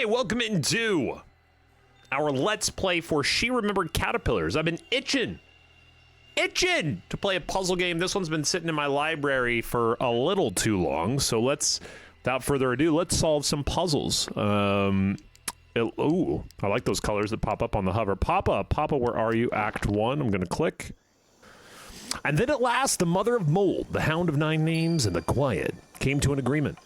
Hey, welcome into our Let's Play for She Remembered Caterpillars. I've been itching to play a puzzle game. This one's been sitting in my library for a little too long, so without further ado, let's solve some puzzles. Ooh, I like those colors that pop up on the hover. Papa, where are you? Act 1, I'm gonna click. And then at last, the mother of Mold, the Hound of Nine Names, and the Quiet came to an agreement.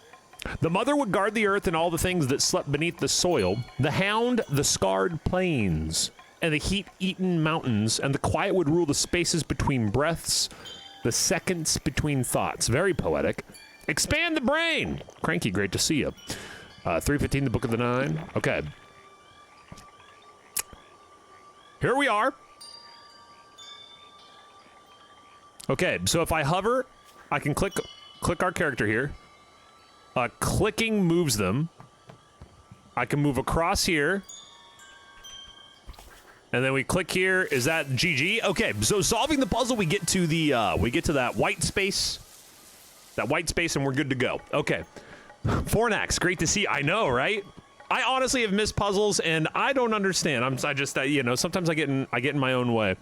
The mother would guard the earth and all the things that slept beneath the soil. The hound, the scarred plains, and the heat-eaten mountains, and the quiet would rule the spaces between breaths, the seconds between thoughts. Very poetic. Expand the brain! Cranky, great to see you. 315, the Book of the Nine. Okay. Here we are. Okay, so if I hover, I can click our character here. Clicking moves them. I can move across here. And then we click here. Is that GG? Okay, so solving the puzzle, we get to that white space. That white space, and we're good to go. Okay. Fornax, great to see. I know, right? I honestly have missed puzzles, and I don't understand. I just, you know, sometimes I get in my own way.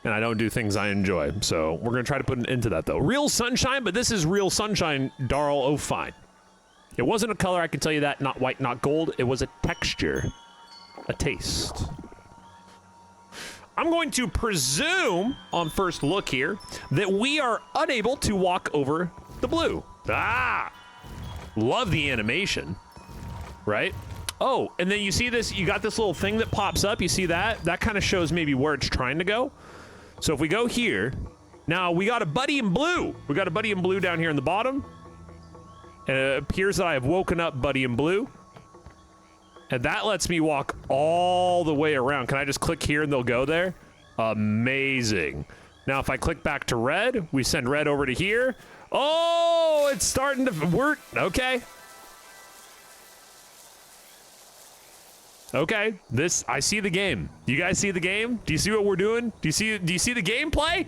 And I don't do things I enjoy, so we're gonna try to put an end to that, though. Real sunshine, but this is real sunshine, Darl. Oh, fine. It wasn't a color, I can tell you that. Not white, not gold. It was a texture. A taste. I'm going to presume, on first look here, that we are unable to walk over the blue. Ah! Love the animation. Right? Oh, and then you see this, you got this little thing that pops up. You see that? That kind of shows maybe where it's trying to go. So if we go here, now we got a buddy in blue. We got a buddy in blue down here in the bottom. And it appears that I have woken up buddy in blue. And that lets me walk all the way around. Can I just click here and they'll go there? Amazing. Now if I click back to red, we send red over to here. Oh, it's starting to work. Okay. Okay, I see the game. You guys see the game? Do you see what we're doing? Do you see the gameplay?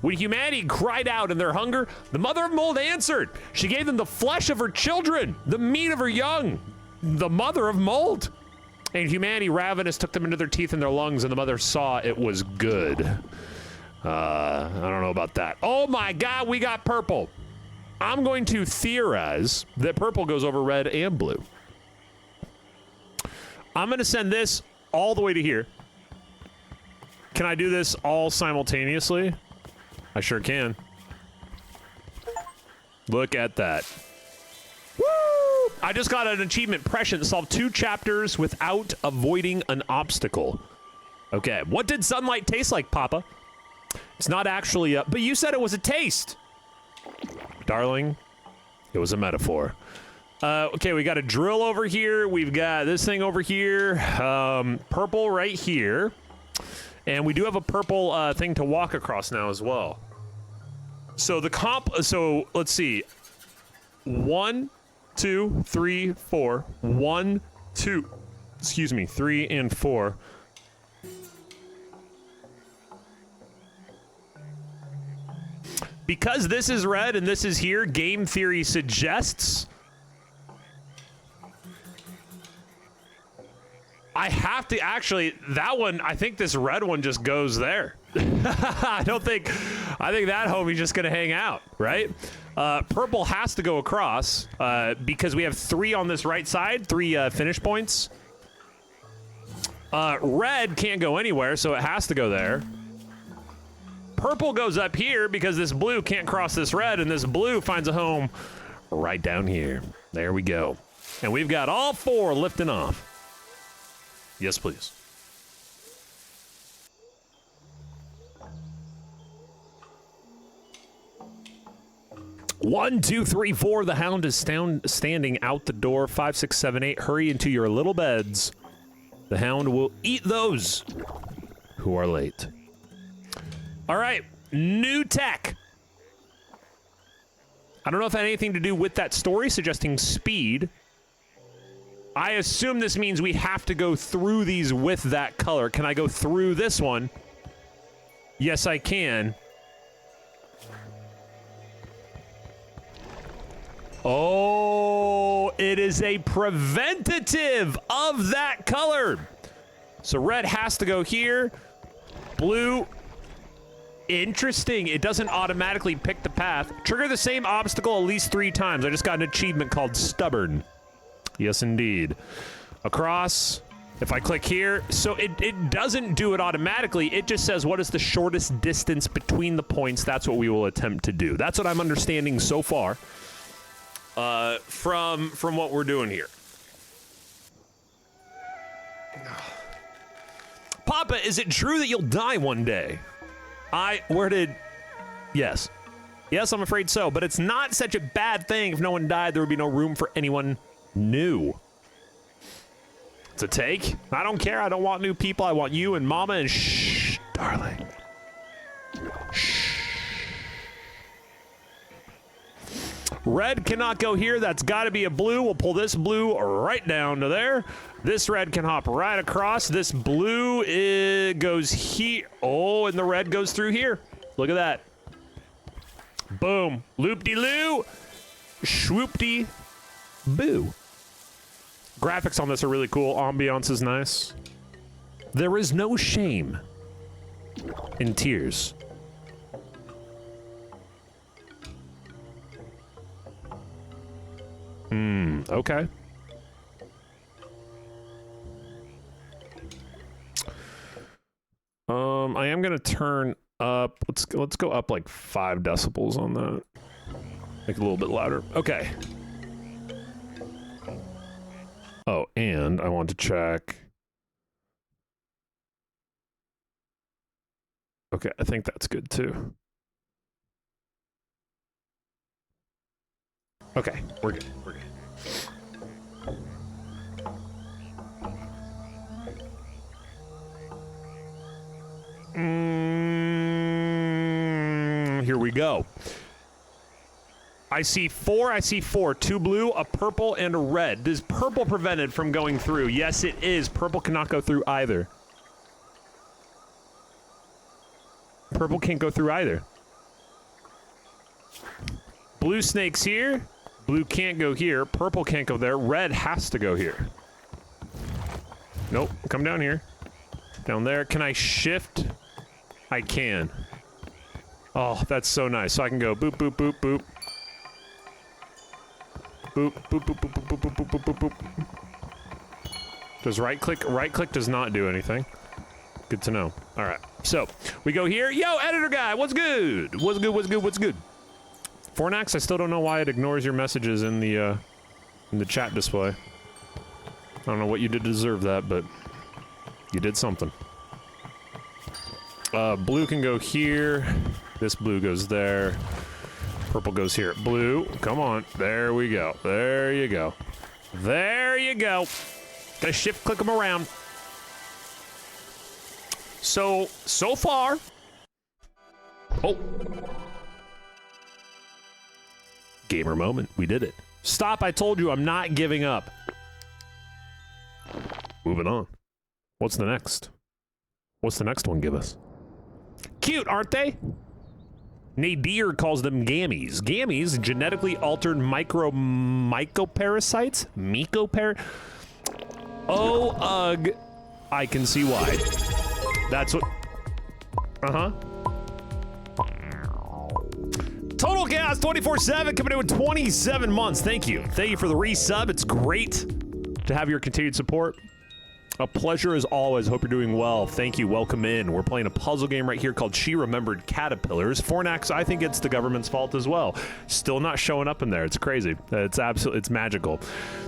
When humanity cried out in their hunger, the mother of Mold answered. She gave them the flesh of her children, the meat of her young, the mother of Mold. And humanity, ravenous, took them into their teeth and their lungs, and the mother saw it was good. I don't know about that. Oh my God, we got purple. I'm going to theorize that purple goes over red and blue. I'm gonna send this all the way to here. Can I do this all simultaneously? I sure can. Look at that. Woo! I just got an achievement, Prescient, solve 2 chapters without avoiding an obstacle. Okay, what did sunlight taste like, Papa? It's not actually but you said it was a taste. Darling, it was a metaphor. Okay, we got a drill over here. We've got this thing over here. Purple right here. And we do have a purple thing to walk across now as well. So so let's see. 1, 2, 3, 4. 1, 2. Excuse me, 3 and 4. Because this is red and this is here, game theory suggests I have to actually, that one, I think this red one just goes there. I think that homie's just gonna hang out, right? Purple has to go across, because we have 3 on this right side, 3 finish points. Red can't go anywhere, so it has to go there. Purple goes up here because this blue can't cross this red, and this blue finds a home right down here. There we go. And we've got all 4 lifting off. Yes, please. One, two, three, four. The hound is standing out the door. 5, 6, 7, 8. Hurry into your little beds. The hound will eat those who are late. All right, new tech. I don't know if that had anything to do with that story suggesting speed. I assume this means we have to go through these with that color. Can I go through this one? Yes, I can. Oh, it is a preventative of that color. So red has to go here. Blue. Interesting. It doesn't automatically pick the path. Trigger the same obstacle at least 3 times. I just got an achievement called Stubborn. Yes, indeed. Across. If I click here, so it doesn't do it automatically. It just says what is the shortest distance between the points. That's what we will attempt to do. That's what I'm understanding so far from what we're doing here. Papa, is it true that you'll die one day? Yes. Yes, I'm afraid so, but it's not such a bad thing. If no one died, there would be no room for anyone new. It's a take. I don't care. I don't want new people. I want you and Mama and shh, darling. Shh. Red cannot go here. That's got to be a blue. We'll pull this blue right down to there. This red can hop right across. This blue goes here. Oh, and the red goes through here. Look at that. Boom. Loop-de-loo. Swoop-de-boo. Graphics on this are really cool. Ambiance is nice. There is no shame in tears. Okay. I am gonna turn up. Let's go up like 5 decibels on that. Make it a little bit louder. Okay. Oh, and I want to check. Okay, I think that's good too. Okay, we're good. We're good. Here we go. I see 4, 2 blue, a purple, and a red. Is purple prevented from going through? Yes, it is. Purple cannot go through either. Purple can't go through either. Blue snake's here. Blue can't go here. Purple can't go there. Red has to go here. Nope. Come down here. Down there. Can I shift? I can. Oh, that's so nice. So I can go boop, boop, boop, boop. Boop, boop, boop, boop, boop, boop, boop, boop, boop, boop. Does right click does not do anything. Good to know. All right, so we go here. Yo, editor guy, what's good? What's good, what's good, what's good? Fornax, I still don't know why it ignores your messages in the chat display. I don't know what you did to deserve that, but you did something. Blue can go here. This blue goes there. Purple goes here. Blue, come on. There we go. There you go. There you go. Gotta shift click them around. So far. Oh. Gamer moment. We did it. Stop, I told you I'm not giving up. Moving on. What's the next? What's the next one give us? Cute, aren't they? Nadir calls them gammies. Gammies, genetically altered mycoparasites? Oh, ugh. I can see why. That's what... Total Chaos 24/7 coming in with 27 months. Thank you. Thank you for the resub. It's great to have your continued support. A pleasure as always. Hope you're doing well. Thank you. Welcome in. We're playing a puzzle game right here called She Remembered Caterpillars. Fornax, I think it's the government's fault as well. Still not showing up in there. It's crazy. It's magical.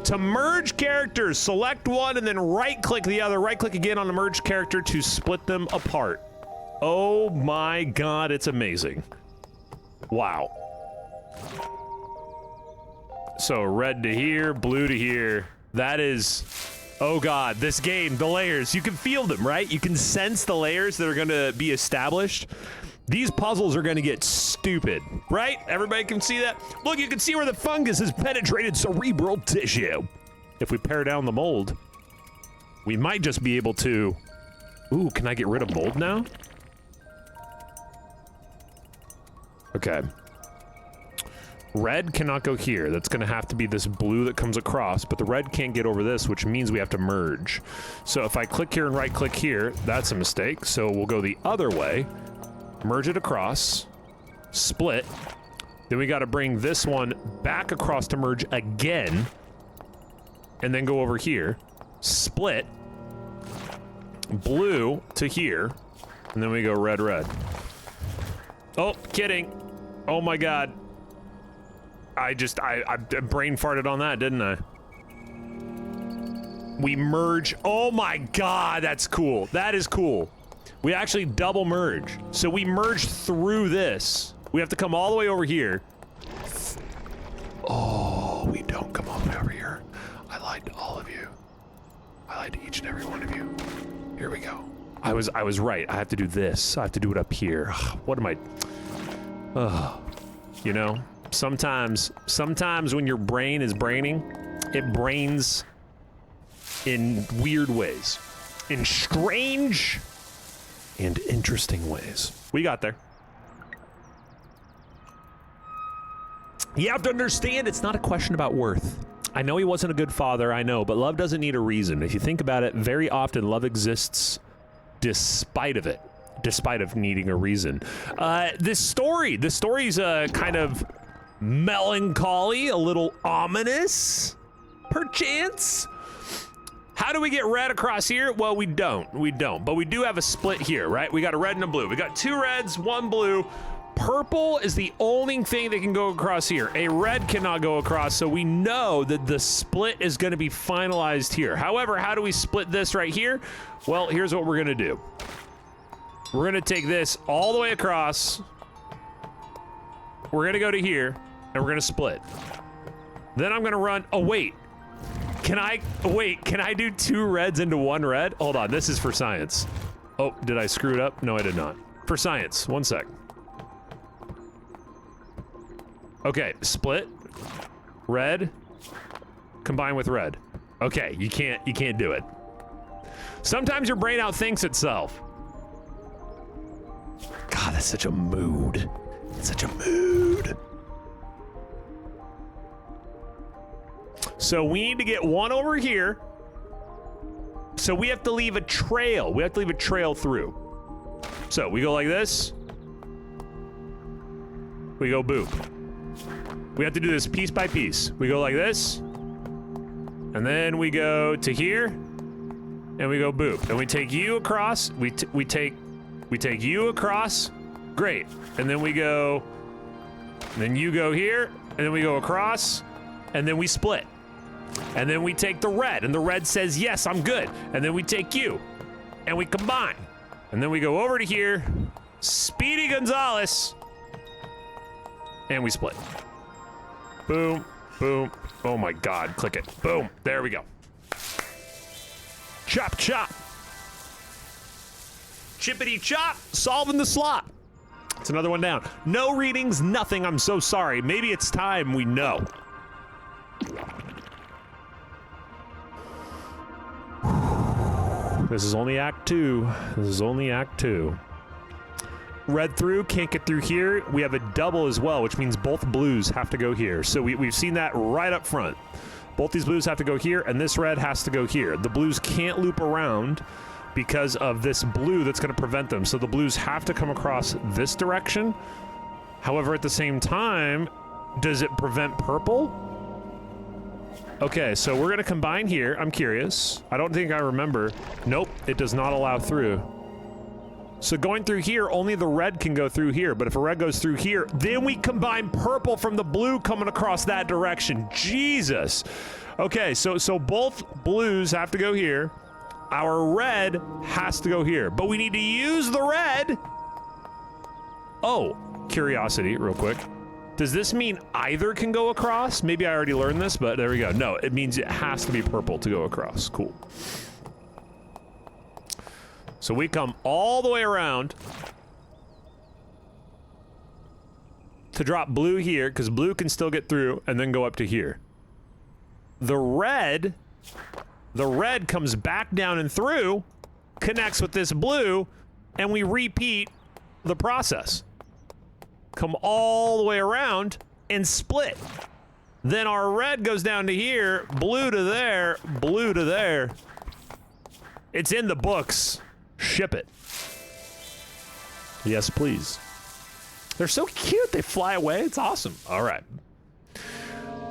To merge characters, select one and then right-click the other. Right-click again on the merged character to split them apart. Oh my God, it's amazing. Wow. So red to here, blue to here. That is... Oh God, this game, the layers, you can feel them, right? You can sense the layers that are gonna be established. These puzzles are gonna get stupid, right? Everybody can see that? Look, you can see where the fungus has penetrated cerebral tissue. If we pare down the mold, we might just be able to... Ooh, can I get rid of mold now? Okay. Red cannot go here. That's going to have to be this blue that comes across, but the red can't get over this, which means we have to merge. So if I click here and right-click here, that's a mistake. So we'll go the other way, merge it across, split. Then we got to bring this one back across to merge again, and then go over here, split, blue to here, and then we go red, red. Oh, kidding. Oh my God. I brain farted on that, didn't I? We merge. Oh my God, that's cool. That is cool. We actually double merge. So we merge through this. We have to come all the way over here. Oh, we don't come all the way over here. I lied to all of you. I lied to each and every one of you. Here we go. I was right. I have to do this. I have to do it up here. What am I? You know? Sometimes when your brain is braining, it brains in weird ways. In strange and interesting ways. We got there. You have to understand, it's not a question about worth. I know he wasn't a good father, I know, but love doesn't need a reason. If you think about it, very often love exists despite of it. Despite of needing a reason. This story's kind of melancholy, a little ominous, perchance. How do we get red across here? Well, we don't, but we do have a split here, right? We got a red and a blue. We got 2 reds, 1 blue. Purple is the only thing that can go across here. A red cannot go across, so we know that the split is gonna be finalized here. However, how do we split this right here? Well, here's what we're gonna do. We're gonna take this all the way across. We're gonna go to here, and we're gonna split. Then I'm gonna run, oh wait. Can I do 2 reds into 1 red? Hold on, this is for science. Oh, did I screw it up? No, I did not. For science, 1 sec. Okay, split, red, combine with red. Okay, you can't do it. Sometimes your brain outthinks itself. God, that's such a mood. Such a mood. So we need to get 1 over here. So we have to leave a trail. We have to leave a trail through. So we go like this. We go boop. We have to do this piece by piece. We go like this. And then we go to here. And we go boop. And we take you across. We take you across. Great. And then we go. And then you go here. And then we go across. And then we split. And then we take the red. And the red says, yes, I'm good. And then we take you. And we combine. And then we go over to here. Speedy Gonzalez. And we split. Boom, boom. Oh my God, click it. Boom, there we go. Chop, chop. Chippity chop, solving the slot. It's another one down. No readings, nothing, I'm so sorry. Maybe it's time we know. This is only Act 2. This is only Act 2. Red through, can't get through here. We have a double as well, which means both blues have to go here. So we've seen that right up front. Both these blues have to go here, and this red has to go here. The blues can't loop around because of this blue that's going to prevent them. So the blues have to come across this direction. However, at the same time, does it prevent purple? Okay, so we're going to combine here. I'm curious. I don't think I remember. Nope, it does not allow through. So going through here, only the red can go through here, but if a red goes through here, then we combine purple from the blue coming across that direction. Jesus. Okay, so both blues have to go here. Our red has to go here, but we need to use the red. Oh, curiosity, real quick. Does this mean either can go across? Maybe I already learned this, but there we go. No, it means it has to be purple to go across. Cool. So we come all the way around to drop blue here, because blue can still get through, and then go up to here. The red comes back down and through, connects with this blue, and we repeat the process. Come all the way around, and split. Then our red goes down to here, blue to there, blue to there. It's in the books. Ship it. Yes, please. They're so cute. They fly away. It's awesome. All right.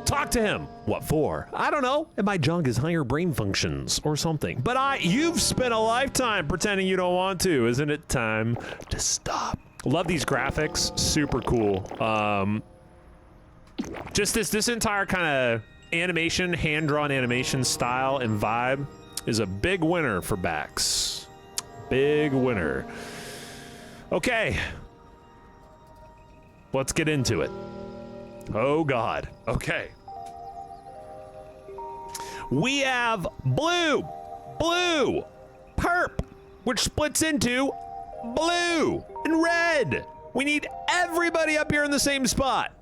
Talk to him. What for? I don't know. It might jog his higher brain functions or something. But you've spent a lifetime pretending you don't want to. Isn't it time to stop? Love these graphics. Super cool. Just this entire kind of animation, hand-drawn animation style and vibe is a big winner for Bax. Big winner. Okay. Let's get into it. Oh, God. Okay. We have blue, perp, which splits into blue and red. We need everybody up here in the same spot.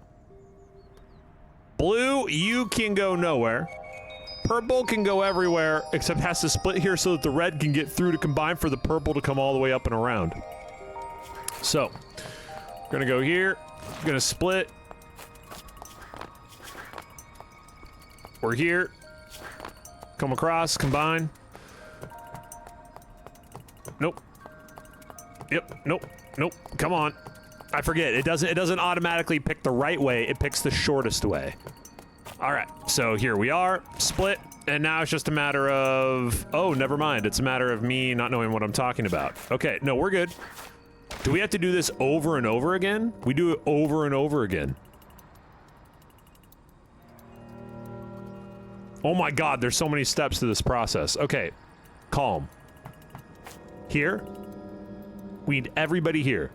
Blue, you can go nowhere. Purple can go everywhere, except has to split here so that the red can get through to combine for the purple to come all the way up and around. So, gonna go here, gonna split. We're here. Come across, combine. Nope. Yep, nope, nope, come on. I forget, it doesn't automatically pick the right way, it picks the shortest way. All right, so here we are, split, and now it's just a matter of, oh, never mind, it's a matter of me not knowing what I'm talking about. Okay, no, we're good. Do we have to do this over and over again? We do it over and over again. Oh my God, there's so many steps to this process. Okay, calm. Here, we need everybody here.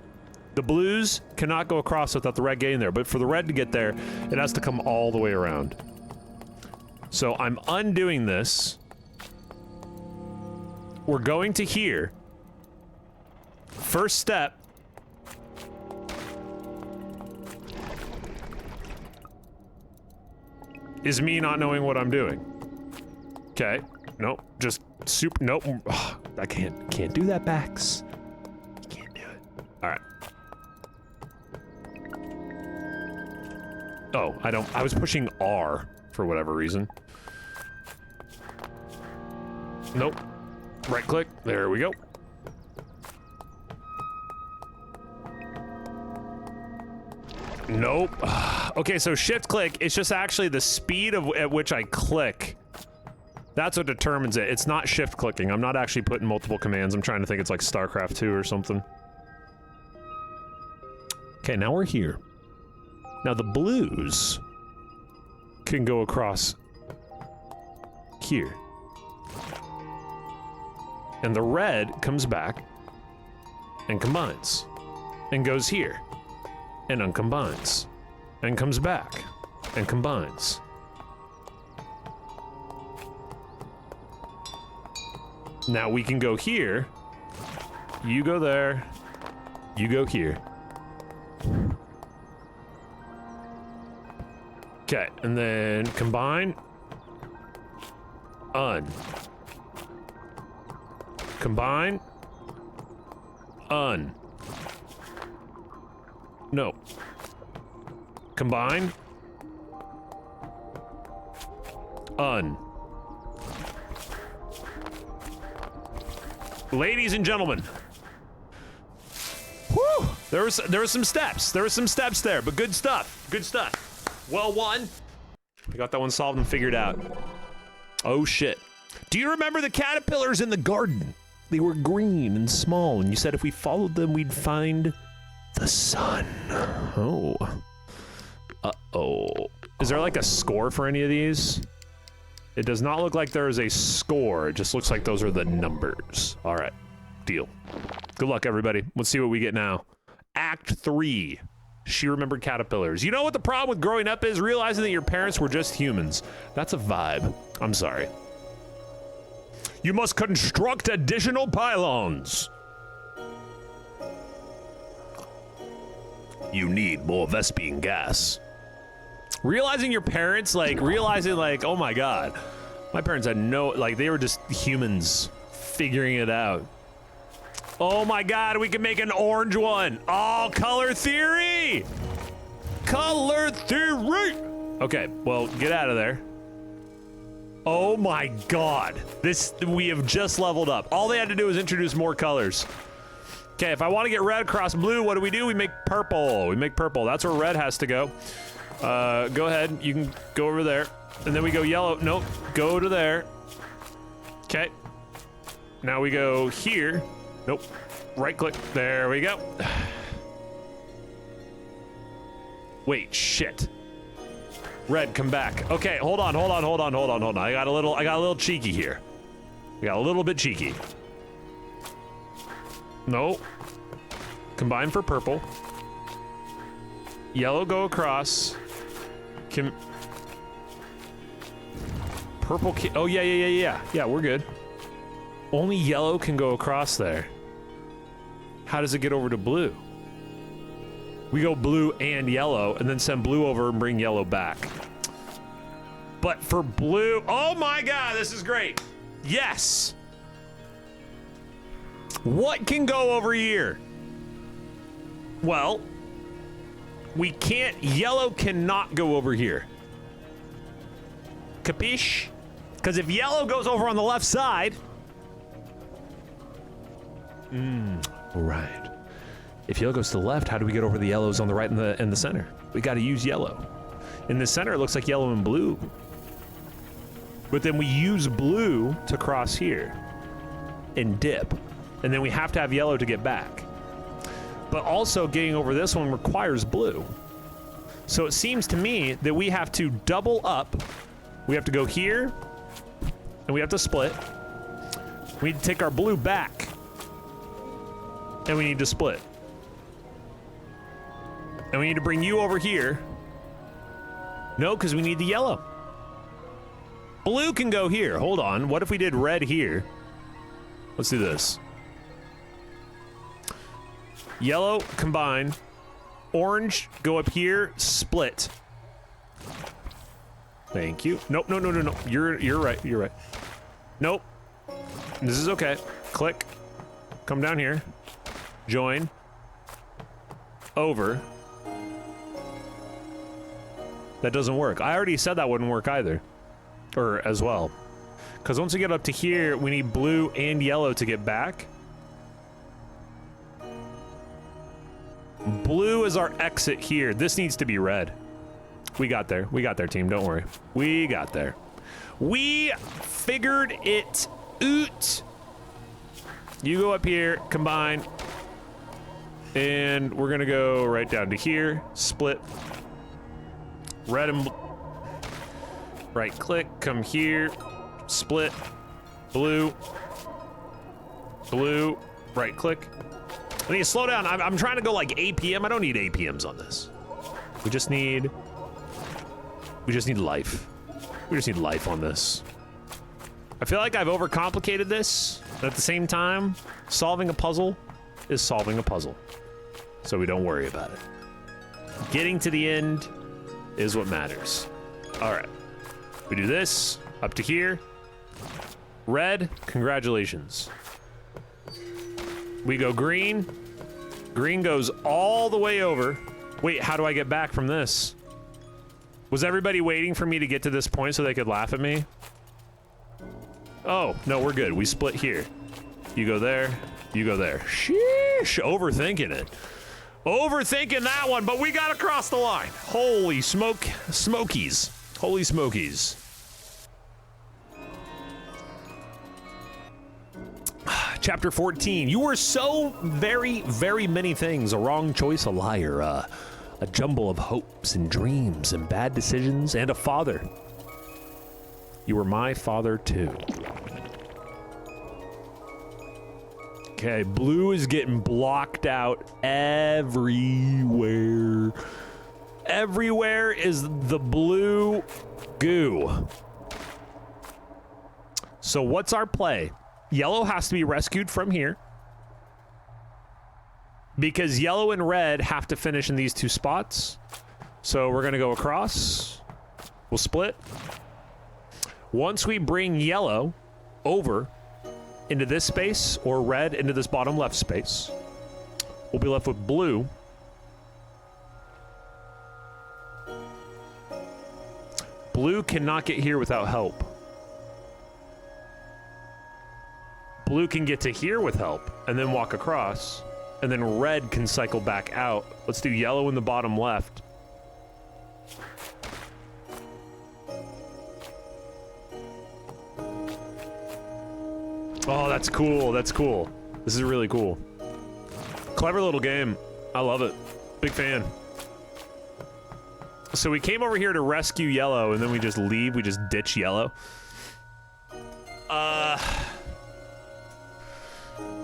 The blues cannot go across without the red getting there, but for the red to get there, it has to come all the way around. So I'm undoing this. We're going to here. First step. Is me not knowing what I'm doing. Okay. Nope. Just super. Nope. Ugh, I can't do that, Bax. Can't do it. All right. Oh, I was pushing R for whatever reason. Nope. Right click. There we go. Nope. Okay, so shift click, it's just actually the speed at which I click. That's what determines it. It's not shift clicking. I'm not actually putting multiple commands. I'm trying to think it's like StarCraft 2 or something. Okay, now we're here. Now the blues can go across here. And the red comes back and combines and goes here and uncombines and comes back and combines. Now we can go here. You go there. You go here. Okay, and then combine. Un. Combine. Un. No. Combine. Un. Ladies and gentlemen. Whew! There was some steps. There were some steps there, but good stuff. Good stuff. Well won. We got that one solved and figured out. Oh shit. Do you remember the caterpillars in the garden? They were green and small, and you said if we followed them, we'd find the sun. Oh. Uh-oh. Is there like a score for any of these? It does not look like there is a score. It just looks like those are the numbers. All right. Deal. Good luck, everybody. Let's see what we get now. Act 3. She remembered caterpillars. You know what the problem with growing up is? Realizing that your parents were just humans. That's a vibe. I'm sorry. You must construct additional pylons. You need more Vespene gas. Realizing your parents, realizing oh my God, my parents had no, they were just humans figuring it out. Oh my God, we can make an orange one. All color theory. color theory. Okay, well, get out of there. Oh my God. We have just leveled up. All they had to do was introduce more colors. Okay, if I want to get red across blue, what do? We make purple. We make purple. That's where red has to go. Go ahead. You can go over there. And then we go yellow. Nope. Go to there. Okay. Now we go here. Nope. Right click. There we go. Wait, shit. Red, come back. Okay, hold on. I got a little cheeky here. I got a little bit cheeky. No. Combine for purple. Yellow go across. Purple oh yeah, we're good. Only yellow can go across there. How does it get over to blue? We go blue and yellow, and then send blue over and bring yellow back. But for blue, oh my God, this is great. Yes. What can go over here? Well, yellow cannot go over here. Capiche? Because if yellow goes over on the left side, right. If yellow goes to the left, how do we get over the yellows on the right and the center? We got to use yellow. In the center, it looks like yellow and blue. But then we use blue to cross here and dip. And then we have to have yellow to get back. But also getting over this one requires blue. So it seems to me that we have to double up. We have to go here and we have to split. We need to take our blue back and we need to split. And we need to bring you over here. No, because we need the yellow. Blue can go here. Hold on. What if we did red here? Let's do this. Yellow, combine. Orange, go up here, split. Thank you. Nope, no. You're right. Nope. This is okay. Click. Come down here. Join. Over. That doesn't work. I already said that wouldn't work either. Or as well. Because once we get up to here, we need blue and yellow to get back. Blue is our exit here. This needs to be red. We got there. We got there, team. Don't worry. We got there. We figured it out. You go up here, combine. And we're going to go right down to here. Split. Red and right click, come here, split, blue, right click. I need to slow down. I'm trying to go like APM. I don't need APMs on this. We just need life. We just need life on this. I feel like I've overcomplicated this, but at the same time, solving a puzzle is solving a puzzle. So we don't worry about it. Getting to the end is what matters. All right. We do this up to here. Red, congratulations. We go green. Green goes all the way over. Wait, how do I get back from this? Was everybody waiting for me to get to this point so they could laugh at me? Oh, no, we're good. We split here. You go there. You go there. Sheesh, overthinking it. Overthinking that one, but we got to cross the line. Holy smokies. Holy smokies. Chapter 14. You were so very, very many things. A wrong choice, a liar, a jumble of hopes and dreams and bad decisions, and a father. You were my father too. Okay, blue is getting blocked out everywhere. Everywhere is the blue goo. So what's our play? Yellow has to be rescued from here. Because yellow and red have to finish in these two spots. So we're gonna go across. We'll split. Once we bring yellow over into this space, or red into this bottom left space, we'll be left with blue. Blue cannot get here without help. Blue can get to here with help and then walk across. And then red can cycle back out. Let's do yellow in the bottom left. Oh, that's cool. That's cool. This is really cool. Clever little game. I love it. Big fan. So we came over here to rescue yellow, and then we just leave. We just ditch yellow.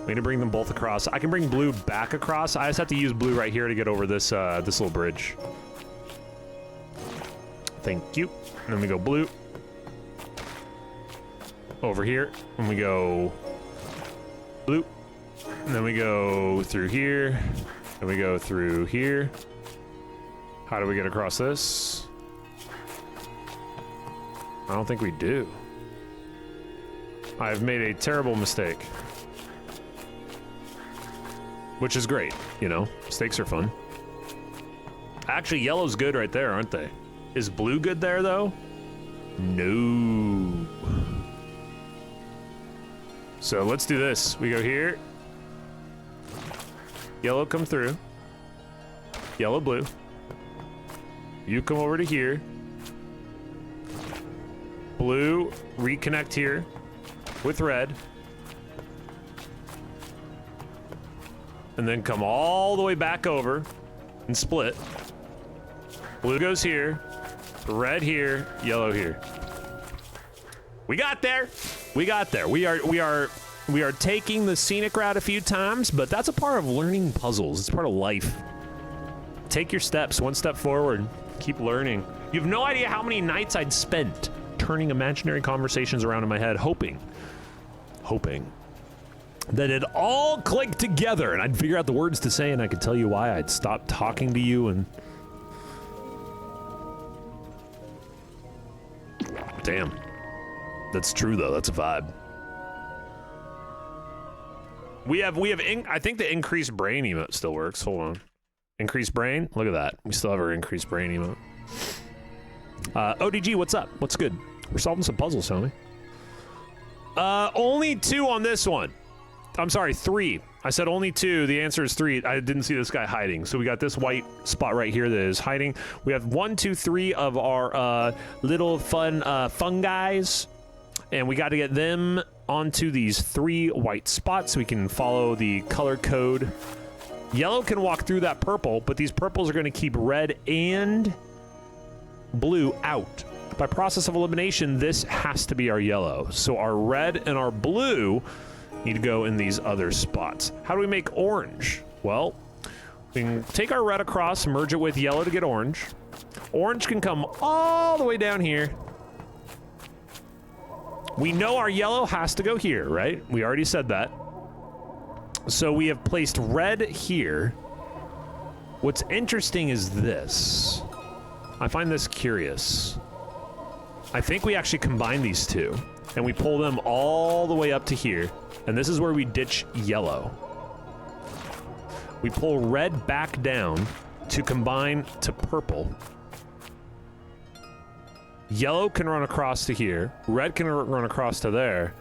We need to bring them both across. I can bring blue back across. I just have to use blue right here to get over this this little bridge. Thank you. And then we go blue. Over here. And we go blue. And then we go through here. And we go through here. How do we get across this? I don't think we do. I've made a terrible mistake. Which is great, you know? Mistakes are fun. Actually, yellow's good right there, aren't they? Is blue good there, though? No. So let's do this. We go here. Yellow come through. Yellow, blue. You come over to here. Blue, reconnect here with red. And then come all the way back over and split. Blue goes here, red here, yellow here. We got there. We got there. We are taking the scenic route a few times, but that's a part of learning puzzles. It's part of life. Take your steps, one step forward. Keep learning. You have no idea how many nights I'd spent turning imaginary conversations around in my head, hoping that it all clicked together and I'd figure out the words to say and I could tell you why I'd stop talking to you and... Damn. That's true though, that's a vibe. I think the increased brain emote still works, hold on. Increased brain, look at that. We still have our increased brain emote. ODG, what's up? What's good? We're solving some puzzles, homie. Only 2 on this one. I'm sorry, 3. I said only 2. The answer is 3. I didn't see this guy hiding. So we got this white spot right here that is hiding. We have 1, 2, 3 of our little fun guys. And we got to get them onto these 3 white spots so we can follow the color code. Yellow can walk through that purple, but these purples are going to keep red and blue out. By process of elimination, this has to be our yellow. So our red and our blue need to go in these other spots. How do we make orange? Well, we can take our red across, merge it with yellow to get orange. Orange can come all the way down here. We know our yellow has to go here, right? We already said that. So we have placed red here. What's interesting is this. I find this curious. I think we actually combine these 2 and we pull them all the way up to here. And this is where we ditch yellow. We pull red back down to combine to purple. Yellow can run across to here. Red can run across to there.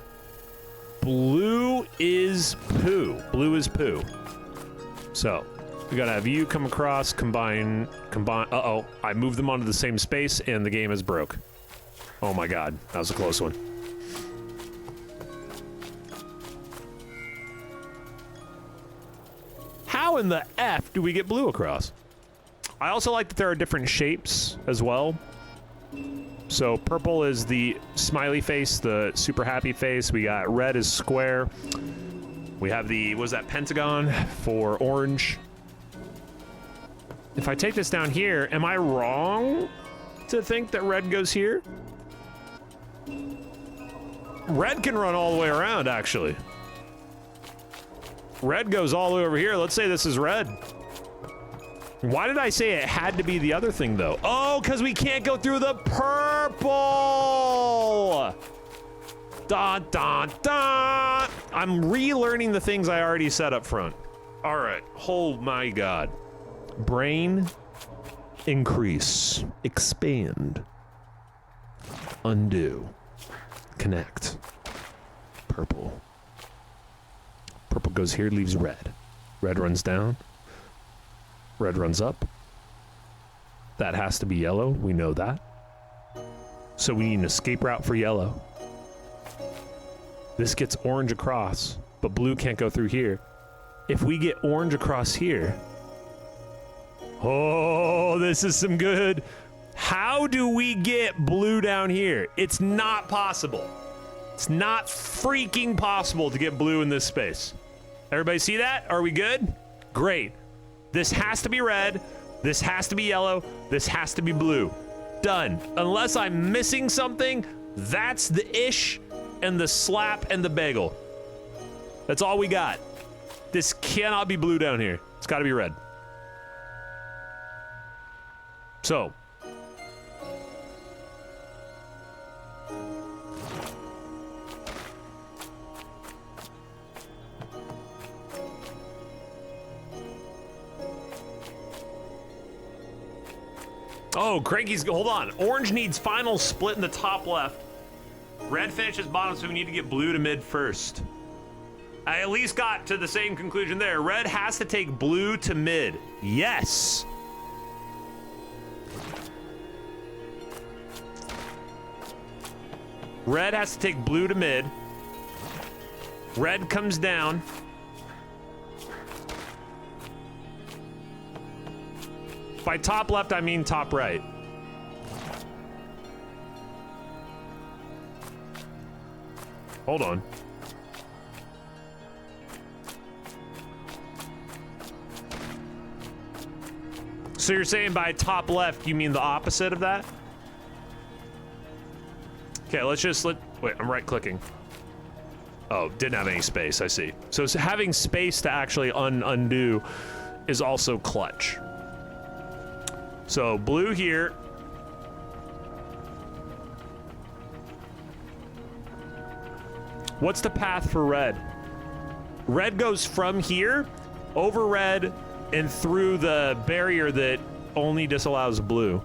Blue is poo. Blue is poo. So we gotta have you come across, combine. Uh-oh, I moved them onto the same space and the game is broke. Oh my God, that was a close one. How in the F do we get blue across? I also like that there are different shapes as well. So purple is the smiley face, the super happy face. We got red is square. We have the, what was that, pentagon for orange. If I take this down here, am I wrong to think that red goes here? Red can run all the way around, actually. Red goes all the way over here. Let's say this is red. Why did I say it had to be the other thing, though? Oh, because we can't go through the purple! Dun, dun, dun! I'm relearning the things I already said up front. All right. Oh, my God. Brain, increase, expand. Undo. Connect. Purple. Purple goes here, leaves red. Red runs down. Red runs up. That has to be yellow. We know that. So we need an escape route for yellow. This gets orange across, but blue can't go through here. If we get orange across here... Oh, this is some good... How do we get blue down here? It's not possible. It's not freaking possible to get blue in this space. Everybody see that? Are we good? Great. This has to be red. This has to be yellow. This has to be blue. Done. Unless I'm missing something, that's the ish and the slap and the bagel. That's all we got. This cannot be blue down here. It's got to be red. So. Oh, Cranky's, hold on. Orange needs final split in the top left. Red finishes bottom, so we need to get blue to mid first. I at least got to the same conclusion there. Red has to take blue to mid. Yes. Red has to take blue to mid. Red comes down. By top left, I mean top right. Hold on. So you're saying by top left, you mean the opposite of that? Okay, wait, I'm right clicking. Oh, didn't have any space, I see. So having space to actually undo is also clutch. So blue here. What's the path for red? Red goes from here, over red, and through the barrier that only disallows blue.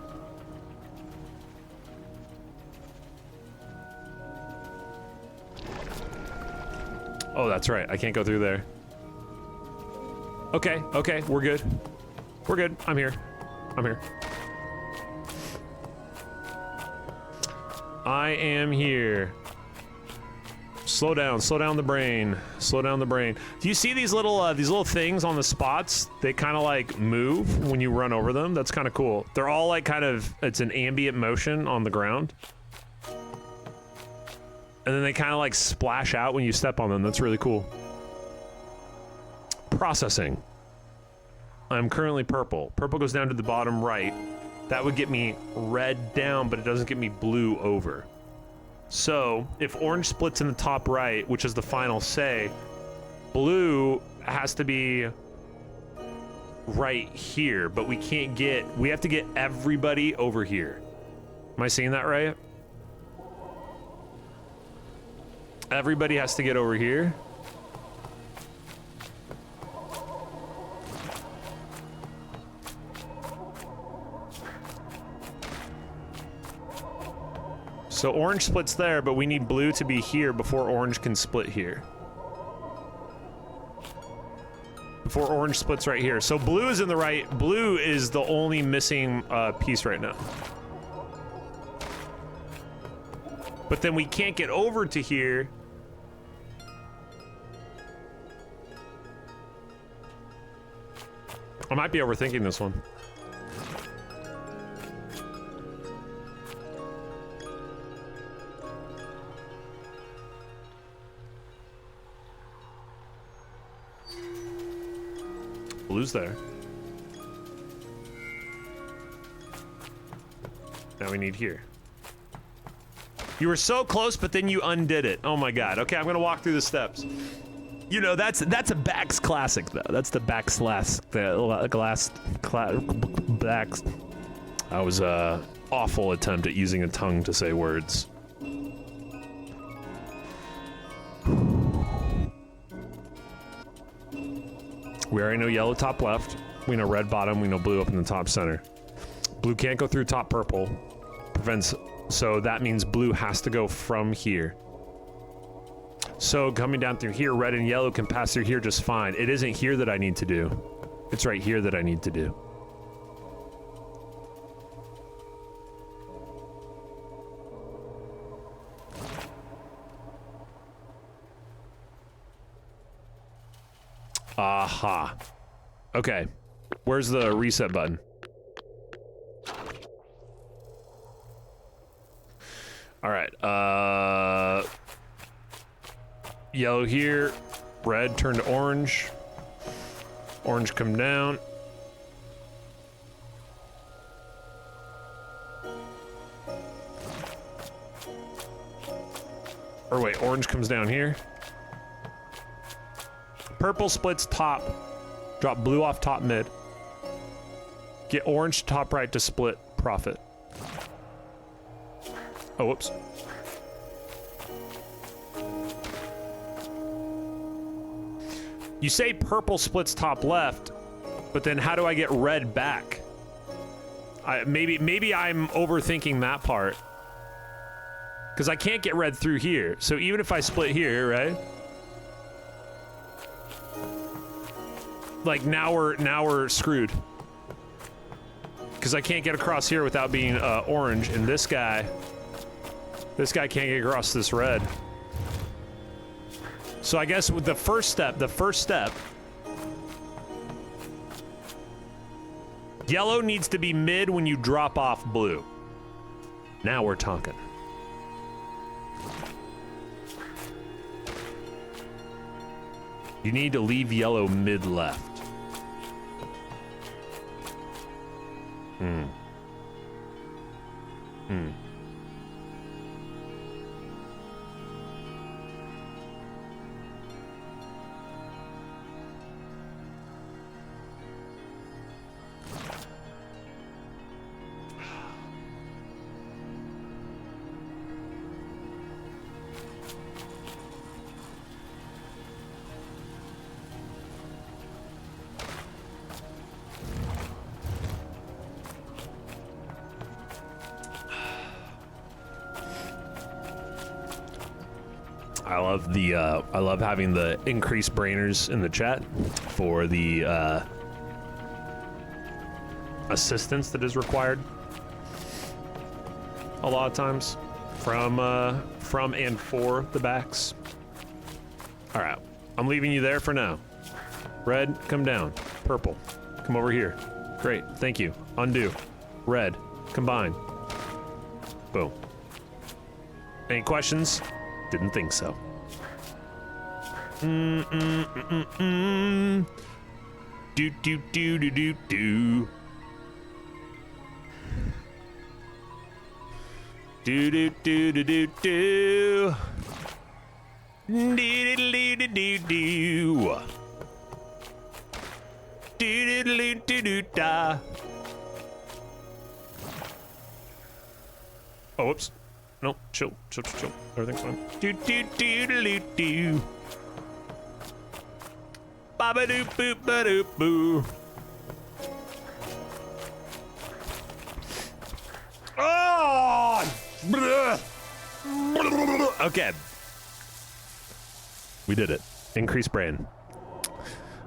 Oh, that's right. I can't go through there. Okay, okay, we're good. We're good. I'm here. I'm here. I am here. Slow down the brain. Slow down the brain. Do you see these little things on the spots? They kind of like move when you run over them. That's kind of cool. They're all like it's an ambient motion on the ground. And then they kind of like splash out when you step on them. That's really cool. Processing. I'm currently purple. Purple goes down to the bottom right. That would get me red down, but it doesn't get me blue over. So if orange splits in the top right, which is the final say, blue has to be right here, but we have to get everybody over here. Am I seeing that right? Everybody has to get over here. So orange splits there, but we need blue to be here before orange can split here. Before orange splits right here. So blue is in the right. Blue is the only missing piece right now. But then we can't get over to here. I might be overthinking this one. Blue's there. Now we need here. You were so close, but then you undid it. Oh my god. Okay, I'm gonna walk through the steps. You know, that's a Bax classic though. That's the Bax backs. That was a awful attempt at using a tongue to say words. We already know yellow top left. We know red bottom. We know blue up in the top center. Blue can't go through top purple. Prevents So that means blue has to go from here. So coming down through here, red and yellow can pass through here just fine. It isn't here that I need to do. It's right here that I need to do. Aha. Okay. Where's the reset button? All right. Yellow here. Red turn to orange. Orange come down. Or wait, orange comes down here. Purple splits top. Drop blue off top mid. Get orange top right to split profit. Oh, whoops. You say purple splits top left, but then how do I get red back? Maybe I'm overthinking that part. Because I can't get red through here. So even if I split here, right? Like now we're screwed. Because I can't get across here without being orange, and this guy can't get across this red. So I guess with the first step, yellow needs to be mid when you drop off blue. Now we're talking. You need to leave yellow mid left. I love having the increased brainers in the chat for the assistance that is required a lot of times from and for the backs. All right, I'm leaving you there for now. Red, come down. Purple, come over here. Great, thank you. Undo. Red, combine. Boom. Any questions? Didn't think so. Do do do do do do. Do do do do do do. Do do do do do do. Do do do do do da. Oh, whoops. No, chill. Everything's fine. Do do do do do do. Ba ba doo boo ba doo boo. Oh! Okay. We did it. Increased brain.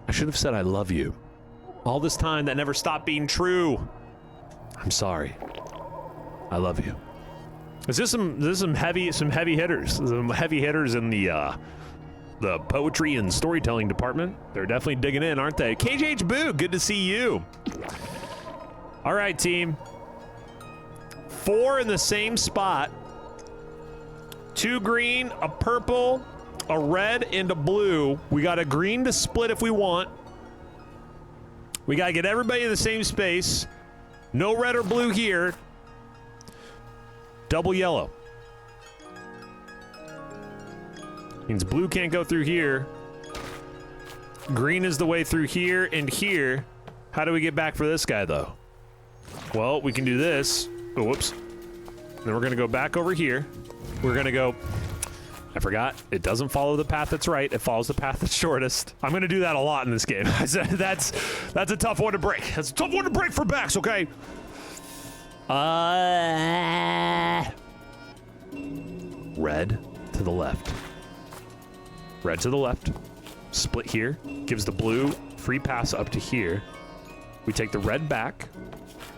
I should have said I love you. All this time that never stopped being true. I'm sorry. I love you. Is this some heavy hitters? Some heavy hitters in the poetry and storytelling department. They're definitely digging in, aren't they? KJH Boo, good to see you. All right, team. 4 in the same spot. 2 green, a purple, a red, and a blue. We got a green to split if we want. We gotta get everybody in the same space. No red or blue here. Double yellow. Means blue can't go through here. Green is the way through here and here. How do we get back for this guy, though? Well, we can do this. Oh, whoops. Then we're gonna go back over here. We're gonna go... I forgot. It doesn't follow the path that's right. It follows the path that's shortest. I'm gonna do that a lot in this game. That's a tough one to break. That's a tough one to break for backs, okay? red to the left. Red to the left. Split here. Gives the blue free pass up to here. We take the red back.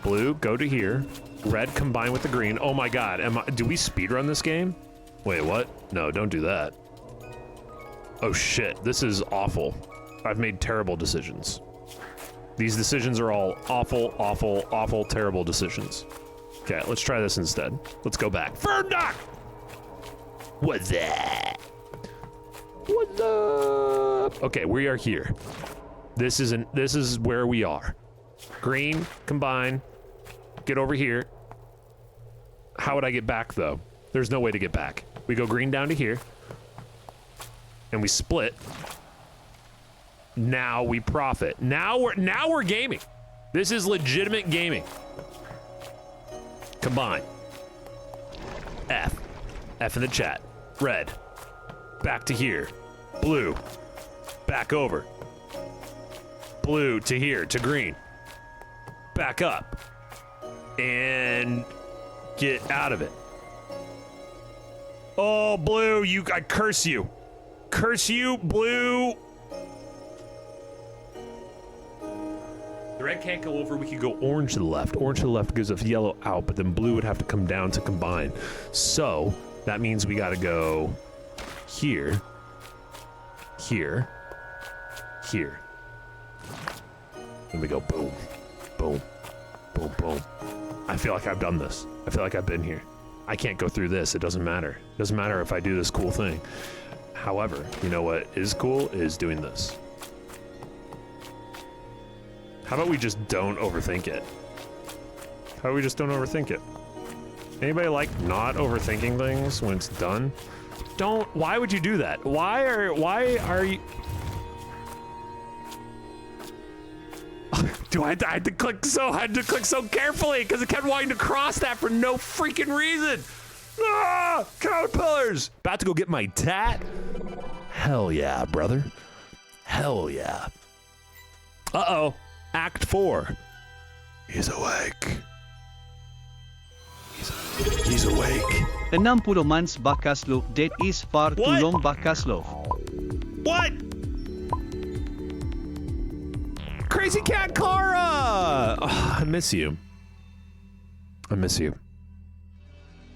Blue, go to here. Red combine with the green. Oh my god, do we speedrun this game? Wait, what? No, don't do that. Oh shit, this is awful. I've made terrible decisions. These decisions are all awful, awful, awful, terrible decisions. Okay, let's try this instead. Let's go back. Ferndog! What's that? What's up? Okay, we are here. This is where we are. Green, combine. Get over here. How would I get back though? There's no way to get back. We go green down to here. And we split. Now we profit. Now we're gaming. This is legitimate gaming. Combine. F. F in the chat. Red. Back to here. Blue. Back over. Blue to here, to green. Back up. And get out of it. Oh, blue, I curse you. Curse you, blue. The red can't go over, we could go orange to the left. Orange to the left gives us yellow out, but then blue would have to come down to combine. So, that means we gotta go here, here, here. And we go boom, boom, boom, boom. I feel like I've done this. I feel like I've been here. I can't go through this, it doesn't matter. It doesn't matter if I do this cool thing. However, you know what is cool is doing this. How about we just don't overthink it? How about we just don't overthink it? Anybody like not overthinking things when it's done? Why would you do that? Why are you? I had to click so carefully because it kept wanting to cross that for no freaking reason. Ah, caterpillars! About to go get my tat? Hell yeah, brother. Hell yeah. Uh-oh. Act 4. He's awake. He's awake. 60 months Bakaslov, that is far too What? long Bakaslov. What? Crazy Cat Kara! Oh, I miss you. I miss you.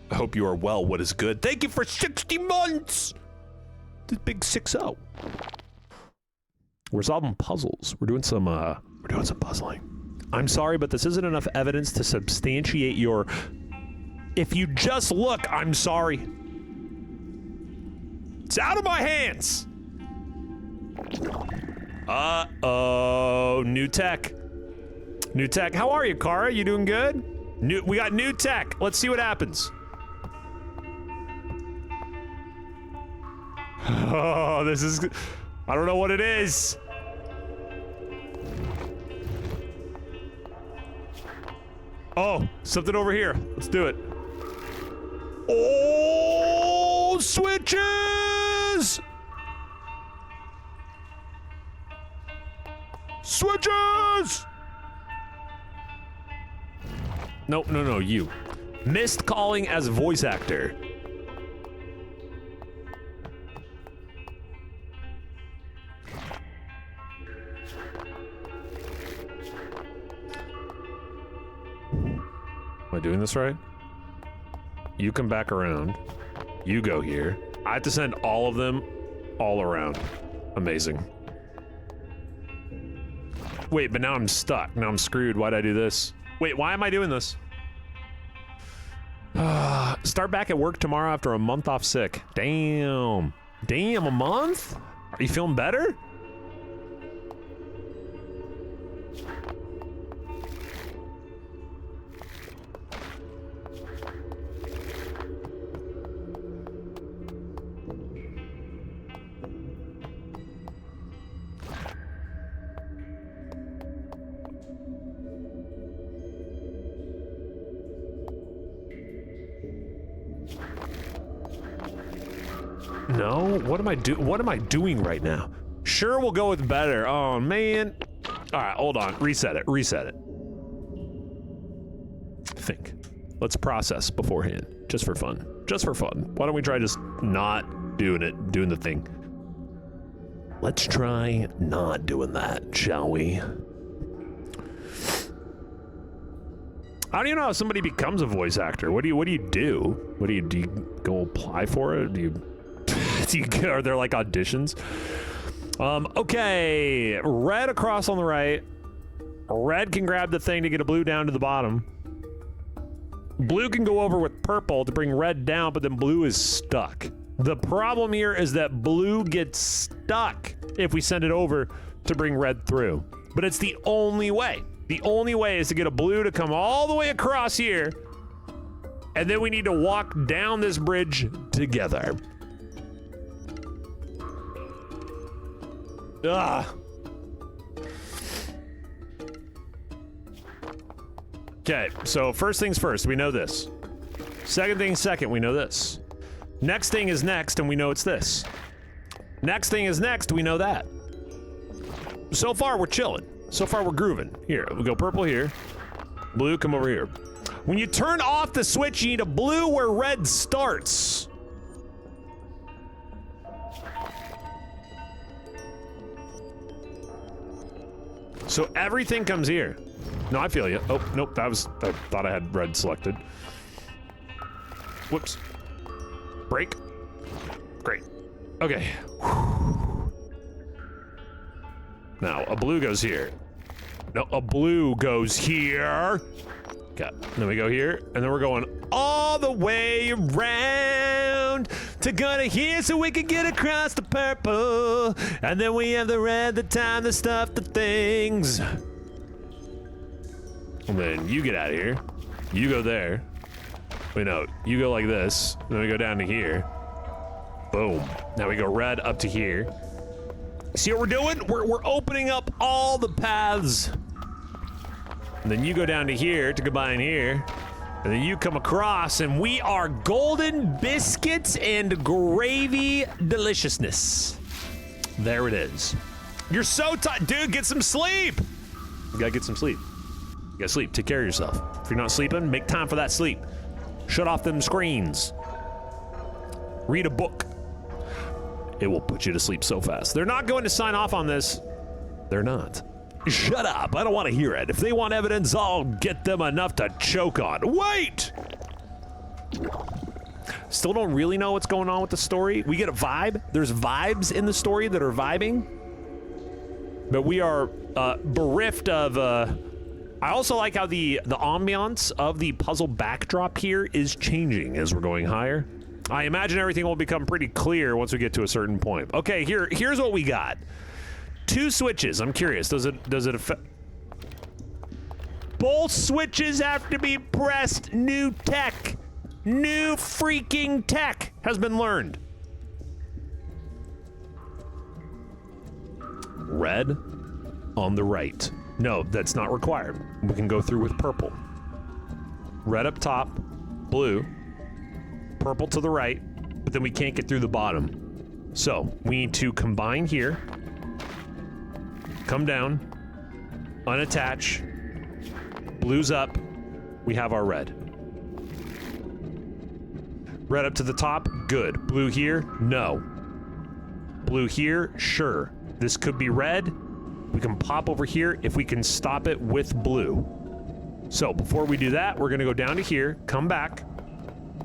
I hope you are well. What is good? Thank you for 60 months! This big 6-0. We're solving puzzles. We're doing some puzzling. I'm sorry, but this isn't enough evidence to substantiate your... If you just look, I'm sorry. It's out of my hands! Uh-oh, new tech. New tech. How are you, Kara? You doing good? We got new tech. Let's see what happens. Oh, this is... I don't know what it is. Oh, something over here. Let's do it. Oh, switches! Switches! Nope, no, you. Missed calling as voice actor. Am I doing this right? You come back around. You go here. I have to send all of them all around. Amazing. Wait, but now I'm stuck. Now I'm screwed. Why'd I do this? Wait, why am I doing this? Start back at work tomorrow after a month off sick. Damn. Damn, a month? Are you feeling better? No, what am I doing right now? Sure, we'll go with better. Oh man. All right, hold on. Reset it. Think. Let's process beforehand. Just for fun. Just for fun. Why don't we try just not doing it, doing the thing? Let's try not doing that, shall we? I don't even know how somebody becomes a voice actor. What do you do? Do you go apply for it? Are there like auditions? Okay, red across on the right. Red can grab the thing to get a blue down to the bottom. Blue can go over with purple to bring red down, but then blue is stuck. The problem here is that blue gets stuck if we send it over to bring red through. But it's the only way. The only way is to get a blue to come all the way across here, and then we need to walk down this bridge together. Ugh. Okay, so first things first, we know this. Second thing second, we know this. Next thing is next, and we know it's this. Next thing is next, we know that. So far, we're chilling. So far, we're grooving. Here, we go purple here. Blue, come over here. When you turn off the switch, you need a blue where red starts. So everything comes here. No, I feel you. Oh, nope, I thought I had red selected. Whoops. Break. Great. Okay. Now, a blue goes here. No, a blue goes here. Okay, then we go here, and then we're going all the way around to go to here so we can get across the purple. And then we have the red, the time, the stuff, the things. And then you get out of here. You go there. Wait, no, you go like this. Then we go down to here. Boom. Now we go red up to here. See what we're doing? We're opening up all the paths. And then you go down to here to combine here. And then you come across, and we are golden biscuits and gravy deliciousness. There it is. You're so tired. Dude, get some sleep. You gotta get some sleep. You gotta sleep. Take care of yourself. If you're not sleeping, make time for that sleep. Shut off them screens. Read a book. It will put you to sleep so fast. They're not going to sign off on this. They're not. Shut up. I don't want to hear it. If they want evidence, I'll get them enough to choke on. Wait! Still don't really know what's going on with the story. We get a vibe. There's vibes in the story that are vibing. But we are bereft of... I also like how the ambiance of the puzzle backdrop here is changing as we're going higher. I imagine everything will become pretty clear once we get to a certain point. Okay, here's what we got. 2 switches. I'm curious. Does it affect? Both switches have to be pressed. New tech. New freaking tech has been learned. Red on the right. No, that's not required. We can go through with purple. Red up top, blue, purple to the right, but then we can't get through the bottom. So we need to combine here, come down, unattach, blue's up, we have our red. Red up to the top, good. Blue here, no. Blue here, sure. This could be red. We can pop over here if we can stop it with blue. So before we do that, we're gonna go down to here, come back.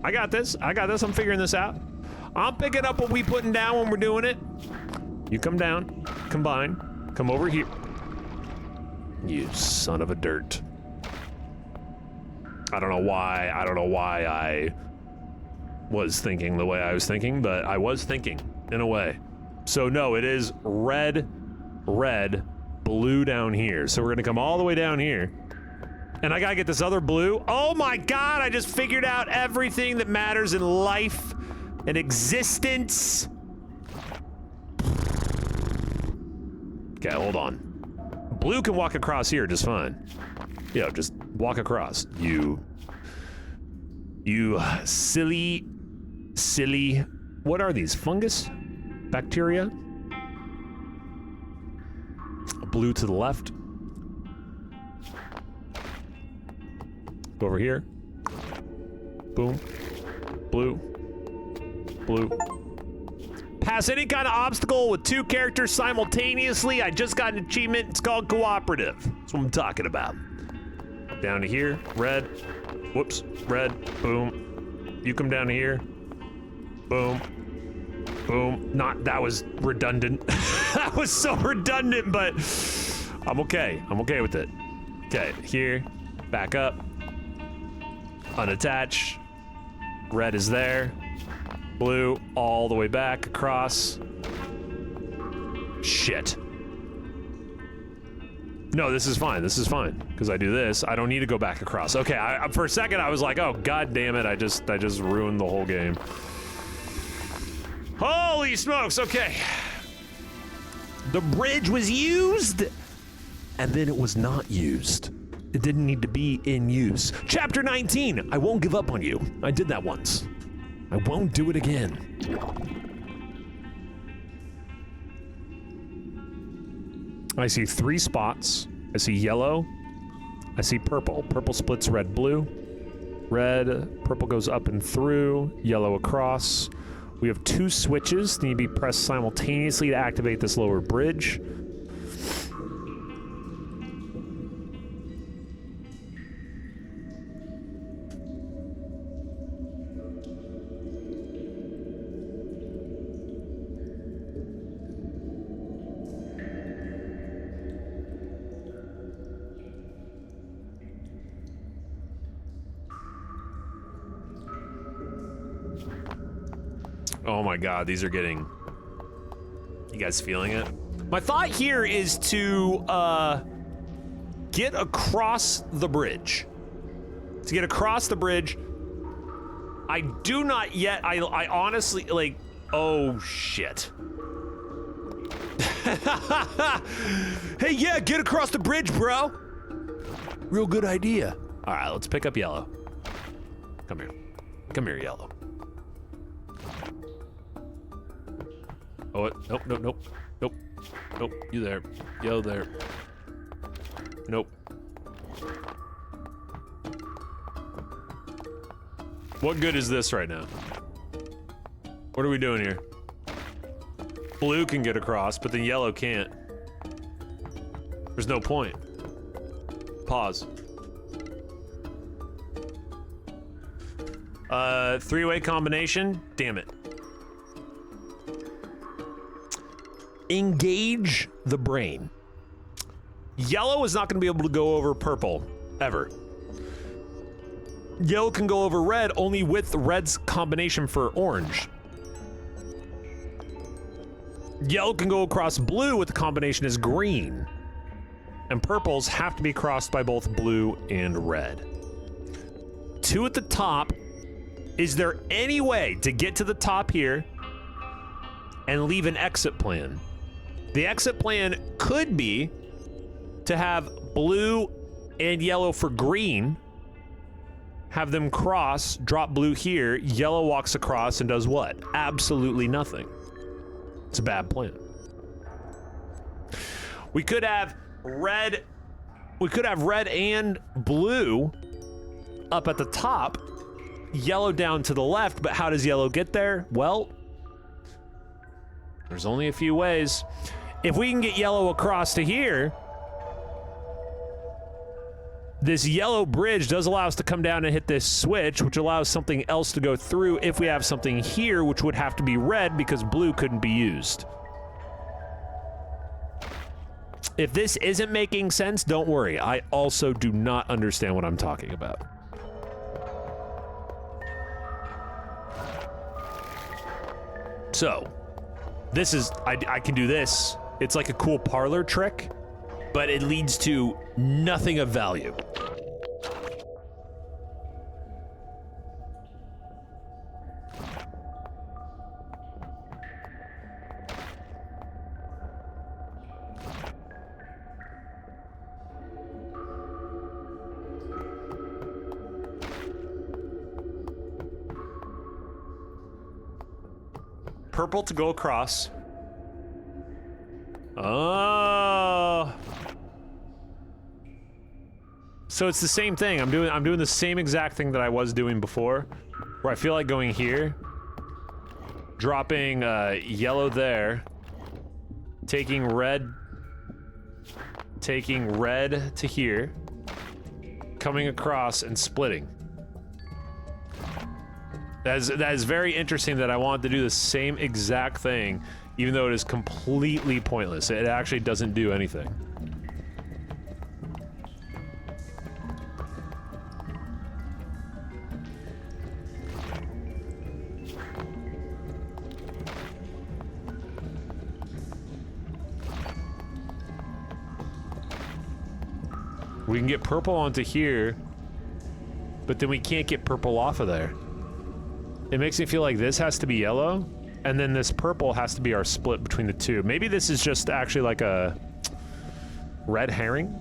I got this, I'm figuring this out. I'm picking up what we putting down when we're doing it. You come down, combine, come over here. You son of a dirt. I don't know why I was thinking the way I was thinking, but I was thinking in a way. So no, it is red, red, blue down here. So we're gonna come all the way down here. And I gotta get this other blue. Oh my God, I just figured out everything that matters in life and existence. Okay, hold on. Blue can walk across here just fine. Yeah, just walk across. You silly, what are these, fungus? Bacteria? Blue to the left. Go over here. Boom. Blue. Blue. Pass any kind of obstacle with 2 characters simultaneously. I just got an achievement. It's called cooperative. That's what I'm talking about. Down to here. Red. Whoops. Red. Boom. You come down to here. Boom. Boom. Not, that was redundant. That was so redundant, but I'm okay. I'm okay with it. Okay, here. Back up. Unattach. Red is there. Blue all the way back across. Shit. No, this is fine. This is fine. Because I do this, I don't need to go back across. Okay, for a second I was like, oh god damn it, I just ruined the whole game. Holy smokes, okay. The bridge was used, and then it was not used. It didn't need to be in use. Chapter 19, I won't give up on you. I did that once. I won't do it again. I see 3 spots. I see yellow. I see purple. Purple splits red, blue. Red, purple goes up and through. Yellow across. We have 2 switches that need to be pressed simultaneously to activate this lower bridge. Oh my god, these are getting... You guys feeling it? My thought here is to, get across the bridge. To get across the bridge, I do not yet, I honestly, like, oh shit. Hey, yeah, get across the bridge, bro. Real good idea. All right, let's pick up yellow. Come here. Come here, yellow. Oh, nope, nope, nope, nope, nope, you there, yellow there. Nope. What good is this right now? What are we doing here? Blue can get across, but then yellow can't. There's no point. Pause. 3-way combination? Damn it. Engage the brain. Yellow is not going to be able to go over purple, ever. Yellow can go over red only with red's combination for orange. Yellow can go across blue with the combination as green. And purples have to be crossed by both blue and red. 2 at the top. Is there any way to get to the top here and leave an exit plan? The exit plan could be to have blue and yellow for green, have them cross, drop blue here, yellow walks across and does what? Absolutely nothing. It's a bad plan. We could have red and blue up at the top, yellow down to the left, but how does yellow get there? Well, there's only a few ways. If we can get yellow across to here, this yellow bridge does allow us to come down and hit this switch, which allows something else to go through if we have something here, which would have to be red because blue couldn't be used. If this isn't making sense, don't worry. I also do not understand what I'm talking about. So, this is, I can do this. It's like a cool parlor trick, but it leads to nothing of value. Purple to go across. Oh. So it's the same thing. I'm doing the same exact thing that I was doing before. where I feel like going here, dropping yellow there, taking red to here, coming across and splitting. That is very interesting that I wanted to do the same exact thing, even though it is completely pointless. It actually doesn't do anything. We can get purple onto here, but then we can't get purple off of there. It makes me feel like this has to be yellow, and then this purple has to be our split between the two. Maybe this is just actually like a red herring?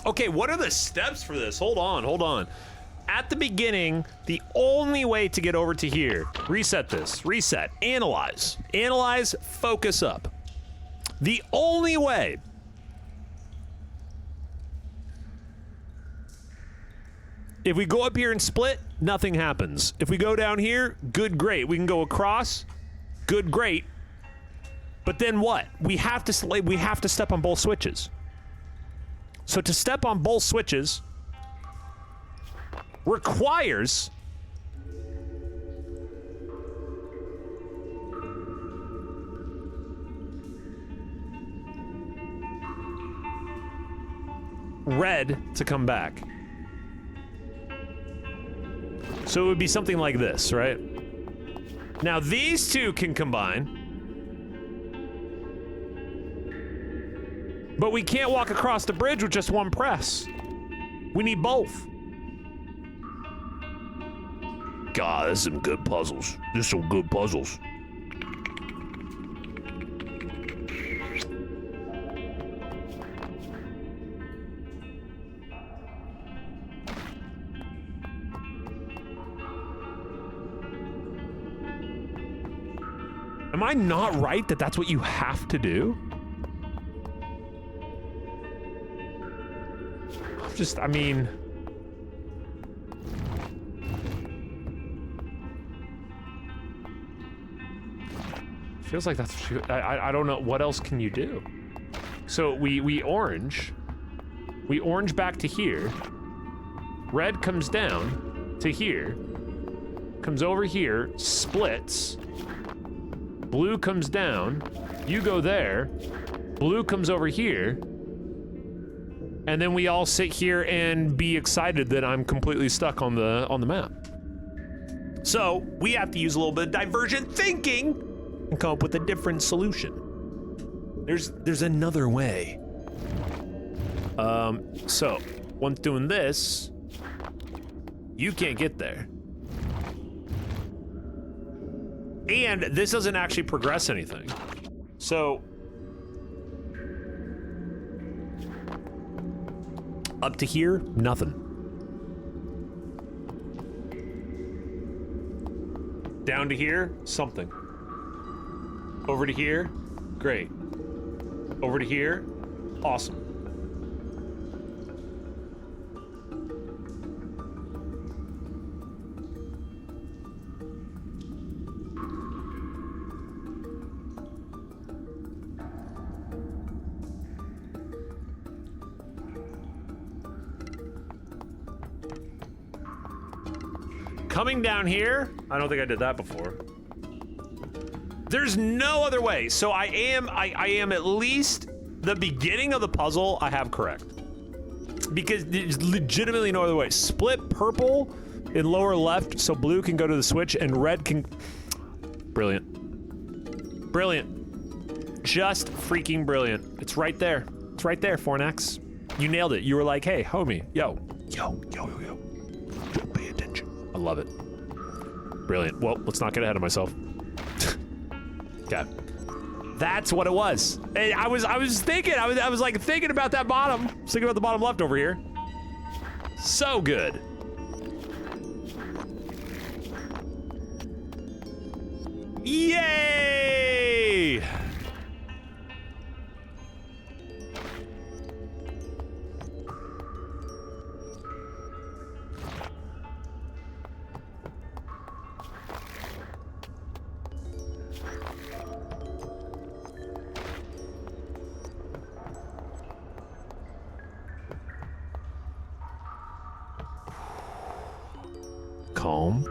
Okay, what are the steps for this? Hold on. At the beginning, the only way to get over to here, reset this, analyze, focus up. The only way. If we go up here and split, nothing happens. If we go down here, good, great. We can go across, good, great. But then what? We have to step on both switches. So to step on both switches requires red to come back. So it would be something like this, right? Now these two can combine. But we can't walk across the bridge with just one press. We need both. God, this is some good puzzles. Am I not right that that's what you have to do? I mean... Feels like that's... I don't know. What else can you do? So we orange. We orange back to here. Red comes down to here. Comes over here. Splits. Blue comes down. You go there. Blue comes over here. And then we all sit here and be excited that I'm completely stuck on the map. So we have to use a little bit of divergent thinking and come up with a different solution. There's another way. So once doing this, you can't get there. And this doesn't actually progress anything. So up to here, nothing. Down to here, something. Over to here, great. Over to here, awesome. Coming down here, I don't think I did that before. There's no other way. So I am at least the beginning of the puzzle I have correct. Because there's legitimately no other way. Split purple in lower left so blue can go to the switch and red can... Brilliant. Brilliant. Just freaking brilliant. It's right there. It's right there, Fornax. You nailed it. You were like, hey, homie, yo. Pay attention. I love it. Brilliant. Well, let's not get ahead of myself. Okay. That's what it was. And I was thinking, I was like thinking about that bottom. I was thinking about the bottom left over here. So good. Yay! Calm.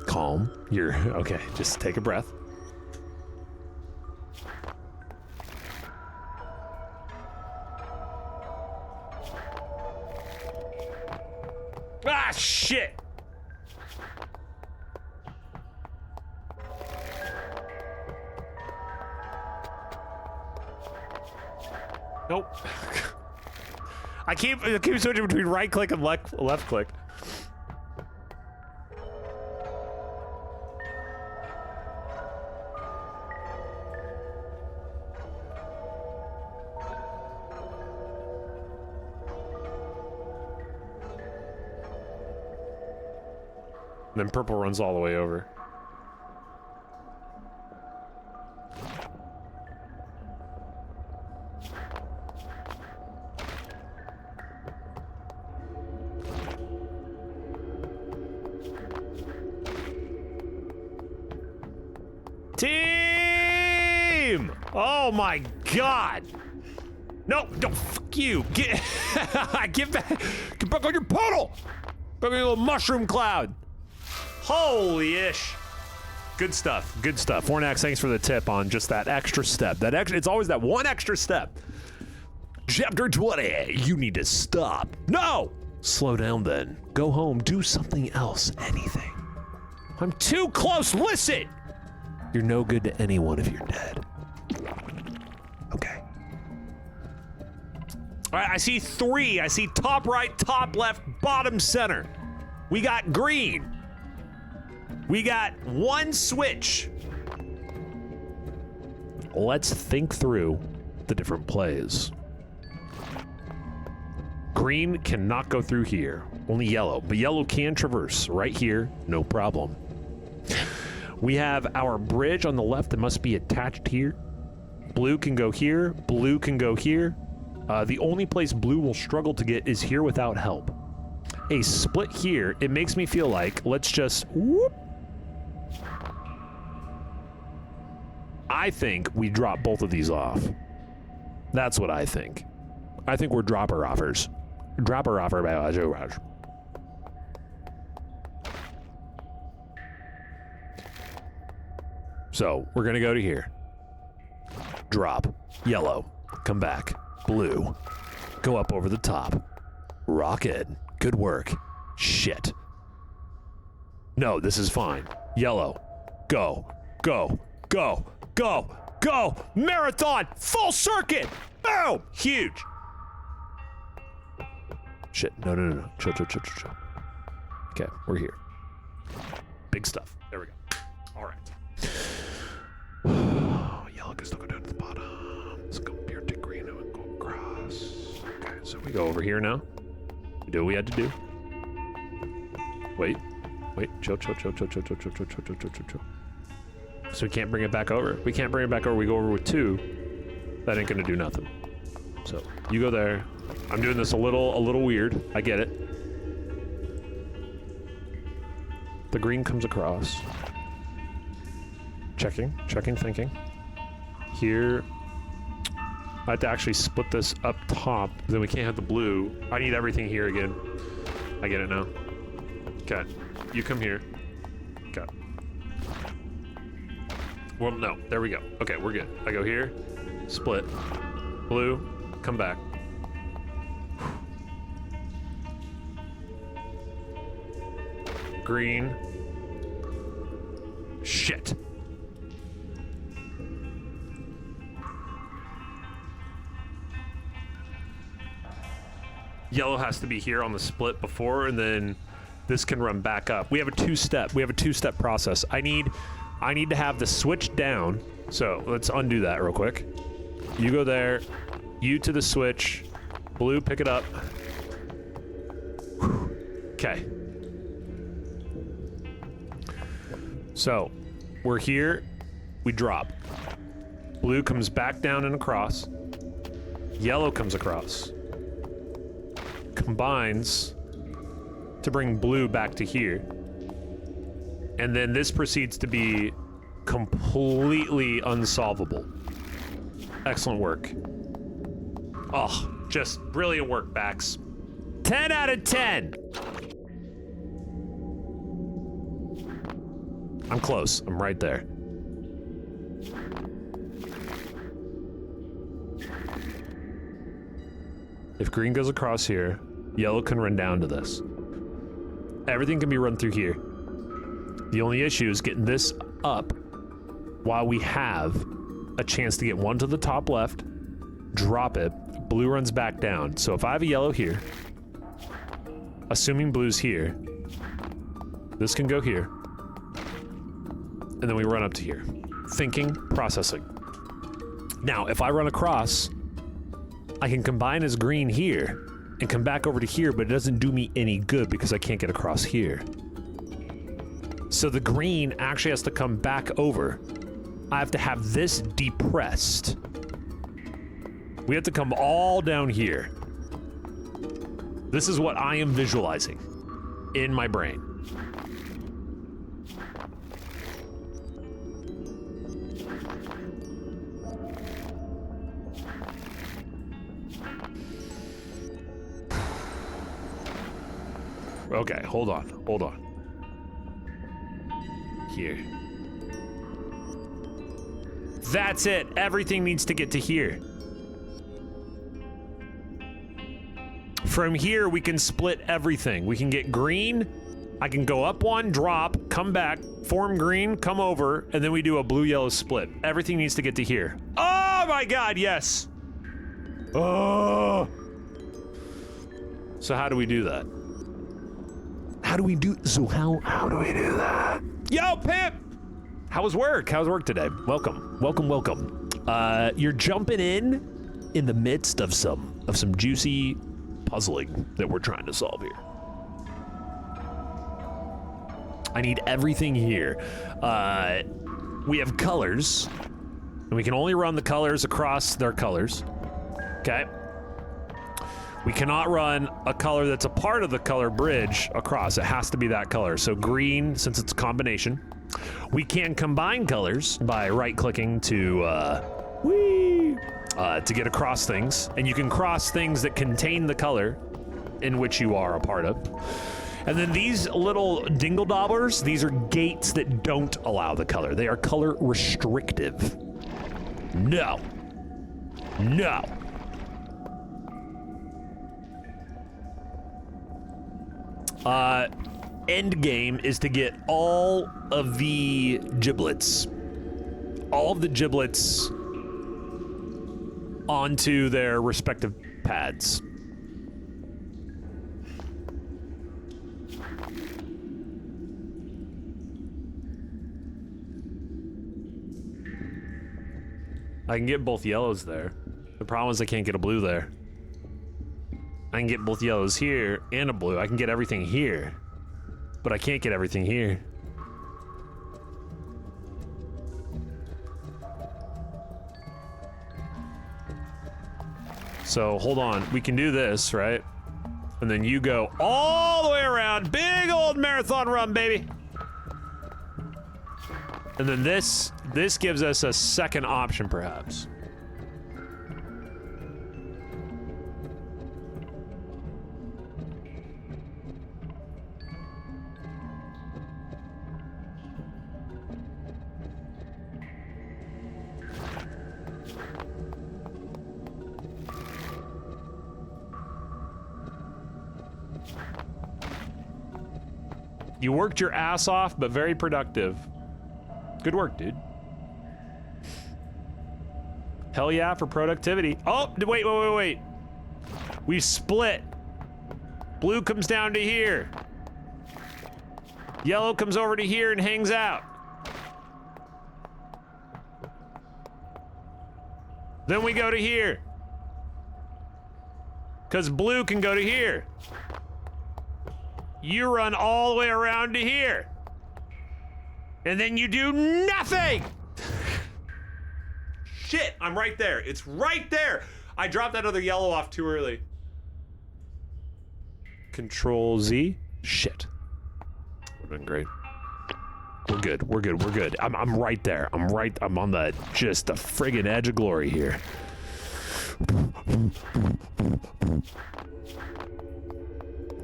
Calm. You're okay. Just take a breath. Ah, shit! Nope. I keep switching between right click and left click. And then purple runs all the way over. Team! Oh my god! No, don't, fuck you. Get back on your puddle! Back on your little mushroom cloud. Holy ish. Good stuff. Good stuff. Fornax, thanks for the tip on just that extra step. It's always that one extra step. Chapter 20. You need to stop. No! Slow down then. Go home. Do something else. Anything. I'm too close. Listen! You're no good to anyone if you're dead. Okay. All right, I see 3. I see top right, top left, bottom center. We got green. We got 1 switch. Let's think through the different plays. Green cannot go through here, only yellow, but yellow can traverse right here, no problem. We have our bridge on the left that must be attached here. Blue can go here, blue can go here. The only place blue will struggle to get is here without help. A split here, it makes me feel like, let's just, whoop. I think we drop both of these off. That's what I think. I think we're dropper offers. Dropper offer by Raj. So we're gonna go to here. Drop. Yellow. Come back. Blue. Go up over the top. Rocket. Good work. Shit. No, this is fine. Yellow. Go. Go. Go. Go. Go. Marathon. Full circuit. Boom. Huge. Shit. No. Chill. Okay, we're here. Big stuff. There we go. All right. Yellow can still go down to the bottom. Let's go here to green and go across. Okay, so we go over here now. We do what we had to do. Wait. Chill. So we can't bring it back over. We can't bring it back over. We go over with 2. That ain't gonna do nothing. So you go there. I'm doing this a little weird. I get it. The green comes across. Checking, thinking. Here, I have to actually split this up top. Then we can't have the blue. I need everything here again. I get it now. Okay, you come here. Okay. Well, no, there we go. Okay, we're good. I go here, split, blue, come back. Green. Shit. Yellow has to be here on the split before, and then this can run back up. We have a two-step process. I need to have the switch down. So let's undo that real quick. You go there, you to the switch, blue, pick it up. Whew. Okay. So, we're here. We drop. Blue comes back down and across. Yellow comes across. Combines to bring blue back to here. And then this proceeds to be completely unsolvable. Excellent work. Oh, just brilliant work, Bax. 10 out of 10. I'm close. I'm right there. If green goes across here, yellow can run down to this. Everything can be run through here. The only issue is getting this up while we have a chance to get one to the top left, drop it, blue runs back down. So if I have a yellow here, assuming blue's here, this can go here, and then we run up to here. Thinking, processing. Now, if I run across, I can combine as green here and come back over to here, but it doesn't do me any good because I can't get across here. So the green actually has to come back over. I have to have this depressed. We have to come all down here. This is what I am visualizing in my brain. Okay, hold on. Here. That's it. Everything needs to get to here. From here, we can split everything. We can get green. I can go up one, drop, come back, form green, come over, and then we do a blue-yellow split. Everything needs to get to here. Oh my God, yes. Oh. So how do we do that? How do we do that? Yo, Pimp! How's work today? Welcome. You're jumping in the midst of some juicy puzzling that we're trying to solve here. I need everything here. We have colors, and we can only run the colors across their colors. Okay. We cannot run a color that's a part of the color bridge across. It has to be that color. So green, since it's a combination. We can combine colors by right-clicking to get across things. And you can cross things that contain the color in which you are a part of. And then these little dingle-dobblers, these are gates that don't allow the color. They are color restrictive. No. End game is to get all of the giblets onto their respective pads. I can get both yellows there. The problem is I can't get a blue there. I can get both yellows here and a blue. I can get everything here, but I can't get everything here. So hold on, we can do this, right? And then you go all the way around. Big old marathon run, baby. And then this gives us a second option, perhaps. You worked your ass off, but very productive. Good work, dude. Hell yeah for productivity. Oh, wait. We split. Blue comes down to here. Yellow comes over to here and hangs out. Then we go to here. Because blue can go to here. You run all the way around to here. And then you do nothing! Shit, I'm right there. It's right there! I dropped that other yellow off too early. Control Z. Shit. Would've been great. We're good, we're good, we're good. I'm right there. I'm on the, just the friggin' edge of glory here.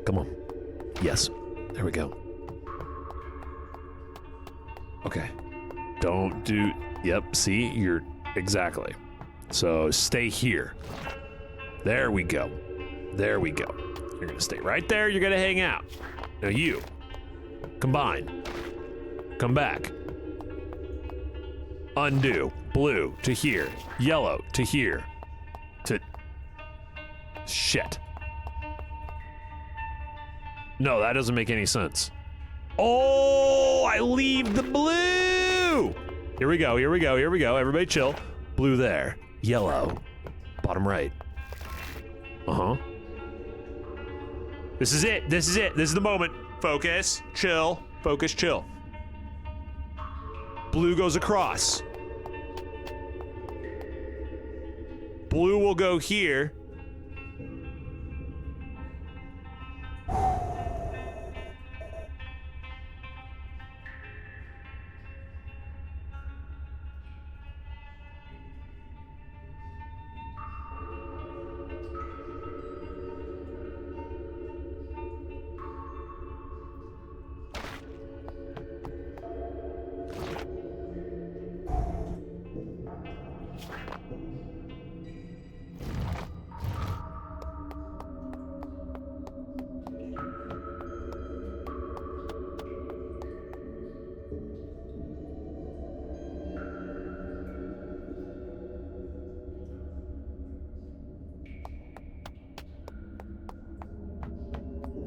Come on. Yes. There we go. Okay. Don't do, yep, see, you're, exactly. So stay here. There we go. There we go. You're gonna stay right there, you're gonna hang out. Now you, combine. Come back. Undo. Blue to here. Yellow to here. To... Shit. No, that doesn't make any sense. Oh, I leave the blue! Here we go, here we go, here we go. Everybody chill. Blue there. Yellow. Bottom right. Uh-huh. This is it, this is it. This is the moment. Focus, chill, focus, chill. Blue goes across. Blue will go here.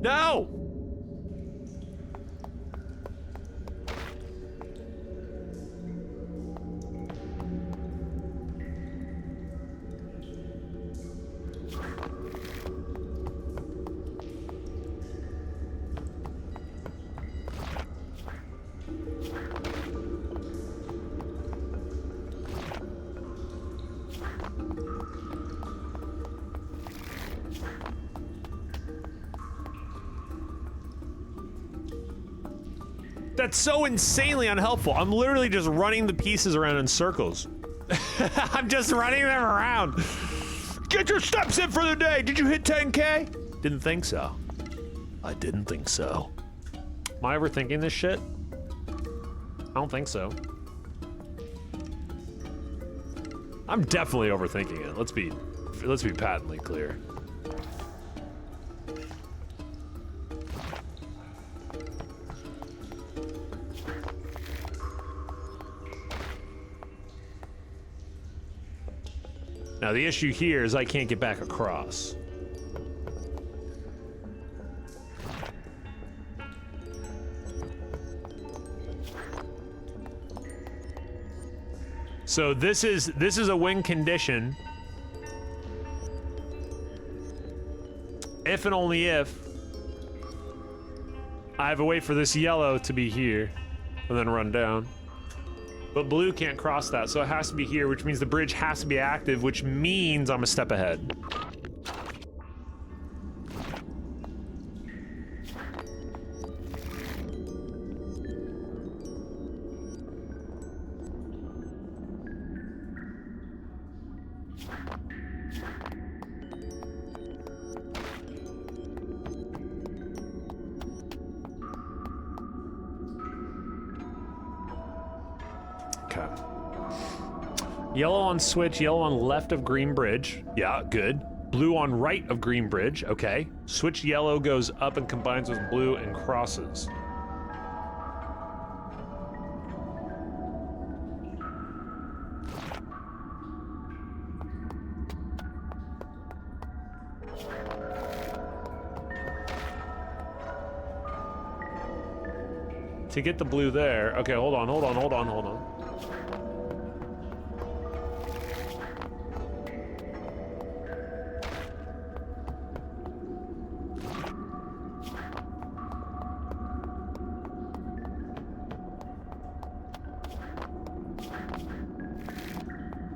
No! That's so insanely unhelpful. I'm literally just running the pieces around in circles. I'm just running them around. Get your steps in for the day. Did you hit 10K? Didn't think so. I didn't think so. Am I overthinking this shit? I don't think so. I'm definitely overthinking it. Let's be patently clear. Now the issue here is I can't get back across. So this is a win condition. If and only if I have a way for this yellow to be here and then run down. But blue can't cross that, so it has to be here, which means the bridge has to be active, which means I'm a step ahead. Okay. Yellow on switch, yellow on left of green bridge. Yeah, good. Blue on right of green bridge. Okay. Switch yellow goes up and combines with blue and crosses. To get the blue there. Okay, hold on.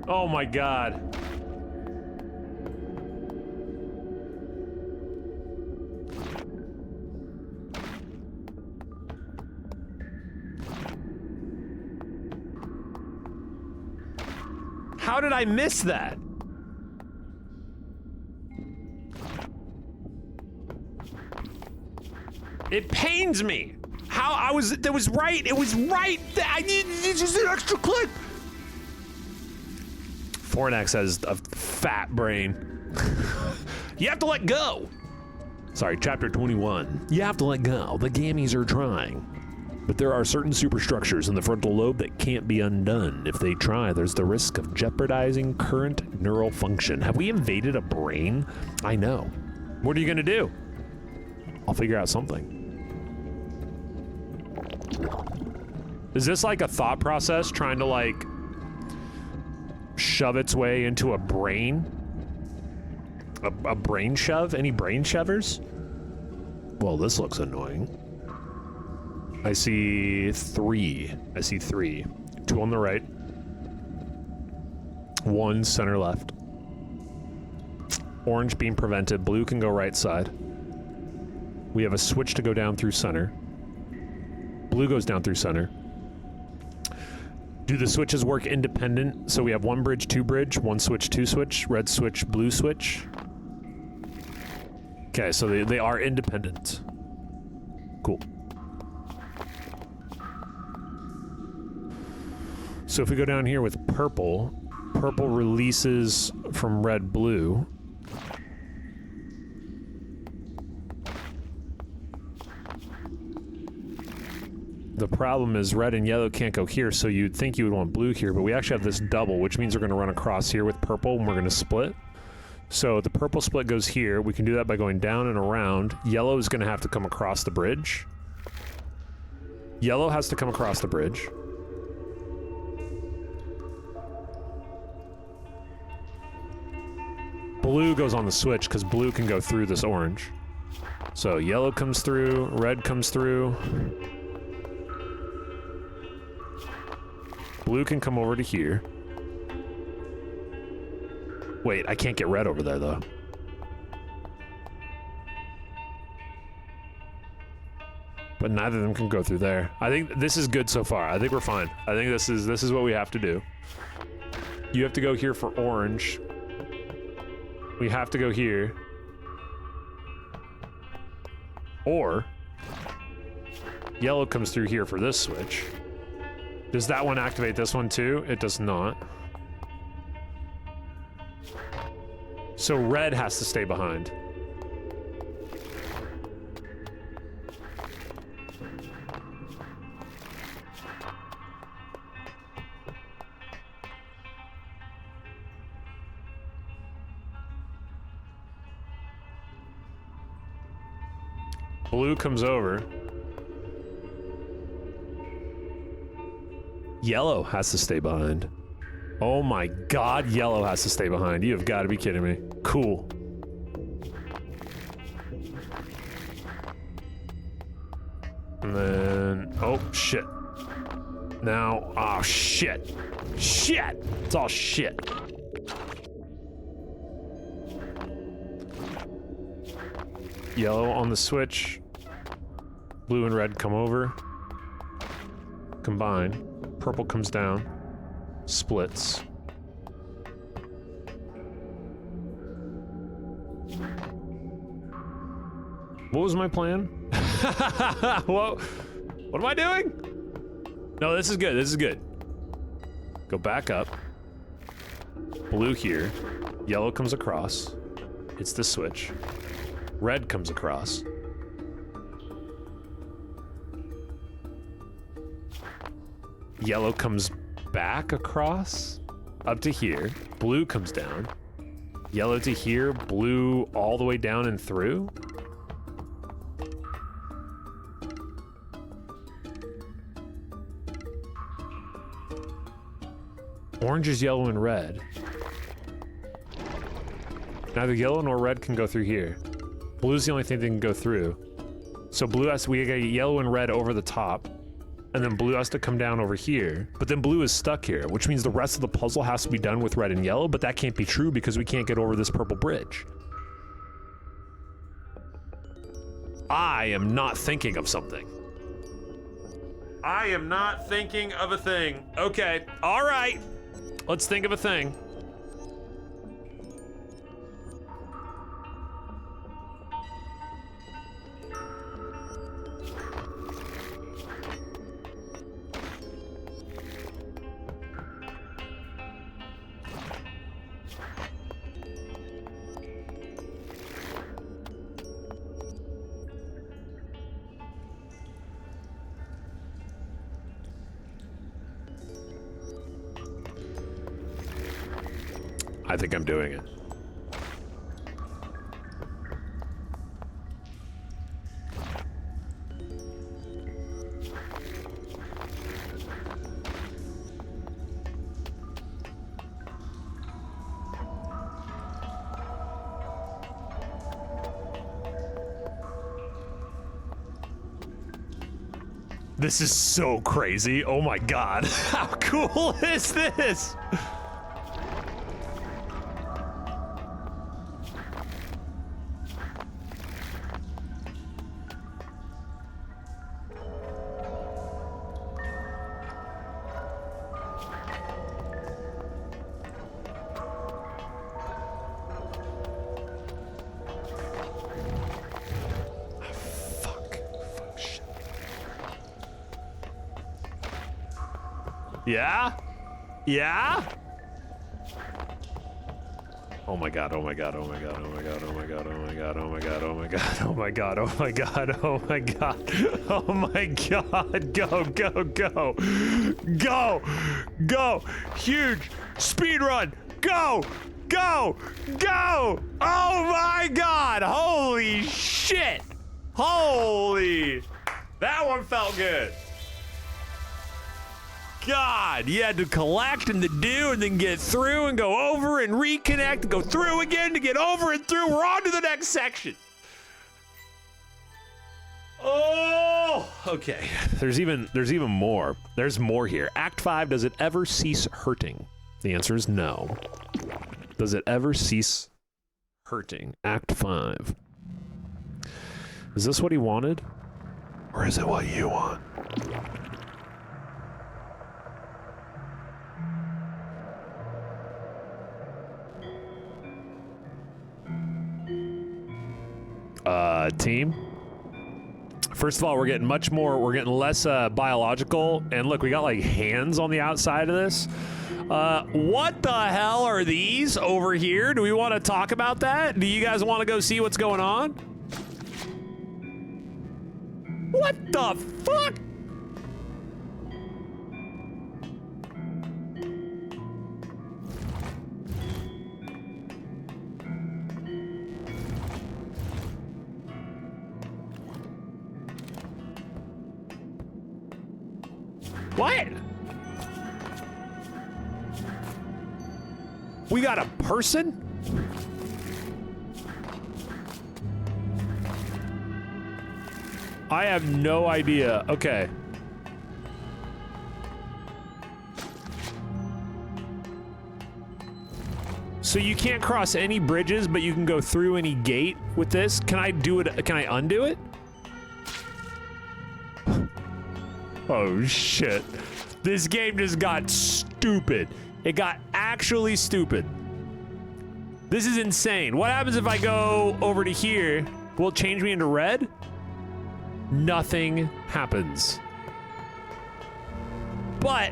Oh my god. How did I miss that? It pains me. How I was, that was right. It was right. I need just an extra click. Fornax has a fat brain. You have to let go. Sorry, chapter 21. You have to let go. The gammies are trying. But there are certain superstructures in the frontal lobe that can't be undone. If they try, there's the risk of jeopardizing current neural function. Have we invaded a brain? I know. What are you gonna do? I'll figure out something. Is this like a thought process trying to like shove its way into a brain? A brain shove? Any brain shovers? Well, this looks annoying. I see 3. I see 3. 2 on the right. 1 center left. Orange being prevented. Blue can go right side. We have a switch to go down through center. Blue goes down through center. Do the switches work independent? So we have 1 bridge, 2 bridge, 1 switch, 2 switch, red switch, blue switch. Okay, so they are independent. Cool. So if we go down here with purple, purple releases from red, blue. The problem is red and yellow can't go here, so you'd think you would want blue here, but we actually have this double, which means we're going to run across here with purple, and we're going to split. So the purple split goes here. We can do that by going down and around. Yellow is going to have to come across the bridge. Yellow has to come across the bridge. Blue goes on the switch, because blue can go through this orange. So yellow comes through, red comes through. Blue can come over to here. Wait, I can't get red over there, though. But neither of them can go through there. I think this is good so far. I think we're fine. I think this is what we have to do. You have to go here for orange. We have to go here. Or yellow comes through here for this switch. Does that one activate this one too? It does not. So red has to stay behind. Blue comes over. Yellow has to stay behind. Oh my god, yellow has to stay behind. You have got to be kidding me. Cool. And then... oh, shit. Now... oh, shit. Shit! It's all shit. Yellow on the switch. Blue and red come over. Combine. Purple comes down. Splits. What was my plan? Whoa. What am I doing? No, this is good. This is good. Go back up. Blue here. Yellow comes across. It's the switch. Red comes across. Yellow comes back across up to here. Blue comes down. Yellow to here. Blue all the way down and through. Orange is yellow and red. Neither yellow nor red can go through here. Blue's the only thing that can go through. So blue has, we got yellow and red over the top. and then blue has to come down over here, but then blue is stuck here, which means the rest of the puzzle has to be done with red and yellow, but that can't be true because we can't get over this purple bridge. I am not thinking of something. I am not thinking of a thing. Okay, all right. Let's think of a thing. I think I'm doing it. This is so crazy. Oh my God. How cool is this? Yeah? Yeah? Oh my God, oh my God, oh my God, oh my God, oh my God, oh my God, oh my God, oh my God, oh my God, oh my God, oh my God, oh my God, go, go, go, go, go, huge speed run, go, go, go, oh my God, holy shit, holy, that one felt good. God, you had to collect and to do and then get through and go over and reconnect and go through again to get over and through. We're on to the next section. Oh, okay. There's even more. There's more here. Act 5, does it ever cease hurting? The answer is no. Does it ever cease hurting? Act 5. Is this what he wanted? Or is it what you want? Team. First of all, we're getting less biological, and look, we got like hands on the outside of this. What the hell are these over here? Do we want to talk about that? Do you guys want to go see what's going on? What the fuck? What? We got a person? I have no idea. Okay. So you can't cross any bridges, but you can go through any gate with this. Can I do it? Can I undo it? Oh shit. This game just got stupid. It got actually stupid. This is insane. What happens if I go over to here? Will it change me into red? Nothing happens. But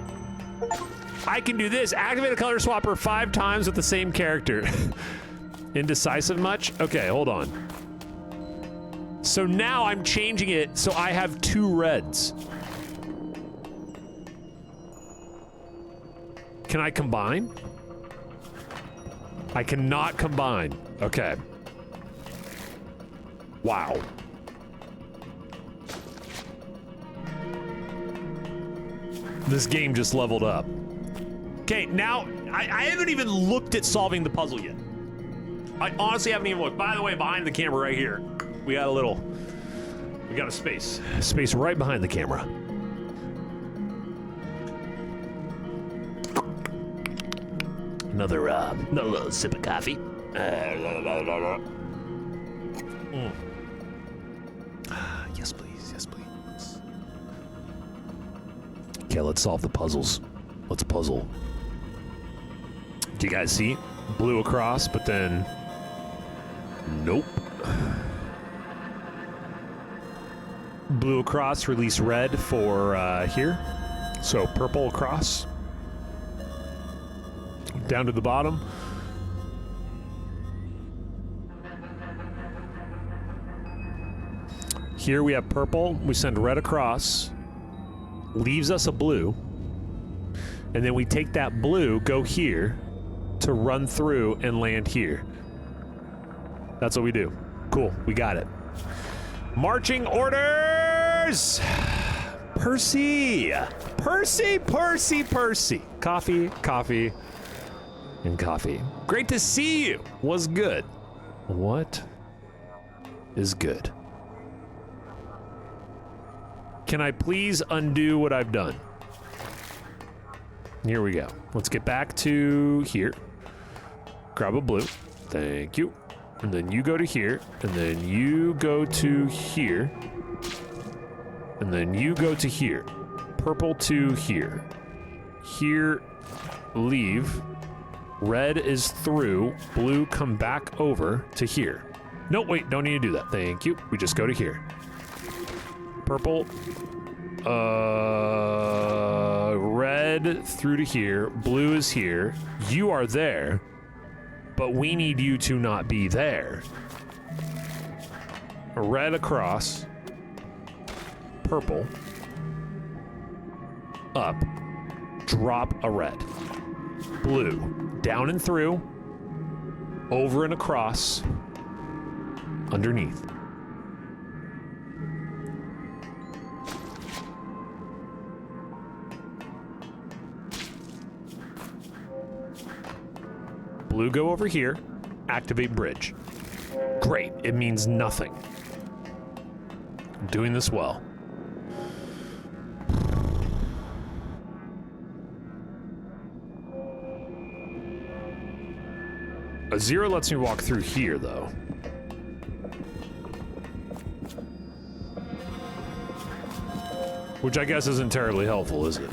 I can do this. Activate a color swapper 5 times with the same character. Indecisive much? Okay, hold on. So now I'm changing it so I have 2 reds. Can I combine? I cannot combine. Okay. Wow. This game just leveled up. Okay, now, I haven't even looked at solving the puzzle yet. I honestly haven't even looked. By the way, behind the camera right here, we got a space. Space right behind the camera. Another little sip of coffee. Yes, please. Yes, please. Okay, let's solve the puzzles. Let's puzzle. Do you guys see? Blue across, but then... Nope. Blue across, release red for here. So purple across. Down to the bottom. Here we have purple. We send red across. Leaves us a blue. And then we take that blue, go here, to run through and land here. That's what we do. Cool, we got it. Marching orders! Percy! Percy, Percy, Percy. Coffee, coffee, and coffee. Great to see you. Was good. What is good? Can I please undo what I've done? Here we go. Let's get back to here. Grab a blue. Thank you. And then you go to here. And then you go to here. And then you go to here. Purple to here. Here, leave. Red is through. Blue, come back over to here. No, wait, don't need to do that. Thank you. We just go to here. Purple. Red through to here. Blue is here. You are there. But we need you to not be there. Red across. Purple. Up. Drop a red. Blue. Down and through. Over and across. Underneath. Blue, go over here. Activate bridge. Great. It means nothing. I'm doing this well. A 0 lets me walk through here, though. Which I guess isn't terribly helpful, is it?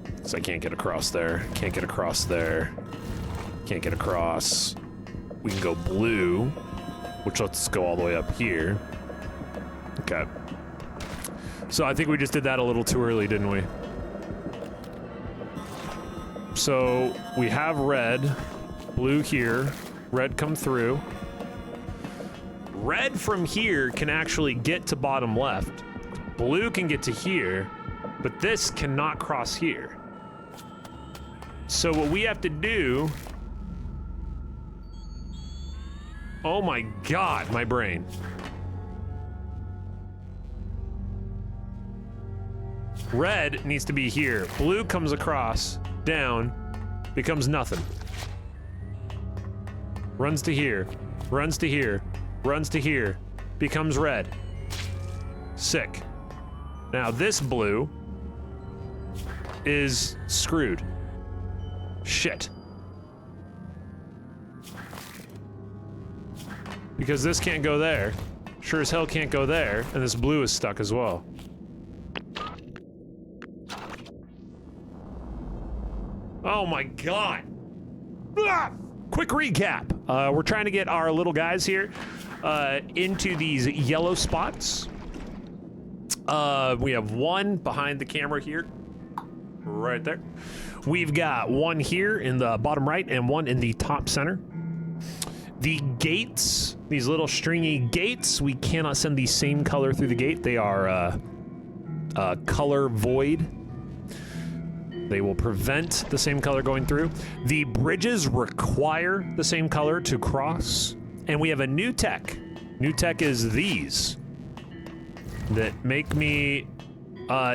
Because I can't get across there. Can't get across there. Can't get across. We can go blue, which lets us go all the way up here. Okay. So I think we just did that a little too early, didn't we? So we have red, blue here, red come through. Red from here can actually get to bottom left. Blue can get to here, but this cannot cross here. So what we have to do... Oh my God, my brain. Red needs to be here. Blue comes across, down, becomes nothing. Runs to here, runs to here, runs to here, becomes red. Sick. Now this blue is screwed. Shit. Because this can't go there. Sure as hell can't go there, and this blue is stuck as well. Oh my God. Ah! Quick recap. We're trying to get our little guys here into these yellow spots. We have one behind the camera here. Right there. We've got one here in the bottom right and one in the top center. The gates, these little stringy gates, we cannot send the same color through the gate. They are color void. They will prevent the same color going through. The bridges require the same color to cross. And we have a new tech. New tech is these that make me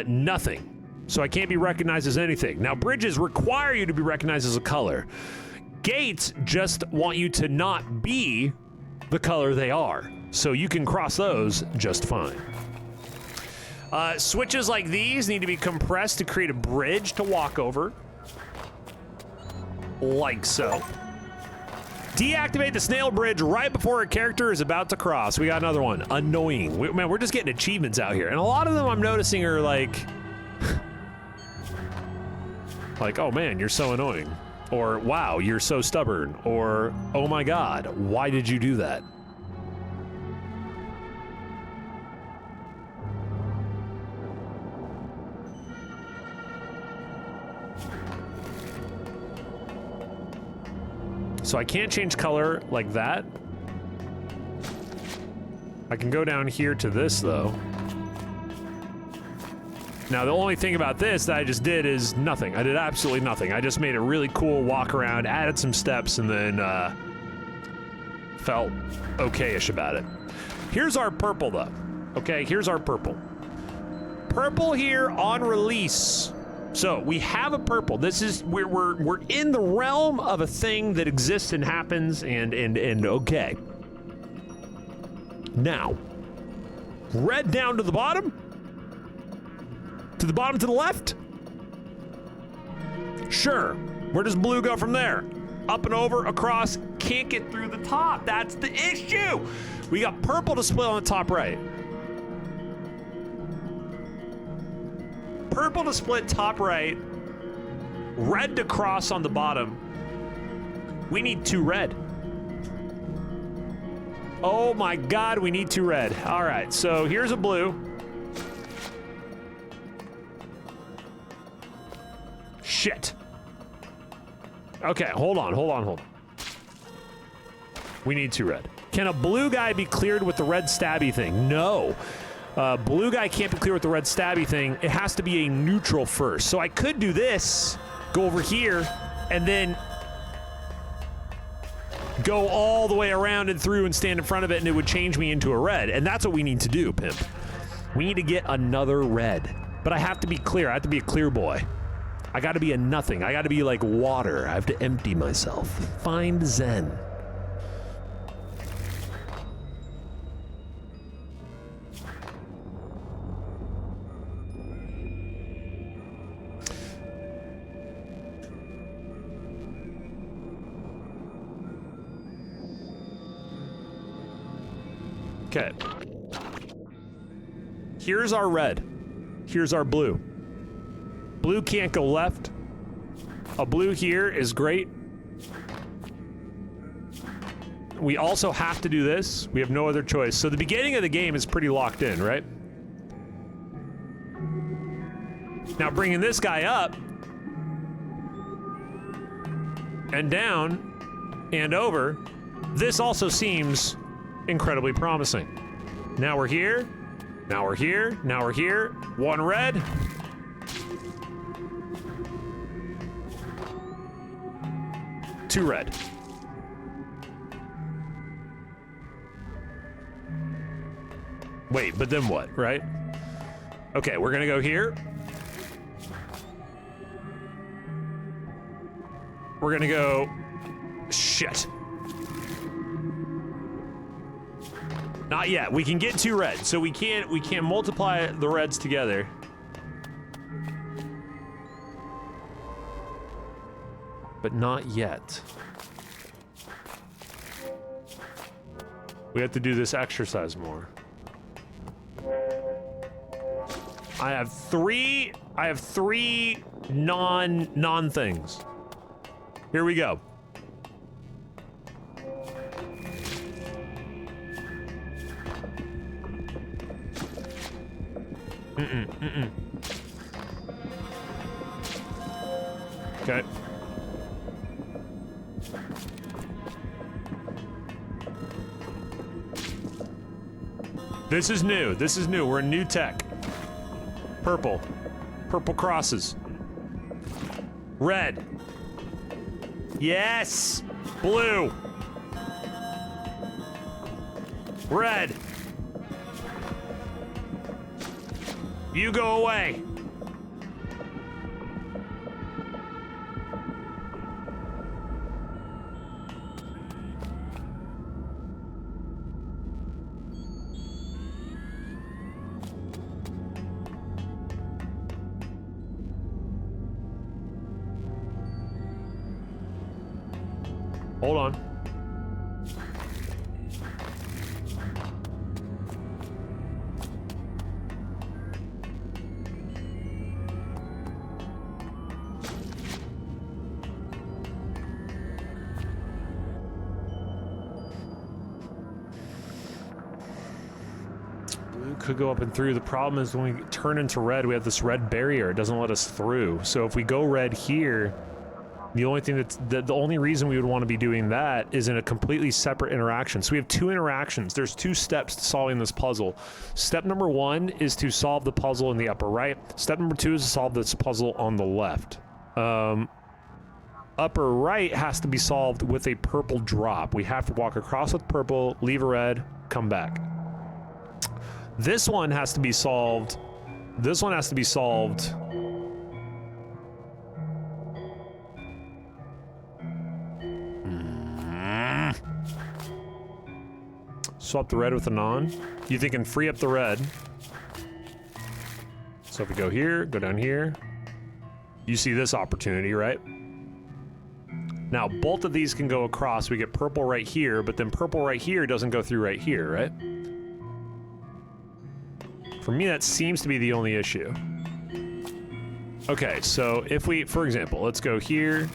nothing. So I can't be recognized as anything. Now, bridges require you to be recognized as a color. Gates just want you to not be the color they are. So you can cross those just fine. Switches like these need to be compressed to create a bridge to walk over. like so. Deactivate the snail bridge right before a character is about to cross. We got another one. Annoying. Man, we're just getting achievements out here. And a lot of them I'm noticing are like... like, oh man, you're so annoying. Or, wow, you're so stubborn. Or, oh my god, why did you do that? So I can't change color like that. I can go down here to this, though. Now, the only thing about this that I just did is nothing. I did absolutely nothing. I just made a really cool walk around, added some steps, and then felt okay-ish about it. Here's our purple, though. Okay, here's our purple. Purple here on release. So we have a purple. This is we're in the realm of a thing that exists and happens and okay. Now, red down to the bottom. To the bottom to the left. Sure. Where does blue go from there? Up and over, across, can't get through the top. That's the issue. We got purple to split on the top right. Purple to split top right, red to cross on the bottom. We need 2 red. Oh my god, we need 2 red. All right, so here's a blue. Shit. Okay, hold on. We need 2 red. Can a blue guy be cleared with the red stabby thing? No. Blue guy can't be clear with the red stabby thing. It has to be a neutral first. So I could do this, go over here, and then go all the way around and through and stand in front of it, and it would change me into a red. And that's what we need to do, pimp. We need to get another red. But I have to be clear. I have to be a clear boy. I got to be a nothing. I got to be like water. I have to empty myself. Find Zen. Okay. Here's our red. Here's our blue. Blue can't go left. A blue here is great. We also have to do this. We have no other choice. So the beginning of the game is pretty locked in, right? Now bringing this guy up and down and over, this also seems incredibly promising. Now we're here. Now we're here. Now we're here. 1 red. Two red. Wait, but then what, right? Okay, we're gonna go here. We're gonna go... Shit. Not yet. We can get 2 reds, so we can't multiply the reds together. But not yet. We have to do this exercise more. I have three non things. Here we go. Okay. This is new. This is new. We're in new tech. Purple. Purple crosses. Red. Yes! Blue. Red. You go away. Hold on. Blue could go up and through. The problem is when we turn into red, we have this red barrier. It doesn't let us through. So if we go red here, the only thing that's the only reason we would want to be doing that is in a completely separate interaction. So we have two interactions. There's two steps to solving this puzzle. Step number one is to solve the puzzle in the upper right. Step number two is to solve this puzzle on the left. Upper right has to be solved with a purple drop. We have to walk across with purple, leave a red, come back. This one has to be solved. This one has to be solved. Swap the red with a non. You thinking free up the red. So if we go here, go down here, you see this opportunity, right? Now, both of these can go across. We get purple right here, but then purple right here doesn't go through right here, right? For me, that seems to be the only issue. Okay, so if we, for example, let's go here.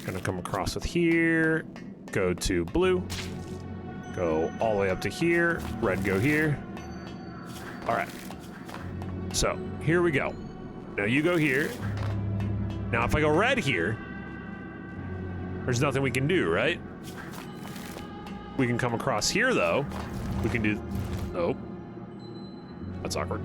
Gonna come across with here. Go to blue. Go all the way up to here. Red, go here. All right. So here we go. Now you go here. Now if I go red here, there's nothing we can do, right? We can come across here though. We can do, oh, that's awkward.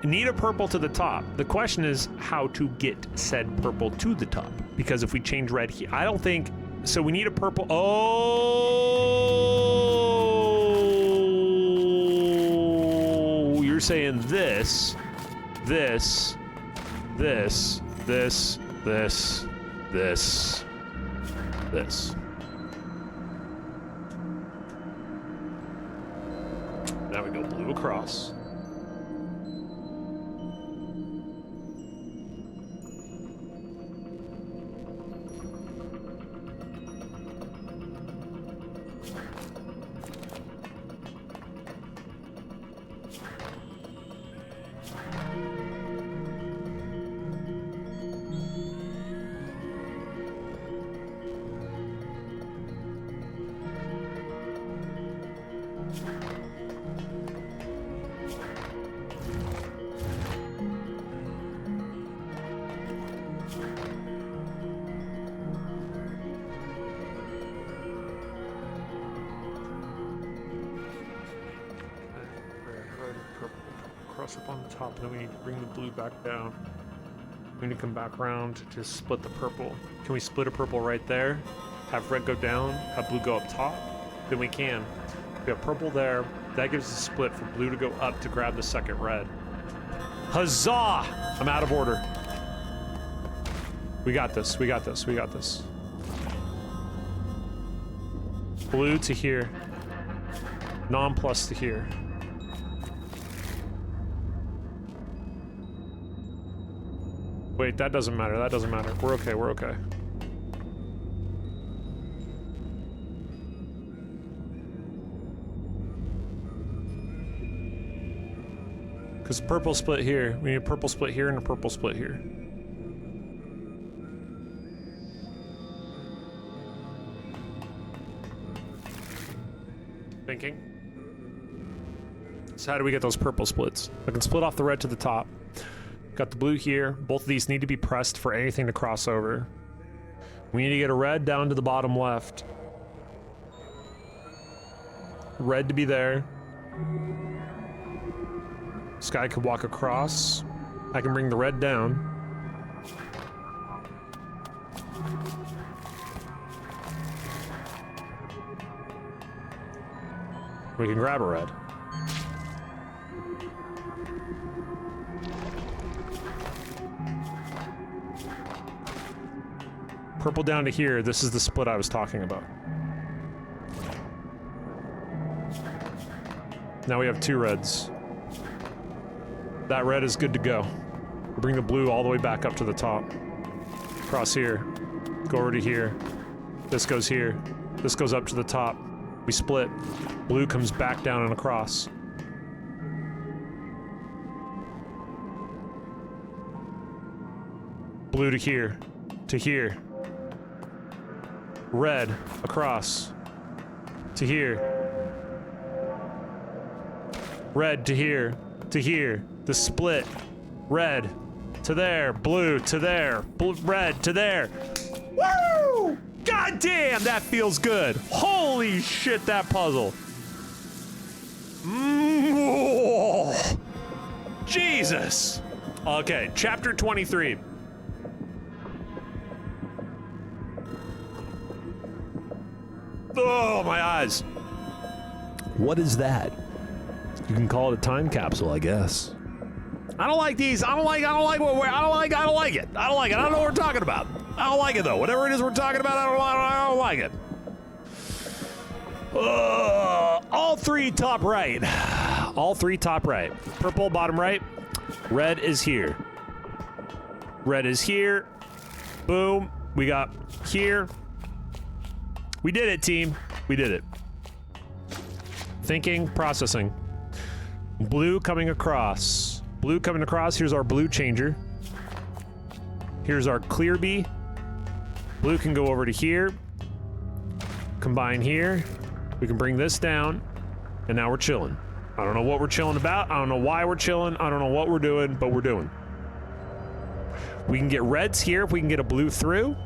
Need a purple to the top. The question is how to get said purple to the top. Because if we change red here, I don't think, so we need a purple. Oh, you're saying this, this, this, this, this, this, this. Now we go blue across. Up on the top, and then we need to bring the blue back down. We need to come back around to split the purple. Can we split a purple right there? Have red go down, have blue go up top? Then we can. We have purple there. That gives us a split for blue to go up to grab the second red. Huzzah! I'm out of order. We got this, we got this, we got this. Blue to here. Non-plus to here. Wait, that doesn't matter. That doesn't matter. We're okay. We're okay. Because purple split here. We need a purple split here and a purple split here. Thinking. So how do we get those purple splits? I can split off the red to the top. Got the blue here. Both of these need to be pressed for anything to cross over. We need to get a red down to the bottom left. Red to be there. This guy could walk across. I can bring the red down. We can grab a red. Purple down to here, this is the split I was talking about. Now we have two reds. That red is good to go. We'll bring the blue all the way back up to the top. Cross here. Go over to here. This goes here. This goes up to the top. We split. Blue comes back down and across. Blue to here. To here. Red across. To here. Red to here. To here. The split. Red to there. Blue to there. Red to there. Woo! God damn, that feels good. Holy shit, that puzzle. Oh, Jesus. Okay, chapter 23. Oh, my eyes. What is that? You can call it a time capsule, I guess. I don't like these. I don't like it. I don't like it. I don't like it. I don't know what we're talking about. I don't like it though. Whatever it is we're talking about, I don't like it. All three top right. All three top right. Purple bottom right. Red is here. Red is here. Boom. We got here. We did it, team. We did it. Thinking, processing. Blue coming across. Blue coming across. Here's our blue changer. Here's our clear B. Blue can go over to here. Combine here. We can bring this down. And now we're chilling. I don't know what we're chilling about. I don't know why we're chilling. I don't know what we're doing, but we're doing. We can get reds here if we can get a blue through.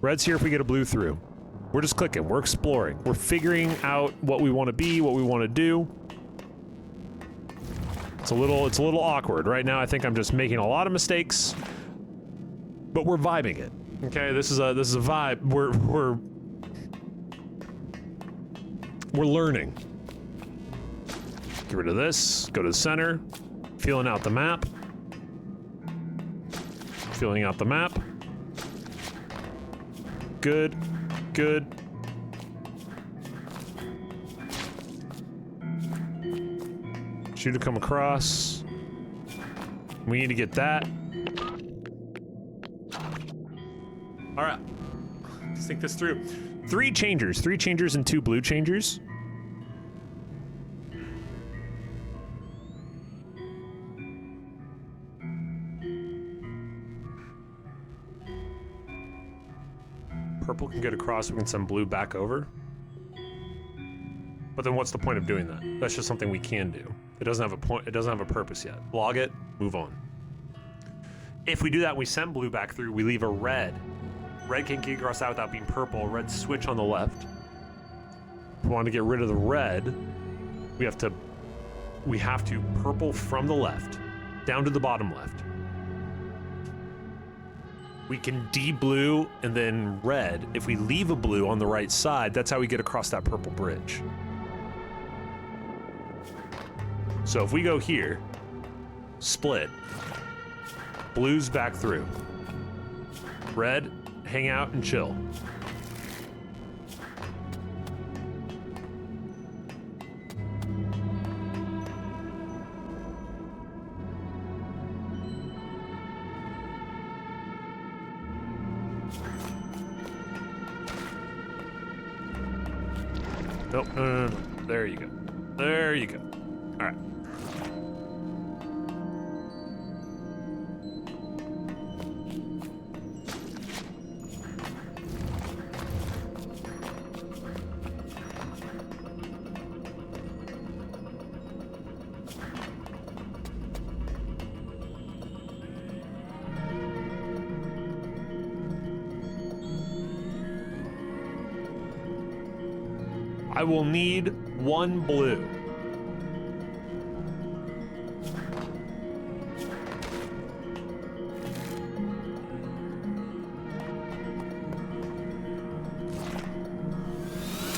Red's here if we get a blue through. We're just clicking. We're exploring. We're figuring out what we want to be, what we want to do. It's a little awkward. Right now I think I'm just making a lot of mistakes, but we're vibing it. Okay, this is a vibe. We're learning. Get rid of this, go to the center, feeling out the map. Feeling out the map. Good, good. Shoot to come across. We need to get that. All right, let's think this through. Three changers and two blue changers. Purple can get across, we can send blue back over. But then what's the point of doing that? That's just something we can do. It doesn't have a point, it doesn't have a purpose yet. Log it, move on. If we do that, we send blue back through, we leave a red. Red can get across that without being purple. Red switch on the left. If we want to get rid of the red, we have to purple from the left down to the bottom left. We can de-blue and then red. If we leave a blue on the right side, that's how we get across that purple bridge. So if we go here, split, blue's back through, red, hang out and chill. Nope, no. There you go. There you go. All right. I will need one blue.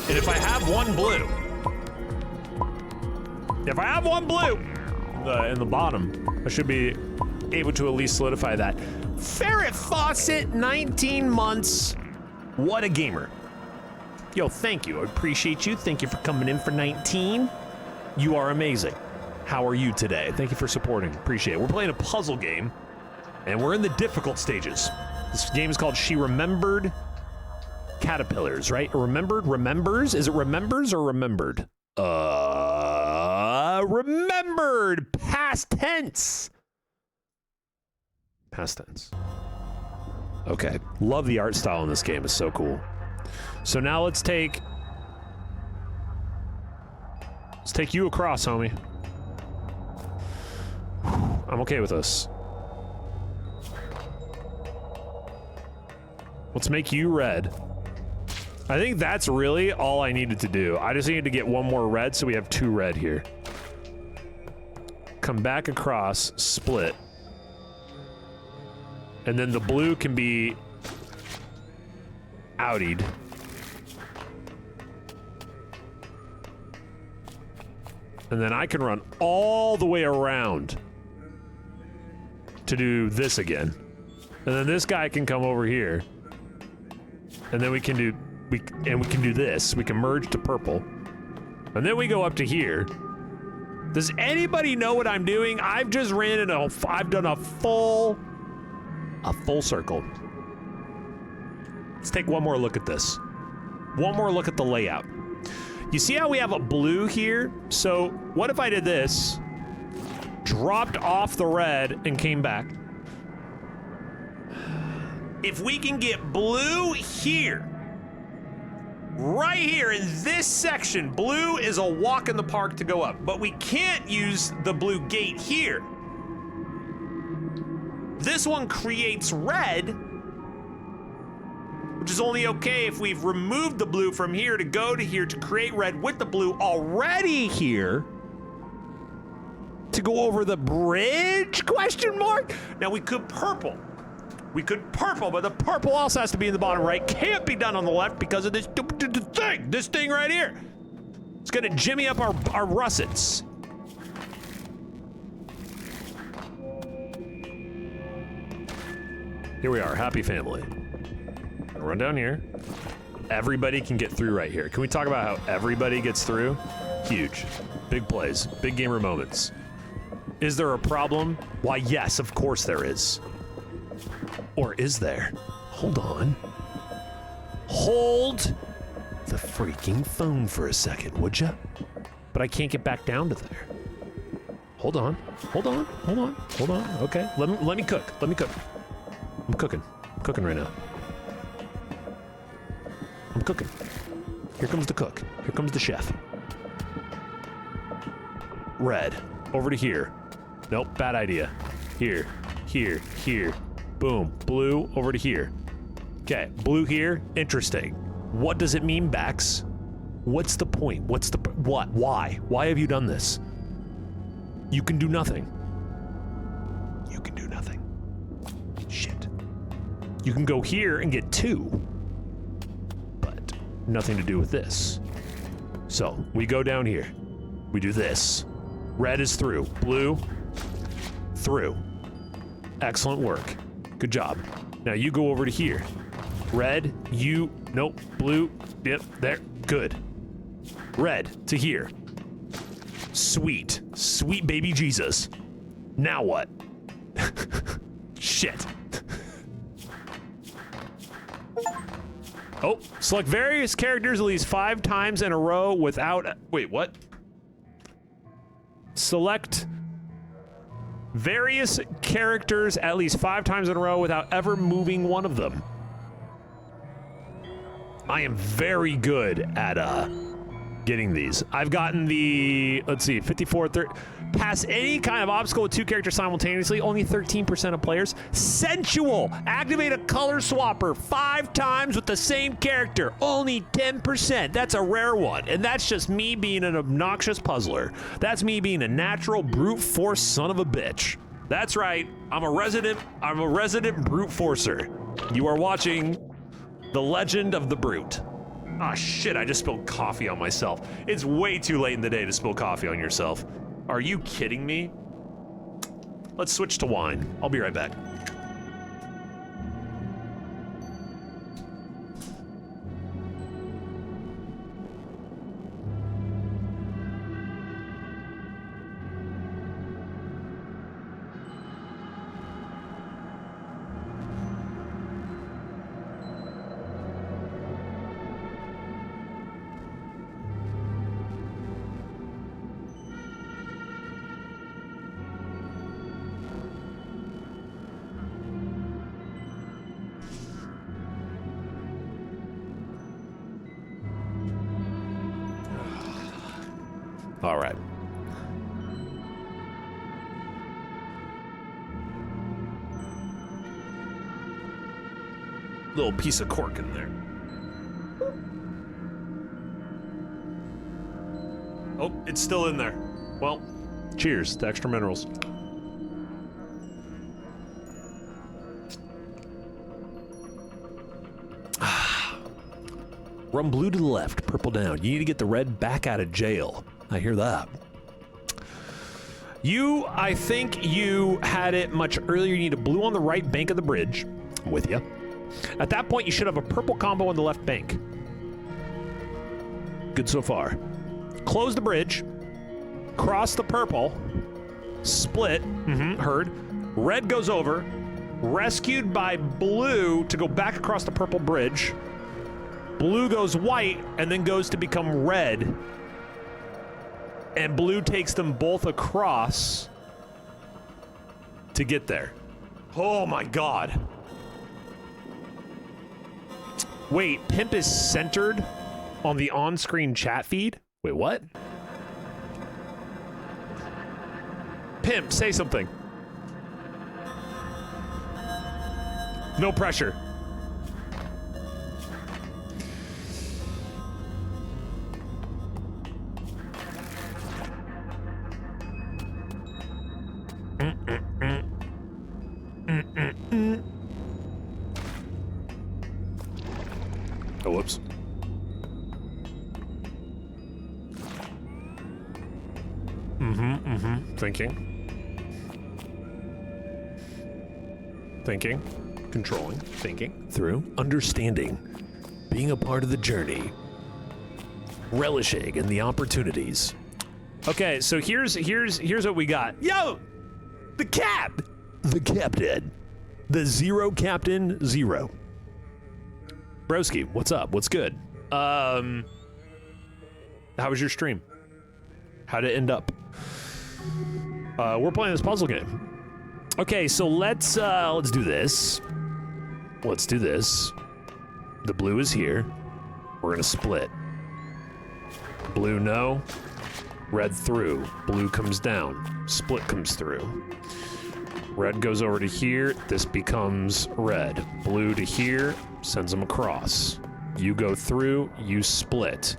And if I have one blue, in the bottom, I should be able to at least solidify that. Ferret Fawcett, 19 months. What a gamer. Yo, thank you. I appreciate you. Thank you for coming in for 19. You are amazing. How are you today? Thank you for supporting. Appreciate it. We're playing a puzzle game, and we're in the difficult stages. This game is called She Remembered Caterpillars, right? Remembers? Is it remembers or remembered? Remembered! Past tense! Past tense. Okay. Love the art style in this game. It's so cool. So now let's take you across, homie. I'm okay with this. Let's make you red. I think that's really all I needed to do. I just needed to get one more red, so we have 2 red here. Come back across, split. And then the blue can be outied. And then I can run all the way around to do this again. And then this guy can come over here. And then we can do this. We can merge to purple. And then we go up to here. Does anybody know what I'm doing? I've just I've done a full circle. Let's take one more look at this. One more look at the layout. You see how we have a blue here? So what if I did this, dropped off the red, and came back? If we can get blue here, right here in this section, blue is a walk in the park to go up, but we can't use the blue gate here. This one creates red, which is only okay if we've removed the blue from here to go to here to create red with the blue already here. To go over the bridge, question mark? Now we could purple. We could purple, but the purple also has to be in the bottom right. Can't be done on the left because of this thing. This thing right here. It's gonna jimmy up our russets. Here we are, happy family. Gonna run down here. Everybody can get through right here. Can we talk about how everybody gets through? Huge. Big plays, big gamer moments. Is there a problem? Why, yes, of course there is. Or is there? Hold on. Hold the freaking phone for a second, would ya? But I can't get back down to there. Hold on. Hold on. Hold on. Hold on. Okay. Let me cook. Let me cook. I'm cooking. I'm cooking right now. I'm cooking. Here comes the cook. Here comes the chef. Red. Over to here. Nope. Bad idea. Here. Here. Here. Boom. Blue over to here. Okay, blue here. Interesting. What does it mean, Bax? What's the point? What's the... What? Why? Why have you done this? You can do nothing. You can do nothing. Shit. You can go here and get 2. But nothing to do with this. So, we go down here. We do this. Red is through. Blue, through. Excellent work. Good job. Now you go over to here. Red, you, nope, blue, yep, there, good. Red to here. Sweet, sweet baby Jesus. Now what? Shit. Oh, select various characters at least 5 times in a row without, wait, what? Select various characters at least 5 times in a row without ever moving one of them. I am very good at getting these. I've gotten the, let's see, 54, 30, pass any kind of obstacle with 2 characters simultaneously, only 13% of players. Sensual, activate a color swapper 5 times with the same character, only 10%. That's a rare one, and that's just me being an obnoxious puzzler. That's me being a natural brute force son of a bitch. That's right, I'm a resident brute forcer. You are watching The Legend of the Brute. Ah, shit, I just spilled coffee on myself. It's way too late in the day to spill coffee on yourself. Are you kidding me? Let's switch to wine. I'll be right back. All right. Little piece of cork in there. Oh, it's still in there. Well, cheers to extra minerals. Run blue to the left, purple down. You need to get the red back out of jail. I hear that. I think you had it much earlier. You need a blue on the right bank of the bridge. I'm with you. At that point, you should have a purple combo on the left bank. Good so far. Close the bridge. Cross the purple. Split. Heard. Red goes over. Rescued by blue to go back across the purple bridge. Blue goes white and then goes to become red. And blue takes them both across to get there. Oh my god. Wait, Pimp is centered on the on-screen chat feed? Wait, what? Pimp, say something. No pressure. Oh, whoops. Thinking. Controlling. Thinking. Through. Understanding. Being a part of the journey. Relishing in the opportunities. Okay, so here's what we got. Yo! The cap! The captain. The zero captain zero. Broski, what's up? What's good? How was your stream? How'd it end up? We're playing this puzzle game. Okay, so let's do this. Let's do this. The blue is here. We're gonna split. Blue no. Red through. Blue comes down. Split comes through. Red goes over to here. This becomes red. Blue to here. Sends them across. You go through. You split.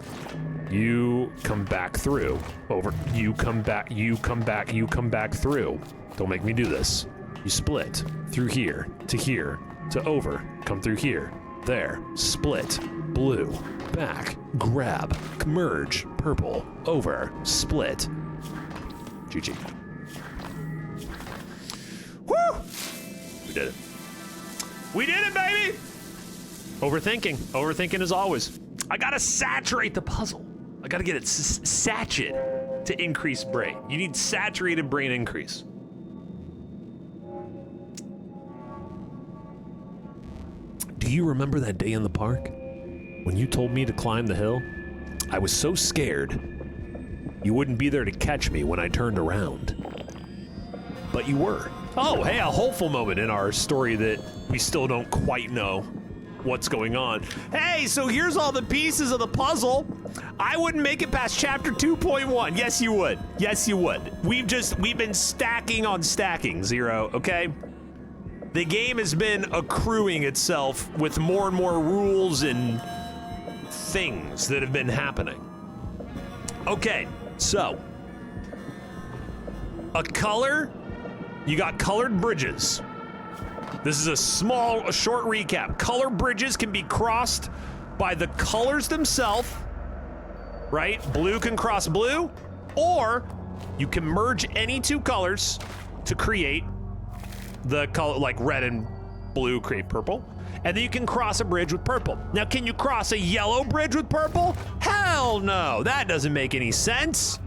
You come back through. Over. You come back. You come back. You come back through. Don't make me do this. You split. Through here. To here. To over. Come through here. There. Split. Blue. Back. Grab. Merge. Purple. Over. Split. GG. Woo! We did it. We did it, baby! Overthinking. Overthinking as always. I gotta saturate the puzzle. I gotta get it satchet to increase brain. You need saturated brain increase. Do you remember that day in the park? When you told me to climb the hill? I was so scared you wouldn't be there to catch me when I turned around. But you were. Oh, hey, a hopeful moment in our story that we still don't quite know what's going on. Hey, so here's all the pieces of the puzzle. I wouldn't make it past chapter 2.1. Yes, you would. Yes, you would. We've been stacking on stacking, Zero, okay? The game has been accruing itself with more and more rules and things that have been happening. Okay, so a color, you got colored bridges. This is a short recap. Color bridges can be crossed by the colors themselves, right? Blue can cross blue, or you can merge any two colors to create the color, like red and blue create purple. And then you can cross a bridge with purple. Now, can you cross a yellow bridge with purple? Hell no, that doesn't make any sense.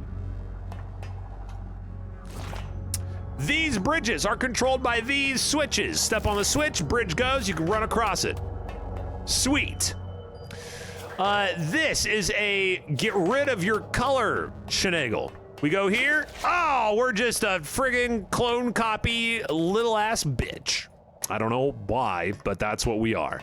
These bridges are controlled by these switches. Step on the switch, bridge goes, you can run across it. Sweet. This is a get rid of your color shenagle. We go here. Oh, we're just a friggin' clone copy little ass bitch. I don't know why, but that's what we are.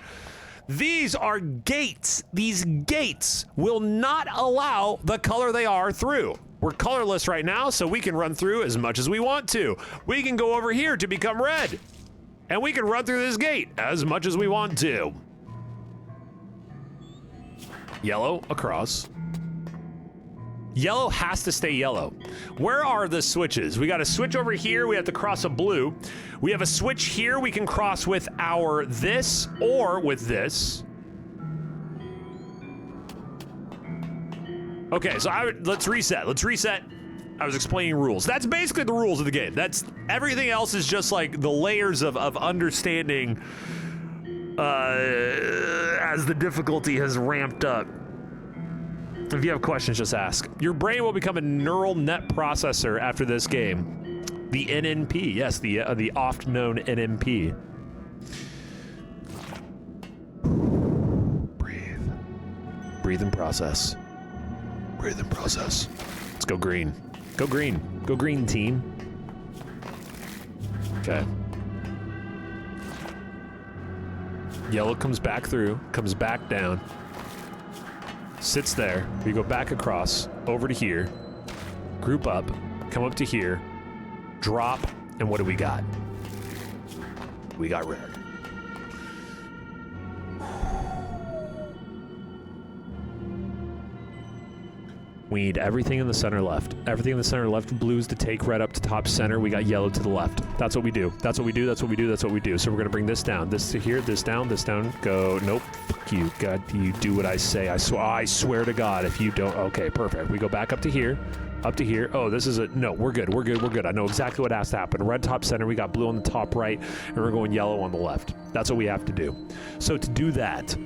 These are gates. These gates will not allow the color they are through. We're colorless right now, so we can run through as much as we want to. We can go over here to become red. And we can run through this gate as much as we want to. Yellow across. Yellow has to stay yellow. Where are the switches? We got a switch over here. We have to cross a blue. We have a switch here we can cross with our this or with this. Okay, so let's reset. Let's reset. I was explaining rules. That's basically the rules of the game. That's everything else is just like the layers of understanding as the difficulty has ramped up. If you have questions, just ask. Your brain will become a neural net processor after this game. The NNP, yes, the oft-known NNP. Breathe. Breathe and process. Breathe and process. Let's go green. Go green. Go green, team. Okay. Yellow comes back through, comes back down. Sits there. We go back across, over to here. Group up, come up to here. Drop, and what do we got? We got red. We need everything in the center left. Everything in the center left. Blues to take, red up to top center. We got yellow to the left. That's what we do. That's what we do. That's what we do. That's what we do. So we're going to bring this down. This to here. This down. This down. Go. Nope. Fuck you. God, you do what I say. I swear to God if you don't. Okay, perfect. We go back up to here. Up to here. Oh, this is a... No, we're good. We're good. We're good. I know exactly what has to happen. Red top center. We got blue on the top right. And we're going yellow on the left. That's what we have to do. So to do that,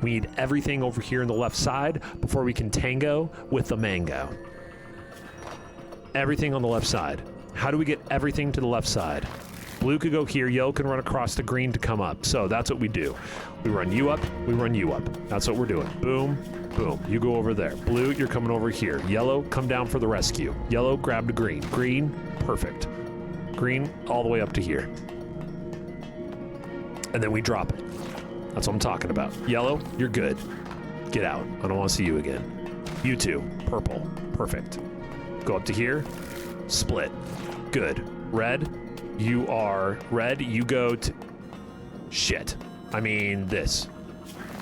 we need everything over here on the left side before we can tango with the mango. Everything on the left side. How do we get everything to the left side? Blue could go here, yellow can run across the green to come up. So that's what we do. We run you up, we run you up. That's what we're doing. Boom, boom. You go over there. Blue, you're coming over here. Yellow, come down for the rescue. Yellow, grab the green. Green, perfect. Green, all the way up to here. And then we drop it. That's what I'm talking about. Yellow, you're good. Get out. I don't want to see you again. You two, purple, perfect. Go up to here, split. Good. Red, you are red. You go to... Shit. I mean, this.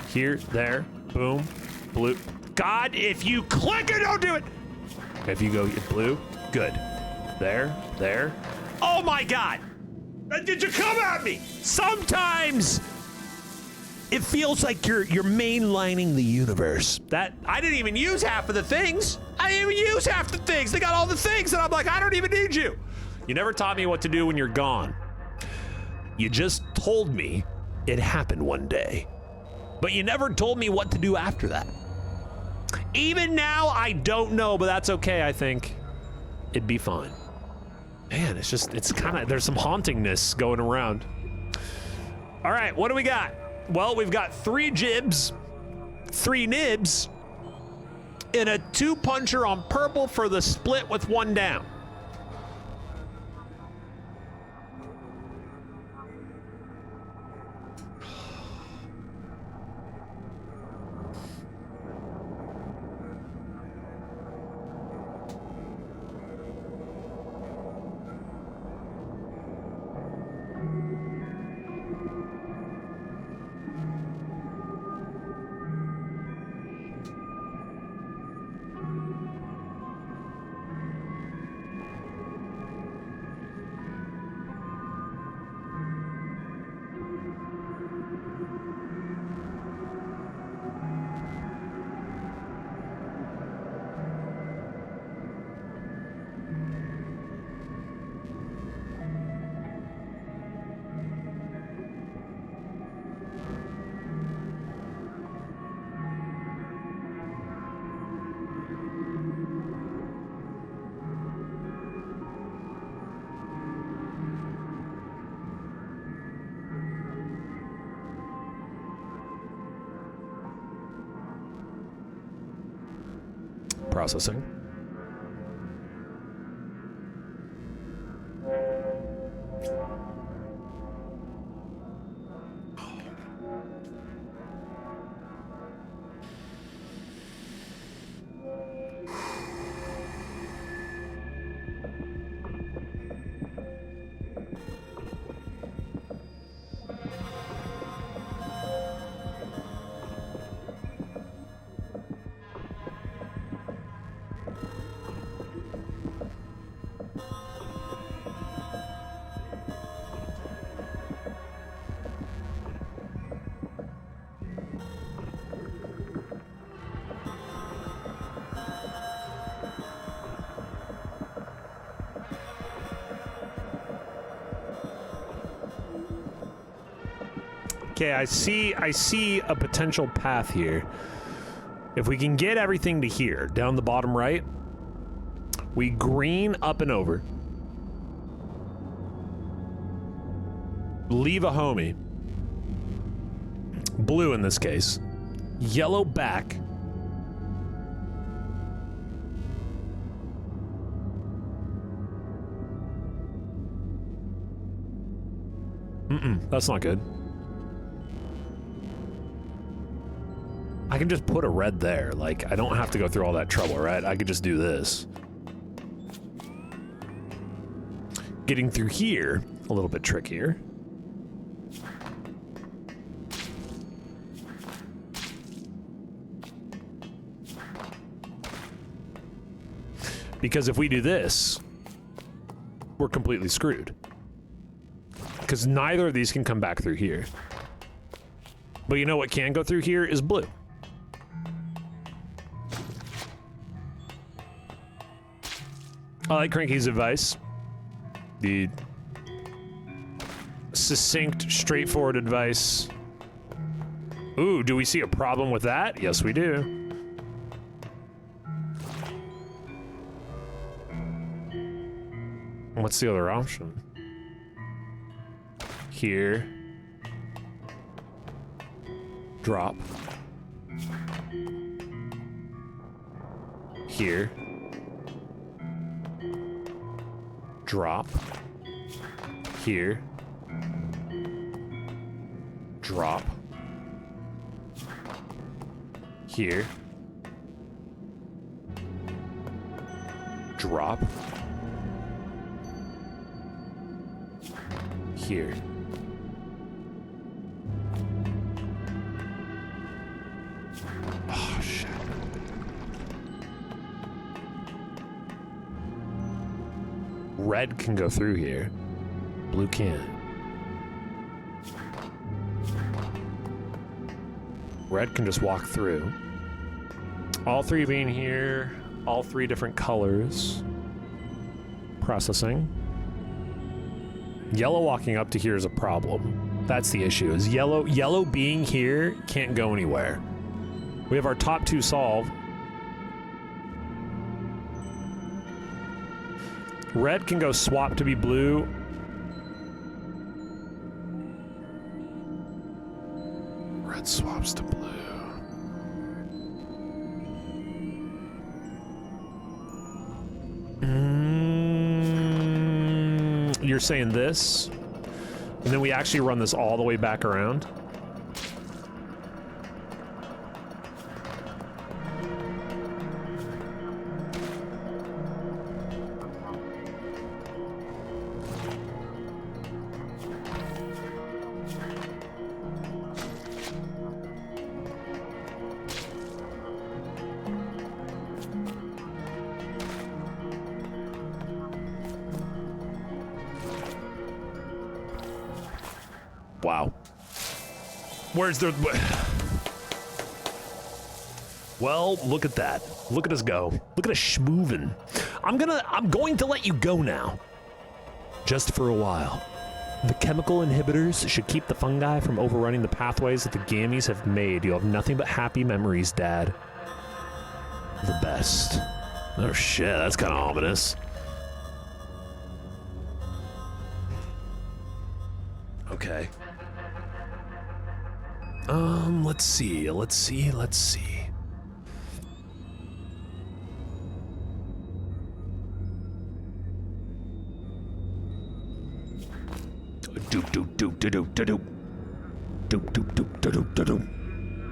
Here, there, boom, blue. God, if you click it, don't do it! If you go blue, good. There, there. Oh my God! Did you come at me? Sometimes it feels like you're mainlining the universe. That I didn't even use half of the things. I didn't even use half the things. They got all the things, and I'm like, I don't even need you. You never taught me what to do when you're gone. You just told me it happened one day, but you never told me what to do after that. Even now, I don't know, but that's okay. I think it'd be fine. Man, it's kind of, there's some hauntingness going around. All right, what do we got? Well, we've got 3 jibs, 3 nibs, and a 2-puncher on purple for the split with 1 down. Processing. Okay, I see a potential path here. If we can get everything to here, down the bottom right, we green up and over. Leave a homie. Blue in this case. Yellow back. That's not good. I can just put a red there. Like, I don't have to go through all that trouble, right? I could just do this. Getting through here, a little bit trickier. Because if we do this, we're completely screwed. Because neither of these can come back through here. But you know what can go through here is blue. I like Cranky's advice. The succinct, straightforward advice. Ooh, do we see a problem with that? Yes, we do. What's the other option? Here. Drop. Here. Drop. Here. Drop. Here. Drop. Here. Oh, shit. Red can go through here. Blue can't. Red can just walk through. All three being here, all three different colors. Processing. Yellow walking up to here is a problem. That's the issue, is yellow being here can't go anywhere. We have our top two solved. Red can go swap to be blue. Red swaps to blue. You're saying this, and then we actually run this all the way back around. Wow. Where's the... Well, look at that. Look at us go. Look at us schmoovin'. I'm going to let you go now. Just for a while. The chemical inhibitors should keep the fungi from overrunning the pathways that the gammies have made. You'll have nothing but happy memories, Dad. The best. Oh shit, that's kind of ominous. Okay. Let's see.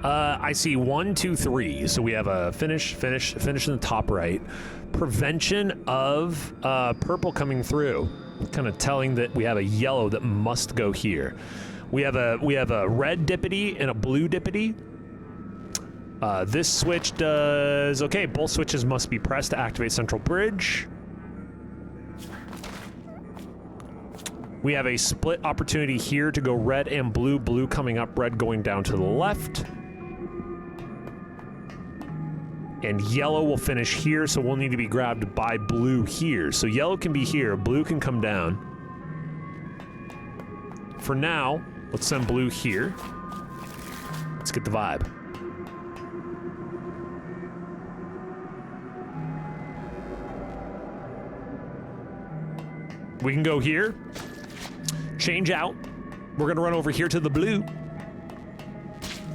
I see 1, 2, 3. So we have a finish in the top right. Prevention of purple coming through. Kind of telling that we have a yellow that must go here. We have a red dippity and a blue dippity. This switch does okay. Both switches must be pressed to activate central bridge. We have a split opportunity here to go red and blue. Blue coming up, red going down to the left. And yellow will finish here, so we'll need to be grabbed by blue here. So yellow can be here, blue can come down. For now, Let's send blue here. Let's get the vibe. We can go here. Change out. We're gonna run over here to the blue.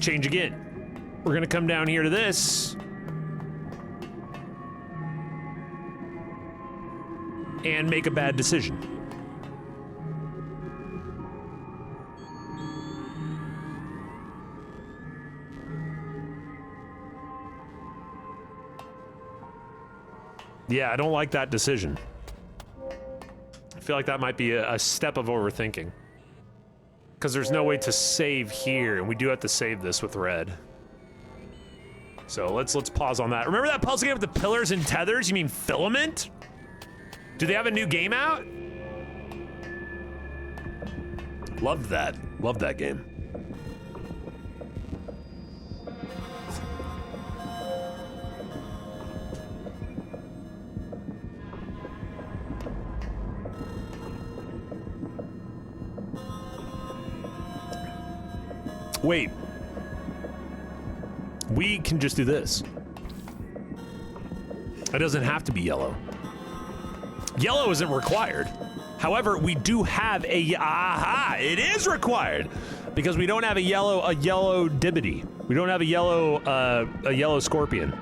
Change again. We're gonna come down here to this. And make a bad decision. Yeah, I don't like that decision. I feel like that might be a step of overthinking. Because there's no way to save here, and we do have to save this with red. So let's pause on that. Remember that puzzle game with the pillars and tethers? You mean Filament? Do they have a new game out? Loved that. Loved that game. Wait. We can just do this. It doesn't have to be yellow. Yellow isn't required. However, we do have a aha. It is required because we don't have a yellow dibbity. We don't have a yellow scorpion.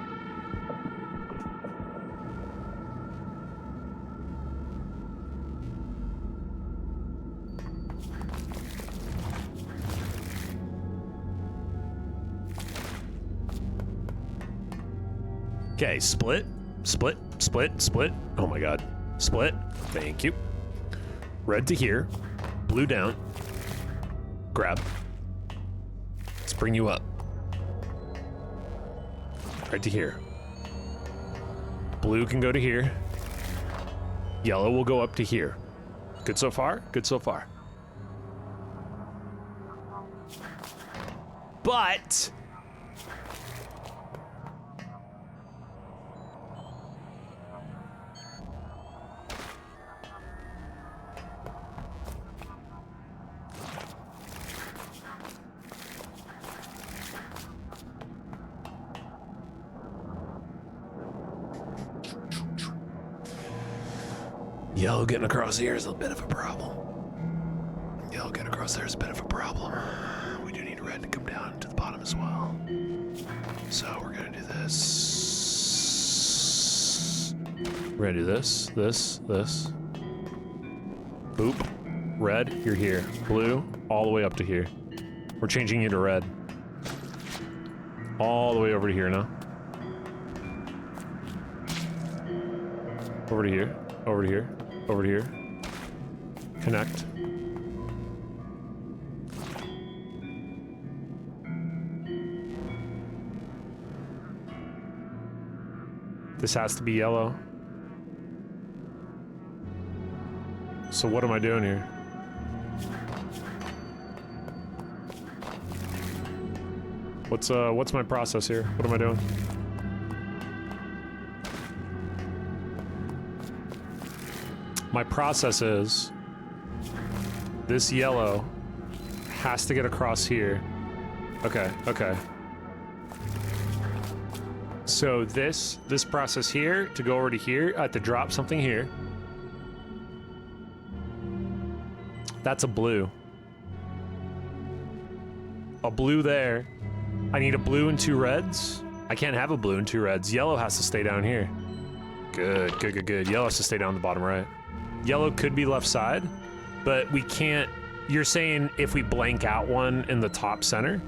Okay, split, split, split, split. Oh my god. Split. Thank you. Red to here. Blue down. Grab. Let's bring you up. Red to here. Blue can go to here. Yellow will go up to here. Good so far? Good so far. But... yellow getting across here is a bit of a problem. Yellow getting across there is a bit of a problem. We do need red to come down to the bottom as well. So we're gonna do this. We're gonna do this, this, this. Boop. Red, you're here. Blue, all the way up to here. We're changing you to red. All the way over to here now. Over to here, over to here. Over here. Connect. This has to be yellow. So what am I doing here? What's my process here? What am I doing? My process is this yellow has to get across here. Okay, okay. So this process here to go over to here, I have to drop something here. That's a blue. A blue there. I need a blue and two reds. I can't have a blue and two reds. Yellow has to stay down here. Good, good, good, good. Yellow has to stay down the bottom right. Yellow could be left side, but we can't. You're saying if we blank out one in the top center?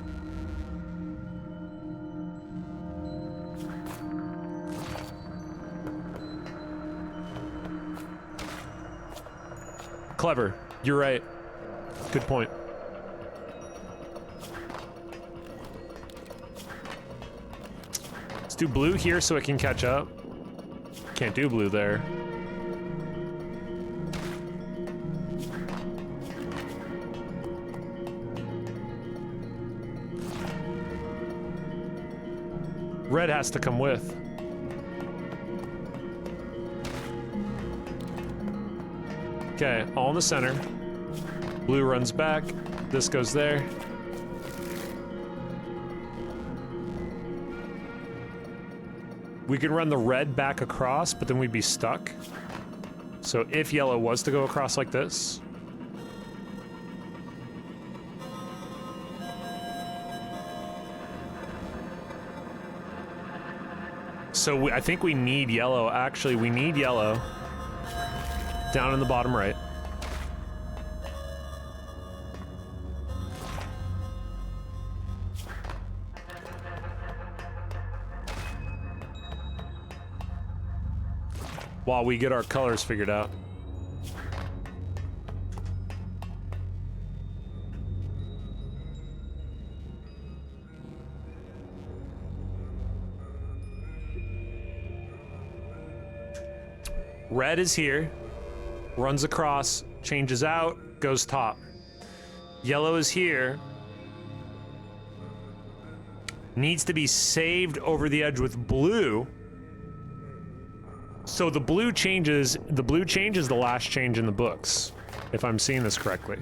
Clever. You're right. Good point. Let's do blue here so it can catch up. Can't do blue there. Red has to come with. Okay, all in the center. Blue runs back. This goes there. We can run the red back across, but then we'd be stuck. So if yellow was to go across like this. So I think we need yellow. Actually, we need yellow. Down in the bottom right. While we get our colors figured out. Red is here, runs across, changes out, goes top. Yellow is here, needs to be saved over the edge with blue. So the blue changes the last change in the books, if I'm seeing this correctly.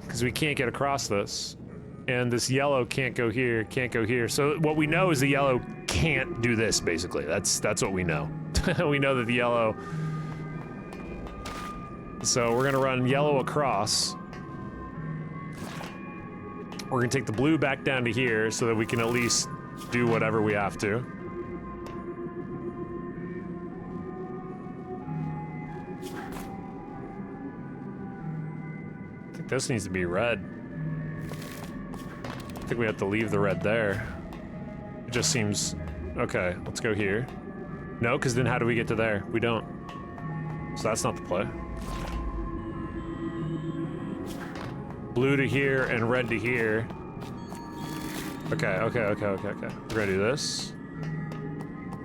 Because we can't get across this. And this yellow can't go here, can't go here. So what we know is the yellow can't do this, basically. That's what we know. We know that the yellow... So we're gonna run yellow across. We're gonna take the blue back down to here so that we can at least do whatever we have to. I think this needs to be red. I think we have to leave the red there. It just seems... Okay, let's go here. No, because then how do we get to there? We don't. So that's not the play. Blue to here and red to here. Okay. We're gonna do this.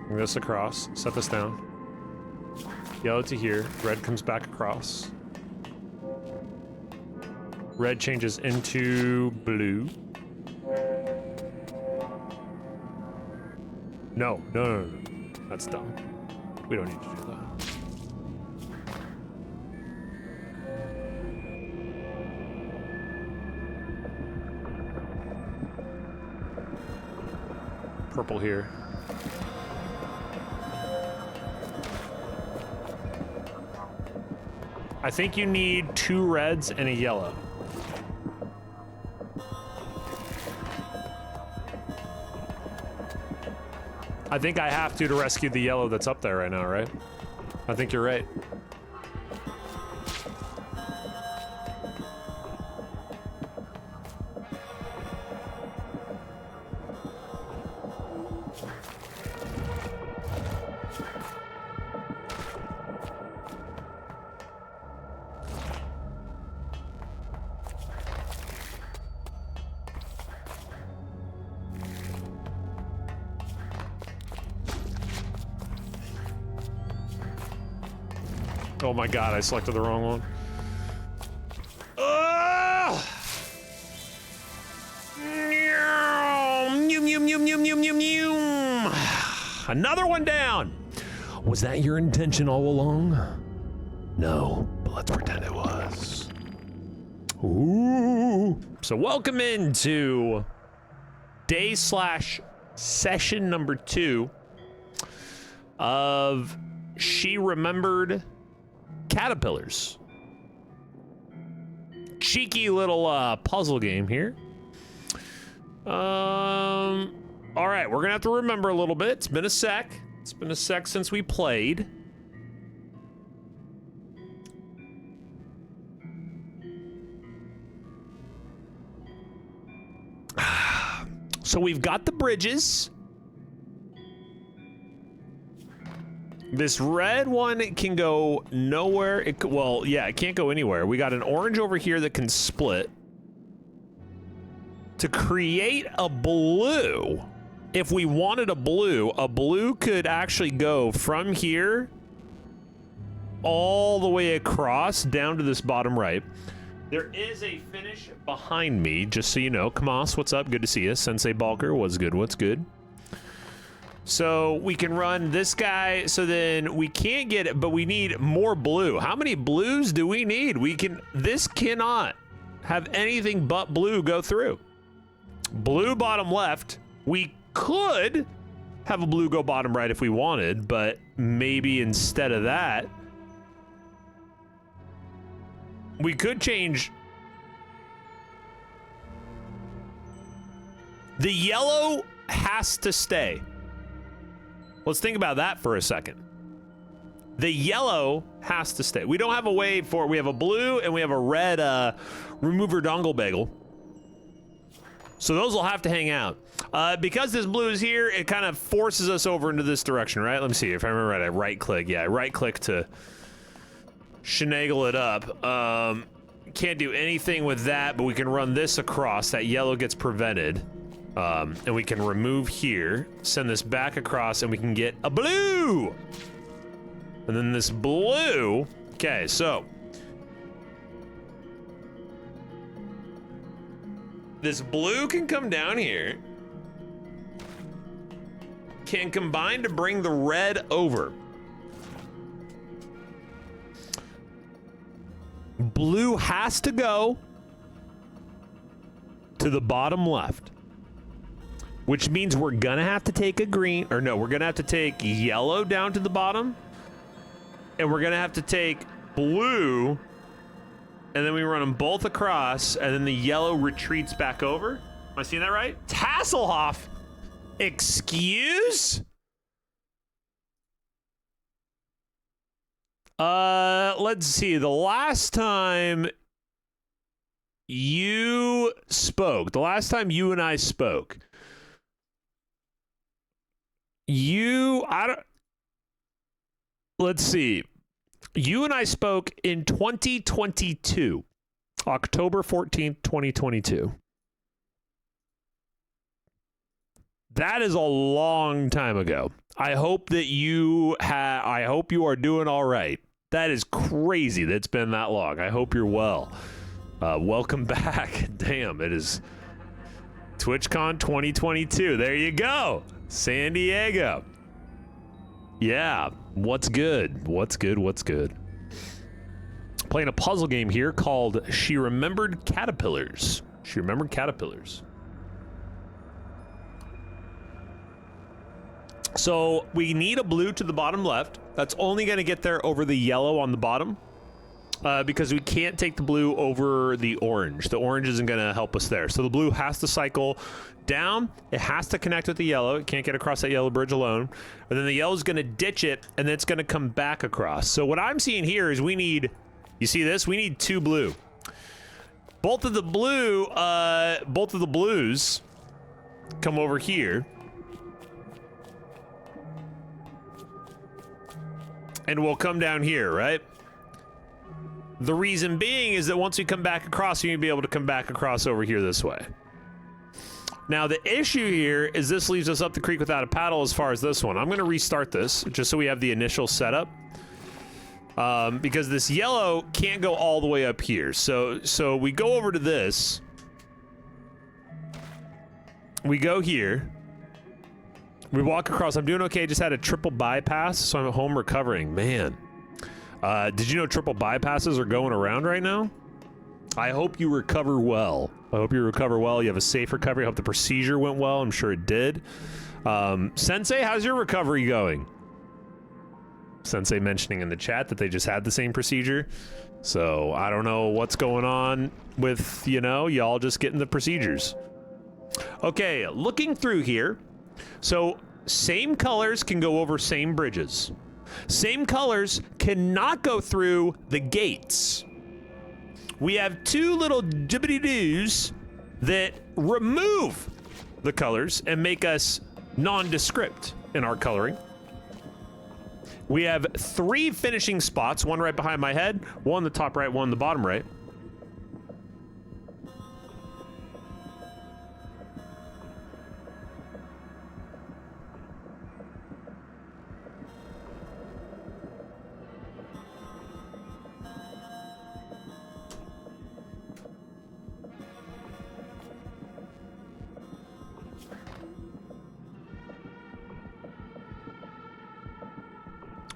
Bring this across. Set this down. Yellow to here. Red comes back across. Red changes into blue. No. That's dumb. We don't need to do that. Purple here. I think you need 2 reds and a yellow. I think I have to rescue the yellow that's up there right now, right? I think you're right. Oh my god, I selected the wrong one. Another one down! Was that your intention all along? No, but let's pretend it was. Ooh. So welcome into day/session number 2 of She Remembered Caterpillars. Cheeky little puzzle game here. All right, we're gonna have to remember a little bit. It's been a sec. It's been a sec since we played. So we've got the bridges. This red one can go nowhere. It can't go anywhere. We got an orange over here that can split. To create a blue, if we wanted a blue could actually go from here all the way across down to this bottom right. There is a finish behind me, just so you know. Kamas, what's up? Good to see you. Sensei Balker, what's good? What's good? So we can run this guy, so then we can't get it, but we need more blue. How many blues do we need? This cannot have anything but blue go through. Blue bottom left. We could have a blue go bottom right if we wanted, but maybe instead of that, we could change. The yellow has to stay. Let's think about that for a second. The yellow has to stay. We don't have a way for, we have a blue and we have a red remover dongle bagel. So those will have to hang out. Because this blue is here, it kind of forces us over into this direction, right? Let me see if I remember right. I right click. Yeah, I right click to shenagle it up. Can't do anything with that, but we can run this across. That yellow gets prevented. And we can remove here, send this back across, and we can get a blue. And then this blue. Okay, so this blue can come down here, can combine to bring the red over. Blue has to go to the bottom left, which means we're gonna have to take a green, or no, we're gonna have to take yellow down to the bottom, and we're gonna have to take blue, and then we run them both across, and then the yellow retreats back over. Am I seeing that right? Tasselhoff, excuse? Let's see. The last time you spoke, the last time you and I spoke, let's see. You and I spoke in 2022, October 14th, 2022. That is a long time ago. I hope that I hope you are doing all right. That is crazy that it's been that long. I hope you're well. Welcome back. Damn, it is TwitchCon 2022. There you go. San Diego. Yeah, what's good? What's good? What's good? Playing a puzzle game here called She Remembered Caterpillars. She Remembered Caterpillars. So we need a blue to the bottom left. That's only going to get there over the yellow on the bottom. Because we can't take the blue over the orange. The orange isn't going to help us there. So the blue has to cycle down. It has to connect with the yellow. It can't get across that yellow bridge alone. And then the yellow is going to ditch it, and then it's going to come back across. So what I'm seeing here is we need, you see this? We need two blue. Both of the blues come over here. And we'll come down here, right? The reason being is that once we come back across, you're going to be able to come back across over here this way. Now, the issue here is this leaves us up the creek without a paddle as far as this one. I'm going to restart this just so we have the initial setup. Because this yellow can't go all the way up here. So we go over to this. We go here. We walk across. I'm doing okay. Just had a triple bypass, so I'm at home recovering. Man. Did you know triple bypasses are going around right now? I hope you recover well. I hope you recover well. You have a safe recovery. I hope the procedure went well. I'm sure it did. Sensei, how's your recovery going? Sensei mentioning in the chat that they just had the same procedure. So I don't know what's going on with, y'all just getting the procedures. Okay, looking through here. So same colors can go over same bridges. Same colors cannot go through the gates. We have two little jibbity-doos that remove the colors and make us nondescript in our coloring. We have three finishing spots, one right behind my head, one the top right, one the bottom right.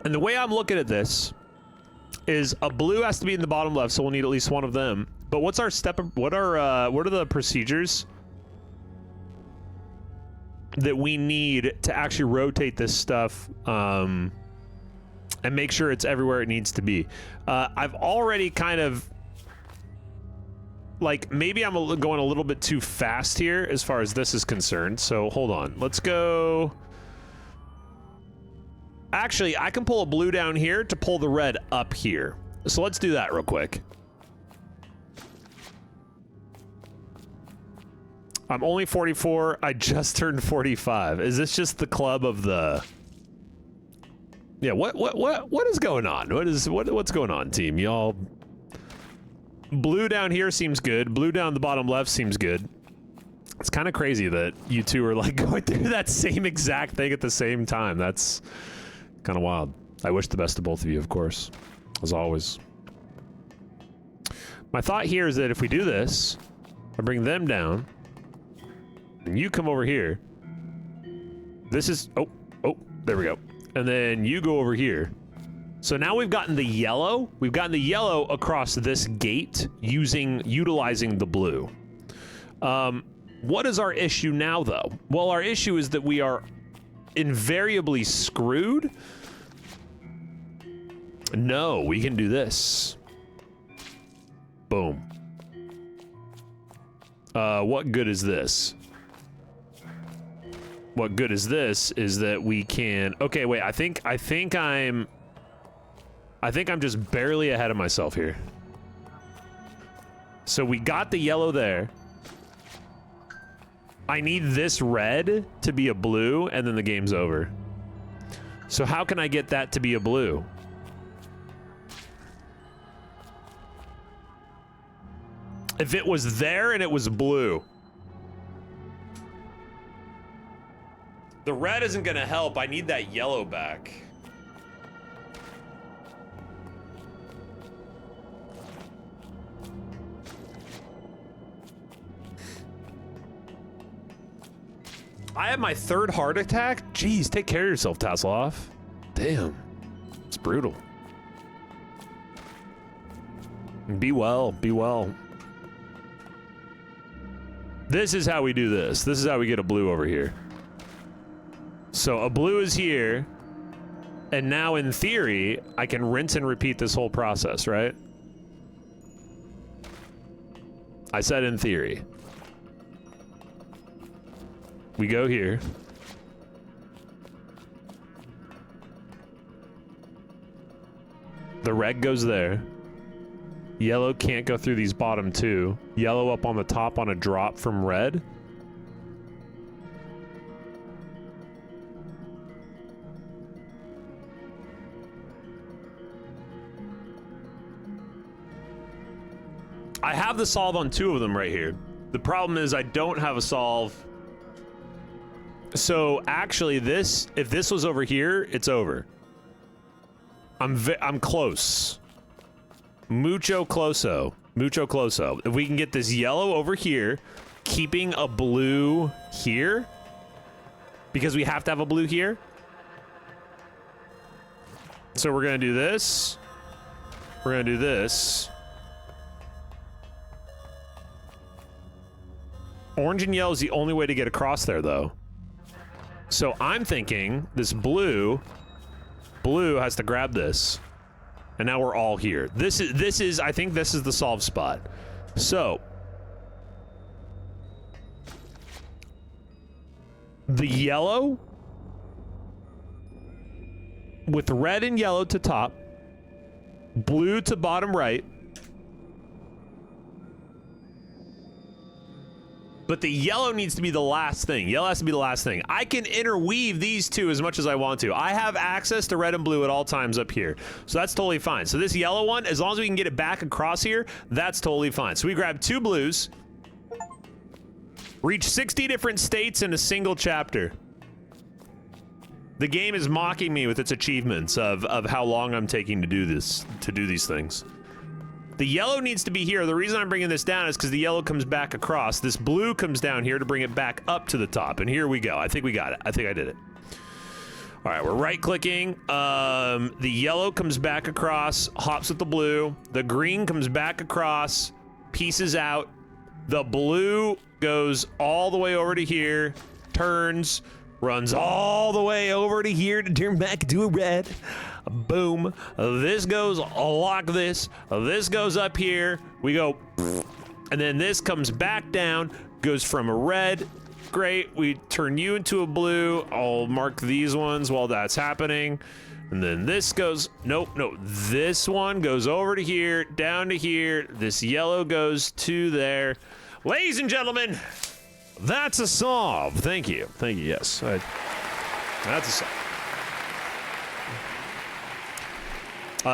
And the way I'm looking at this is a blue has to be in the bottom left, so we'll need at least one of them. But what's our step? What are the procedures that we need to actually rotate this stuff and make sure it's everywhere it needs to be? I've already kind of, like, maybe I'm going a little bit too fast here as far as this is concerned. So hold on, let's go. Actually, I can pull a blue down here to pull the red up here. So let's do that real quick. I'm only 44. I just turned 45. Is this just the club of the... Yeah, what is going on? What's going on, team? Y'all... Blue down here seems good. Blue down the bottom left seems good. It's kind of crazy that you two are like going through that same exact thing at the same time. That's kind of wild. I wish the best to both of you, of course, as always. My thought here is that if we do this, I bring them down, and you come over here. This is, oh, there we go. And then you go over here. So now we've gotten the yellow. We've gotten the yellow across this gate utilizing the blue. What is our issue now, though? Well, our issue is that we are invariably screwed. No, we can do this. Boom. What good is this? What good is this is that we can... Okay, wait, I think I'm just barely ahead of myself here. So we got the yellow there. I need this red to be a blue, and then the game's over. So how can I get that to be a blue? If it was there and it was blue. The red isn't gonna help. I need that yellow back. I have my third heart attack? Jeez, take care of yourself, Tasselhoff. Damn. It's brutal. Be well, be well. This is how we do this. This is how we get a blue over here. So a blue is here, and now in theory, I can rinse and repeat this whole process, right? I said in theory. We go here. The red goes there. Yellow can't go through these bottom two. Yellow up on the top on a drop from red. I have the solve on two of them right here. The problem is I don't have a solve. So actually this, if this was over here, it's over. I'm close. Mucho closo. Mucho closo. If we can get this yellow over here, keeping a blue here, because we have to have a blue here. So we're gonna do this. We're gonna do this. Orange and yellow is the only way to get across there, though. So I'm thinking this blue has to grab this. And now we're all here. This is, I think this is the solve spot. So the yellow with red and yellow to top, blue to bottom right. But the yellow needs to be the last thing. Yellow has to be the last thing. I can interweave these two as much as I want to. I have access to red and blue at all times up here. So that's totally fine. So this yellow one, as long as we can get it back across here, that's totally fine. So we grab two blues, reach 60 different states in a single chapter. The game is mocking me with its achievements of how long I'm taking to do this, to do these things. The yellow needs to be here. The reason I'm bringing this down is because the yellow comes back across. This blue comes down here to bring it back up to the top. And here we go. I think we got it. I think I did it. All right, we're right-clicking. The yellow comes back across, hops with the blue. The green comes back across, pieces out. The blue goes all the way over to here, turns, runs all the way over to here to turn back to a red. Boom. This goes like this. This goes up here. We go, and then this comes back down, goes from a red. Great. We turn you into a blue. I'll mark these ones while that's happening. And then this goes, nope, no. This one goes over to here, down to here. This yellow goes to there. Ladies and gentlemen, that's a solve. Thank you. Thank you. Yes. That's a solve.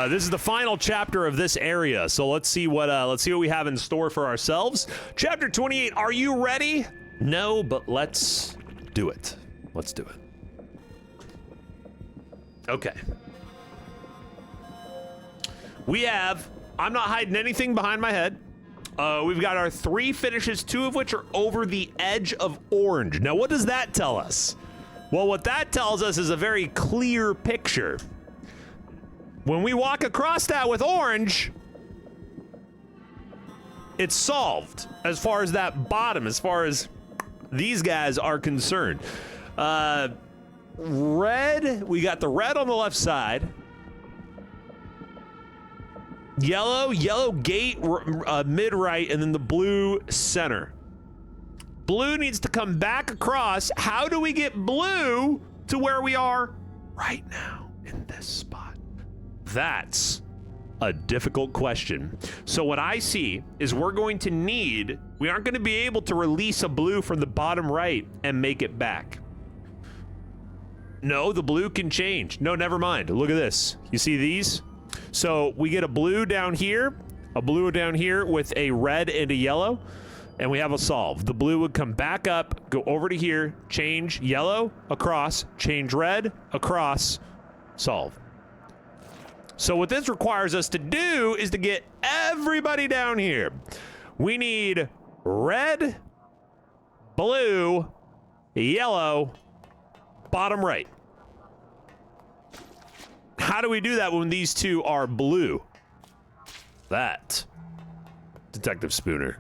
This is the final chapter of this area, so let's see what we have in store for ourselves. Chapter 28. Are you ready? No, but let's do it. Let's do it. Okay. We have. I'm not hiding anything behind my head. We've got our 3 finishes, 2 of which are over the edge of orange. Now, what does that tell us? Well, what that tells us is a very clear picture. When we walk across that with orange, it's solved as far as that bottom, as far as these guys are concerned. Red, we got the red on the left side. Yellow gate mid-right, and then the blue center. Blue needs to come back across. How do we get blue to where we are right now in this spot? That's a difficult question. So what I see is we aren't going to be able to release a blue from the bottom right and make it back. No, the blue can change. No, never mind. Look at this. You see these? So we get a blue down here with a red and a yellow, and we have a solve. The blue would come back up, go over to here, change yellow, across, change red, across, solve. So what this requires us to do is to get everybody down here. We need red, blue, yellow, bottom right. How do we do that when these two are blue? That, Detective Spooner,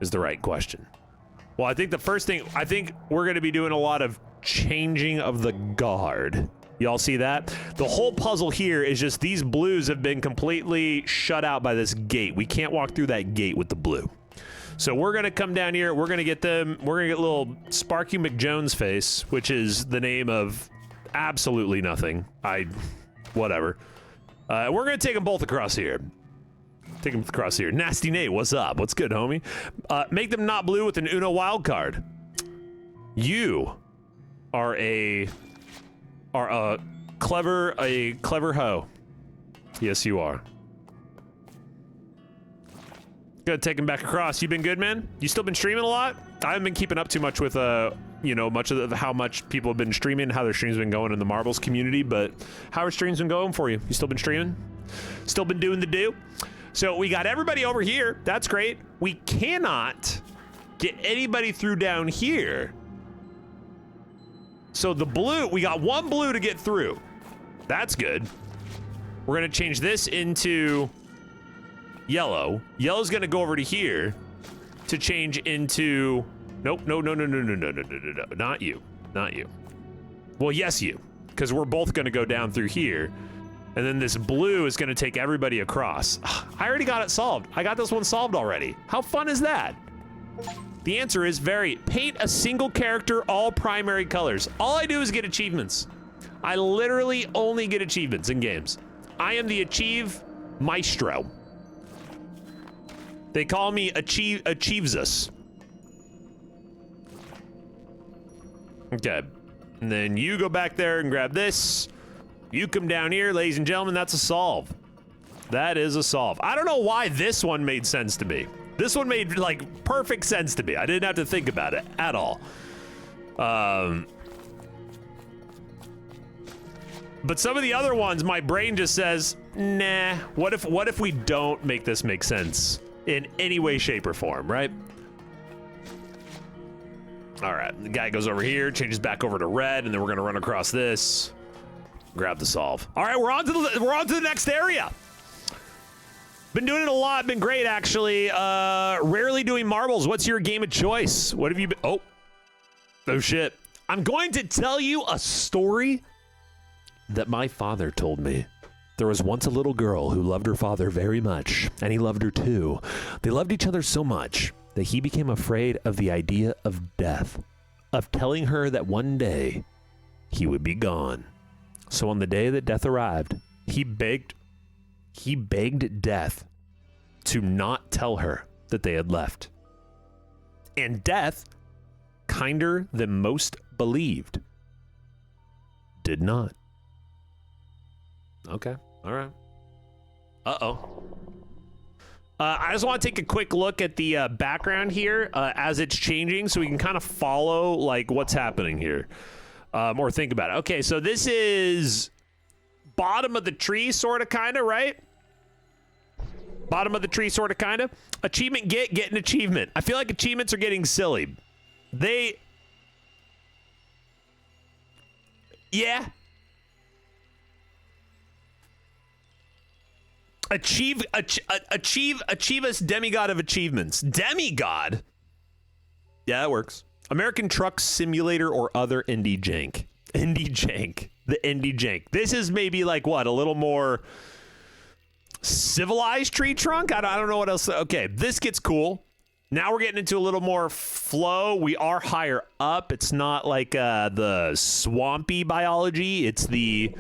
is the right question. Well, I think the first thing, we're going to be doing a lot of changing of the guard. Y'all see that? The whole puzzle here is just these blues have been completely shut out by this gate. We can't walk through that gate with the blue. So we're going to come down here. We're going to get them. We're going to get little Sparky McJones face, which is the name of absolutely nothing. Whatever. We're going to take them both across here. Take them across here. Nasty Nate, what's up? What's good, homie? Make them not blue with an Uno wild card. You are a clever hoe. Yes, you are. Good, take him back across. You been good, man? You still been streaming a lot? I haven't been keeping up too much with much of how much people have been streaming, how their streams been going in the Marbles community, but how are streams been going for you? You still been streaming? Still been doing the do? So we got everybody over here. That's great. We cannot get anybody through down here. So the blue, we got one blue to get through. That's good. We're gonna change this into yellow. Yellow's gonna go over to here to change into, nope, no, not you, not you. Well, yes, you, because we're both gonna go down through here. And then this blue is gonna take everybody across. I already got it solved. I got this one solved already. How fun is that? The answer is paint a single character, all primary colors. All I do is get achievements. I literally only get achievements in games. I am the Achieve Maestro. They call me Achievesus. Okay, and then you go back there and grab this. You come down here, ladies and gentlemen, that's a solve. That is a solve. I don't know why this one made sense to me. This one made, like, perfect sense to me. I didn't have to think about it at all. But some of the other ones, my brain just says, nah, what if we don't make this make sense in any way, shape, or form, right? All right, the guy goes over here, changes back over to red, and then we're gonna run across this. Grab the solve. All right, we're on to the next area. Been doing it a lot. Been great, actually. Rarely doing marbles. What's your game of choice? What have you been? Oh shit. I'm going to tell you a story that my father told me. There was once a little girl who loved her father very much, and he loved her too. They loved each other so much that he became afraid of the idea of death, of telling her that one day he would be gone. So on the day that death arrived, he begged death to not tell her that they had left. And death, kinder than most believed, did not. Okay. All right. I just want to take a quick look at the background here as it's changing so we can kind of follow like what's happening here or think about it. Okay, so this is bottom of the tree sort of kind of, right? Bottom of the tree sort of kind of. Achievement get an achievement. I feel like achievements are getting silly. Yeah. Achieve us demigod of achievements. Demigod? Yeah, that works. American Truck Simulator or other indie jank. Indie jank. The indie jank. This is maybe like what? A little more civilized tree trunk? I don't know what else. Okay, this gets cool. Now we're getting into a little more flow. We are higher up. It's not like the swampy biology. It's the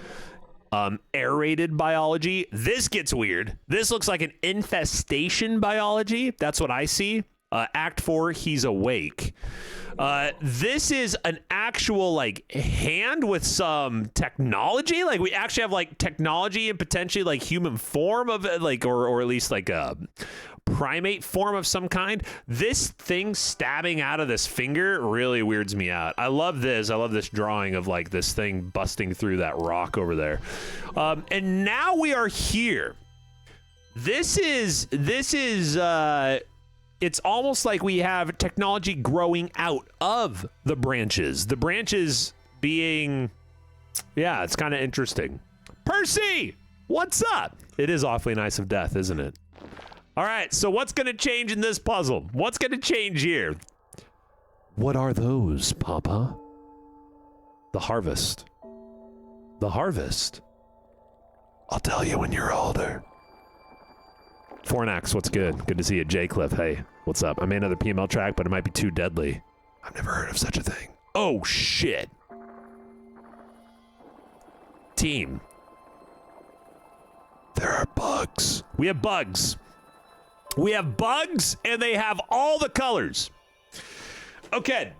aerated biology. This gets weird. This looks like an infestation biology. That's what I see. Act 4, he's awake. This is an actual like hand with some technology. Like we actually have like technology and potentially like human form of it, like or at least like a primate form of some kind. This thing stabbing out of this finger really weirds me out. I love this. I love this drawing of like this thing busting through that rock over there. And now we are here. This is it's almost like we have technology growing out of the branches. The branches being, yeah, it's kind of interesting. Percy, what's up? It is awfully nice of death, isn't it? All right, so what's going to change in this puzzle? What's going to change here? What are those, Papa? The harvest. The harvest? I'll tell you when you're older. Fornax, what's good? Good to see you. J Cliff, hey, what's up? I made another PML track, but it might be too deadly. I've never heard of such a thing. Oh, shit. Team. There are bugs. We have bugs. We have bugs, and they have all the colors. Okay.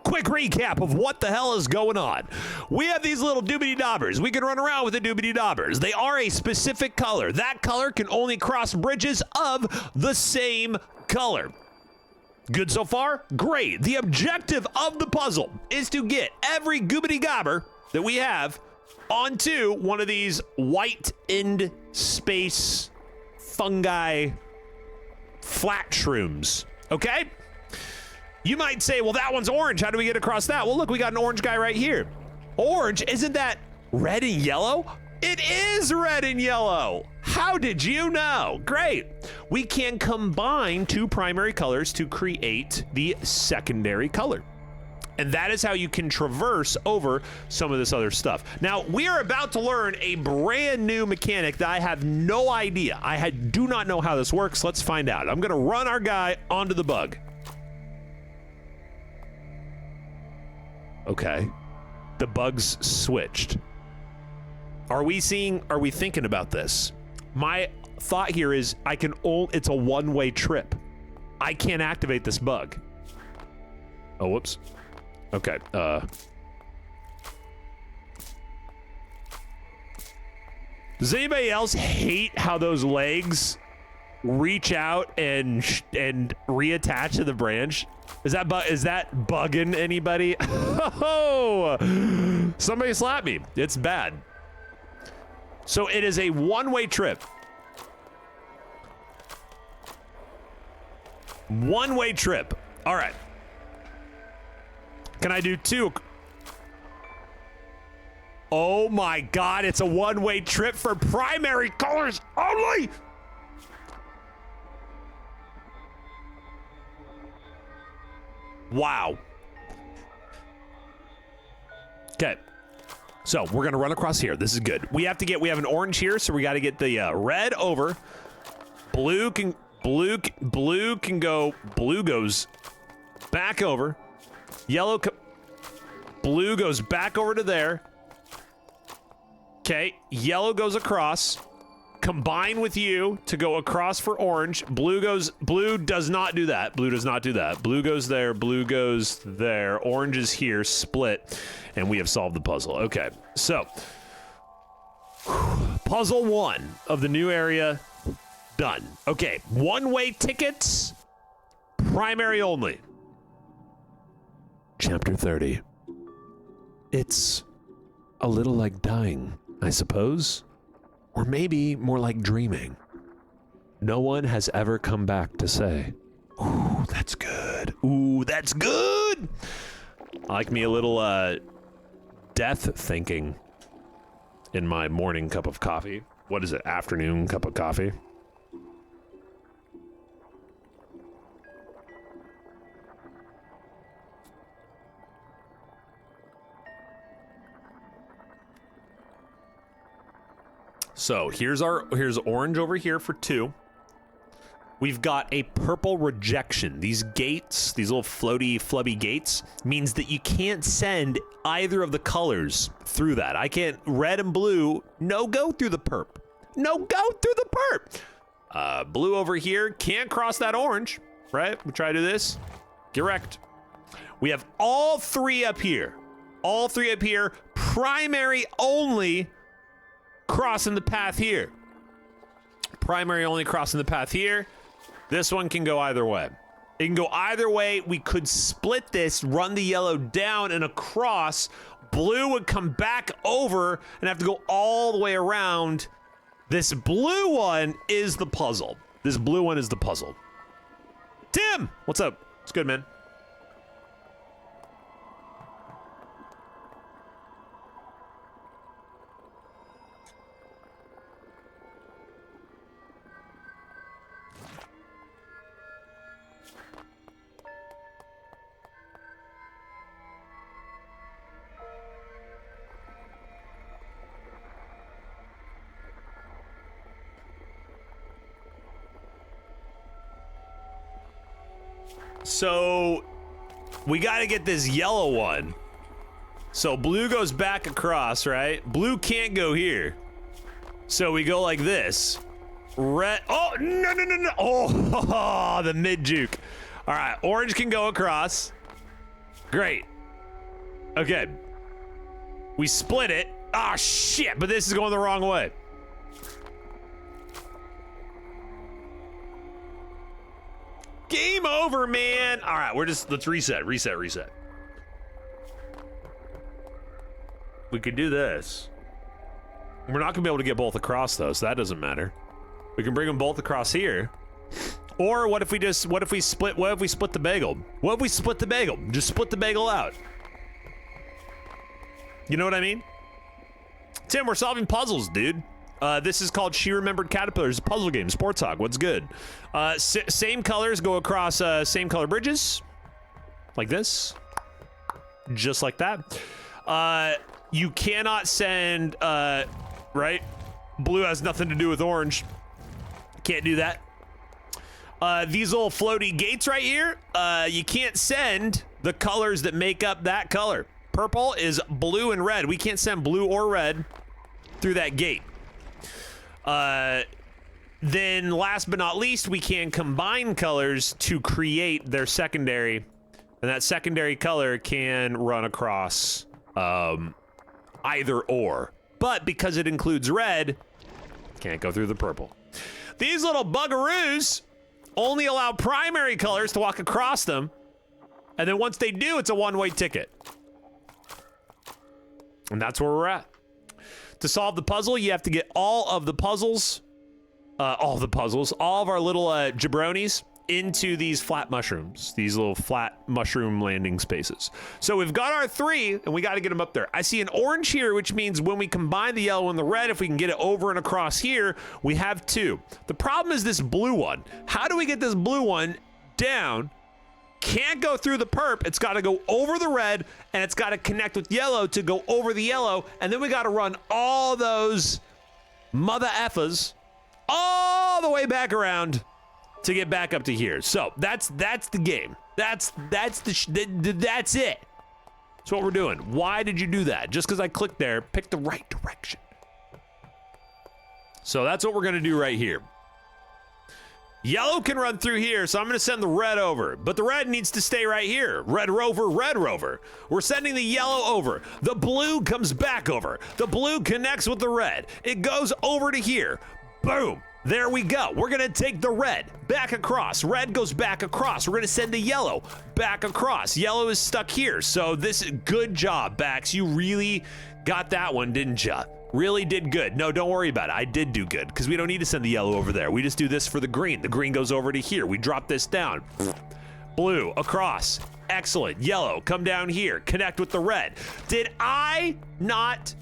Quick recap of what the hell is going on. We have these little doobity-daubers. We can run around with the doobity-daubers. They are a specific color. That color can only cross bridges of the same color. Good so far? Great. The objective of the puzzle is to get every goobity-gobber that we have onto one of these white-end space fungi flat shrooms. Okay? You might say, well, that one's orange. How do we get across that? Well, look, we got an orange guy right here. Orange? Isn't that red and yellow? It is red and yellow. How did you know? Great. We can combine two primary colors to create the secondary color. And that is how you can traverse over some of this other stuff. Now, we are about to learn a brand new mechanic that I have no idea. I do not know how this works. Let's find out. I'm going to run our guy onto the bug. Okay. The bugs switched. Are we thinking about this? My thought here is it's a one-way trip. I can't activate this bug. Oh, whoops. Okay, does anybody else hate how those legs reach out and reattach to the branch? Is that bugging anybody? Oh, somebody slap me. It's bad. So it is a one-way trip. One-way trip. All right. Can I do two? Oh my God, it's a one-way trip for primary colors only. Wow. Okay. So we're gonna run across here. This is good. We have an orange here, so we got to get the red over. Blue goes back over. Blue goes back over to there. Okay, yellow goes across. Combine with you to go across for orange. Blue does not do that. Blue does not do that. Blue goes there, blue goes there. Orange is here, split, and we have solved the puzzle. Okay, so puzzle 1 of the new area done. Okay, one-way tickets, primary only. Chapter 30. It's a little like dying, I suppose. Or maybe more like dreaming. No one has ever come back to say, ooh, that's good. Ooh, that's good. I like me a little death thinking in my morning cup of coffee. What is it? Afternoon cup of coffee. So here's orange over here for 2. We've got a purple rejection. These gates, these little floaty, flubby gates, means that you can't send either of the colors through that. I can't, red and blue, no go through the perp. No go through the perp. Blue over here, can't cross that orange, right? We try to do this, get wrecked. We have all 3 up here. All 3 up here, primary only. Crossing the path here. Primary only crossing the path here. This one can go either way. It can go either way. We could split this, run the yellow down and across. Blue would come back over and have to go all the way around. This blue one is the puzzle. This blue one is the puzzle. Tim, what's up? It's good, man. So we got to get this yellow one. So blue goes back across, right? Blue can't go here. So we go like this. Red. Oh, no. Oh, the mid juke. All right. Orange can go across. Great. Okay. We split it. Ah, shit. But this is going the wrong way. Game over, man. All right, let's reset. We could do this. We're not gonna be able to get both across though, so that doesn't matter. We can bring them both across here. Or what if we split the bagel? What if we split the bagel? Just split the bagel out. You know what I mean? Tim, we're solving puzzles, dude. This is called She Remembered Caterpillars, puzzle game, Sports Hog. What's good? Same colors go across same color bridges. Like this. Just like that. You cannot send, right? Blue has nothing to do with orange. Can't do that. These little floaty gates right here, you can't send the colors that make up that color. Purple is blue and red. We can't send blue or red through that gate. Then last but not least, we can combine colors to create their secondary, and that secondary color can run across either or. But because it includes red, can't go through the purple. These little buggeroos only allow primary colors to walk across them, and then once they do, it's a one-way ticket. And that's where we're at. To solve the puzzle, you have to get all of the puzzles, all of our little jabronis into these flat mushrooms, these little flat mushroom landing spaces. So we've got our 3, and we got to get them up there. I see an orange here, which means when we combine the yellow and the red, if we can get it over and across here, we have 2. The problem is this blue one. How do we get this blue one down? Can't go through the perp. It's got to go over the red, and it's got to connect with yellow to go over the yellow, and then we got to run all those mother effers all the way back around to get back up to here. So that's the game. That's it. That's what we're doing. Why did you do that? Just because I clicked there, pick the right direction. So that's what we're gonna do right here. Yellow can run through here, so I'm gonna send the red over, but the red needs to stay right here. Red rover, red rover. We're sending the yellow over. The blue comes back over. The blue connects with the red. It goes over to here. Boom. There we go. We're going to take the red back across. Red goes back across. We're going to send the yellow back across. Yellow is stuck here. So this, good job, Bax. You really got that one, didn't ya? Really did good. No, don't worry about it. I did do good because we don't need to send the yellow over there. We just do this for the green. The green goes over to here. We drop this down. Blue across. Excellent. Yellow, come down here. Connect with the red. Did I not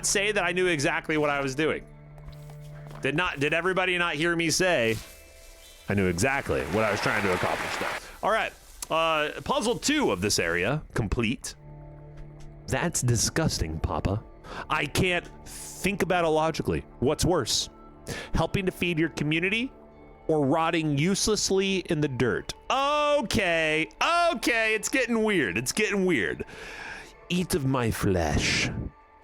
say that I knew exactly what I was doing? Did everybody not hear me say I knew exactly what I was trying to accomplish there? All right, puzzle 2 of this area complete. That's disgusting, Papa. I can't think about it logically. What's worse, helping to feed your community or rotting uselessly in the dirt? Okay, it's getting weird. It's getting weird. Eat of my flesh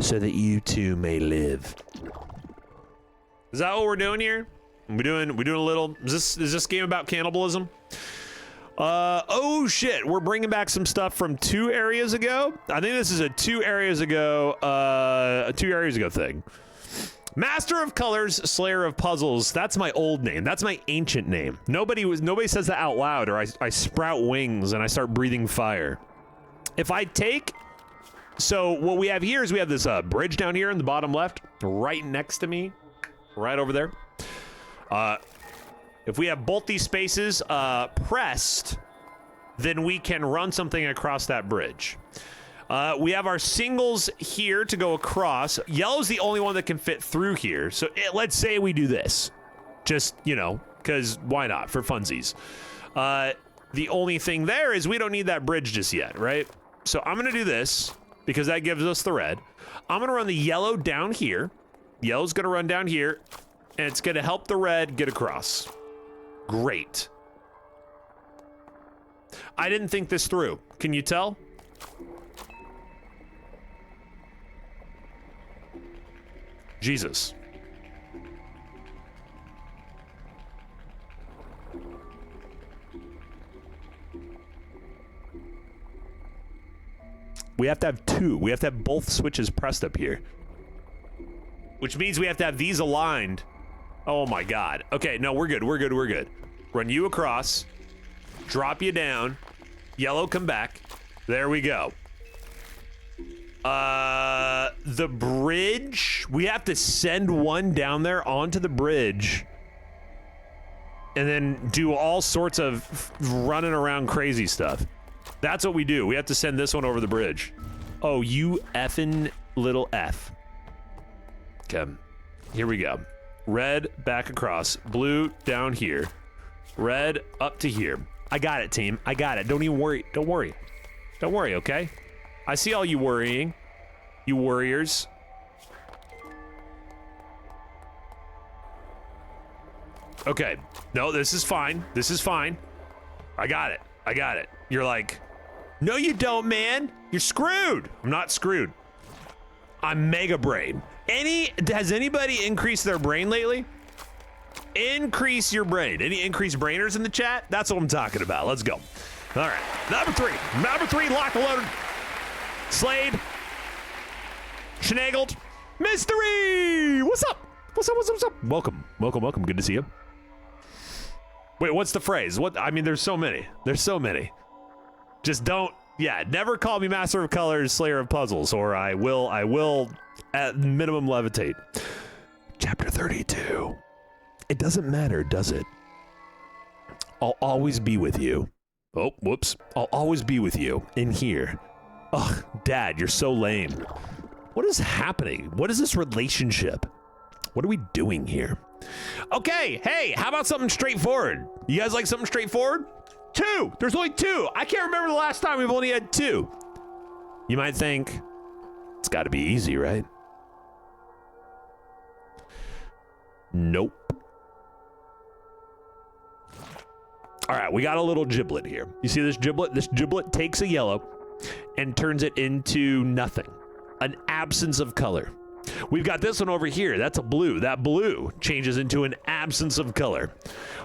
so that you too may live. Is that what we're doing here? We doing a little, is this game about cannibalism? Oh shit, we're bringing back some stuff from 2 areas ago. I think this is a 2 areas ago thing. Master of Colors, Slayer of Puzzles. That's my old name. That's my ancient name. Nobody says that out loud, or I sprout wings and I start breathing fire. If I take, so what we have here is we have this bridge down here in the bottom left, right next to me. Right over there. If we have both these spaces pressed, then we can run something across that bridge. We have our singles here to go across. Yellow's the only one that can fit through here. So let's say we do this. Just, because why not? For funsies. The only thing there is we don't need that bridge just yet, right? So I'm going to do this because that gives us the red. I'm going to run the yellow down here. Yellow's gonna run down here, and it's gonna help the red get across. Great. I didn't think this through. Can you tell? Jesus. We have to have 2. We have to have both switches pressed up here. Which means we have to have these aligned. Oh my God. Okay, no, we're good. Run you across. Drop you down. Yellow, come back. There we go. The bridge. We have to send one down there onto the bridge. And then do all sorts of running around crazy stuff. That's what we do. We have to send this one over the bridge. Oh, you effing little F. Okay, here we go. Red back across, blue down here, red up to here. I got it, team. I got it. Don't even worry. Don't worry, okay? I see all you worrying. You worriers. Okay. No, this is fine. I got it. You're like, no, you don't, man. You're screwed. I'm not screwed. I'm mega brain. Has anybody increased their brain lately? Increase your brain. Any increased brainers in the chat? That's what I'm talking about. Let's go. All right. Number three, lock and loaded. Slade. Schnagled. Mystery. What's up? Welcome. Good to see you. Wait, what's the phrase? There's so many. Just don't, never call me Master of Colors, Slayer of Puzzles, or I will at minimum levitate. Chapter 32. It doesn't matter, does it? I'll always be with you. Oh, whoops. I'll always be with you in here. Ugh, Dad, you're so lame. What is happening? What is this relationship? What are we doing here? Okay, hey, how about something straightforward? You guys like something straightforward? 2. There's only 2. I can't remember the last time we've only had 2. You might think, it's got to be easy, right? Nope. All right, we got a little giblet here. You see this giblet? This giblet takes a yellow and turns it into nothing, an absence of color. We've got this one over here. That's a blue. That blue changes into an absence of color.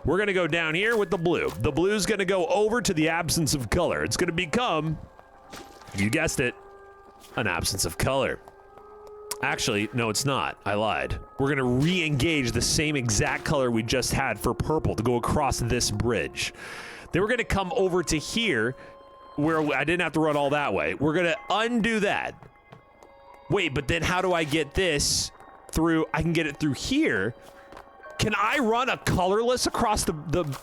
We're going to go down here with the blue. The blue is going to go over to the absence of color. It's going to become, you guessed it, an absence of color. Actually, no, it's not. I lied. We're going to re-engage the same exact color we just had for purple to go across this bridge. Then we're going to come over to here where I didn't have to run all that way. We're going to undo that. Wait, but then how do I get this through? I can get it through here. Can I run a colorless across the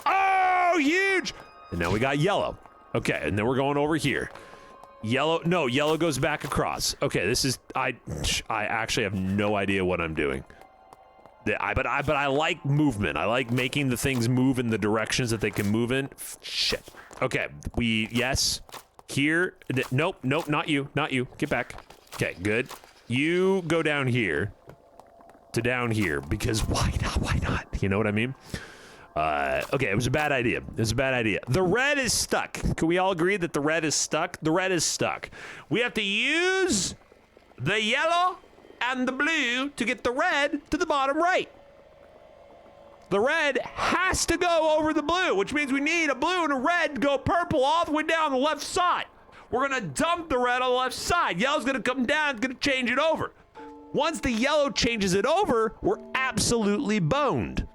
oh, huge. And now we got yellow. Okay, and then we're going over here. Yellow, no, yellow goes back across. Okay, this is, I actually have no idea what I'm doing. But I like movement. I like making the things move in the directions that they can move in. Shit. Okay, yes. Here, nope, not you, get back. Okay, good. You go down here to down here because why not? You know what I mean? Okay, it was a bad idea. The red is stuck. Can we all agree that the red is stuck? The red is stuck. We have to use the yellow and the blue to get the red to the bottom right. The red has to go over the blue, which means we need a blue and a red to go purple all the way down the left side. We're going to dump the red on the left side. Yellow's going to come down, it's going to change it over. Once the yellow changes it over, we're absolutely boned.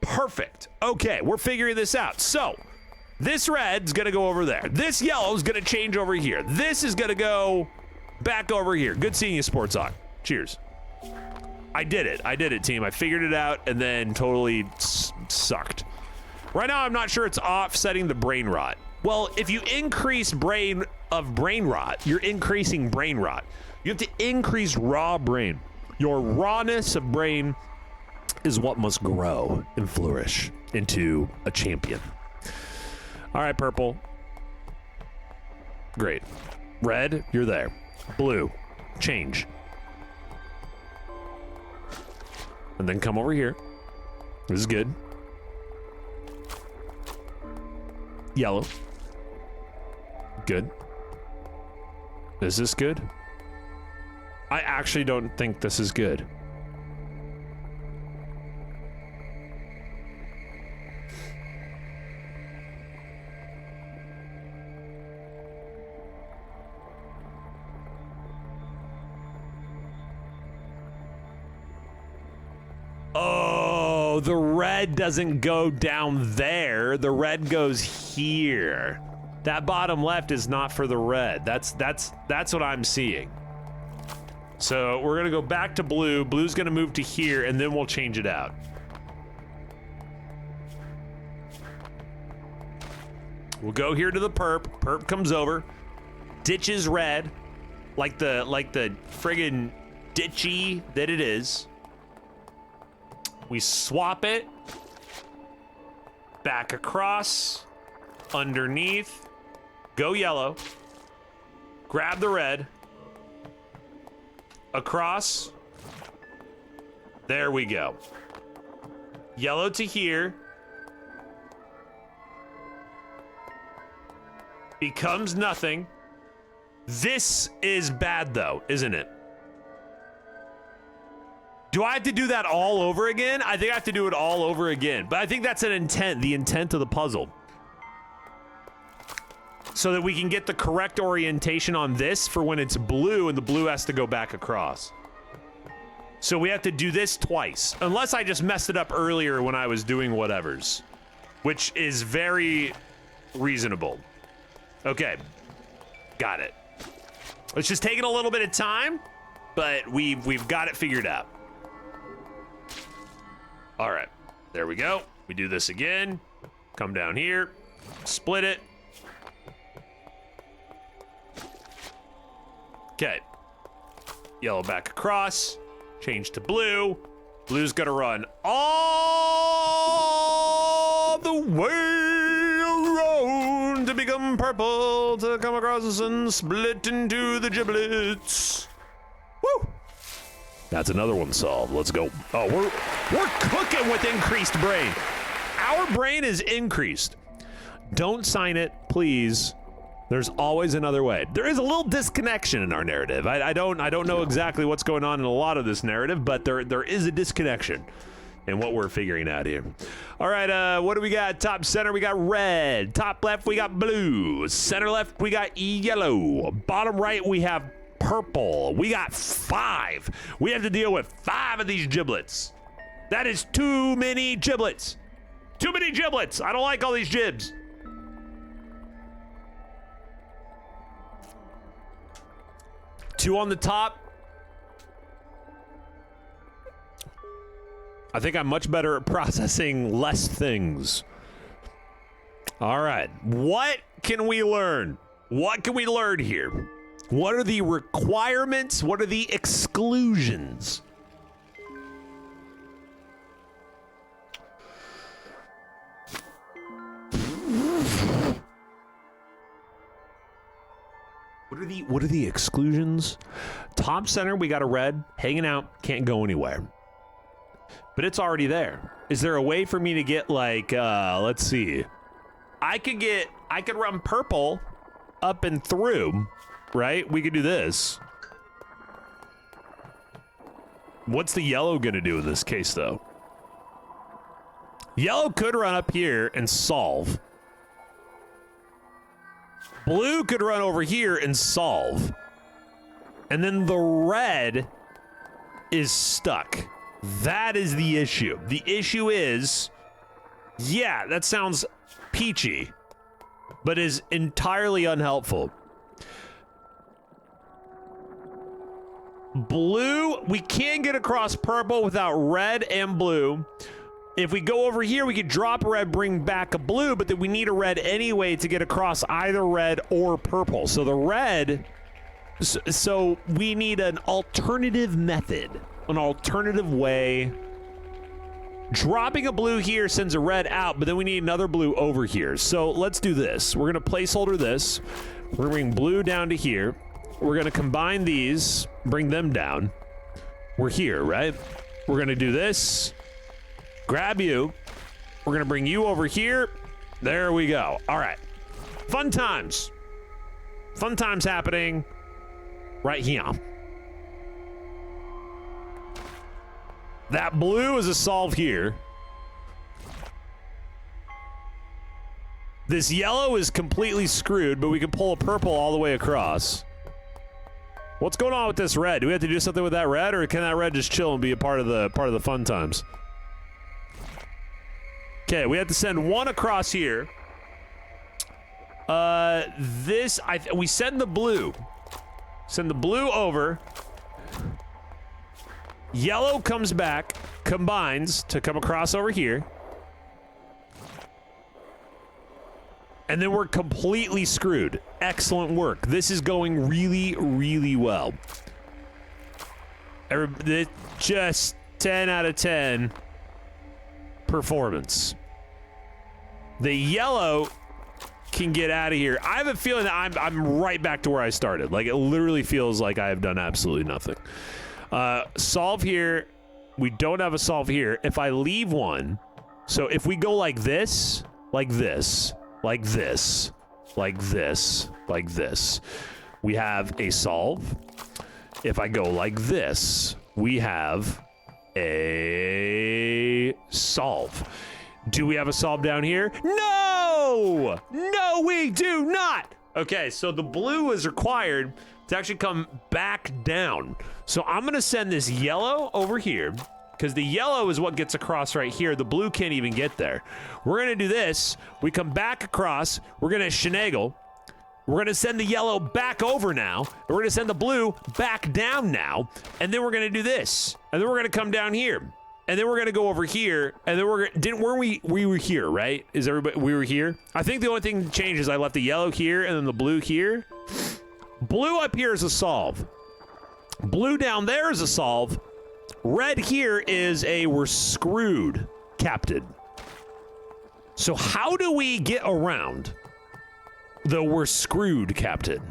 Perfect. Okay, we're figuring this out. So, this red's going to go over there. This yellow's going to change over here. This is going to go back over here. Good seeing you, Sportsock. Cheers. I did it, team. I figured it out and then totally sucked. Right now, I'm not sure it's offsetting the brain rot. Well, if you increase brain rot, you're increasing brain rot. You have to increase raw brain. Your rawness of brain is what must grow and flourish into a champion. All right, purple. Great. Red, you're there. Blue, change. And then come over here. This is good. Yellow. Good. Is this good? I actually don't think this is good. Oh, the red doesn't go down there. The red goes here. That bottom left is not for the red. That's what I'm seeing. So we're gonna go back to blue. Blue's gonna move to here, and then we'll change it out. We'll go here to the perp. Perp comes over, ditches red, like the friggin' ditchy that it is. We swap it back across, underneath, go yellow, grab the red, across, there we go. Yellow to here, becomes nothing. This is bad though, isn't it? Do I have to do that all over again? I think I have to do it all over again. But I think that's an intent, the intent of the puzzle. So that we can get the correct orientation on this for when it's blue and the blue has to go back across. So we have to do this twice. Unless I just messed it up earlier when I was doing whatevers. Which is very reasonable. Okay. Got it. It's just taking a little bit of time, but we've got it figured out. All right, there we go. We do this again. Come down here, split it. Okay. Yellow back across, change to blue. Blue's gonna run all the way around to become purple, to come across and split into the giblets. Woo! That's another one solved. Let's go. Oh, we're cooking with increased brain. Our brain is increased. Don't sign it, please. There's always another way. There is a little disconnection in our narrative. I don't know exactly what's going on in a lot of this narrative, but there is a disconnection in what we're figuring out here. All right, what do we got? Top center, we got red. Top left, we got blue. Center left, we got yellow. Bottom right, we have purple. We got 5. We have to deal with 5 of these giblets. That is too many giblets. Too many giblets. I don't like all these gibs. Two on the top. I think I'm much better at processing less things. All right. What can we learn? What can we learn here? What are the requirements? What are the exclusions? What are the exclusions? Top center, we got a red hanging out, can't go anywhere. But it's already there. Is there a way for me to get like let's see. I could run purple up and through, right? We could do this. What's the yellow gonna do in this case though? Yellow could run up here and solve. Blue could run over here and solve. And then the red is stuck. That is the issue. The issue is, yeah, that sounds peachy, but is entirely unhelpful. Blue, we can get across purple without red and blue. If we go over here, we could drop a red, bring back a blue, but then we need a red anyway to get across either red or purple. So the red, so we need an alternative method, an alternative way. Dropping a blue here sends a red out, but then we need another blue over here. So let's do this. We're gonna placeholder this. We're gonna bring blue down to here. We're gonna combine these, bring them down. We're here, right? We're gonna do this. Grab you. We're gonna bring you over here. There we go. All right. Fun times. Fun times happening right here. That blue is a solve here. This yellow is completely screwed, but we can pull a purple all the way across. What's going on with this red? Do we have to do something with that red, or can that red just chill and be a part of the fun times? Okay, we have to send one across here. We send the blue. Send the blue over. Yellow comes back, combines to come across over here. And then we're completely screwed. Excellent work. This is going really, really well. Just 10 out of 10 performance. The yellow can get out of here. I have a feeling that I'm right back to where I started. Like, it literally feels like I have done absolutely nothing. Solve here. We don't have a solve here. If I leave one, so if we go like this, like this, like this, like this, like this, we have a solve. If I go like this, we have a solve. Do we have a solve down here? No! No, we do not! Okay, so the blue is required to actually come back down. So I'm gonna send this yellow over here, because the yellow is what gets across right here. The blue can't even get there. We're gonna do this. We come back across. We're gonna shenagle. We're gonna send the yellow back over now. And we're gonna send the blue back down now. And then we're gonna do this. And then we're gonna come down here. And then we're gonna go over here, and then we were here, right? Is everybody, we were here? I think the only thing that changed is I left the yellow here and then the blue here. Blue up here is a solve. Blue down there is a solve. Red here is a we're screwed, Captain. So how do we get around the we're screwed, Captain?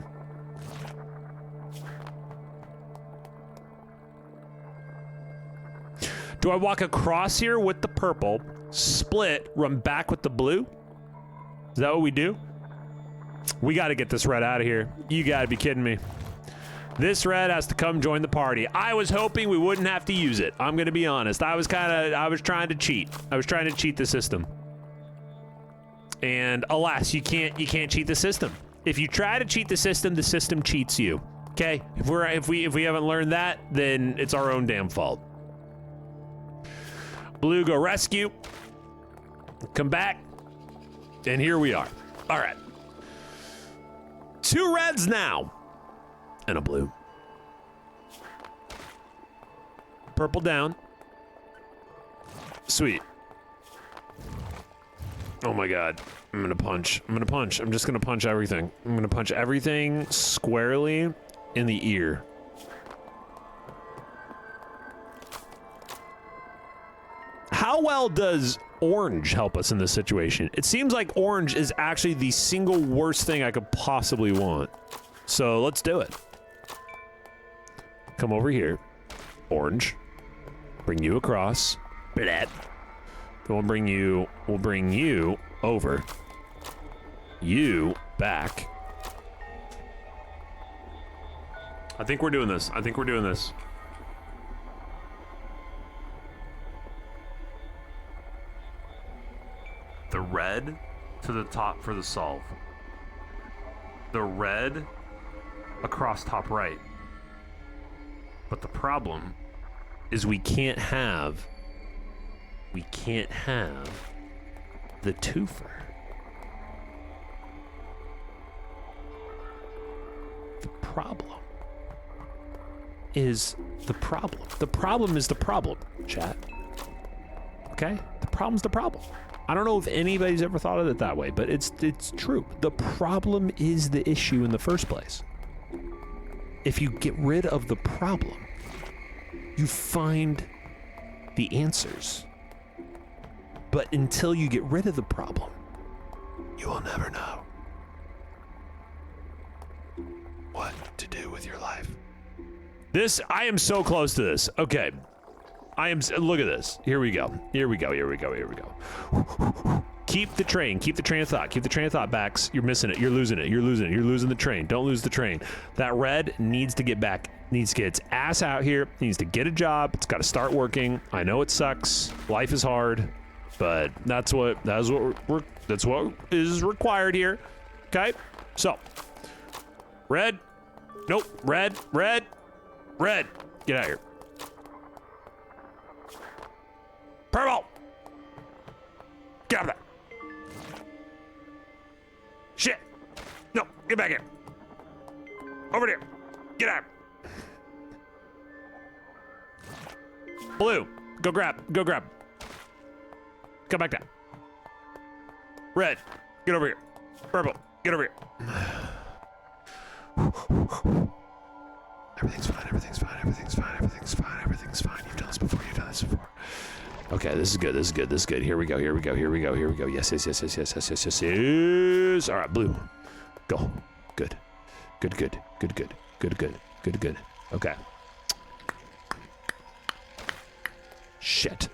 Do I walk across here with the purple, split, run back with the blue? Is that what we do? We got to get this red out of here. You got to be kidding me. This red has to come join the party. I was hoping we wouldn't have to use it. I'm going to be honest. I was trying to cheat. I was trying to cheat the system. And alas, you can't cheat the system. If you try to cheat the system cheats you. Okay? If we haven't learned that, then it's our own damn fault. Blue, go rescue. Come back. And here we are. All right. 2 reds now. And a blue. Purple down. Sweet. Oh my god. I'm gonna punch. I'm just gonna punch everything. I'm gonna punch everything squarely in the ear. How well does orange help us in this situation? It seems like orange is actually the single worst thing I could possibly want. So let's do it. Come over here. Orange. Bring you across. Blah. We'll bring you over. You back. I think we're doing this. The red to the top for the solve. The red across top right. But the problem is we can't have the twofer. The problem is the problem. The problem is the problem, chat. Okay? The problem's the problem. I don't know if anybody's ever thought of it that way, but it's true. The problem is the issue in the first place. If you get rid of the problem, you find the answers. But until you get rid of the problem, you will never know what to do with your life. I am so close to this. Okay. Look at this. Here we go. Keep the train of thought, Bax. You're missing it. You're losing the train. Don't lose the train. That red needs to get back, needs to get its ass out here, needs to get a job. It's got to start working. I know it sucks. Life is hard, but that's what is required here. Okay? So, red. Nope. Red. Get out of here. Purple! Get out of there! Shit! No, get back here! Over here! Get out! Blue, go grab. Come back down. Red, get over here. Purple, get over here. Everything's fine. You've done this before. Okay, this is good. Here we go. Yes. All right, blue. Go. Good. Okay. Shit.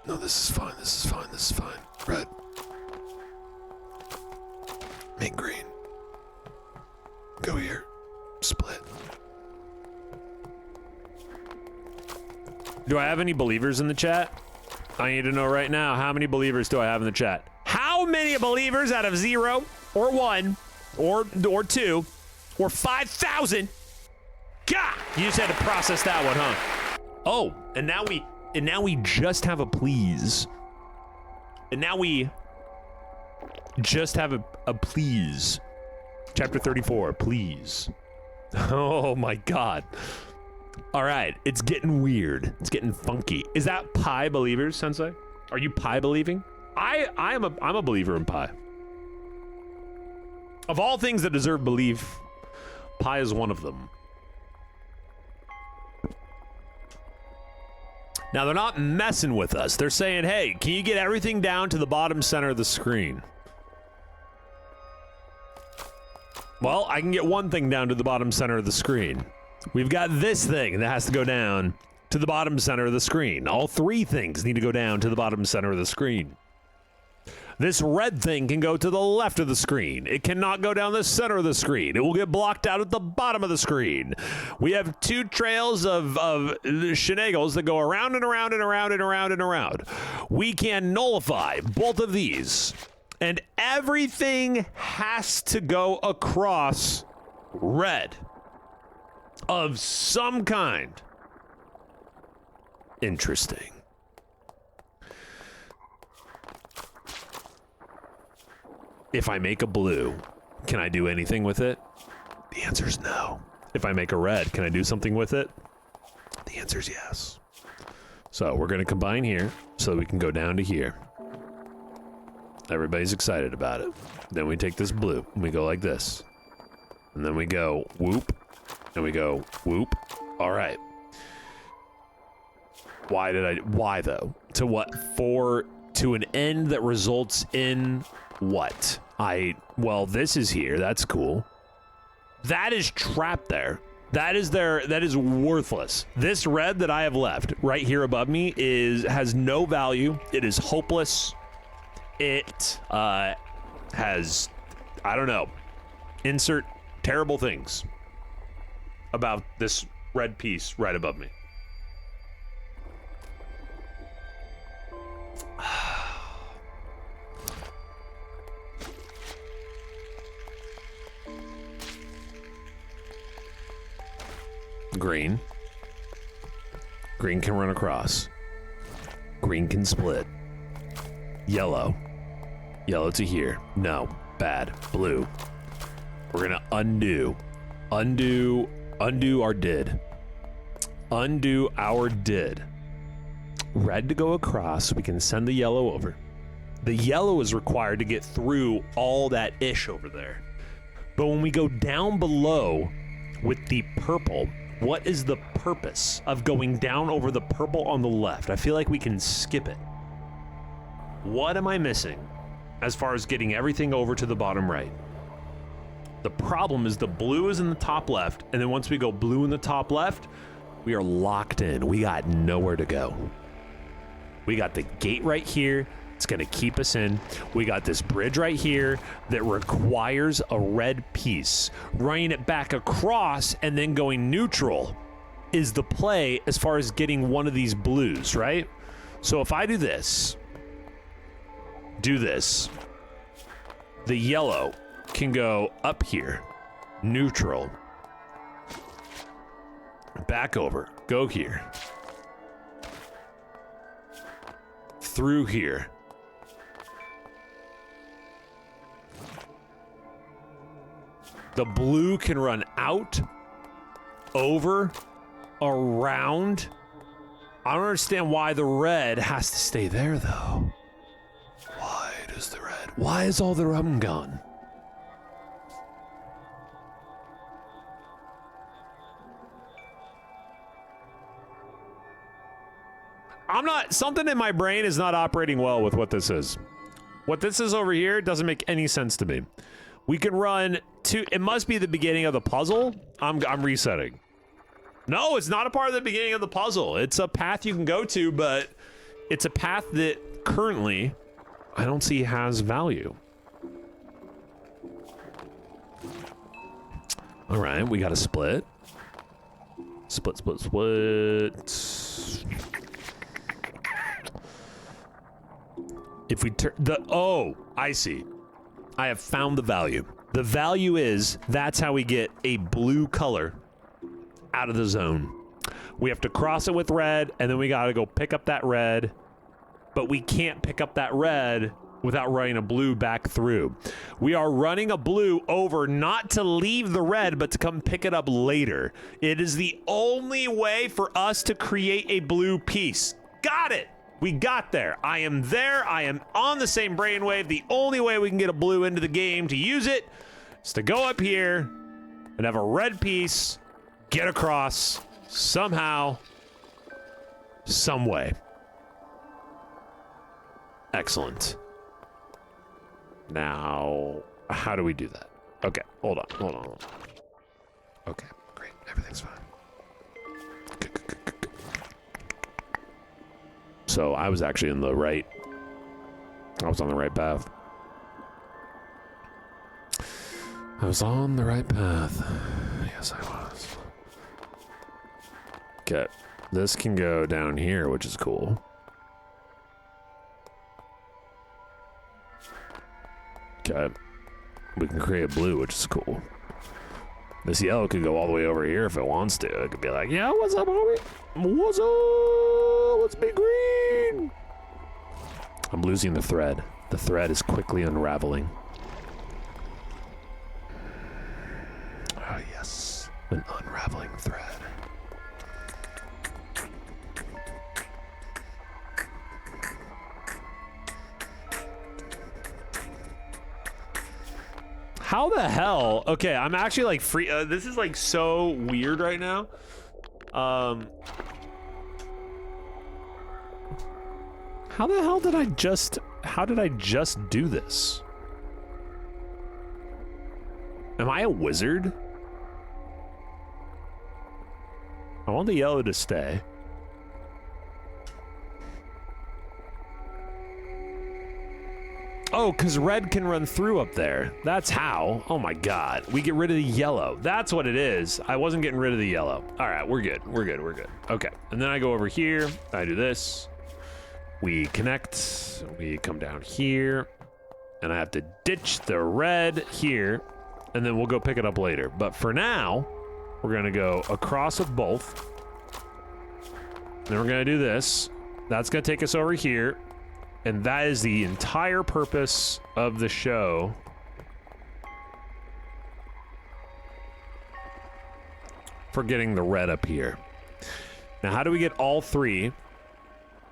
No, this is fine. Red. Make green. Go here. Split. Do I have any believers in the chat? I need to know right now, how many believers do I have in the chat? How many believers out of 0 or 1 or 2 or 5,000? God, you just had to process that one, huh? Oh, and now we just have a please. And now we just have a please. Chapter 34, please. Oh my god. All right, it's getting weird. It's getting funky. Is that pie believers, Sensei? Are you pie believing? I'm a believer in pie. Of all things that deserve belief, pie is one of them. Now, they're not messing with us. They're saying, hey, can you get everything down to the bottom center of the screen? Well, I can get one thing down to the bottom center of the screen. We've got this thing that has to go down to the bottom center of the screen. All three things need to go down to the bottom center of the screen. This red thing can go to the left of the screen. It cannot go down the center of the screen. It will get blocked out at the bottom of the screen. We have two trails of shenanigans that go around and around and around and around and around. We can nullify both of these. And everything has to go across red of some kind. Interesting. If I make a blue, can I do anything with it? The answer is no. If I make a red, can I do something with it? The answer is yes. So we're going to combine here so that we can go down to here. Everybody's excited about it. Then we take this blue and we go like this. And then we go whoop. And we go whoop. All right. Why though? To what? To an end that results in what? Well, this is here. That's cool. That is trapped there. That is worthless. This red that I have left right here above me has no value. It is hopeless. It has, I don't know, insert terrible things about this red piece right above me. Green. Green can run across. Green can split. Yellow. Yellow to here. No. Bad. Blue. We're gonna undo our did. Undo our did. Red to go across so we can send the yellow over. The yellow is required to get through all that ish over there. But when we go down below with the purple, what is the purpose of going down over the purple on the left? I feel like we can skip it. What am I missing as far as getting everything over to the bottom right? The problem is the blue is in the top left, and then once we go blue in the top left, we are locked in. We got nowhere to go. We got the gate right here. It's going to keep us in. We got this bridge right here that requires a red piece. Running it back across and then going neutral is the play as far as getting one of these blues, right? So if I do this, the yellow can go up here, neutral, back over, go here, through here. The blue can run out, over, around. I don't understand why the red has to stay there, though. Why is all the rum gone? Something in my brain is not operating well with what this is. What this is over here doesn't make any sense to me. We can run to, it must be the beginning of the puzzle. I'm resetting. No, it's not a part of the beginning of the puzzle. It's a path you can go to, but it's a path that currently I don't see has value. All right, we got a split. Split. If we turn I see. I have found the value. The value is that's how we get a blue color out of the zone. We have to cross it with red, and then we gotta go pick up that red. But we can't pick up that red without running a blue back through. We are running a blue over not to leave the red, but to come pick it up later. It is the only way for us to create a blue piece. Got it. We got there. I am there. I am on the same brainwave. The only way we can get a blue into the game to use it is to go up here and have a red piece get across somehow, some way. Excellent. Now, how do we do that? Okay, hold on. Okay, great. Everything's fine. Good. So I was actually in the right. I was on the right path. I was on the right path. Yes, I was. Okay, this can go down here, which is cool. Okay, we can create a blue, which is cool. This yellow could go all the way over here if it wants to. It could be like, yeah, what's up, homie? What's up? Let's be green. I'm losing the thread. The thread is quickly unraveling. Oh, yes. An unraveling thread. How the hell? Okay, I'm actually like free. This is like so weird right now. How the hell did I just? How did I just do this? Am I a wizard? I want the yellow to stay. Oh, because red can run through up there. That's how. Oh my god. We get rid of the yellow. That's what it is. I wasn't getting rid of the yellow. All right, we're good. We're good. We're good. Okay. And then I go over here. I do this. We connect. We come down here. And I have to ditch the red here. And then we'll go pick it up later. But for now, we're going to go across with both. Then we're going to do this. That's going to take us over here. And that is the entire purpose of the show. For getting the red up here. Now, how do we get all three?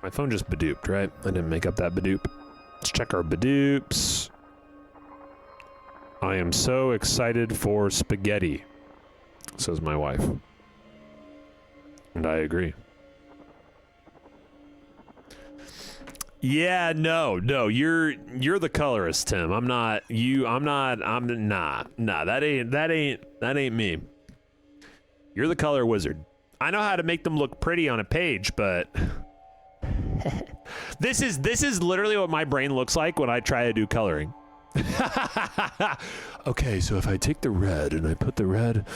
My phone just badooped, right? I didn't make up that badoop. Let's check our badoops. I am so excited for spaghetti, says my wife. And I agree. Yeah, no, you're the colorist, Tim. I'm not, nah, that ain't me. You're the color wizard. I know how to make them look pretty on a page, but this is literally what my brain looks like when I try to do coloring. Okay, so if I take the red and I put the red,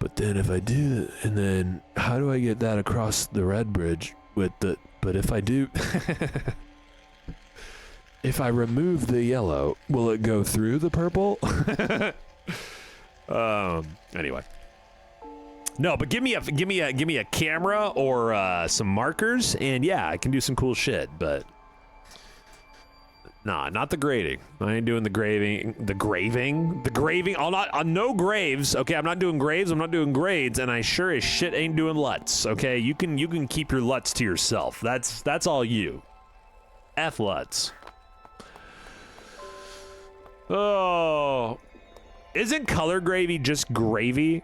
but then if I do, and then how do I get that across the red bridge with the, but if I do, if I remove the yellow, will it go through the purple? Anyway. No, but give me a camera or some markers, and yeah, I can do some cool shit. But nah, not the grading. I ain't doing the graving. The graving. I'll not. No graves. Okay, I'm not doing graves. I'm not doing grades, and I sure as shit ain't doing LUTs. Okay, you can keep your LUTs to yourself. That's all you. F LUTs. Oh, isn't color gravy just gravy?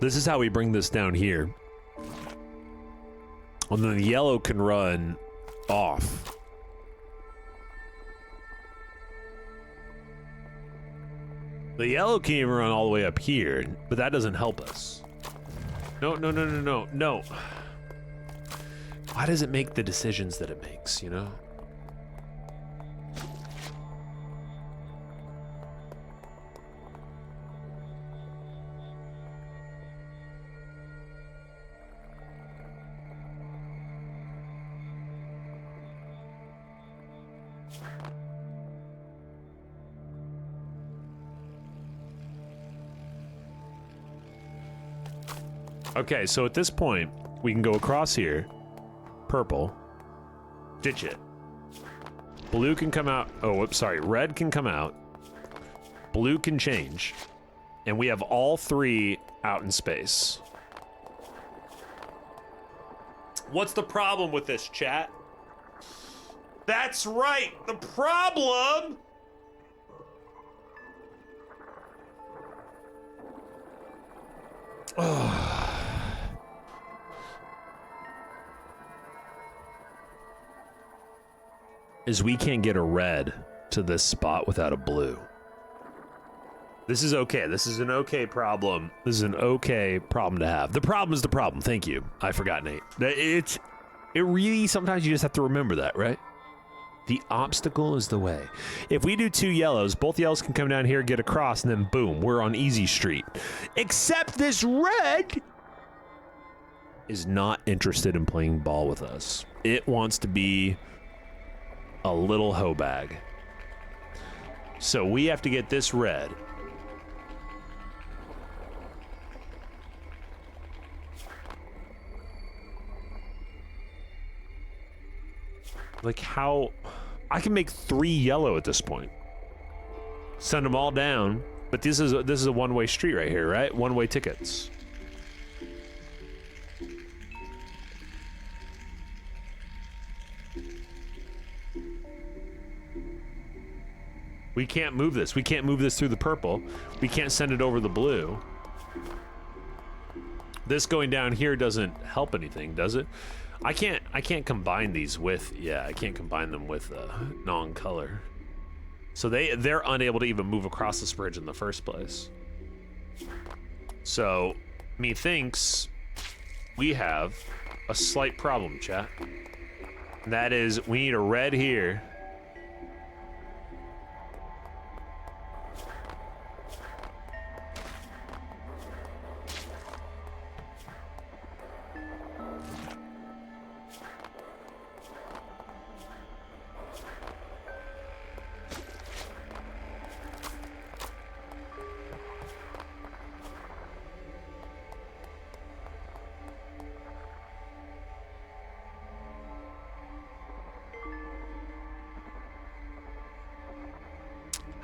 This is how we bring this down here. And then the yellow can run off. The yellow can even run all the way up here, but that doesn't help us. No. Why does it make the decisions that it makes, you know? Okay, so at this point, we can go across here. Purple. Ditch it. Blue can come out. Oh, whoops, sorry. Red can come out. Blue can change. And we have all three out in space. What's the problem with this, chat? That's right! The problem is we can't get a red to this spot without a blue. This is okay. This is an okay problem. This is an okay problem to have. The problem is the problem. Thank you. I forgot, Nate. It really, sometimes you just have to remember that, right? The obstacle is the way. If we do 2 yellows, both yellows can come down here, get across, and then boom, we're on easy street. Except this red is not interested in playing ball with us. It wants to be a little hoe bag. So we have to get this red. Like how I can make 3 yellow at this point. Send them all down, but this is a one-way street right here, right? One-way tickets. We can't move this. We can't move this through the purple. We can't send it over the blue. This going down here doesn't help anything, does it? I can't combine these with, yeah, I can't combine them with non-color. So they're unable to even move across this bridge in the first place. So, methinks we have a slight problem, chat. And that is, we need a red here.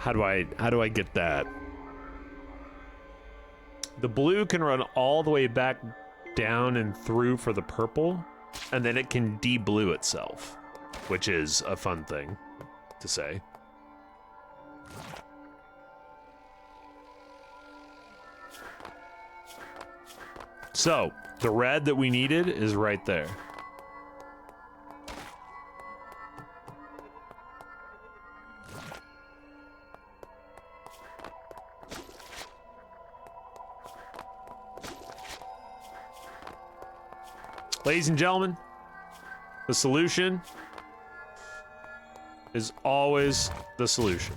How do I get that? The blue can run all the way back down and through for the purple, and then it can de-blue itself, which is a fun thing to say. So, the red that we needed is right there. Ladies and gentlemen, the solution is always the solution.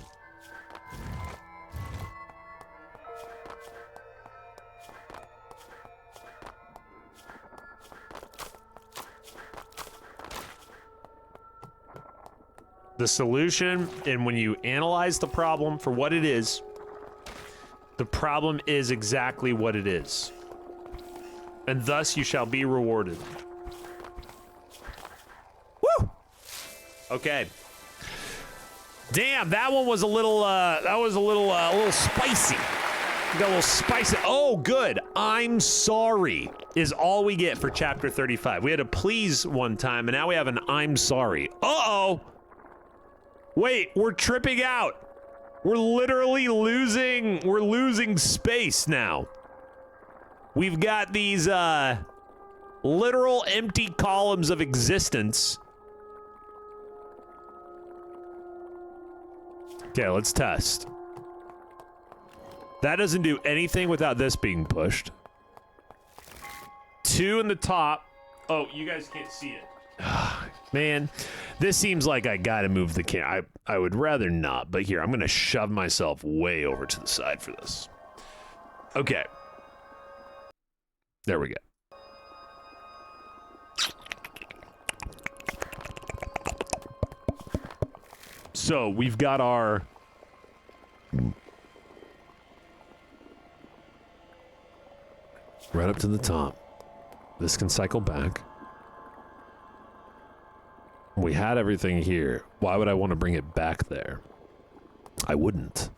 The solution, and when you analyze the problem for what it is, the problem is exactly what it is. And thus you shall be rewarded. Woo! Okay. Damn, that one was a little, spicy. Got a little spicy. Oh, good. I'm sorry is all we get for chapter 35. We had a please one time, and now we have an I'm sorry. Uh-oh. Wait, we're tripping out. We're literally losing space now. We've got these, literal empty columns of existence. Okay, let's test. That doesn't do anything without this being pushed. 2 in the top. Oh, you guys can't see it. Man, this seems like I gotta move the camera. I would rather not, but here, I'm gonna shove myself way over to the side for this. Okay. There we go. So we've got our... right up to the top. This can cycle back. We had everything here. Why would I want to bring it back there? I wouldn't.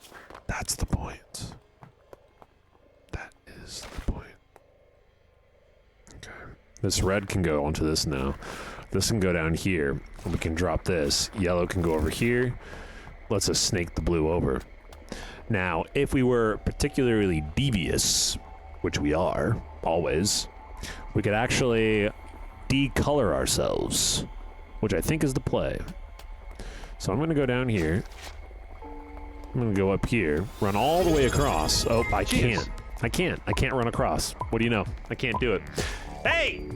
That's the point. That is the point. Okay. This red can go onto this now. This can go down here. And we can drop this. Yellow can go over here. Let's just snake the blue over. Now, if we were particularly devious, which we are, always, we could actually decolor ourselves, which I think is the play. So I'm going to go down here. I'm going to go up here, run all the way across. Oh, I can't. I can't run across. What do you know? I can't do it. Hey!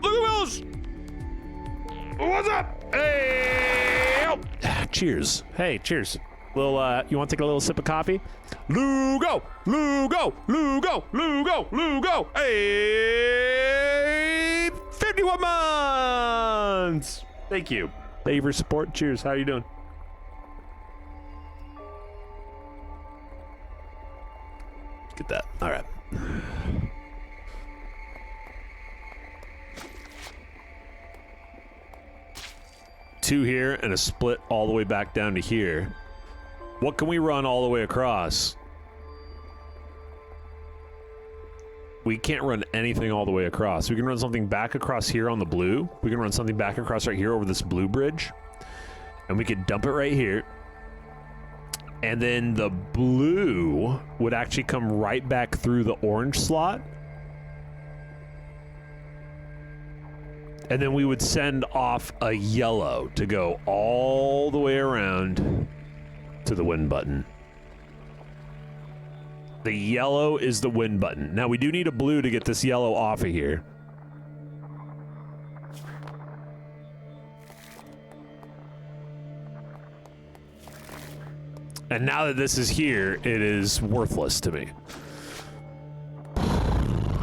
Look at Wills! What's up? Hey! Oh. Cheers. Hey, cheers. Little, you want to take a little sip of coffee? Lugo! Lugo! Lugo! Lugo! Lugo! Hey! 51 months! Thank you. Thank you for your support. Cheers. How are you doing? Get that. All right. Two here and a split all the way back down to here. What can we run all the way across? We can't run anything all the way across. We can run something back across here on the blue. We can run something back across right here over this blue bridge. And we could dump it right here. And then the blue would actually come right back through the orange slot. And then we would send off a yellow to go all the way around to the win button. The yellow is the win button. Now we do need a blue to get this yellow off of here. And now that this is here, it is worthless to me.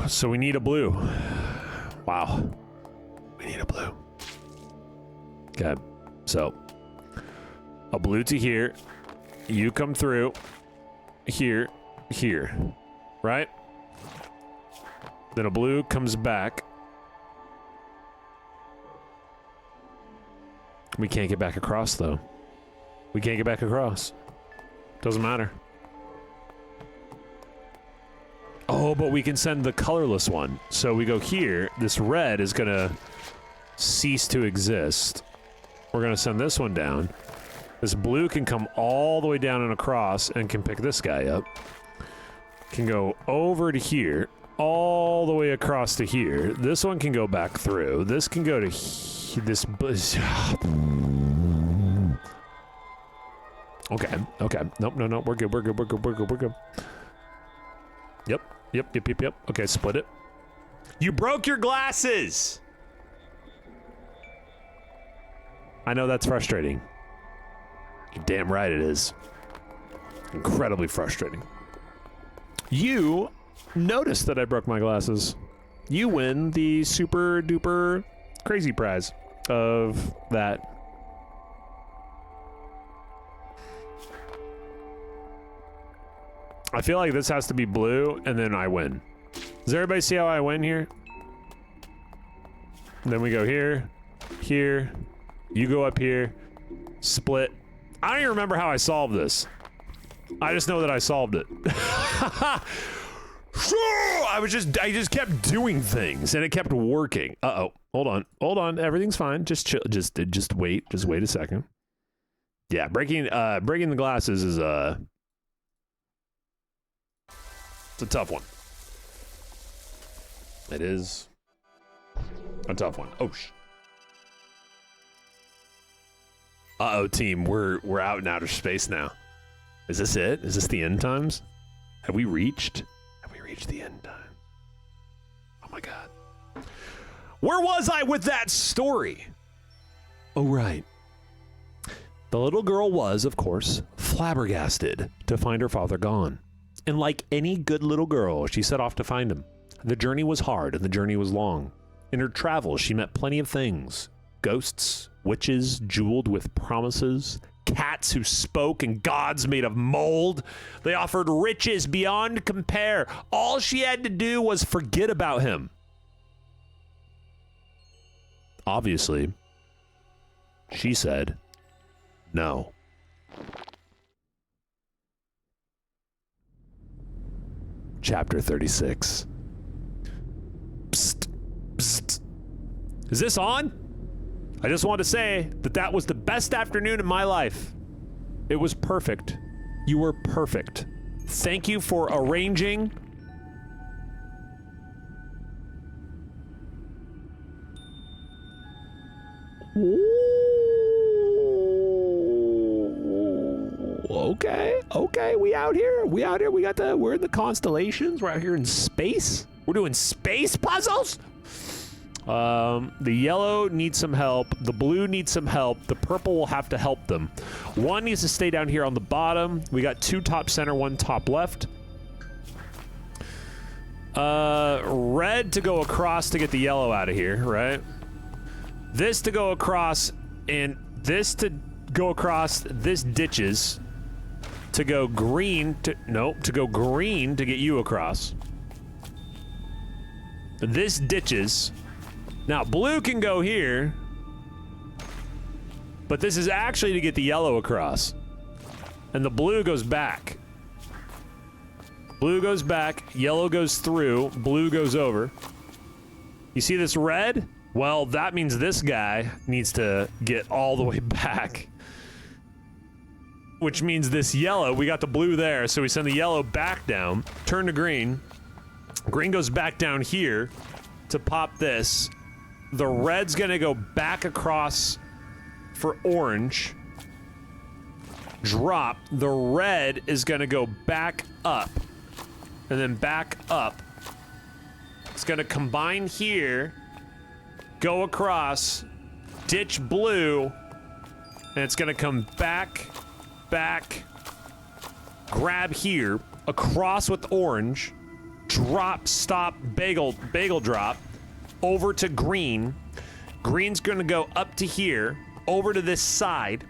So we need a blue. Wow. We need a blue. Okay. So a blue to here. You come through. Here. Here. Right? Then a blue comes back. We can't get back across, though. We can't get back across. Doesn't matter. Oh, but we can send the colorless one. So we go here. This red is going to cease to exist. We're going to send this one down. This blue can come all the way down and across and can pick this guy up. Can go over to here, all the way across to here. This one can go back through. This can go to this. Okay, okay. Nope, no, we're good, we're good, we're good, we're good, we're good. Yep. Okay, split it. You broke your glasses! I know that's frustrating. You're damn right it is. Incredibly frustrating. You noticed that I broke my glasses. You win the super duper crazy prize of that. I feel like this has to be blue, and then I win. Does everybody see how I win here? And then we go here, here, you go up here, split. I don't even remember how I solved this. I just know that I solved it. I just kept doing things, and it kept working. Uh-oh, hold on, everything's fine. Just chill, just wait a second. Yeah, breaking the glasses is it's a tough one. It is a tough one. Oh, uh-oh, team. We're out in outer space now. Is this it? Is this the end times? Have we reached the end time? Oh my god. Where was I with that story? Oh, right. The little girl was, of course, flabbergasted to find her father gone. And like any good little girl, she set off to find him. The journey was hard and the journey was long. In her travels, she met plenty of things. Ghosts, witches jeweled with promises, cats who spoke, and gods made of mold. They offered riches beyond compare. All she had to do was forget about him. Obviously, she said no. Chapter 36. Psst, psst. Is this on? I just want to say that that was the best afternoon in my life. It was perfect. You were perfect. Thank you for arranging. Okay, we out here. We're in the constellations. We're out here in space. We're doing space puzzles. The yellow needs some help. The blue needs some help. The purple will have to help them. One needs to stay down here on the bottom. We got 2 top center, 1 top left. Red to go across to get the yellow out of here, right? This to go across, and this to go across. This ditches to go green to, nope, to go green to get you across. This ditches. Now, blue can go here, but this is actually to get the yellow across. And the blue goes back. Blue goes back, yellow goes through, blue goes over. You see this red? Well, that means this guy needs to get all the way back. Which means this yellow, we got the blue there, so we send the yellow back down, turn to green. Green goes back down here to pop this. The red's gonna go back across for orange. Drop. The red is gonna go back up. And then back up. It's gonna combine here. Go across. Ditch blue. And it's gonna come back. Grab here. Across with orange. Drop, stop, bagel drop. Over to green. Green's gonna go up to here, over to this side.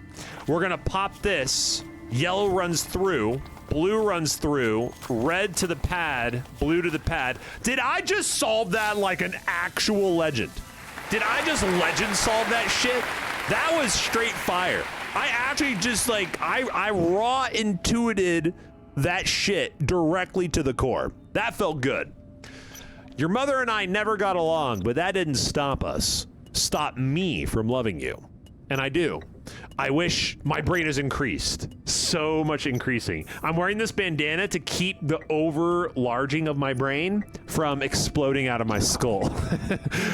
We're gonna pop this. Yellow runs through, blue runs through, red to the pad, blue to the pad. Did I just solve that like an actual legend? Did I just legend solve that shit? That was straight fire. I actually just like, I raw intuited that shit directly to the core. That felt good. Your mother and I never got along, but that didn't stop us. Stop me from loving you. And I do. I wish my brain is increased. So much increasing. I'm wearing this bandana to keep the overlarging of my brain from exploding out of my skull.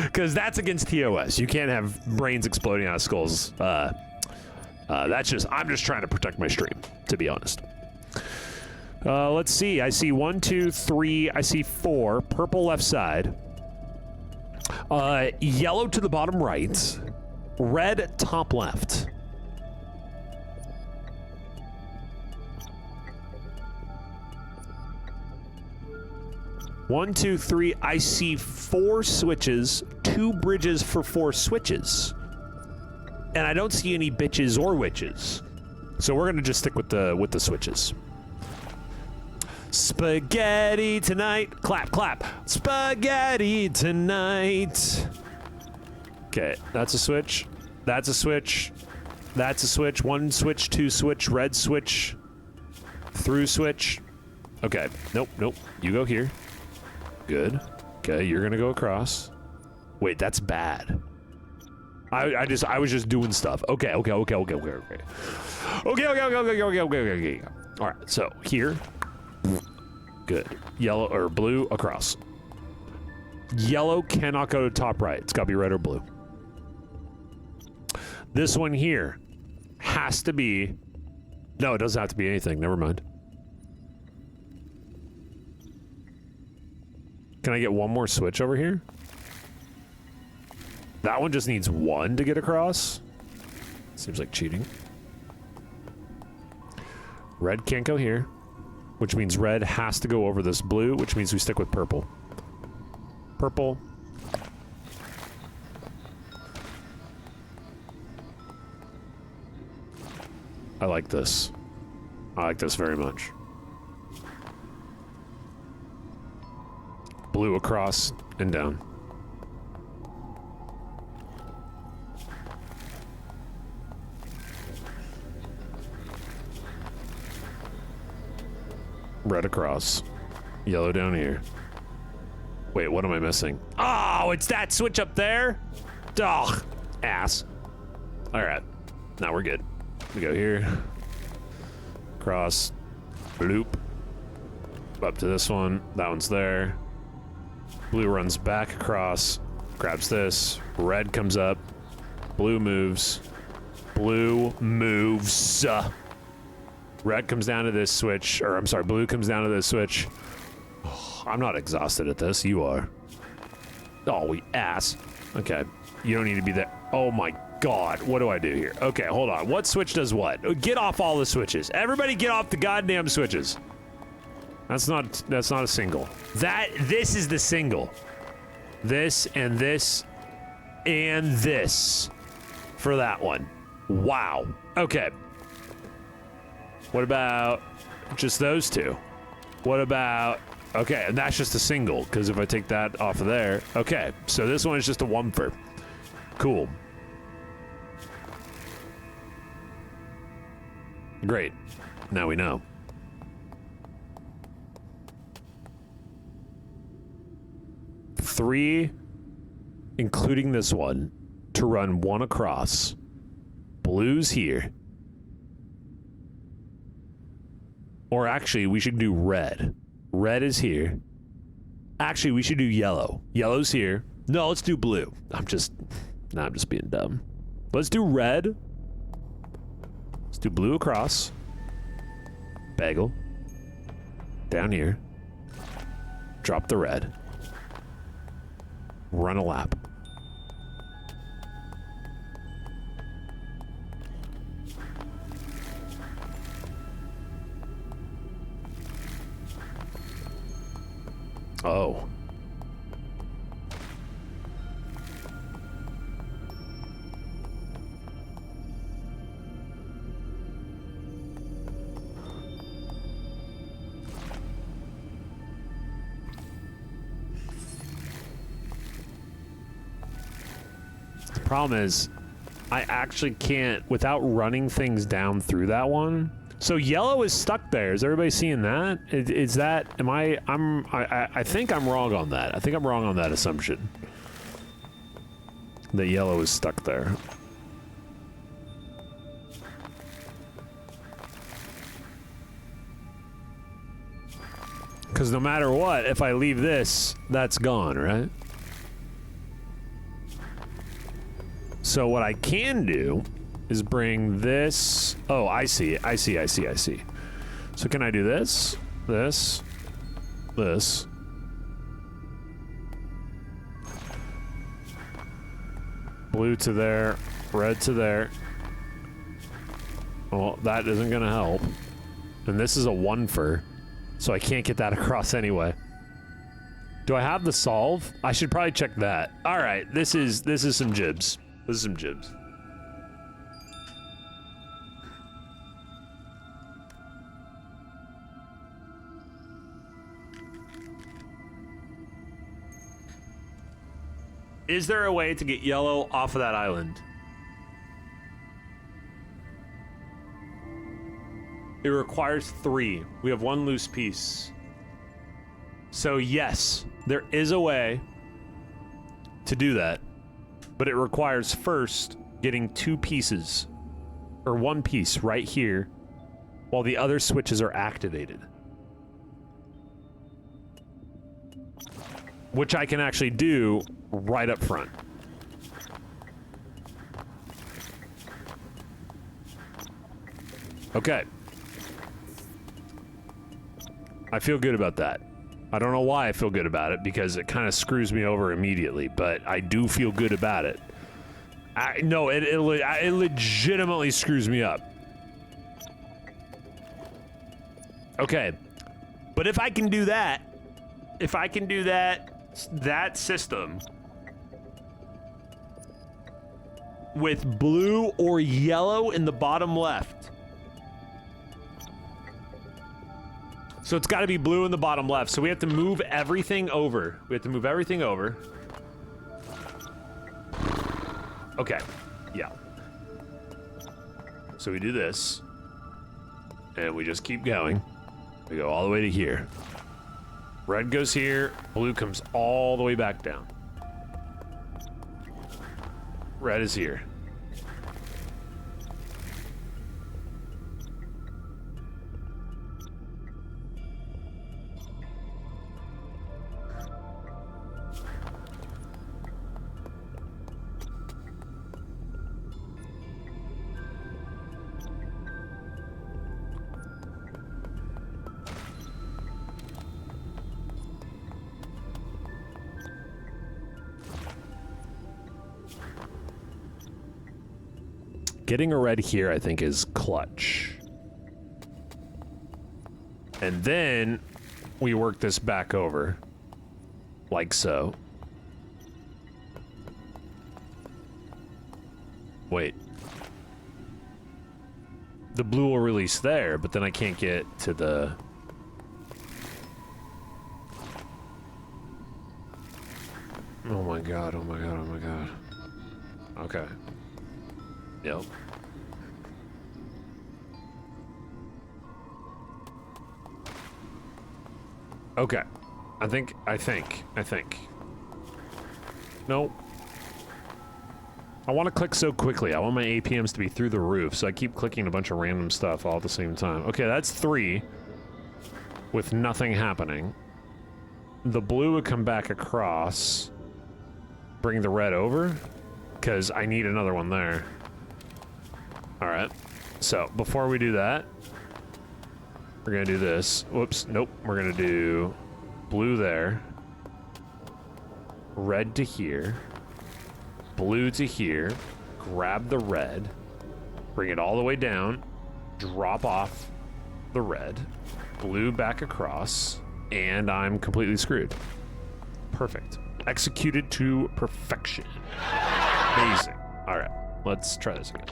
Because that's against TOS. You can't have brains exploding out of skulls. That's just, I'm just trying to protect my stream, to be honest. Let's see. I see 1, 2, 3. I see 4. Purple left side. Yellow to the bottom right. Red top left. One, two, three. I see 4 switches. 2 bridges for 4 switches. And I don't see any bitches or witches. So we're gonna just stick with the switches. Spaghetti tonight. Clap, clap. Spaghetti tonight. Okay, that's a switch. That's a switch. That's a switch. 1 switch, 2 switch, red switch. Through switch. Okay. Nope, nope. You go here. Good. Okay, you're gonna go across. Wait, that's bad. I was just doing stuff. Okay. Okay. All right, so here. Good. Yellow or blue across. Yellow cannot go to top right. It's got to be red or blue. This one here has to be... No, it doesn't have to be anything. Never mind. Can I get one more switch over here? That one just needs 1 to get across. Seems like cheating. Red can't go here. Which means red has to go over this blue, which means we stick with purple. Purple. I like this. I like this very much. Blue across and down. Red across. Yellow down here. Wait, what am I missing? Oh, it's that switch up there? Ugh, ass. All right, now we're good. We go here. Cross. Bloop. Up to this one. That one's there. Blue runs back across. Grabs this. Red comes up. Blue moves. Blue moves. Red comes down to this switch. Or, I'm sorry, blue comes down to this switch. Oh, I'm not exhausted at this. You are. Oh, we ass. Okay. You don't need to be there. Oh, my God. What do I do here? Okay, hold on. What switch does what? Get off all the switches. Everybody get off the goddamn switches. That's not a single. This is the single. This and this and this for that one. Wow. Okay. What about just those two? What about, okay, and that's just a single, because if I take that off of there, okay, so this one is just a one-fer. Cool. Great. Now we know. Three, including this one, to run one across. Blue's here. Or actually, we should do red. Red is here. Actually, we should do yellow. Yellow's here. No, let's do blue. I'm just being dumb. Let's do red. Let's do blue across. Bagel. Down here. Drop the red. Run a lap. Oh. The problem is, I actually can't, without running things down through that one. So yellow is stuck there. Is everybody seeing that? Is that, I think I'm wrong on that. I think I'm wrong on that assumption. That yellow is stuck there. Because no matter what, if I leave this, that's gone, right? So what I can do is bring this. Oh, I see. So can I do this, this, this? Blue to there, red to there. Well, that isn't gonna help. And this is a one-fer, so I can't get that across anyway. Do I have the solve? I should probably check that. All right, this is some jibs. This is some jibs. Is there a way to get yellow off of that island? It requires 3. We have 1 loose piece. So yes, there is a way to do that, but it requires first getting 2 pieces, or 1 piece right here, while the other switches are activated. Which I can actually do right up front. Okay. I feel good about that. I don't know why I feel good about it, because it kind of screws me over immediately, but I do feel good about it. No, it legitimately screws me up. Okay. But if I can do that, that system with blue or yellow in the bottom left, So it's got to be blue in the bottom left. So we have to move everything over. We have to move everything over. Okay. Yeah. So we do this. And we just keep going. We go all the way to here. Red goes here. Blue comes all the way back down. Red is here. Getting a red here, I think, is clutch. And then we work this back over. Like so. Wait. The blue will release there, but then I can't get to the... Oh my god, oh my god, oh my god. Okay. Yep. Okay. I think. No. I want to click so quickly. I want my APMs to be through the roof, so I keep clicking a bunch of random stuff all at the same time. Okay, that's 3. With nothing happening. The blue would come back across. Bring the red over. Because I need another one there. Alright, so before we do that, we're gonna do this. Whoops, nope. We're gonna do blue there, red to here, blue to here, grab the red, bring it all the way down, drop off the red, blue back across, and I'm completely screwed. Perfect. Executed to perfection. Amazing. Alright, let's try this again.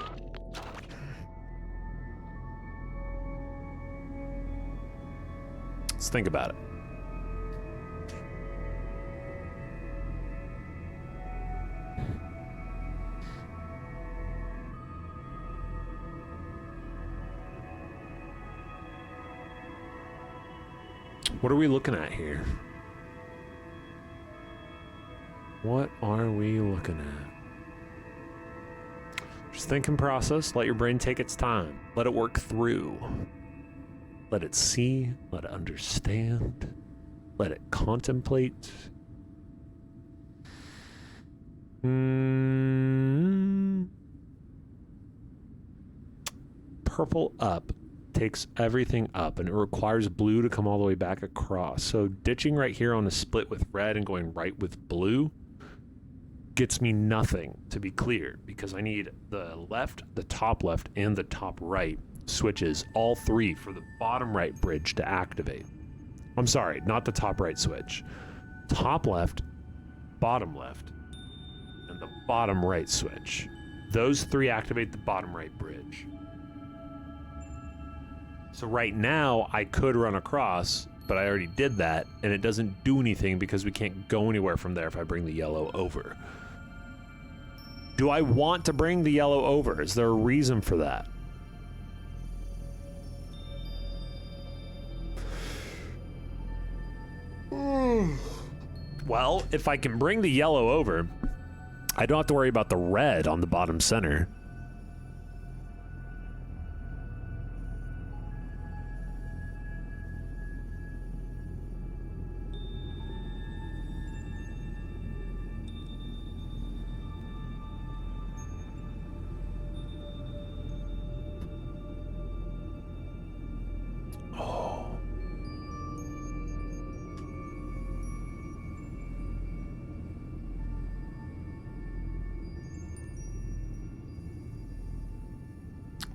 Let's think about it. What are we looking at here? What are we looking at? Just think and process. Let your brain take its time. Let it work through. Let it see, let it understand, let it contemplate. Purple up takes everything up, and it requires blue to come all the way back across. So ditching right here on a split with red and going right with blue gets me nothing, to be clear, because I need the left, the top left, and the top right switches, all 3 for the bottom right bridge to activate. I'm sorry, not the top right switch. Top left, bottom left, and the bottom right switch. Those 3 activate the bottom right bridge. So right now, I could run across, but I already did that, and it doesn't do anything because we can't go anywhere from there if I bring the yellow over. Do I want to bring the yellow over? Is there a reason for that? Well, if I can bring the yellow over, I don't have to worry about the red on the bottom center.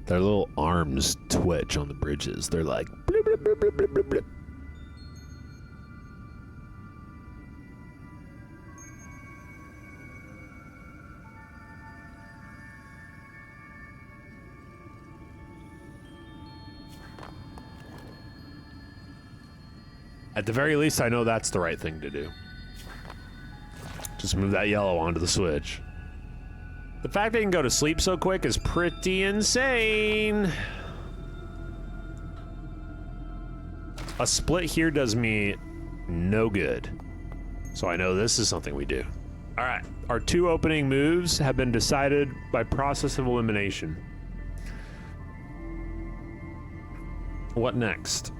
Their little arms twitch on the bridges. They're like, blip, blip, blip, blip, blip, blip, blip. At the very least, I know that's the right thing to do. Just move that yellow onto the switch. The fact they can go to sleep so quick is pretty insane. A split here does me no good. So I know this is something we do. All right, our 2 opening moves have been decided by process of elimination. What next?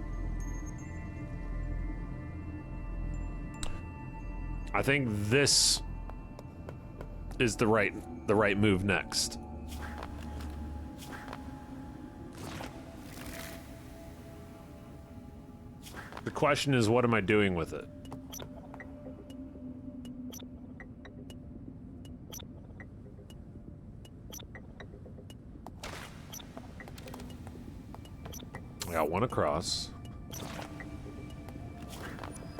I think this is the right move next. The question is, what am I doing with it? I got 1 across.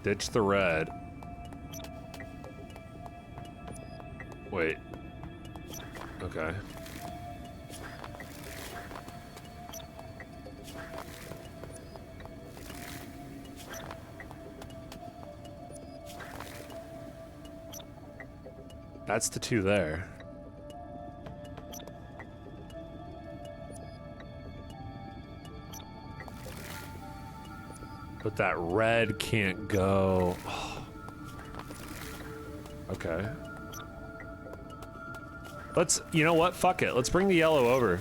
Ditch the red. Wait. Okay. That's the 2 there. But that red can't go. Okay. Let's, you know what? Fuck it. Let's bring the yellow over.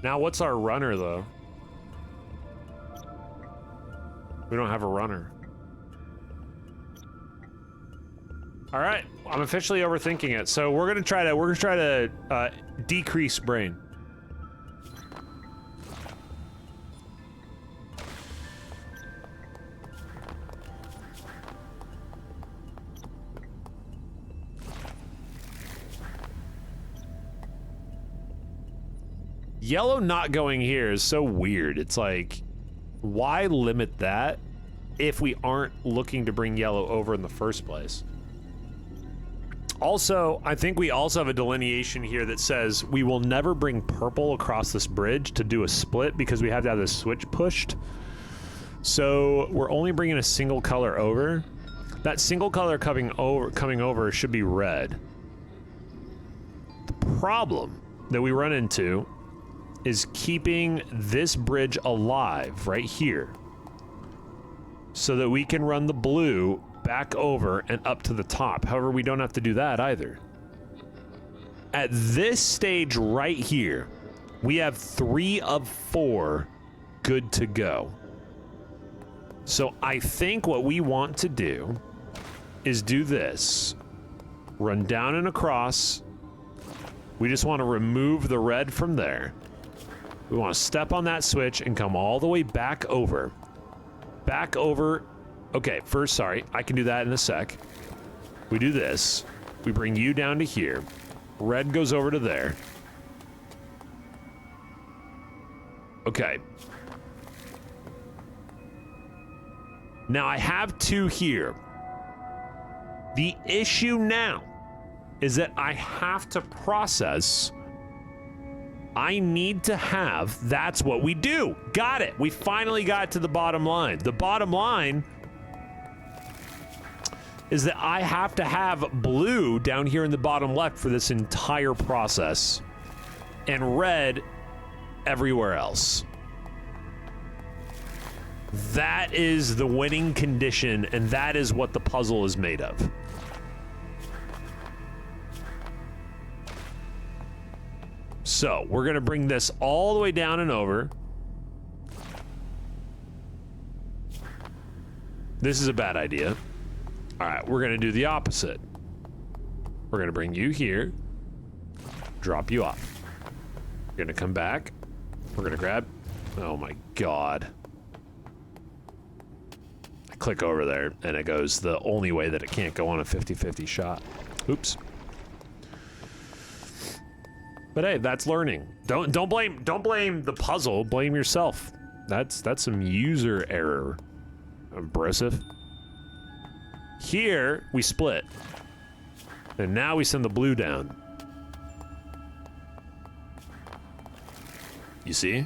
Now, what's our runner, though? We don't have a runner. All right, I'm officially overthinking it. So we're gonna try to decrease brain. Yellow not going here is so weird. It's like, why limit that if we aren't looking to bring yellow over in the first place? Also, I think we also have a delineation here that says we will never bring purple across this bridge to do a split because we have to have this switch pushed. So we're only bringing a single color over. That single color coming over should be red. The problem that we run into is keeping this bridge alive right here so that we can run the blue back over and up to the top. However, we don't have to do that either. At this stage right here, we have 3 of 4 good to go. So I think what we want to do is do this. Run down and across. We just want to remove the red from there. We want to step on that switch and come all the way back over. Back over. Okay, first, sorry. I can do that in a sec. We do this. We bring you down to here. Red goes over to there. Okay. Now I have 2 here. The issue now is that I have to process. I need to have, that's what we do. Got it. We finally got to the bottom line. The bottom line is that I have to have blue down here in the bottom left for this entire process and red everywhere else. That is the winning condition, and that is what the puzzle is made of. So, we're going to bring this all the way down and over. This is a bad idea. All right, we're going to do the opposite. We're going to bring you here, drop you off. You're going to come back. We're going to grab. Oh my God. I click over there, and it goes the only way that it can't go on a 50-50 shot. Oops. But hey, that's learning. Don't blame the puzzle. Blame yourself. That's some user error. Impressive. Here we split, and now we send the blue down. You see?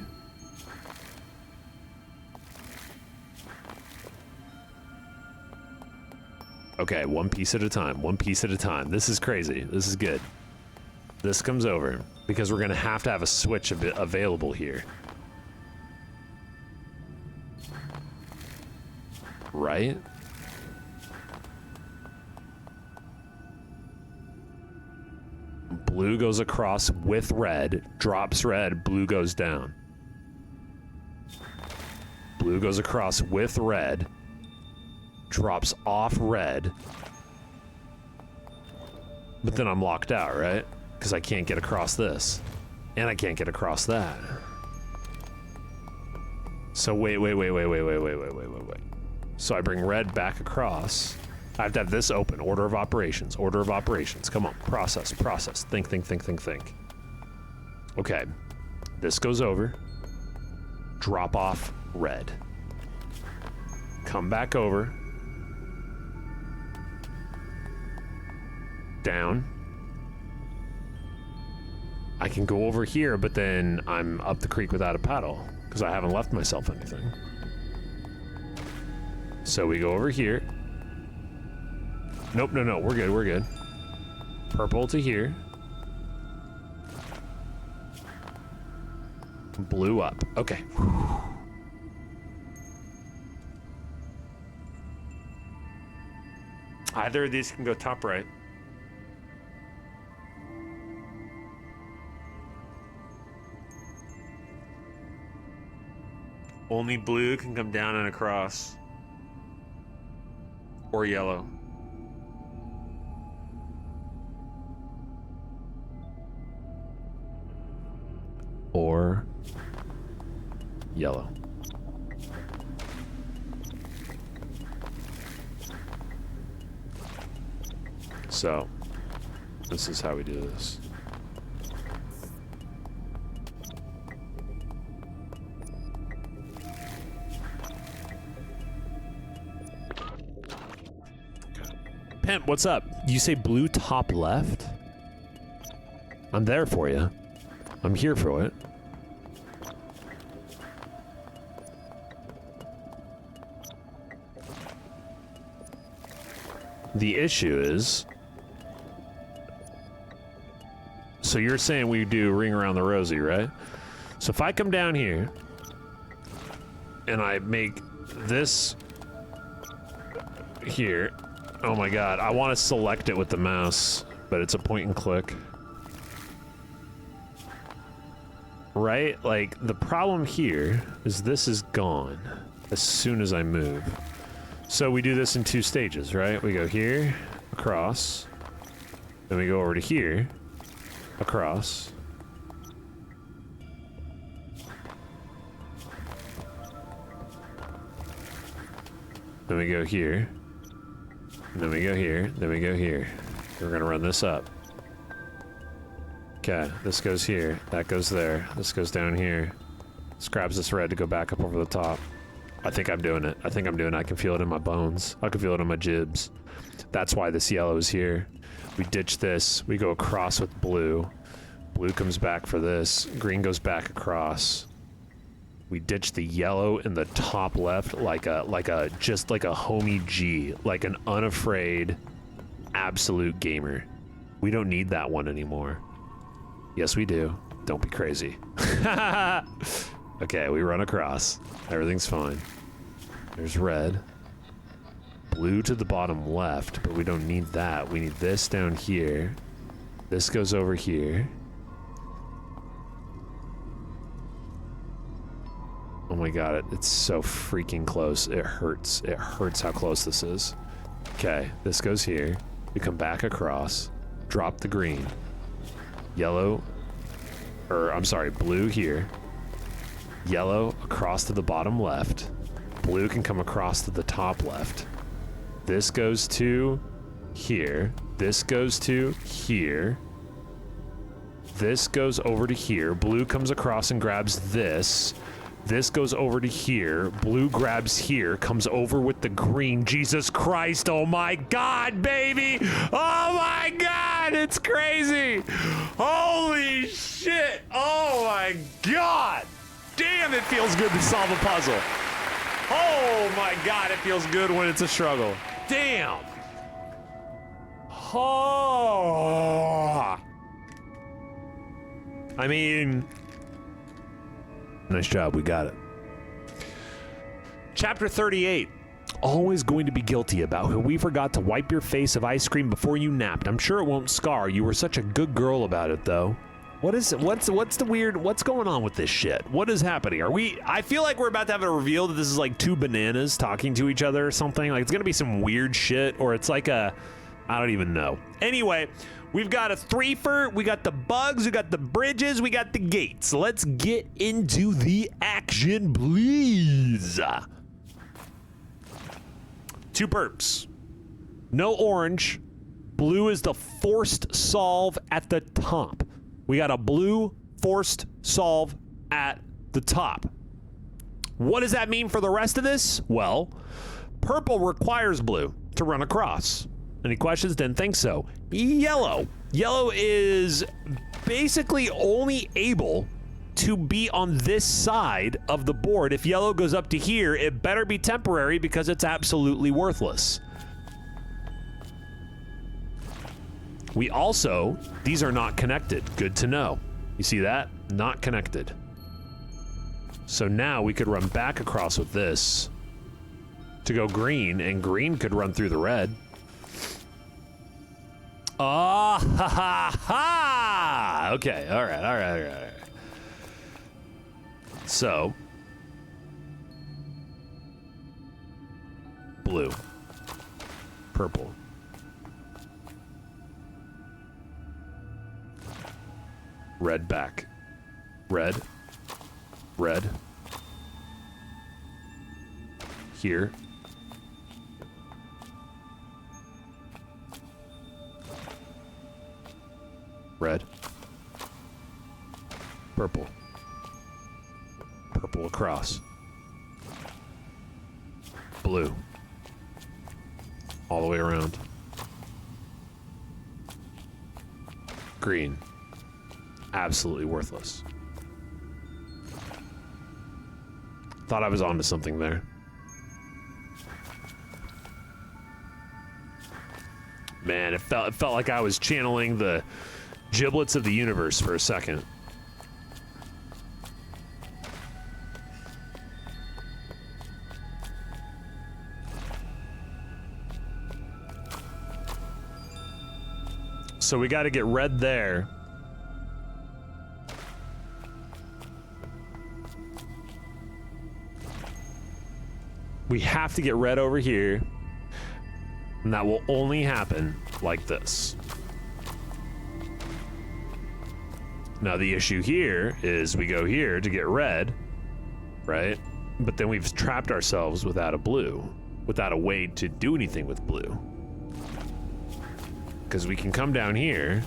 Okay, one piece at a time. One piece at a time. This is crazy. This is good. This comes over because we're gonna have to have a switch available here. Right? Blue goes across with red, drops red, blue goes down. Blue goes across with red, drops off red. But then I'm locked out, right? Because I can't get across this. And I can't get across that. So wait. So I bring red back across. I have to have this open. Order of operations. Order of operations. Come on. Process. Think. Okay. This goes over. Drop off red. Come back over. Down. I can go over here, but then I'm up the creek without a paddle because I haven't left myself anything. So we go over here. Nope, no, we're good. Purple to here. Blue up. Okay. Either of these can go top right. Only blue can come down and across. Or yellow. Or yellow. So, this is how we do this. Pimp, what's up? You say blue top left? I'm there for you. I'm here for it. The issue is... So you're saying we do ring around the rosy, right? So if I come down here and I make this here... Oh my god, I want to select it with the mouse, but it's a point and click. Right? Like, the problem here is this is gone as soon as I move. So we do this in 2 stages, right? We go here, across, then we go over to here, across. Then we go here. And then we go here, then we go here. We're gonna run this up. Okay, this goes here, that goes there, this goes down here. This grabs this red to go back up over the top. I think I'm doing it. I can feel it in my bones. I can feel it in my jibs. That's why this yellow is here. We ditch this, we go across with blue. Blue comes back for this, green goes back across. We ditch the yellow in the top left just like a homie G, like an unafraid, absolute gamer. We don't need that one anymore. Yes, we do. Don't be crazy. Okay, we run across. Everything's fine. There's red. Blue to the bottom left, but we don't need that. We need this down here. This goes over here. Oh my god, it's so freaking close. It hurts. It hurts how close this is. Okay, this goes here. We come back across. Drop the green. Yellow. I'm sorry, blue here. Yellow across to the bottom left. Blue can come across to the top left. This goes to here. This goes to here. This goes over to here. Blue comes across and grabs this. This goes over to here. Blue grabs here, comes over with the green. Jesus Christ, oh my God, baby! Oh my God, it's crazy! Holy shit! Oh my God! Damn, it feels good to solve a puzzle. Oh my God, it feels good when it's a struggle. Damn! Oh! I mean... Nice job, we got it. Chapter 38. Always going to be guilty about how we forgot to wipe your face of ice cream before you napped. I'm sure it won't scar. You were such a good girl about it, though. What's the weird, what's going on with this shit? What is happening? I feel like we're about to have a reveal that this is like two bananas talking to each other or something. Like it's gonna be some weird shit, or it's like I don't even know. Anyway, we've got a threefer, we got the bugs, we got the bridges, we got the gates. Let's get into the action, please. 2 burps. No orange. Blue is the forced solve at the top. We got a blue forced solve at the top. What does that mean for the rest of this? Well, purple requires blue to run across. Any questions? Didn't think so. Yellow. Yellow is basically only able to be on this side of the board. If yellow goes up to here, it better be temporary because it's absolutely worthless. We also, these are not connected. Good to know. You see that? Not connected. So now we could run back across with this to go green, and green could run through the red. Ah, ha, ha, ha! Okay, all right. So, blue, purple. Red back. Red. Red. Here. Red. Purple. Purple across. Blue. All the way around. Green. Absolutely worthless. Thought I was onto something there. Man, it felt like I was channeling the giblets of the universe for a second. So we got to get red there. We have to get red over here, and that will only happen like this. Now the issue here is we go here to get red, right? But then we've trapped ourselves without a blue, without a way to do anything with blue. Because we can come down here,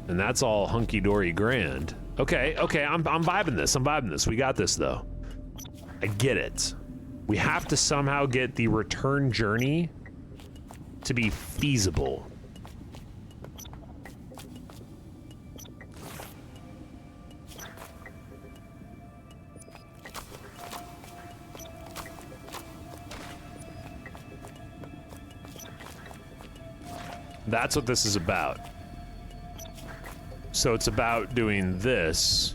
and that's all hunky-dory grand. Okay, I'm vibing this. We got this, though. I get it. We have to somehow get the return journey to be feasible. That's what this is about. So it's about doing this.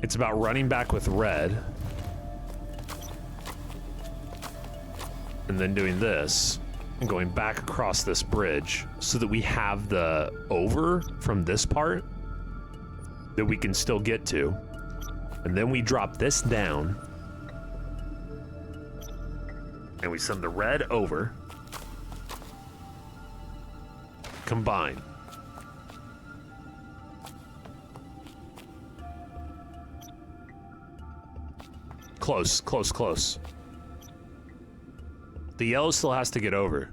It's about running back with red. And then doing this. And going back across this bridge so that we have the over from this part that we can still get to. And then we drop this down. And we send the red over. Combine. Close. The yellow still has to get over.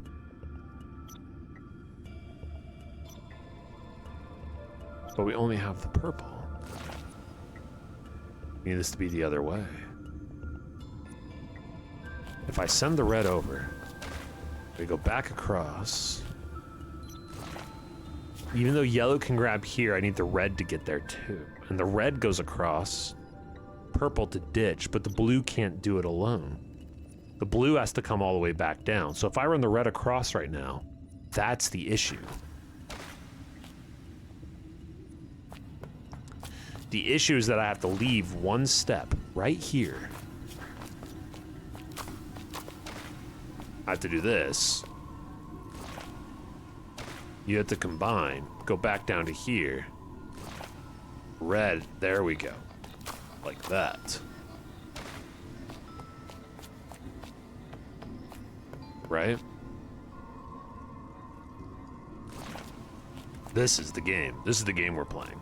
But we only have the purple. We need this to be the other way. If I send the red over, we go back across. Even though yellow can grab here, I need the red to get there too. And the red goes across, purple to ditch, but the blue can't do it alone. The blue has to come all the way back down. So if I run the red across right now, that's the issue. The issue is that I have to leave one step right here. I have to do this. You have to combine, go back down to here. Red, there we go. Like that. Right? This is the game. This is the game we're playing.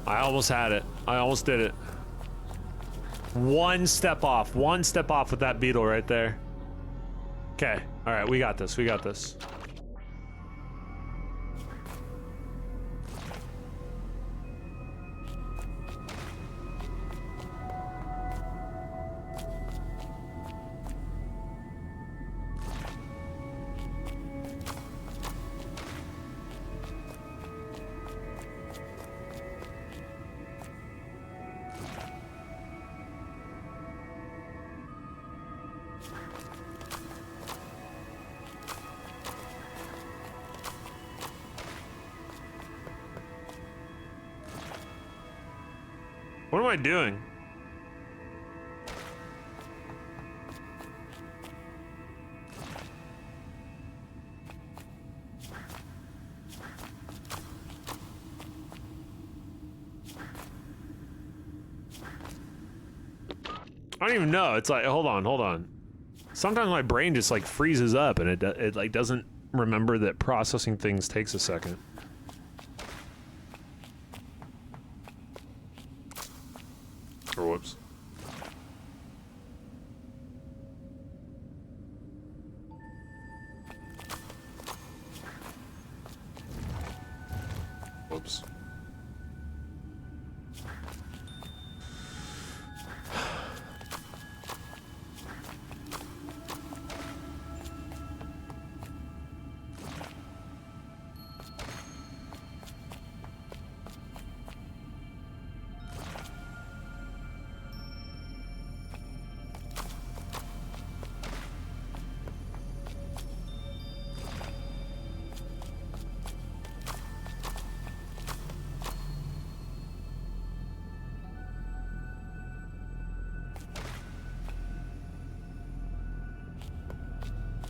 I almost had it. I almost did it. One step off with that beetle right there. Okay, all right, we got this, we got this. What am I doing? I don't even know. It's like, hold on. Sometimes my brain just like freezes up and it like doesn't remember that processing things takes a second. Or whoops. Whoops.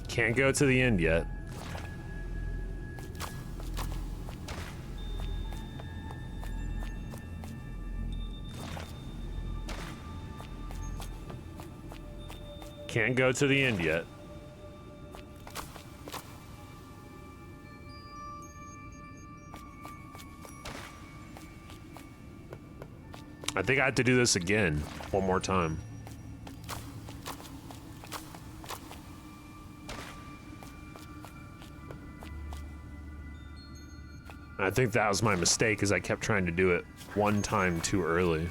Can't go to the end yet. Can't go to the end yet. I think I have to do this again, one more time. I think that was my mistake, is I kept trying to do it one time too early.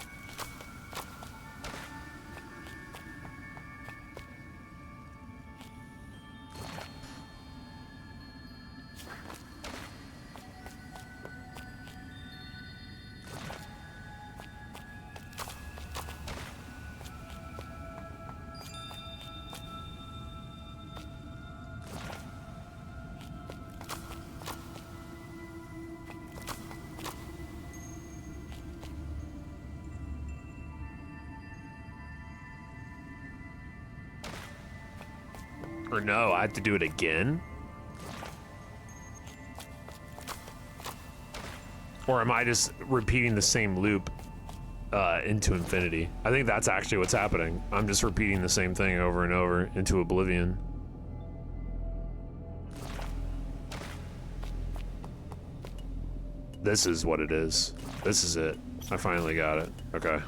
Or no, I have to do it again? Or am I just repeating the same loop into infinity? I think that's actually what's happening. I'm just repeating the same thing over and over into oblivion. This is what it is. This is it. I finally got it. Okay.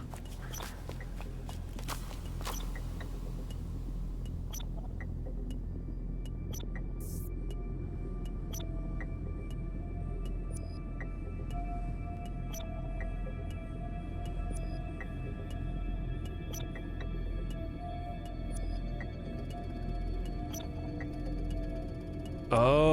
Oh.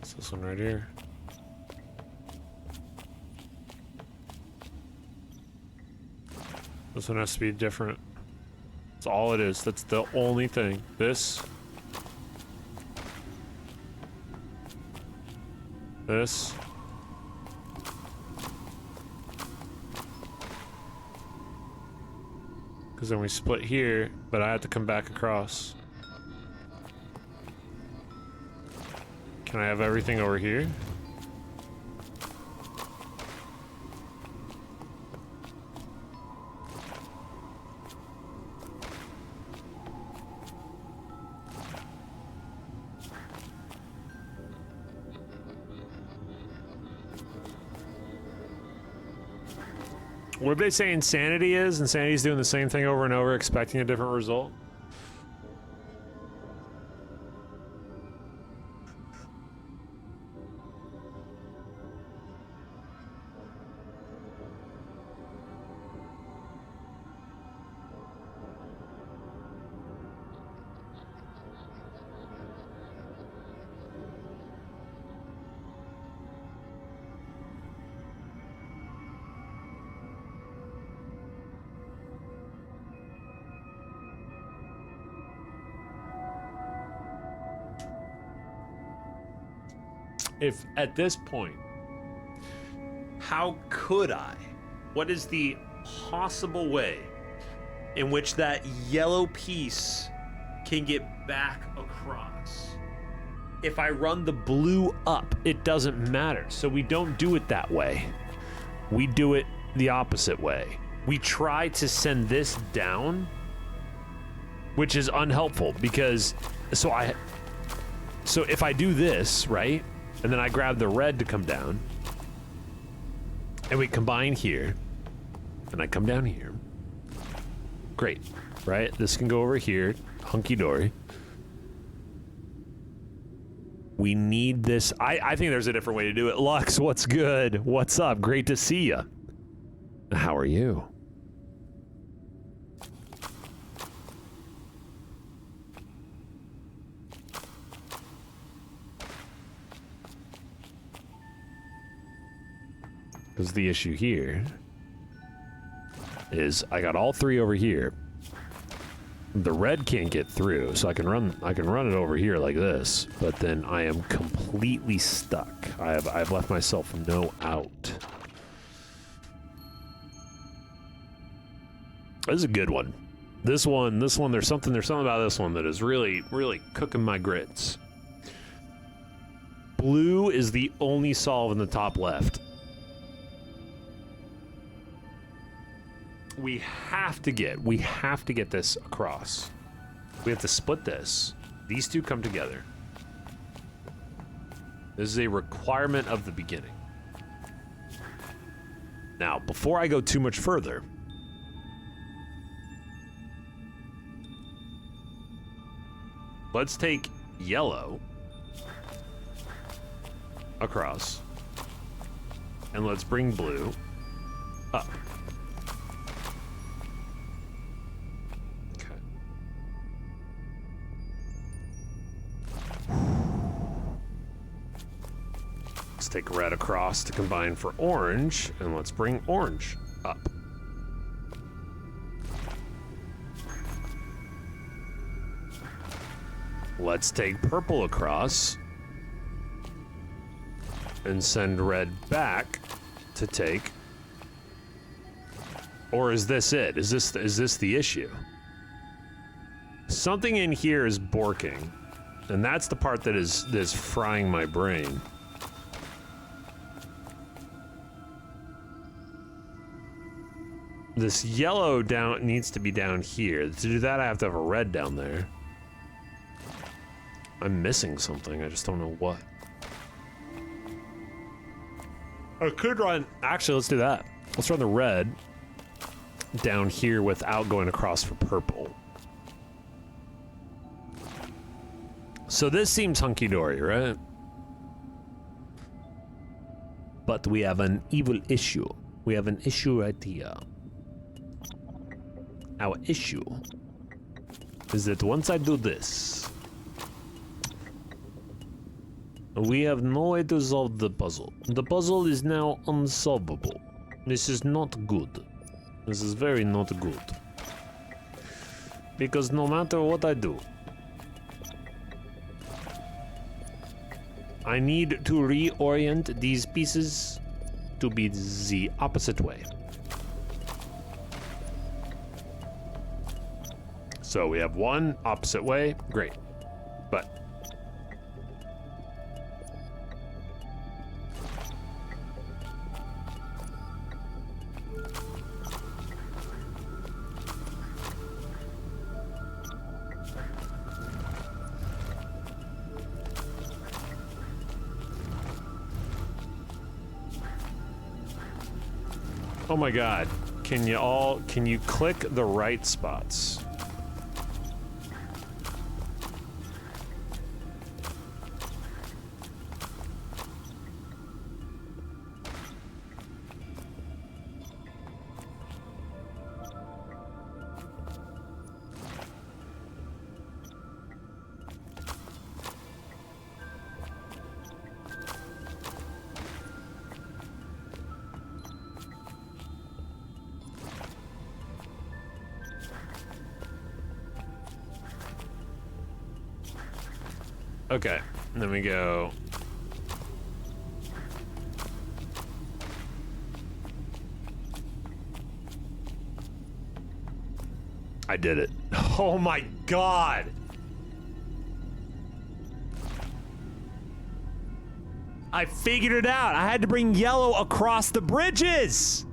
It's this one right here. This one has to be different. That's all it is. That's the only thing. This. This. Because then we split here, but I have to come back across. Can I have everything over here? What did they say insanity is? Insanity is doing the same thing over and over, expecting a different result. If at this point, how could I? What is the possible way in which that yellow piece can get back across? If I run the blue up, it doesn't matter. So we don't do it that way. We do it the opposite way. We try to send this down, which is unhelpful because so if I do this, right? And then I grab the red to come down. And we combine here. And I come down here. Great, right? This can go over here. Hunky-dory. We need this. I think there's a different way to do it. Lux, what's good? What's up? Great to see you. How are you? Because the issue here is I got all three over here. The red can't get through, so I can run it over here like this, but then I am completely stuck. I've left myself no out. This is a good one. This one, there's something about this one that is really, really cooking my grits. Blue is the only solve in the top left. we have to get this across. We have to split this. These two come together. This is a requirement of the beginning. Now, before I go too much further, let's take yellow across, and let's bring blue up. Okay. Let's take red across to combine for orange, and let's bring orange up. Let's take purple across and send red back to take. Or is this it? Is this the issue? Something in here is borking, and that's the part that is frying my brain. This yellow down needs to be down here. To do that, I have to have a red down there. I'm missing something. I just don't know what. I could run... Actually, let's do that. Let's run the red down here without going across for purple. So this seems hunky-dory, right? But we have an evil issue. We have an issue right here. Our issue is that once I do this, we have no way to solve the puzzle. The puzzle is now unsolvable. This is not good. This is very not good. Because no matter what I do, I need to reorient these pieces to be the opposite way. So we have one opposite way, great. But oh my god, can you click the right spots? Okay, and then we go. I did it. Oh my god! I figured it out. I had to bring yellow across the bridges.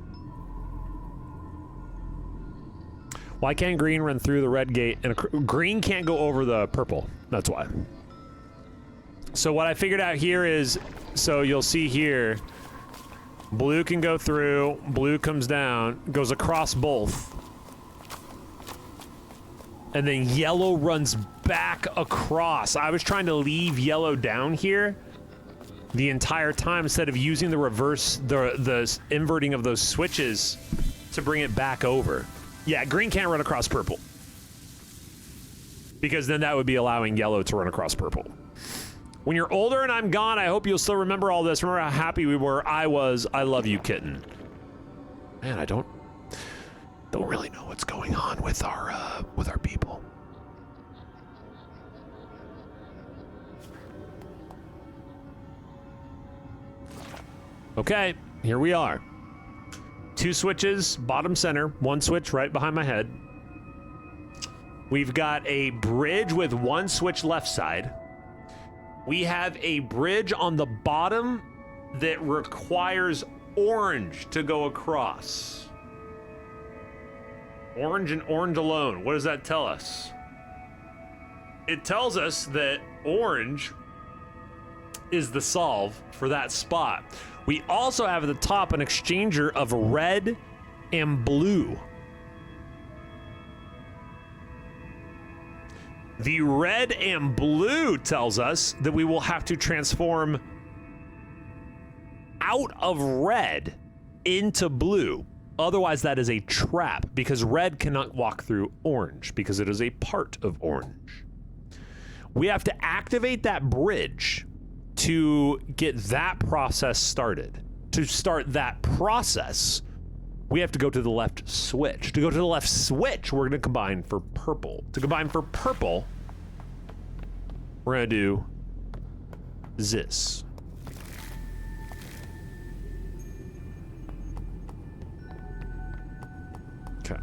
Why can't green run through the red gate and green can't go over the purple? That's why. So what I figured out here is, so you'll see here, blue can go through, blue comes down, goes across both, and then yellow runs back across. I was trying to leave yellow down here the entire time instead of using the reverse, the inverting of those switches to bring it back over. Yeah, green can't run across purple, because then that would be allowing yellow to run across purple. When you're older and I'm gone, I hope you'll still remember all this. Remember how happy we were. I was. I love you, kitten. Man, I don't really know what's going on with our people. Okay, here we are. 2 switches, bottom center, 1 switch right behind my head. We've got a bridge with 1 switch left side. We have a bridge on the bottom that requires orange to go across. Orange and orange alone. What does that tell us? It tells us that orange is the solve for that spot. We also have at the top an exchanger of red and blue. The red and blue tells us that we will have to transform out of red into blue. Otherwise, that is a trap because red cannot walk through orange because it is a part of orange. We have to activate that bridge to get that process started. To start that process, we have to go to the left switch. To go to the left switch, we're gonna combine for purple. To combine for purple, we're gonna do this. Okay.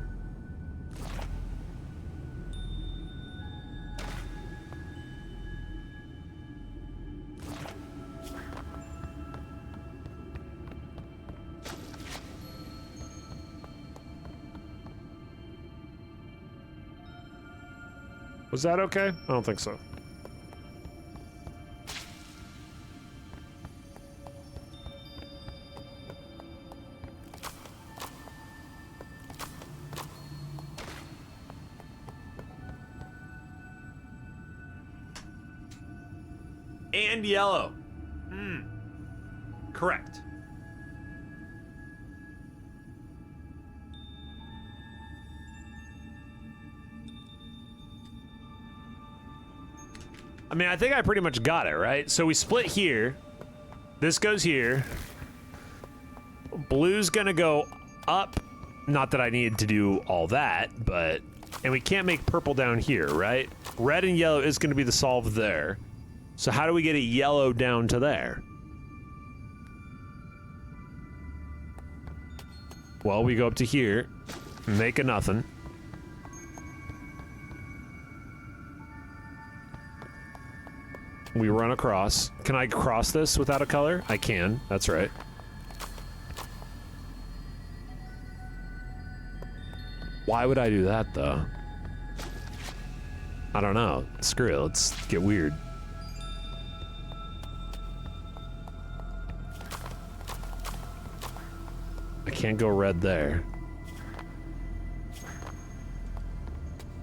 Was that okay? I don't think so. And yellow. Correct. I mean, I think I pretty much got it, right? So we split here. This goes here. Blue's gonna go up. Not that I needed to do all that, but... And we can't make purple down here, right? Red and yellow is gonna be the solve there. So how do we get a yellow down to there? Well, we go up to here, make a nothing. We run across. Can I cross this without a color? I can, that's right. Why would I do that, though? I don't know. Screw it, let's get weird. I can't go red there.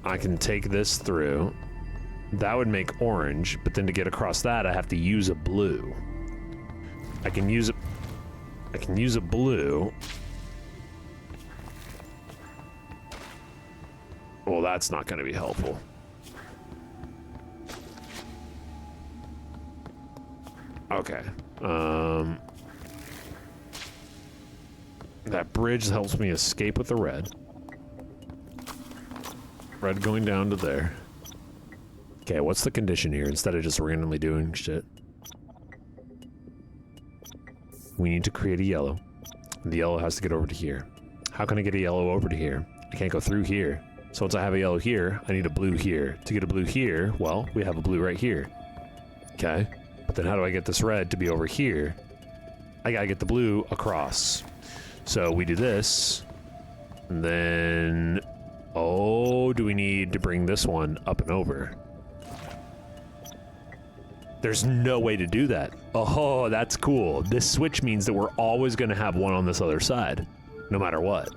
I can take this through. That would make orange, but then to get across that, I have to use a blue. I can use a blue. Well, that's not going to be helpful. Okay. That bridge helps me escape with the red. Red going down to there. Okay, what's the condition here instead of just randomly doing shit? We need to create a yellow. The yellow has to get over to here. How can I get a yellow over to here? I can't go through here. So once I have a yellow here, I need a blue here. To get a blue here, well, we have a blue right here. Okay, but then how do I get this red to be over here? I gotta get the blue across. So we do this, and then, oh, do we need to bring this one up and over? There's no way to do that. Oh, that's cool. This switch means that we're always gonna have one on this other side, no matter what.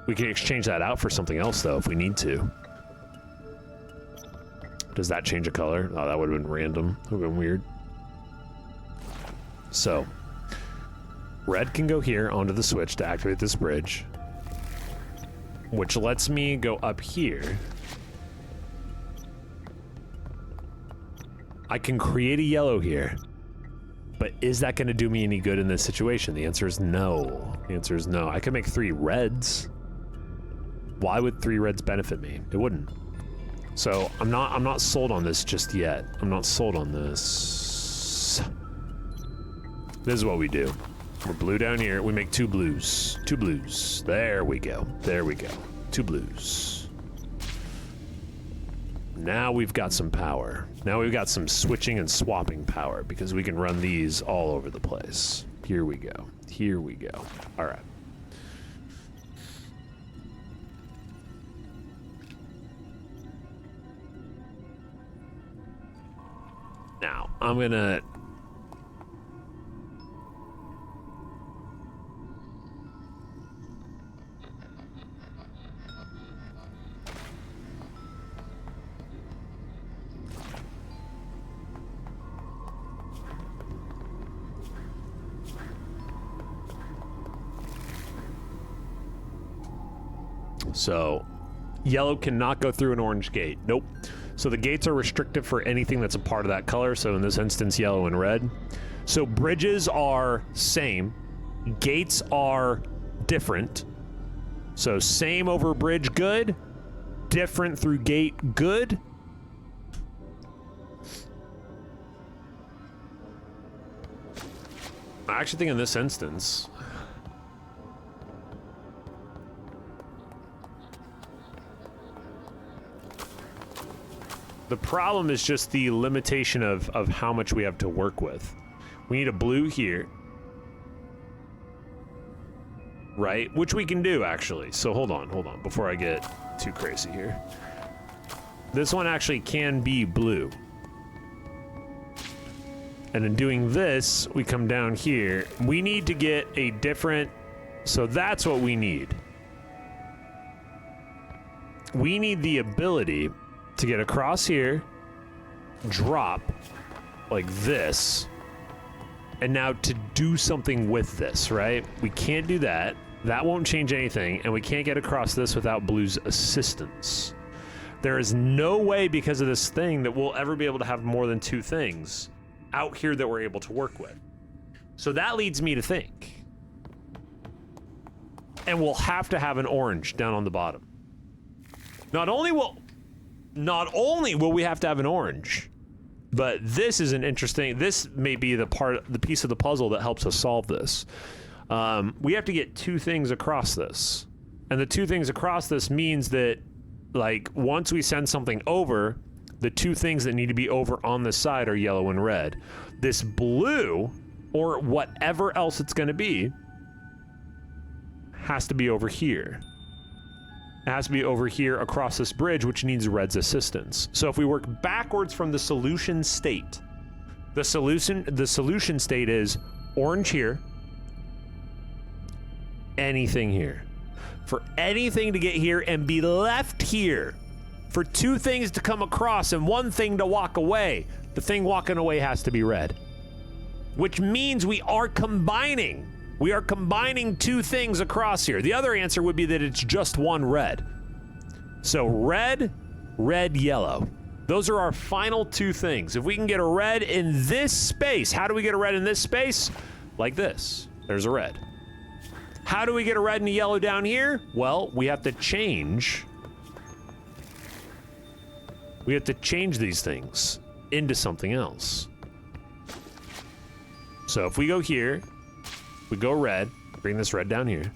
We can exchange that out for something else, though, if we need to. Does that change a color? Oh, that would have been random. That would have been weird. So, red can go here onto the switch to activate this bridge, which lets me go up here. I can create a yellow here, but is that going to do me any good in this situation? The answer is no. The answer is no. I could make 3 reds. Why would 3 reds benefit me? It wouldn't. So I'm not sold on this just yet. I'm not sold on this. This is what we do. We're blue down here. We make 2 blues. 2 blues. There we go. There we go. 2 blues. Now we've got some power. Now we've got some switching and swapping power because we can run these all over the place. Here we go. Here we go. All right. Now, I'm gonna... So, yellow cannot go through an orange gate. Nope. So the gates are restricted for anything that's a part of that color. So in this instance, yellow and red. So bridges are same. Gates are different. So same over bridge, good. Different through gate, good. I actually think in this instance... the problem is just the limitation of how much we have to work with. We need a blue here. Right? Which we can do, actually. So hold on, before I get too crazy here. This one actually can be blue. And in doing this, we come down here. We need to get a different... So that's what we need. We need the ability to get across here, drop like this, and now to do something with this, right? We can't do that. That won't change anything, and we can't get across this without blue's assistance. There is no way, because of this thing, that we'll ever be able to have more than two things out here that we're able to work with. So that leads me to think. And we'll have to have an orange down on the bottom. Not only will we have to have an orange, but this is an interesting, this may be the piece of the puzzle that helps us solve this. We have to get two things across this. And the two things across this means that, like, once we send something over, the two things that need to be over on this side are yellow and red. This blue, or whatever else it's gonna be, has to be over here. It has to be over here across this bridge, which needs red's assistance. So if we work backwards from the solution state, the solution state is orange here, anything here. For anything to get here and be left here, for two things to come across and one thing to walk away, the thing walking away has to be red. Which means we are combining. We are combining two things across here. The other answer would be that it's just one red. So red, red, yellow. Those are our final two things. If we can get a red in this space, how do we get a red in this space? Like this. There's a red. How do we get a red and a yellow down here? Well, we have to change. We have to change these things into something else. So if we go here, we go red, bring this red down here,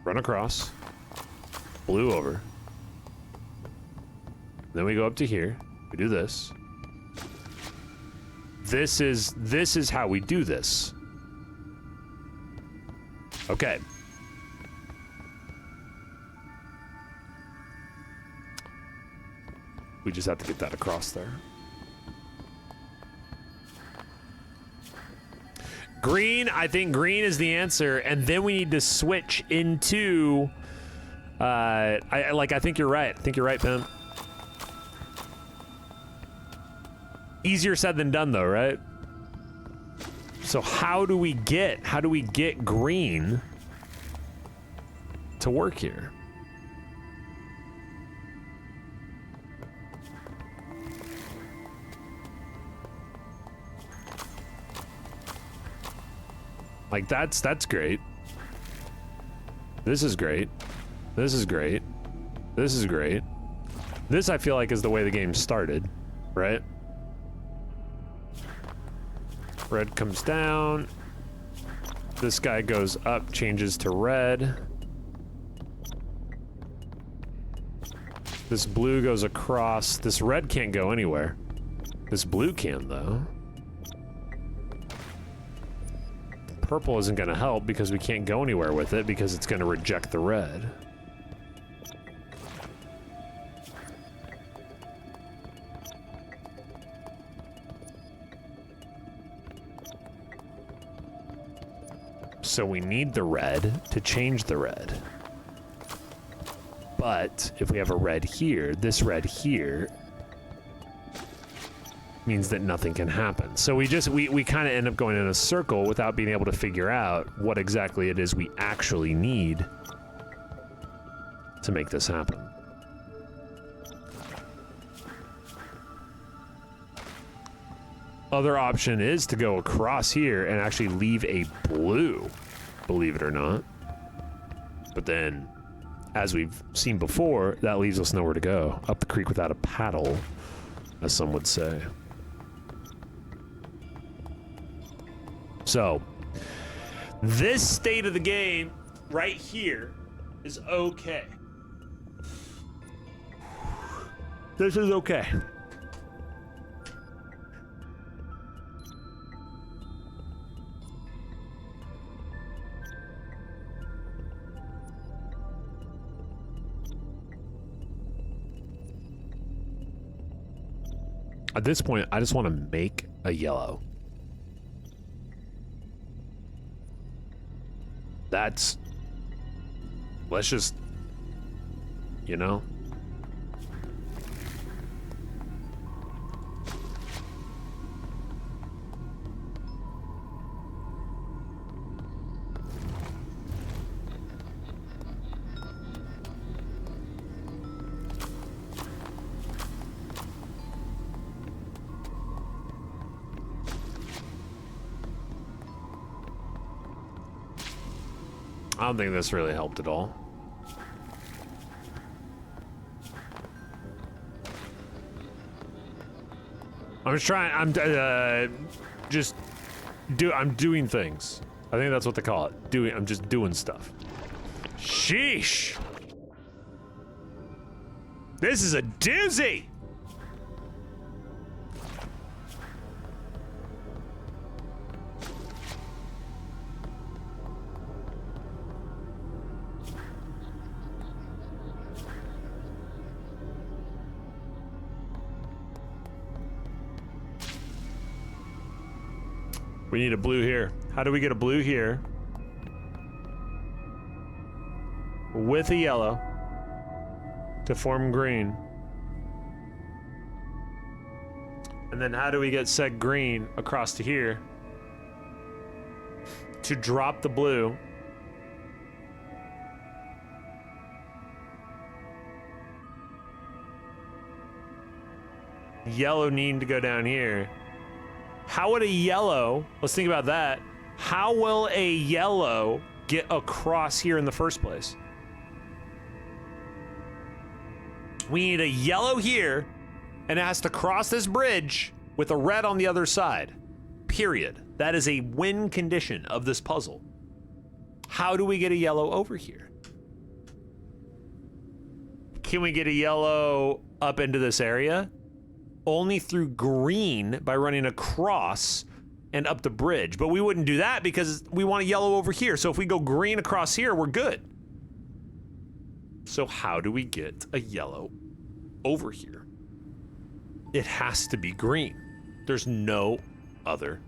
run across, blue over, then we go up to here, we do this. This is how we do this. Okay. We just have to get that across there. Green, I think green is the answer, and then we need to switch into, I think you're right. I think you're right, Pimp. Easier said than done, though, right? So how do we get green to work here? Like, that's great. This is great. This is great. This is great. This, I feel like, is the way the game started, right? Red comes down. This guy goes up, changes to red. This blue goes across. This red can't go anywhere. This blue can, though. Purple isn't going to help because we can't go anywhere with it because it's going to reject the red. So we need the red to change the red. But if we have a red here, this red here means that nothing can happen. So we kind of end up going in a circle without being able to figure out what exactly it is we actually need to make this happen. Other option is to go across here and actually leave a blue, believe it or not. But then, as we've seen before, that leaves us nowhere to go. Up the creek without a paddle, as some would say. So, this state of the game right here is okay. This is okay. At this point, I just want to make a yellow. Let's just, you know? I don't think this really helped at all. I'm just trying. I'm doing things. I think that's what they call it. I'm just doing stuff. Sheesh. This is a doozy. We need a blue here. How do we get a blue here? With a yellow to form green. And then how do we get said green across to here to drop the blue? Yellow needing to go down here. How would a yellow, let's think about that. How will a yellow get across here in the first place? We need a yellow here, and it has to cross this bridge with a red on the other side. Period. That is a win condition of this puzzle. How do we get a yellow over here? Can we get a yellow up into this area? Only through green by running across and up the bridge. But we wouldn't do that because we want a yellow over here. So if we go green across here, we're good. So how do we get a yellow over here? It has to be green. There's no other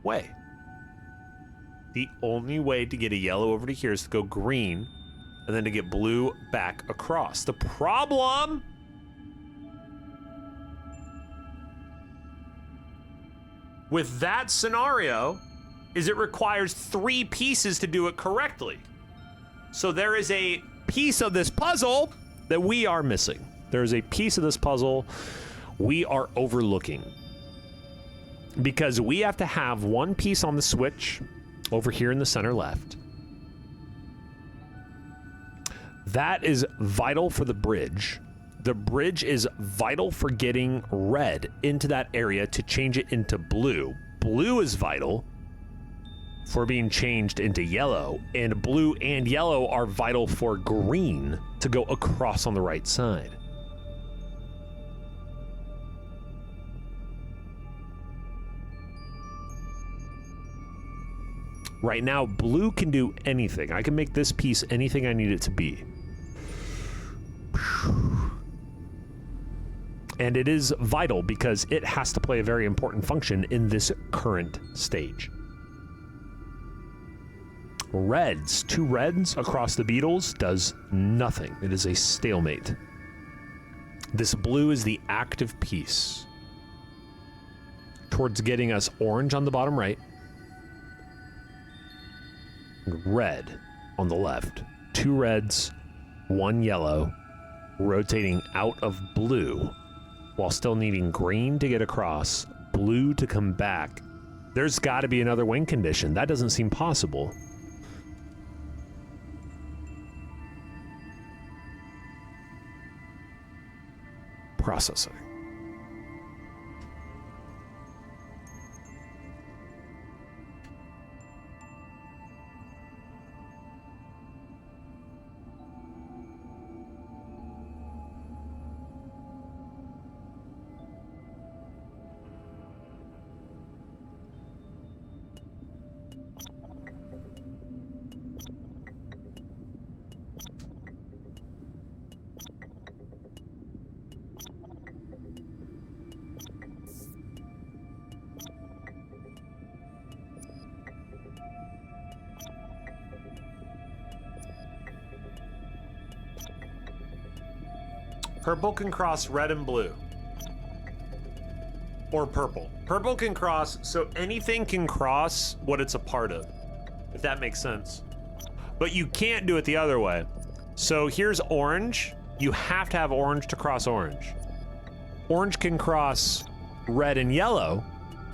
way. The only way to get a yellow over to here is to go green and then to get blue back across. The problem with that scenario is it requires 3 pieces to do it correctly. So there is a piece of this puzzle that we are missing. There is a piece of this puzzle we are overlooking. Because we have to have one piece on the switch over here in the center left. That is vital for the bridge. The bridge is vital for getting red into that area to change it into blue. Blue is vital for being changed into yellow, and blue and yellow are vital for green to go across on the right side. Right now, blue can do anything. I can make this piece anything I need it to be. And it is vital because it has to play a very important function in this current stage. Reds, 2 reds across the beetles does nothing. It is a stalemate. This blue is the active piece towards getting us orange on the bottom right and red on the left. 2 reds, 1 yellow, rotating out of blue while still needing green to get across, blue to come back. There's got to be another win condition. That doesn't seem possible. Processing. Purple can cross red and blue. Or purple. Purple can cross, so anything can cross what it's a part of, if that makes sense. But you can't do it the other way. So here's orange. You have to have orange to cross orange. Orange can cross red and yellow,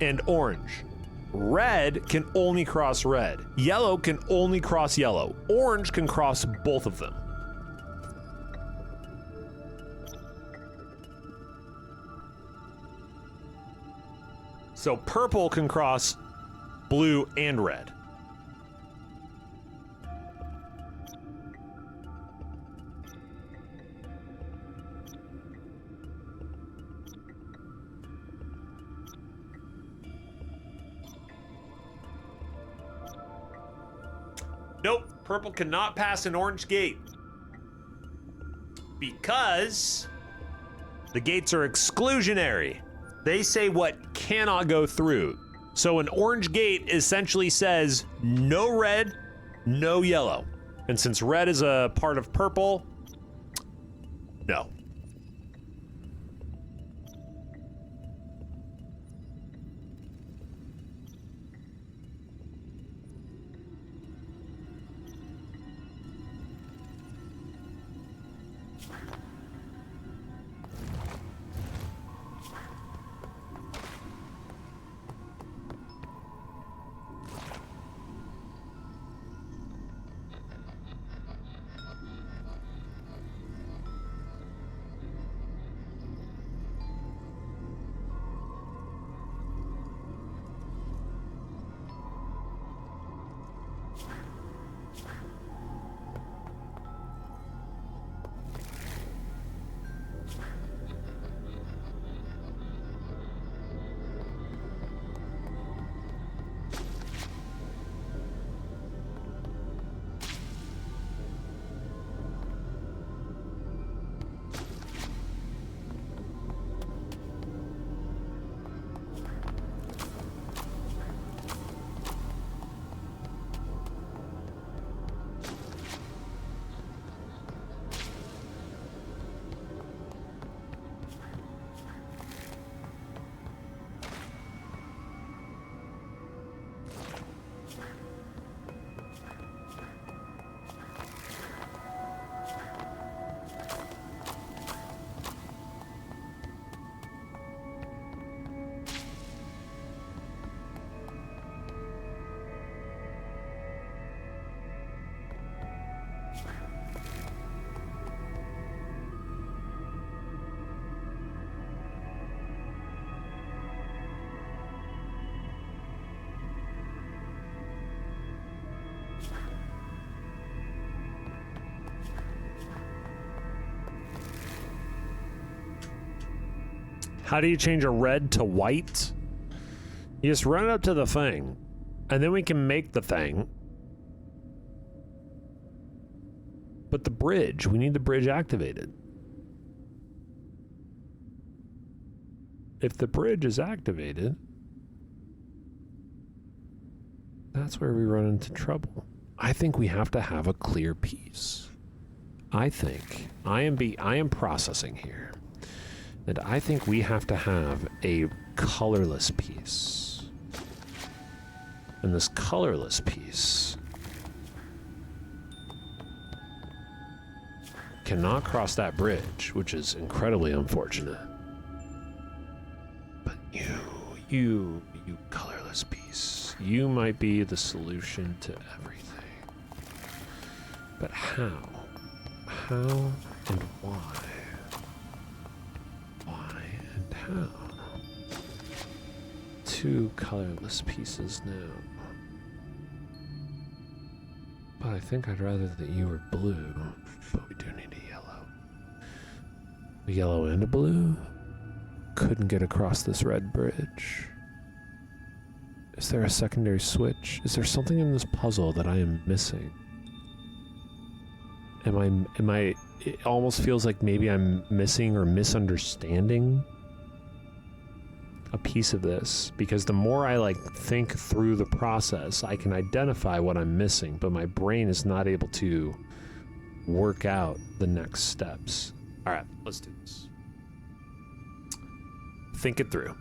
and orange. Red can only cross red. Yellow can only cross yellow. Orange can cross both of them. So purple can cross blue and red. Nope, purple cannot pass an orange gate because the gates are exclusionary. They say what cannot go through. So an orange gate essentially says no red, no yellow. And since red is a part of purple, no. How do you change a red to white? You just run it up to the thing, and then we can make the thing. But the bridge, we need the bridge activated. If the bridge is activated, that's where we run into trouble. I think we have to have a clear piece. I think I am processing here. And I think we have to have a colorless piece. And this colorless piece cannot cross that bridge, which is incredibly unfortunate. But you colorless piece, you might be the solution to everything. But how? How and why? Why and how? Two colorless pieces now. But I think I'd rather that you were blue, but we do need a yellow. A yellow and a blue? Couldn't get across this red bridge. Is there a secondary switch? Is there something in this puzzle that I am missing? It almost feels like maybe I'm missing or misunderstanding a piece of this, because the more I like think through the process, I can identify what I'm missing, but my brain is not able to work out the next steps. All right, let's do this. Think it through.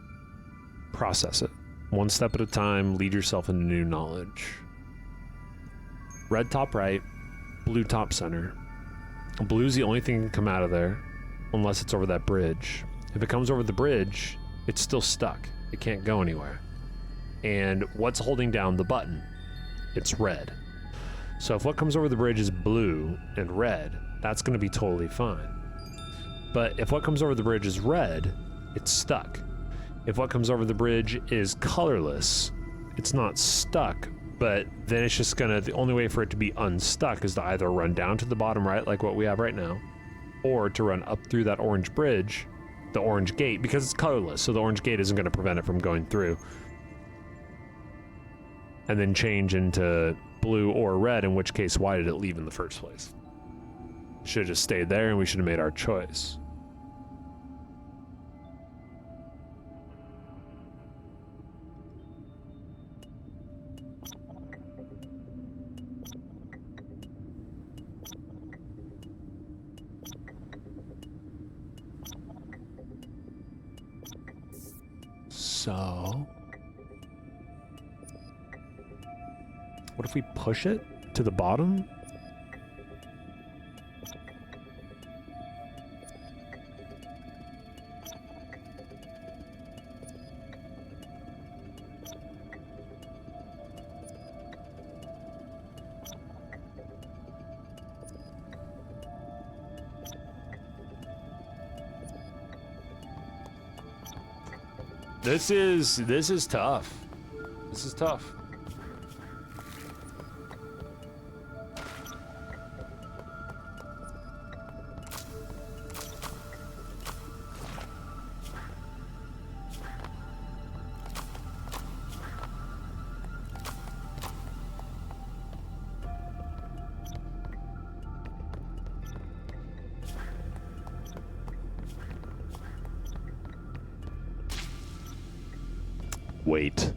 Process it. One step at a time, lead yourself into new knowledge. Red top right, blue top center. Blue's the only thing that can come out of there, unless it's over that bridge. If it comes over the bridge, it's still stuck. It can't go anywhere. And what's holding down the button? It's red. So if what comes over the bridge is blue and red, that's going to be totally fine. But if what comes over the bridge is red, it's stuck. If what comes over the bridge is colorless, it's not stuck, but then it's just gonna, the only way for it to be unstuck is to either run down to the bottom right, like what we have right now, or to run up through that orange bridge, the orange gate, because it's colorless, so the orange gate isn't gonna prevent it from going through. And then change into blue or red, in which case, why did it leave in the first place? Should have just stayed there and we should have made our choice. So, what if we push it to the bottom? This is tough. This is tough. Wait.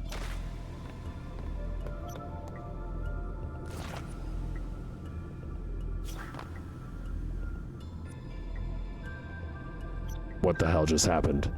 What the hell just happened?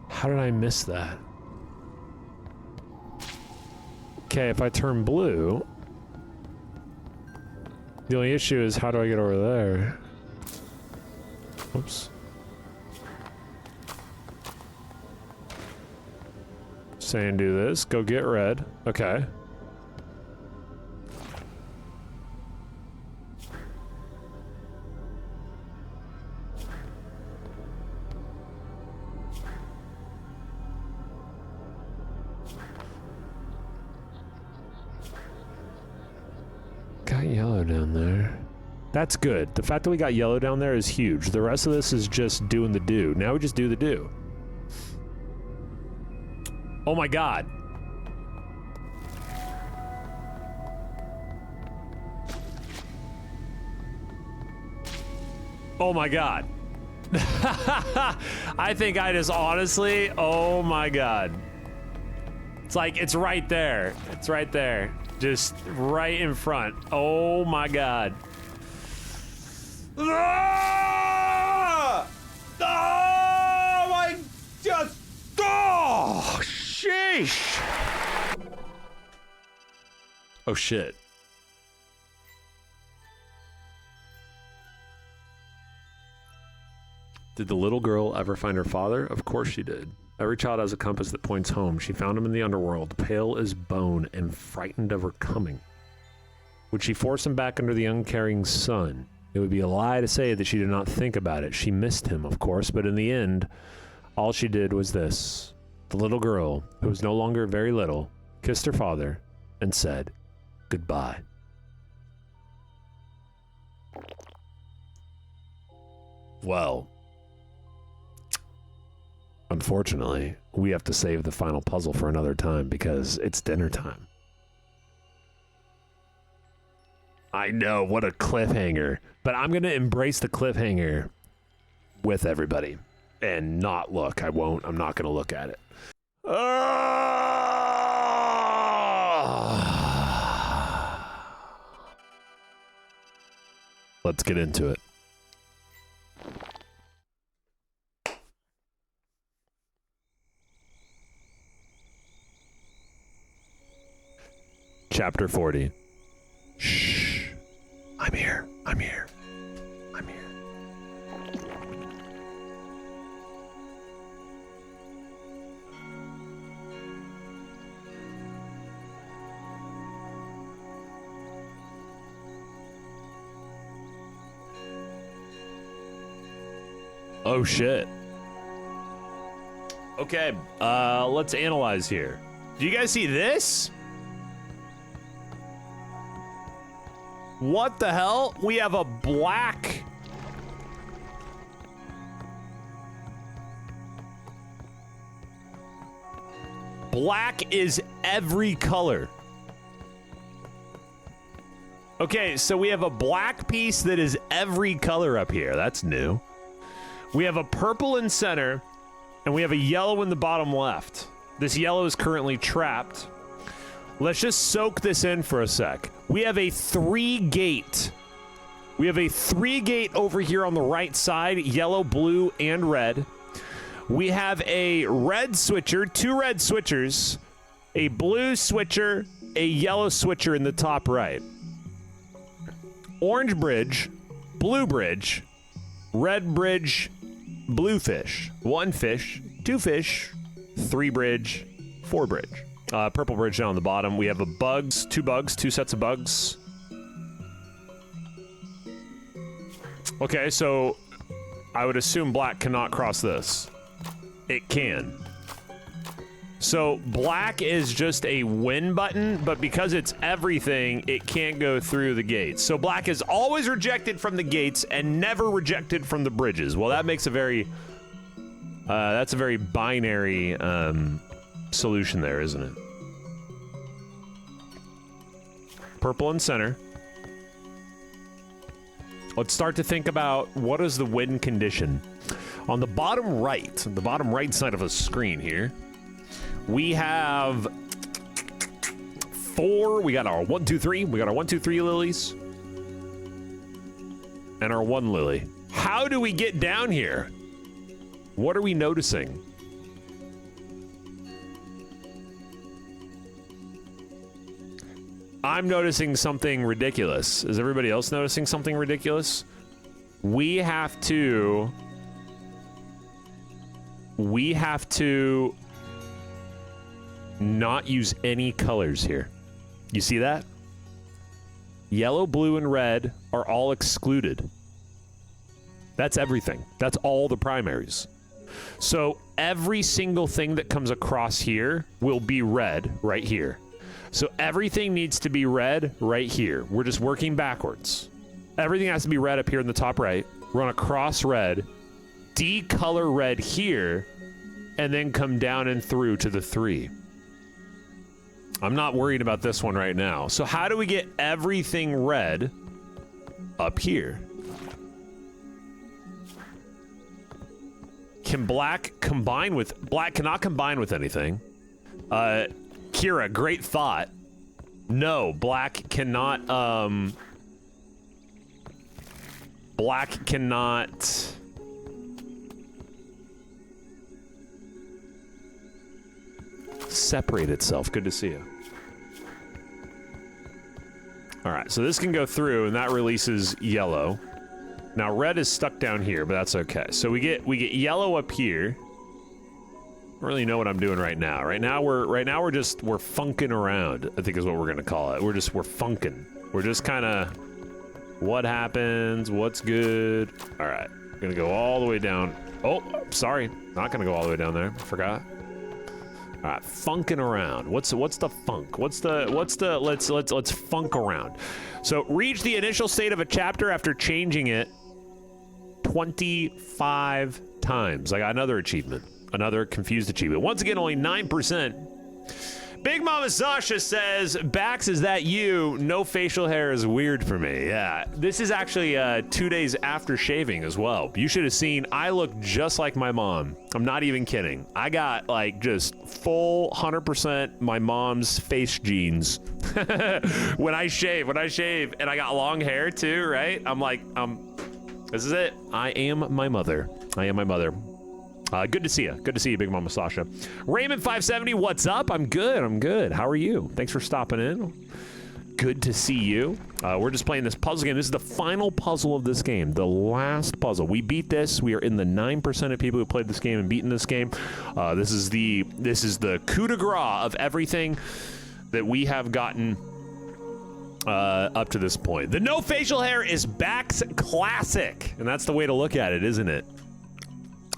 How did I miss that? Okay, if I turn blue, the only issue is how do I get over there? Oops. Saying do this. Go get red. Okay. Got yellow down there. That's good. The fact that we got yellow down there is huge. The rest of this is just doing the do. Now we just do the do. Oh my god. Oh my god. I think I just honestly, oh my god. It's like, it's right there. It's right there. Just right in front. Oh my god. Ah! Oh my, just, oh, sheesh. Oh shit. Did the little girl ever find her father? Of course she did. Every child has a compass that points home. She found him in the underworld, pale as bone and frightened of her coming. Would she force him back under the uncaring sun? It would be a lie to say that she did not think about it. She missed him, of course, but in the end, all she did was this. The little girl, who was no longer very little, kissed her father and said goodbye. Well, unfortunately, we have to save the final puzzle for another time because it's dinner time. I know, what a cliffhanger. But I'm going to embrace the cliffhanger with everybody and not look. I'm not going to look at it. Let's get into it. Chapter 40. Shh. I'm here. I'm here. I'm here. Oh shit. Okay, let's analyze here. Do you guys see this? What the hell? We have a black... Black is every color. Okay, so we have a black piece that is every color up here. That's new. We have a purple in center, and we have a yellow in the bottom left. This yellow is currently trapped. Let's just soak this in for a sec. We have a 3-gate. We have a 3-gate over here on the right side, yellow, blue, and red. We have a red switcher, 2 red switchers, a blue switcher, a yellow switcher in the top right. Orange bridge, blue bridge, red bridge, blue fish, 1 fish, 2 fish, 3 bridge, 4 bridge. Purple bridge down on the bottom. We have a bugs, 2 bugs, 2 sets of bugs. Okay, so I would assume black cannot cross this. It can. So black is just a win button, but because it's everything, it can't go through the gates. So black is always rejected from the gates and never rejected from the bridges. Well, that makes a very, that's a very binary solution there, isn't it? Purple in center. Let's start to think about what is the win condition. On the bottom right side of the screen here, we have 4. We got our 1, 2, 3. We got our 1, 2, 3 lilies. And our 1 lily. How do we get down here? What are we noticing? I'm noticing something ridiculous. Is everybody else noticing something ridiculous? We have to not use any colors here. You see that? Yellow, blue, and red are all excluded. That's everything. That's all the primaries. So every single thing that comes across here will be red right here. So everything needs to be red right here. We're just working backwards. Everything has to be red up here in the top right. Run across red, decolor red here, and then come down and through to the 3. I'm not worried about this one right now. So how do we get everything red up here? Can black combine with... Black cannot combine with anything. Kira, great thought. No, black cannot... Black cannot... separate itself. Good to see you. All right, so this can go through, and that releases yellow. Now red is stuck down here, but that's okay. So we get yellow up here. I don't really know what I'm doing right now. Right now we're funking around, I think is what we're gonna call it. We're funking. We're just kind of what happens, what's good. All right, gonna go all the way down. Oh, sorry, not gonna go all the way down there. Forgot. All right, funking around. What's the funk? Let's funk around. So reach the initial state of a chapter after changing it 25 times. I got another achievement, another confused achievement. Once again, only 9%. Big Mama Sasha says, Bax, is that you? No facial hair is weird for me. Yeah, this is actually 2 days after shaving as well. You should have seen, I look just like my mom. I'm not even kidding. I got like just full 100% my mom's face genes. when I shave, and I got long hair too, right? I'm like, this is it. I am my mother. Good to see you. Good to see you, Big Mama Sasha. Raymond570, what's up? I'm good. How are you? Thanks for stopping in. Good to see you. We're just playing this puzzle game. This is the final puzzle of this game. The last puzzle. We beat this. We are in the 9% of people who played this game and beaten this game. This is the coup de grace of everything that we have gotten up to this point. The no facial hair is Bax classic, and that's the way to look at it, isn't it?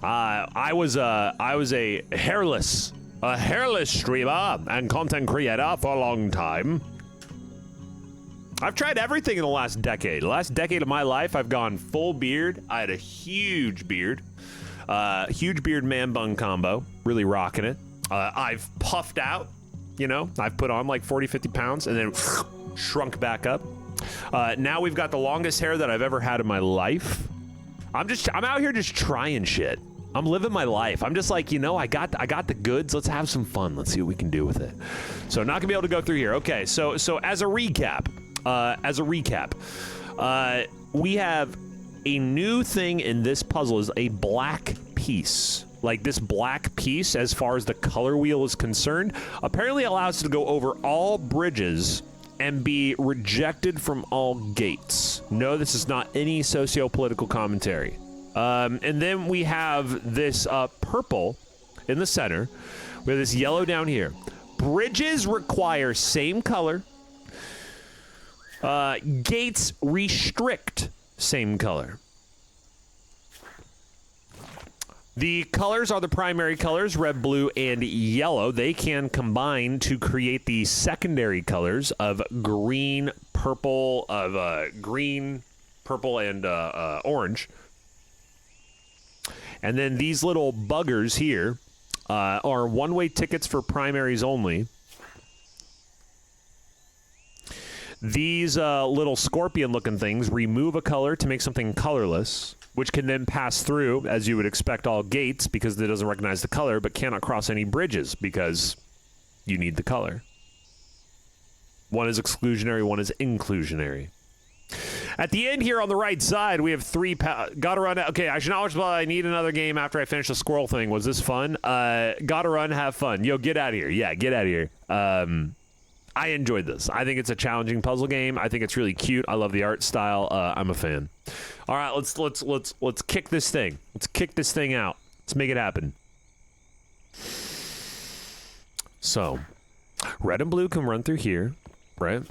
I was a hairless streamer and content creator for a long time. I've tried everything in the last decade. The last decade of my life, I've gone full beard. I had a huge beard man bun combo, really rocking it. I've puffed out, you know, I've put on like 40, 50 pounds and then shrunk back up. Now we've got the longest hair that I've ever had in my life. I'm out here just trying shit. I'm living my life. I'm just like, you know, I got the goods. Let's have some fun. Let's see what we can do with it. So not gonna be able to go through here. Okay, so as a recap, we have a new thing in this puzzle is a black piece. Like this black piece, as far as the color wheel is concerned, apparently allows us to go over all bridges and be rejected from all gates. No, this is not any socio-political commentary. And then we have this purple in the center. We have this yellow down here. Bridges require same color. Gates restrict same color. The colors are the primary colors, red, blue, and yellow. They can combine to create the secondary colors of green, purple, and orange. And then these little buggers here are one-way tickets for primaries only. These little scorpion-looking things remove a color to make something colorless, which can then pass through, as you would expect, all gates because it doesn't recognize the color, but cannot cross any bridges because you need the color. One is exclusionary, one is inclusionary. At the end here on the right side, we have three. Gotta run. Okay, I should acknowledge I need another game after I finish the squirrel thing. Was this fun? Gotta run, have fun. Yo, get out of here. Yeah, get out of here. I enjoyed this. I think it's a challenging puzzle game. I think it's really cute. I love the art style. I'm a fan. All right, let's kick this thing. Let's kick this thing out. Let's make it happen. So, Red and blue can run through here, right?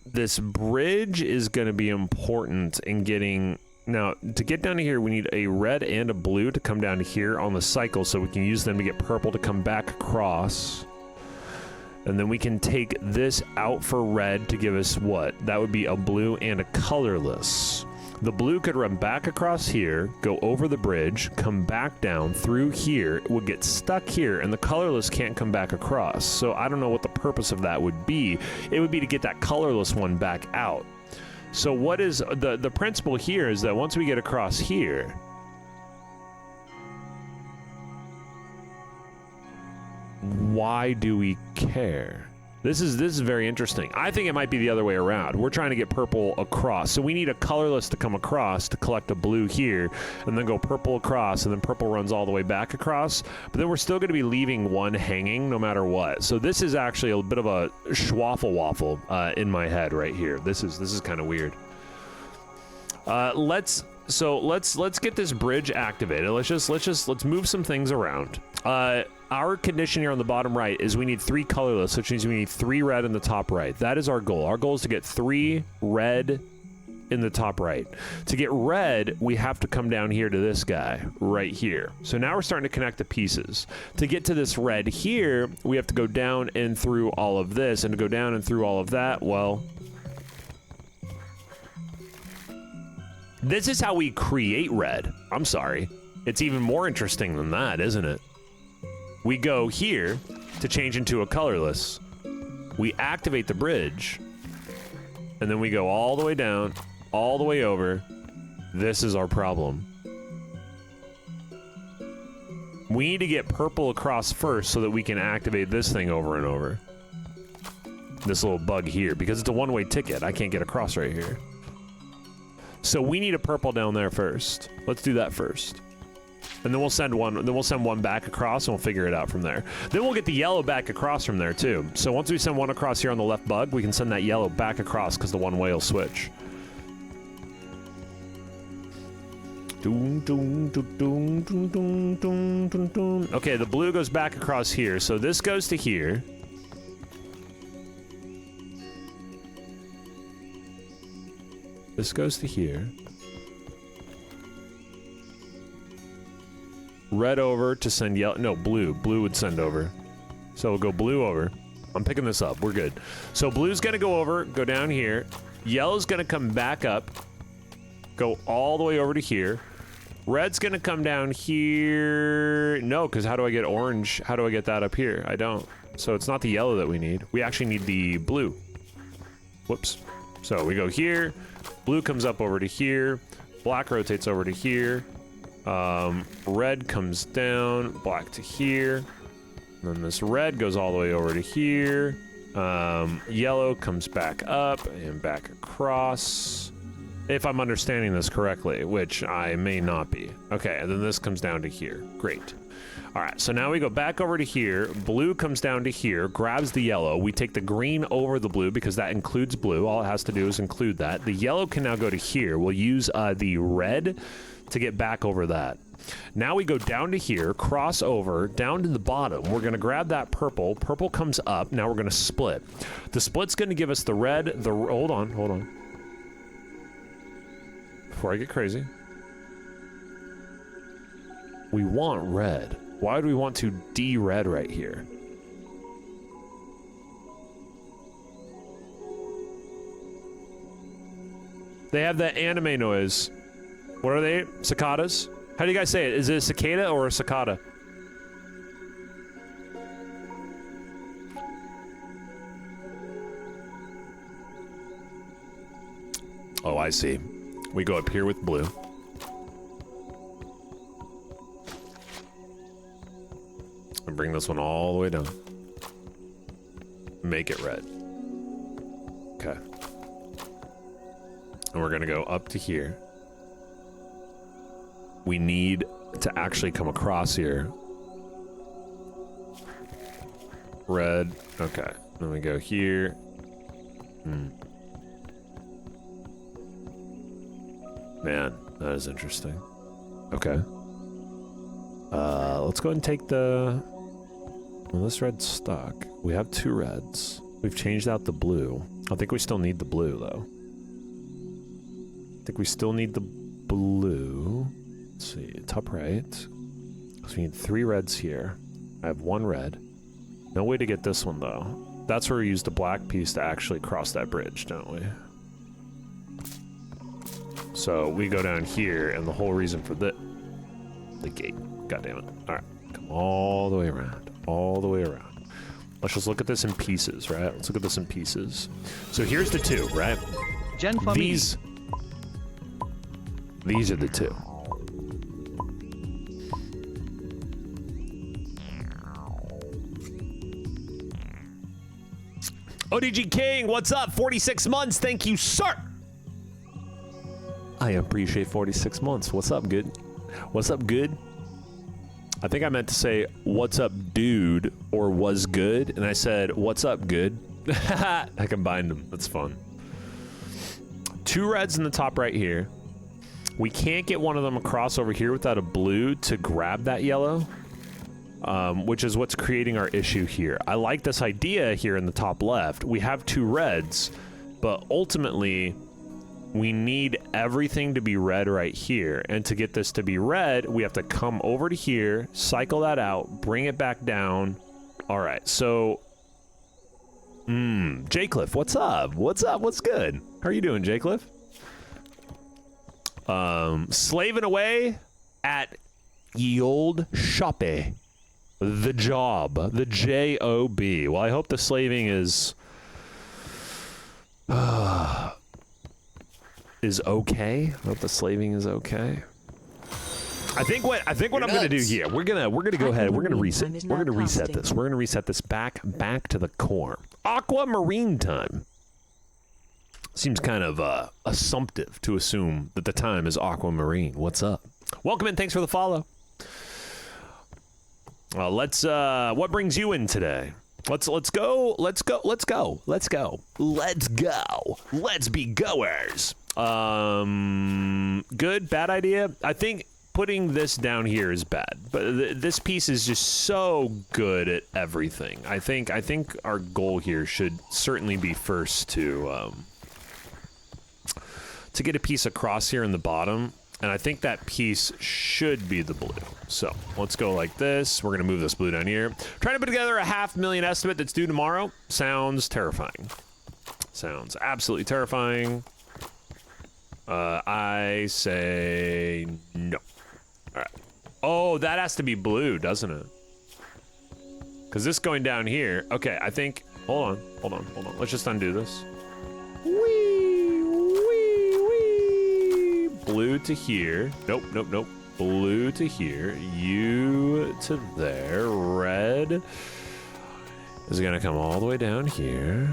This bridge is going to be important in getting... Now, to get down to here, we need a red and a blue to come down to here on the cycle so we can use them to get purple to come back across. And then we can take this out for red to give us what? That would be a blue and a colorless. The blue could run back across here, go over the bridge, come back down through here, it would get stuck here, and the colorless can't come back across. So I don't know what the purpose of that would be. It would be to get that colorless one back out. So what is the principle here is that once we get across here, why do we care? This is very interesting. I think it might be the other way around. We're trying to get purple across. So we need a colorless to come across to collect a blue here, and then go purple across, and then purple runs all the way back across. But then we're still going to be leaving one hanging no matter what. So this is actually a bit of a schwaffle waffle in my head right here. This is kind of weird. Let's get this bridge activated. Let's move some things around. Our condition here on the bottom right is we need 3 colorless, which means we need 3 red in the top right. That is our goal. Our goal is to get 3 red in the top right. To get red, we have to come down here to this guy right here. So now we're starting to connect the pieces. To get to this red here, we have to go down and through all of this, and to go down and through all of that, well, this is how we create red. I'm sorry. It's even more interesting than that, isn't it? We go here to change into a colorless. We activate the bridge, and then we go all the way down, all the way over. This is our problem. We need to get purple across first so that we can activate this thing over and over. This little bug here, because it's a one-way ticket. I can't get across right here. So we need a purple down there first. Let's do that first. And then we'll send one back across, and we'll figure it out from there. Then we'll get the yellow back across from there too. So once we send one across here on the left bug, we can send that yellow back across because the one-way will switch. Okay, the blue goes back across here. So this goes to here. This goes to here. Red over to send yellow. No, blue. Blue would send over. So we'll go blue over. I'm picking this up. We're good. So blue's going to go over, go down here. Yellow's going to come back up, go all the way over to here. Red's going to come down here. No, because how do I get orange? How do I get that up here? I don't. So it's not the yellow that we need. We actually need the blue. Whoops. So we go here. Blue comes up over to here. Black rotates over to here. Red comes down, black to here. And then this red goes all the way over to here. Yellow comes back up and back across. If I'm understanding this correctly, which I may not be. Okay, and then this comes down to here. Great. All right, so now we go back over to here. Blue comes down to here, grabs the yellow. We take the green over the blue because that includes blue. All it has to do is include that. The yellow can now go to here. We'll use the red to get back over that. Now we go down to here, cross over, down to the bottom. We're going to grab that purple. Purple comes up. Now we're going to split. The split's going to give us the red. Hold on. Before I get crazy. We want red. Why do we want to de-red right here? They have that anime noise. What are they? Cicadas? How do you guys say it? Is it a cicada or a cicada? Oh, I see. We go up here with blue. And bring this one all the way down. Make it red. Okay. And we're gonna go up to here. We need to actually come across here. Red. Okay. Then we go here. Man, that is interesting. Okay. Let's go ahead and take the... Well, this red's stuck. We have 2 reds. We've changed out the blue. I think we still need the blue, though. I think we still need the blue. Let's see, top right. So we need 3 reds here. I have 1 red. No way to get this one, though. That's where we use the black piece to actually cross that bridge, don't we? So we go down here, and the whole reason for the gate. God damn it. All right, come all the way around. All the way around. Let's just look at this in pieces, right? Let's look at this in pieces. So here's the 2, right? Gen family. These are the 2. ODG King, what's up? 46 months, thank you, sir. I appreciate 46 months. What's up, good? What's up, good? I think I meant to say, what's up, dude, or was good, and I said, what's up, good? I combined them. That's fun. 2 reds in the top right here. We can't get one of them across over here without a blue to grab that yellow, which is what's creating our issue here. I like this idea here in the top left. We have 2 reds, but ultimately, we need everything to be red right here. And to get this to be red, we have to come over to here, cycle that out, bring it back down. All right, so... J-Cliff, what's up? What's up? What's good? How are you doing, J-Cliff? Slaving away at ye old shoppe. The job. The J-O-B. Well, I hope the slaving is okay. I hope the slaving is okay. I think what I'm gonna do here, we're gonna go ahead, we're gonna reset this. We're gonna reset this back to the core. Aquamarine time. Seems kind of assumptive to assume that the time is aquamarine. What's up? Welcome in, thanks for the follow. What brings you in today? Let's go. Let's be goers. Good, bad idea? I think putting this down here is bad, but this piece is just so good at everything. I think our goal here should certainly be first to get a piece across here in the bottom, and I think that piece should be the blue. So let's go like this. We're gonna move this blue down here. Trying to put together a $500,000 estimate that's due tomorrow. Sounds terrifying. Sounds absolutely terrifying. I say no. All right. Oh, that has to be blue, doesn't it? Because this going down here. Okay, I think. Hold on. Let's just undo this. Wee. Blue to here. Nope. Blue to here. You to there. Red is gonna come all the way down here.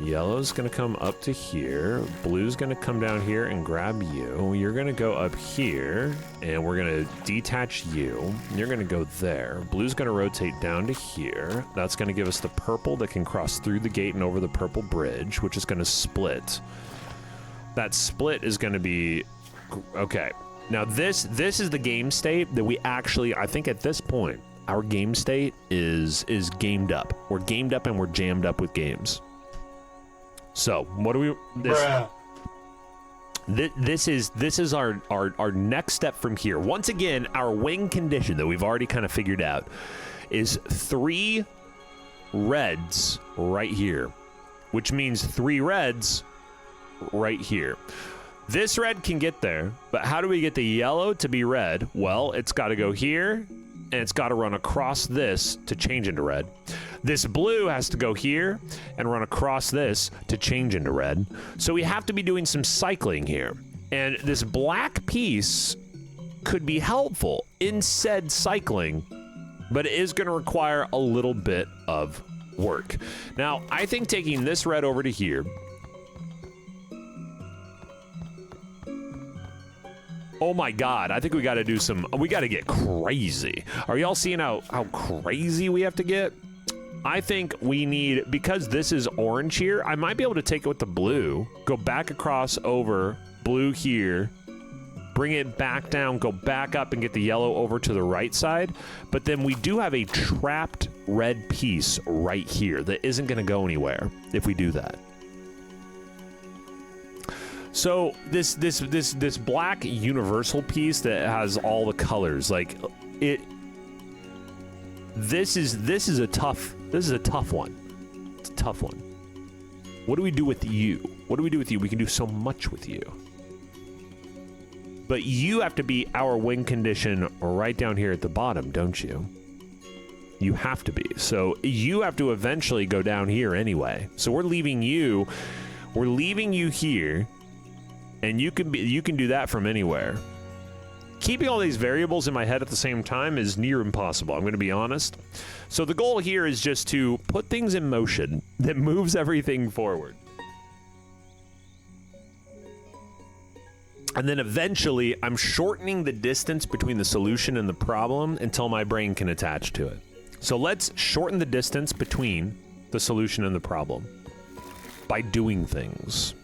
Yellow's gonna come up to here. Blue's gonna come down here and grab you. You're gonna go up here, and we're gonna detach you. You're gonna go there. Blue's gonna rotate down to here. That's gonna give us the purple that can cross through the gate and over the purple bridge, which is gonna split. That split is gonna be... Okay. Now this is the game state that we actually, I think at this point, our game state is gamed up. We're gamed up and we're jammed up with games. So what do we? This is our next step from here. Once again, our wing condition that we've already kind of figured out is 3 reds right here, which means 3 reds right here. This red can get there, but how do we get the yellow to be red? Well, it's got to go here, and it's got to run across this to change into red. This blue has to go here and run across this to change into red. So we have to be doing some cycling here. And this black piece could be helpful in said cycling, but it is going to require a little bit of work. Now, I think taking this red over to here, oh my God, I think we got to do we got to get crazy. Are y'all seeing how crazy we have to get? I think we need, because this is orange here, I might be able to take it with the blue, go back across over, blue here, bring it back down, go back up and get the yellow over to the right side. But then we do have a trapped red piece right here that isn't going to go anywhere if we do that. So this black universal piece that has all the colors, like it. This is a tough one. It's a tough one. What do we do with you? What do we do with you? We can do so much with you. But you have to be our win condition right down here at the bottom, don't you? You have to be. So you have to eventually go down here anyway. So we're leaving you here, and you can do that from anywhere. Keeping all these variables in my head at the same time is near impossible, I'm going to be honest. So the goal here is just to put things in motion that moves everything forward. And then eventually, I'm shortening the distance between the solution and the problem until my brain can attach to it. So let's shorten the distance between the solution and the problem by doing things.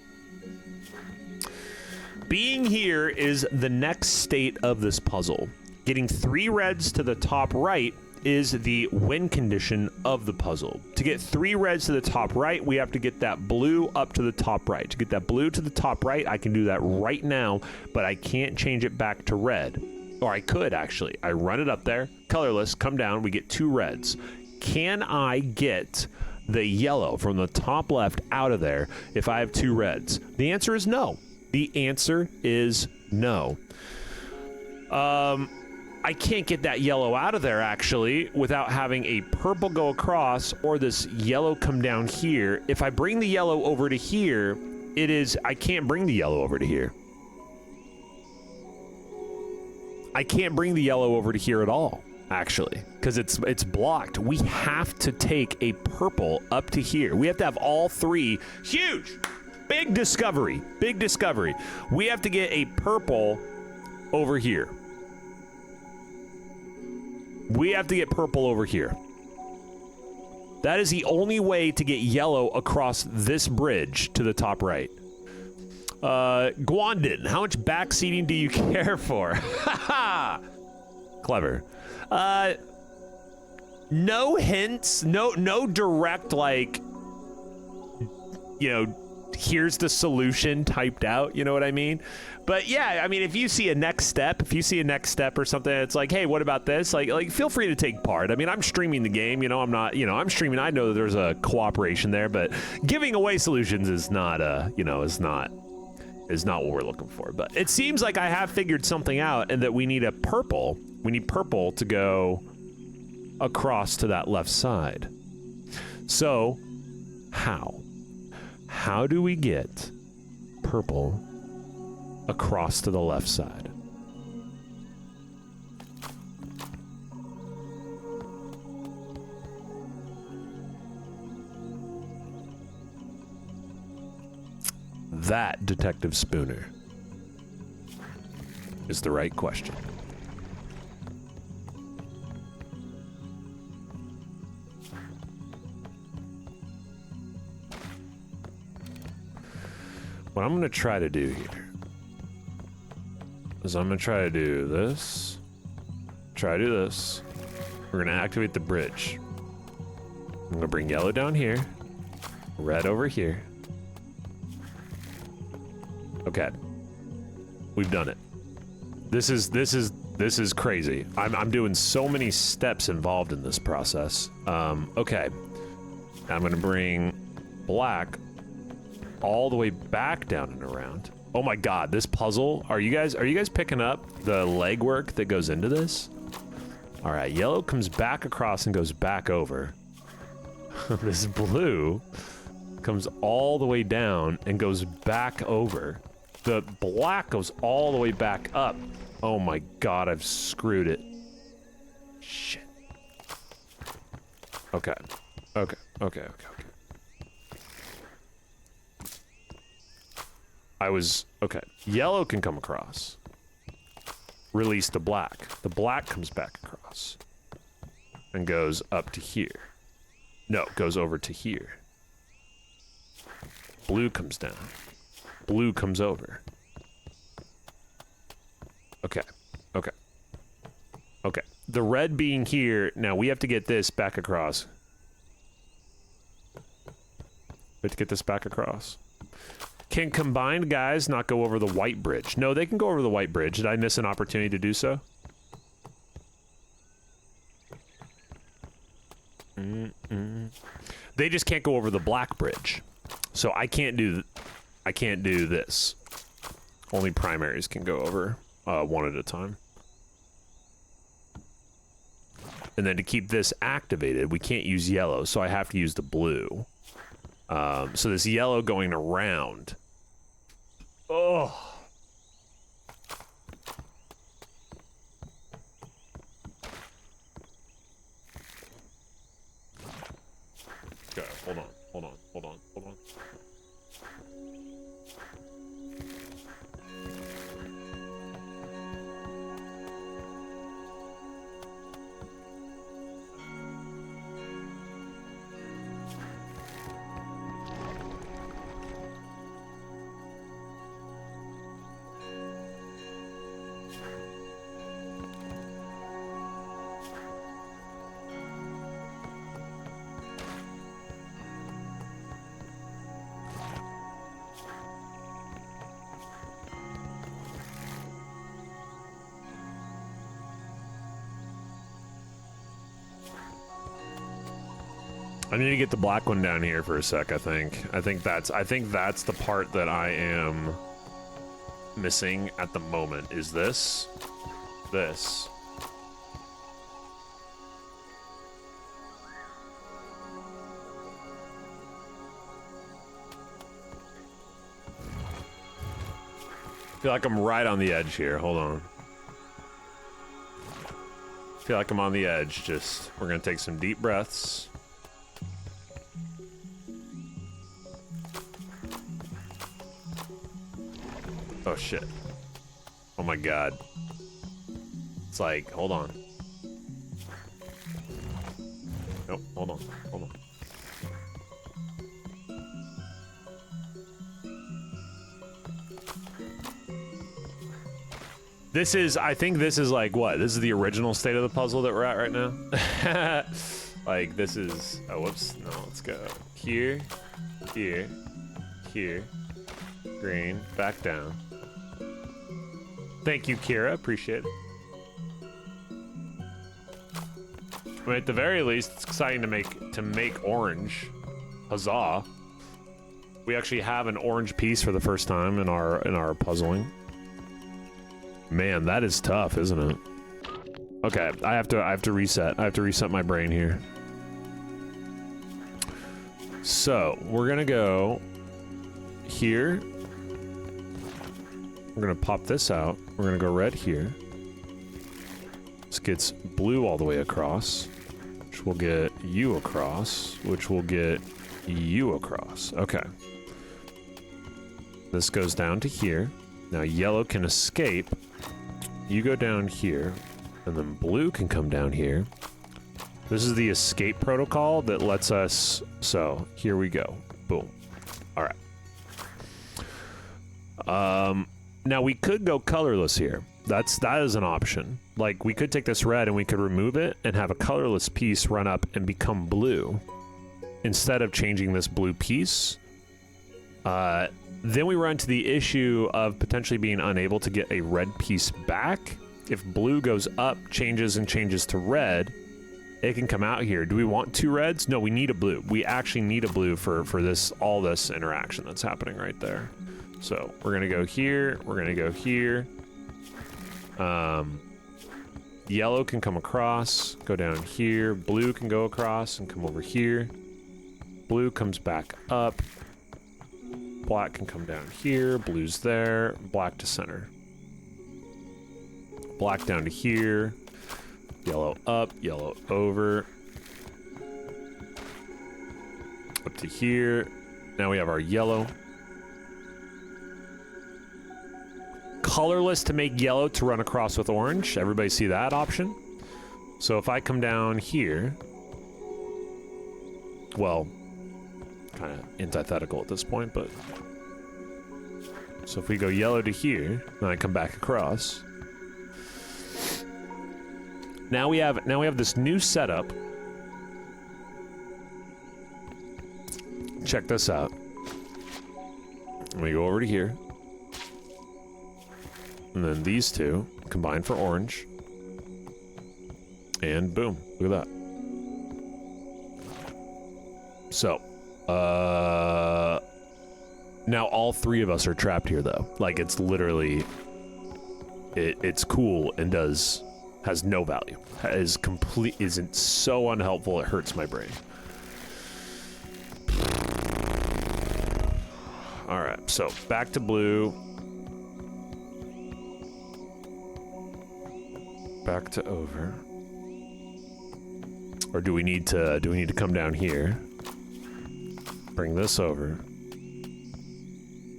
Being here is the next state of this puzzle. Getting 3 reds to the top right is the win condition of the puzzle. To get 3 reds to the top right, we have to get that blue up to the top right. To get that blue to the top right, I can do that right now, but I can't change it back to red. Or I could, actually. I run it up there, colorless, come down, we get 2 reds. Can I get the yellow from the top left out of there if I have 2 reds? The answer is no. The answer is no. I can't get that yellow out of there, actually, without having a purple go across or this yellow come down here. If I bring the yellow over to here, I can't bring the yellow over to here. I can't bring the yellow over to here at all, actually, because it's blocked. We have to take a purple up to here. We have to have all 3. Huge! Big discovery. Big discovery. We have to get a purple over here. We have to get purple over here. That is the only way to get yellow across this bridge to the top right. Gwandon, how much backseating do you care for? Clever. No hints, no direct, like, you know, here's the solution typed out, you know what I mean? But yeah, I mean, if you see a next step or something, it's like, hey, what about this? Like feel free to take part. I mean, I'm streaming the game, you know, I'm streaming. I know that there's a cooperation there, but giving away solutions is not, is not what we're looking for. But it seems like I have figured something out, and that we need purple to go across to that left side. So, how do we get purple across to the left side? That, Detective Spooner, is the right question. What I'm going to try to do here is I'm going to try to do this. Try to do this. We're going to activate the bridge. I'm going to bring yellow down here. Red over here. Okay. We've done it. This is crazy. I'm doing so many steps involved in this process. Okay. I'm going to bring black all the way back down and around. Oh my god, this puzzle. Are you guys picking up the legwork that goes into this? All right, yellow comes back across and goes back over. This blue comes all the way down and goes back over. The black goes all the way back up. Oh my god, I've screwed it. Shit. Okay. Okay. Yellow can come across. Release the black. The black comes back across. And goes up to here. No, goes over to here. Blue comes down. Blue comes over. Okay. the red being here. Now we have to get this back across. We have to get this back across. Can combined guys not go over the white bridge? No, they can go over the white bridge. Did I miss an opportunity to do so? They just can't go over the black bridge. So I can't do this. Only primaries can go over one at a time. And then to keep this activated, we can't use yellow, so I have to use the blue. So this yellow going around. Oh. Okay, hold on. I need to get the black one down here for a sec, I think. I think that's the part that I am missing at the moment is this. This. I feel like I'm right on the edge here. Hold on. I feel like I'm on the edge. Just, we're gonna take some deep breaths. Oh shit. Oh my god. It's like, hold on. Nope, hold on. This is, I think this is like what? This is the original state of the puzzle that we're at right now? Like, this is, oh, whoops. No, let's go here, here, here, green, back down. Thank you, Kira. Appreciate it. I mean, at the very least, it's exciting to make orange. Huzzah! We actually have an orange piece for the first time in our puzzling. Man, that is tough, isn't it? Okay, I have to reset. I have to reset my brain here. So we're gonna go here. We're gonna pop this out. We're gonna go red here. This gets blue all the way across, which will get you across, which will get you across. Okay. This goes down to here. Now yellow can escape. You go down here, and then blue can come down here. This is the escape protocol that lets us, so here we go. Boom. All right. Now we could go colorless here. That is an option. Like, we could take this red and we could remove it and have a colorless piece run up and become blue instead of changing this blue piece. Then we run into the issue of potentially being unable to get a red piece back. If blue goes up, changes to red, it can come out here. Do we want two reds? No, we need a blue. We actually need a blue for all this interaction that's happening right there. So we're gonna go here, we're gonna go here. Yellow can come across, go down here. Blue can go across and come over here. Blue comes back up. Black can come down here. Blue's there. Black to center. Black down to here. Yellow up, yellow over. Up to here. Now we have our yellow. Colorless to make yellow to run across with orange. Everybody see that option? So if I come down here, well, kind of antithetical at this point, but so if we go yellow to here, then I come back across. Now we have this new setup. Check this out. We go over to here. And then these two combine for orange. And boom, look at that. So, now all three of us are trapped here though. Like it's literally, it's cool and has no value. Isn't so unhelpful it hurts my brain. All right, so back to blue. Back to over. Or do we need to come down here? Bring this over.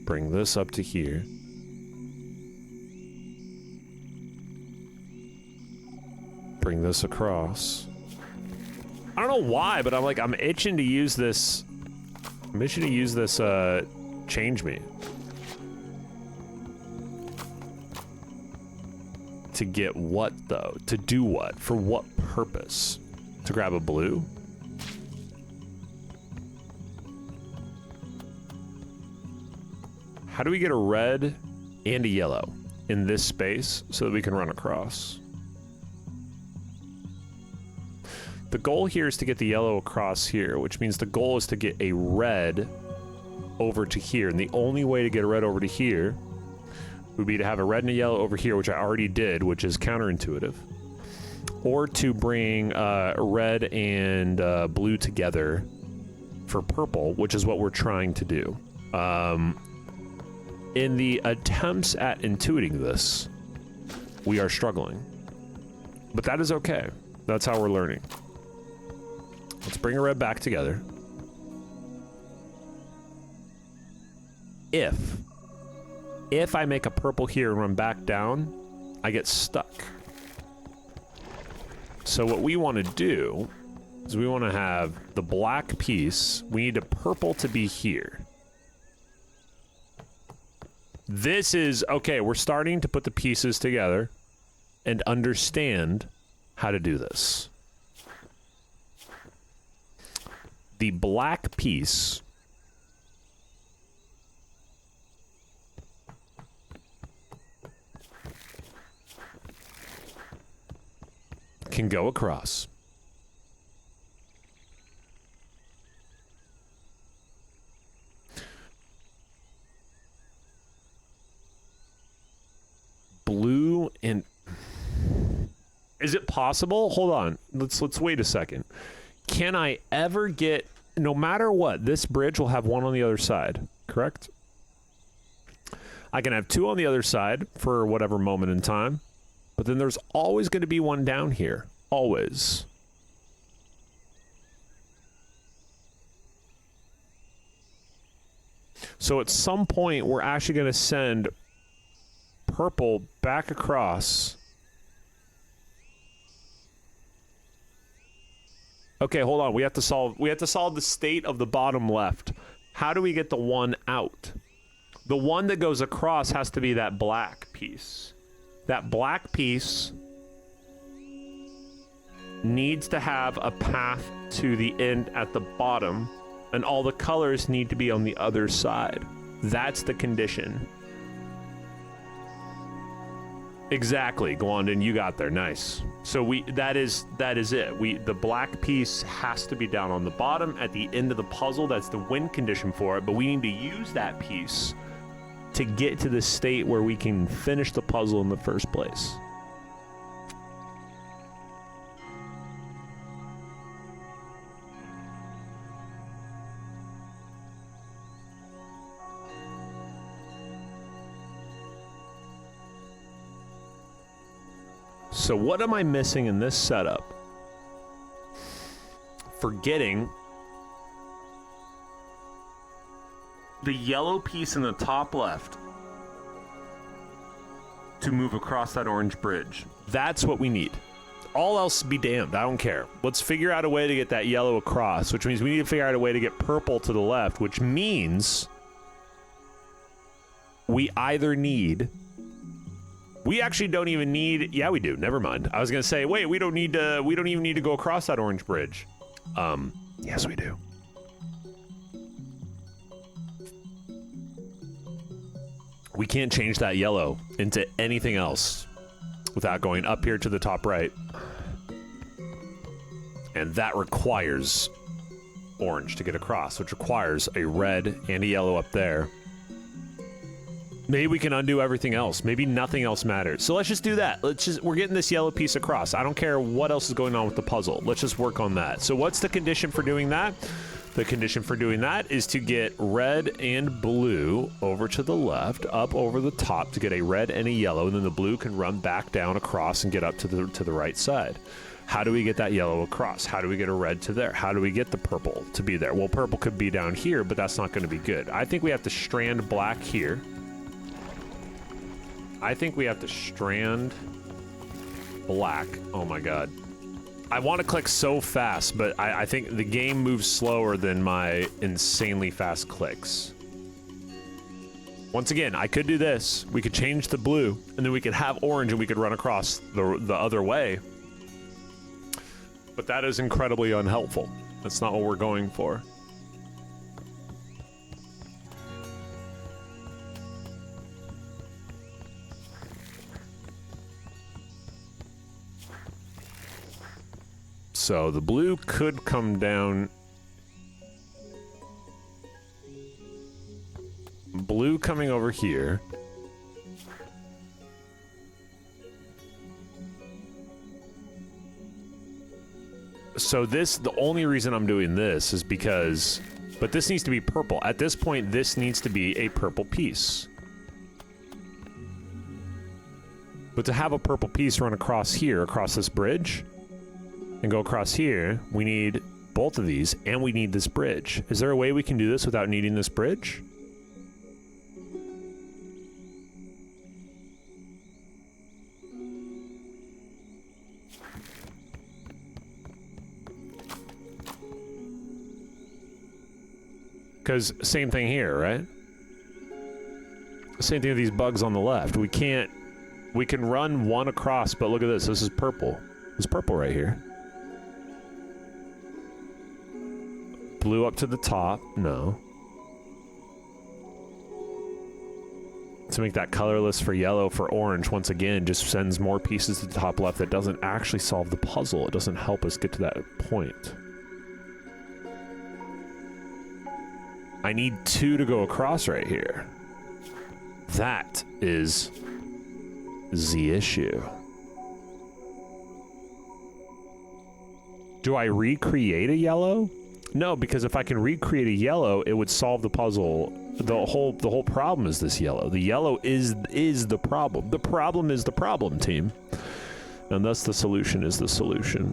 Bring this up to here. Bring this across. I don't know why, but I'm itching to use this. I'm itching to use this, change me. To get what, though? To do what? For what purpose? To grab a blue? How do we get a red and a yellow in this space so that we can run across? The goal here is to get the yellow across here, which means the goal is to get a red over to here. And the only way to get a red over to here would be to have a red and a yellow over here, which I already did, which is counterintuitive. Or to bring red and blue together for purple, which is what we're trying to do. In the attempts at intuiting this, we are struggling. But that is okay. That's how we're learning. Let's bring a red back together. If I make a purple here and run back down, I get stuck. So what we want to do is we want to have the black piece. We need a purple to be here. This is, okay, we're starting to put the pieces together and understand how to do this. The black piece can go across. Blue and is it possible? Hold on. Let's wait a second. Can I ever get, no matter what, this bridge will have one on the other side, correct? I can have two on the other side for whatever moment in time, but then there's always going to be one down here. Always. So at some point, we're actually going to send purple back across. Okay, hold on. We have to solve the state of the bottom left. How do we get the one out? The one that goes across has to be that black piece. That black piece needs to have a path to the end at the bottom, and all the colors need to be on the other side. That's the condition. Exactly, Glondon, you got there. Nice. So that is it. The black piece has to be down on the bottom at the end of the puzzle. That's the win condition for it, but we need to use that piece to get to the state where we can finish the puzzle in the first place. So what am I missing in this setup? Forgetting the yellow piece in the top left to move across that orange bridge. That's what we need. All else be damned. I don't care. Let's figure out a way to get that yellow across, which means we need to figure out a way to get purple to the left, which means we either need We actually don't even need, yeah, we do. Never mind. I was going to say, wait, we don't even need to go across that orange bridge. Yes, we do. We can't change that yellow into anything else without going up here to the top right. And that requires orange to get across, which requires a red and a yellow up there. Maybe we can undo everything else. Maybe nothing else matters. So let's just do that. We're getting this yellow piece across. I don't care what else is going on with the puzzle. Let's just work on that. So what's the condition for doing that? The condition for doing that is to get red and blue over to the left, up over the top to get a red and a yellow, and then the blue can run back down across and get up to the right side. How do we get that yellow across? How do we get a red to there? How do we get the purple to be there? Well, purple could be down here, but that's not going to be good. I think we have to strand black here. I think we have to strand black. Oh my god. I want to click so fast, but I think the game moves slower than my insanely fast clicks. Once again, I could do this. We could change the blue, and then we could have orange, and we could run across the other way. But that is incredibly unhelpful. That's not what we're going for. So the blue could come down. Blue coming over here. So this, the only reason I'm doing this is because, but this needs to be purple. At this point, this needs to be a purple piece. But to have a purple piece run across here, across this bridge, and go across here, we need both of these, and we need this bridge. Is there a way we can do this without needing this bridge? Because same thing here, right? Same thing with these bugs on the left. We can run one across, but look at this. This is purple. It's purple right here. Blue up to the top. No. To make that colorless for yellow for orange, once again, just sends more pieces to the top left that doesn't actually solve the puzzle. It doesn't help us get to that point. I need two to go across right here. That is the issue. Do I recreate a yellow? No, because if I can recreate a yellow, it would solve the puzzle. The whole problem is this yellow. The yellow is the problem. The problem is the problem, team. And thus the solution is the solution.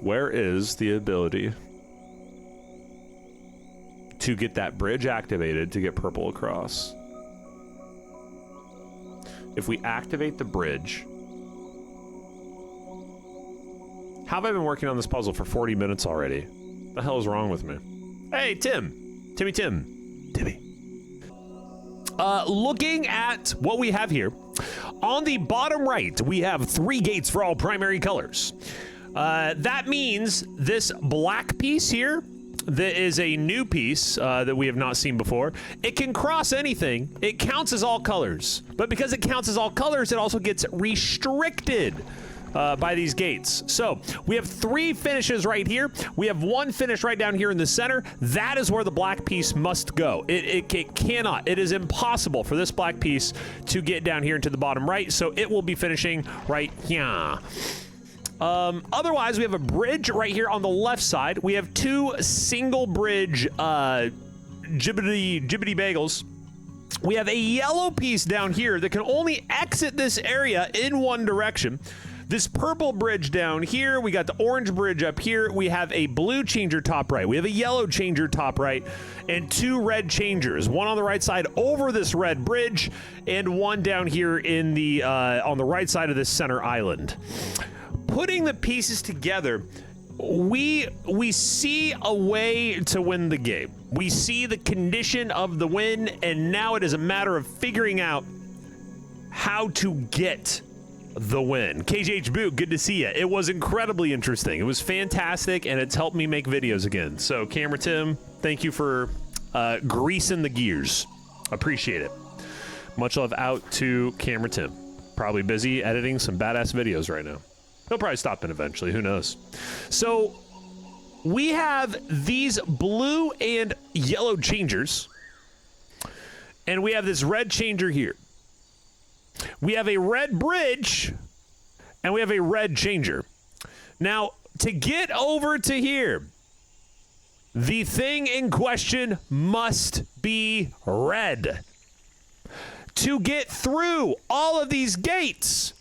Where is the ability to get that bridge activated to get purple across? If we activate the bridge... How have I been working on this puzzle for 40 minutes already? What the hell is wrong with me? Hey, Tim. Timmy. Looking at what we have here, on the bottom right, we have 3 gates for all primary colors. That means this black piece here, that is a new piece that we have not seen before. It can cross anything. It counts as all colors. But because it counts as all colors, it also gets restricted by these gates. So we have 3 finishes right here. We have 1 finish right down here in the center. That is where the black piece must go. It cannot. It is impossible for this black piece to get down here into the bottom right. So it will be finishing right here. Otherwise, we have a bridge right here on the left side. We have 2 single bridge jibbity bagels. We have a yellow piece down here that can only exit this area in one direction. This purple bridge down here, we got the orange bridge up here, we have a blue changer top right, we have a yellow changer top right, and 2 red changers, one on the right side over this red bridge, and one down here in the on the right side of this center island. Putting the pieces together, we see a way to win the game. We see the condition of the win, and now it is a matter of figuring out how to get the win. KJH Boot, good to see you. It was incredibly interesting. It was fantastic, and it's helped me make videos again. So, Camera Tim, thank you for greasing the gears. Appreciate it. Much love out to Camera Tim. Probably busy editing some badass videos right now. He'll probably stop in eventually. Who knows? So, we have these blue and yellow changers, and we have this red changer here. We have a red bridge, and we have a red changer. Now, to get over to here, the thing in question must be red. To get through all of these gates,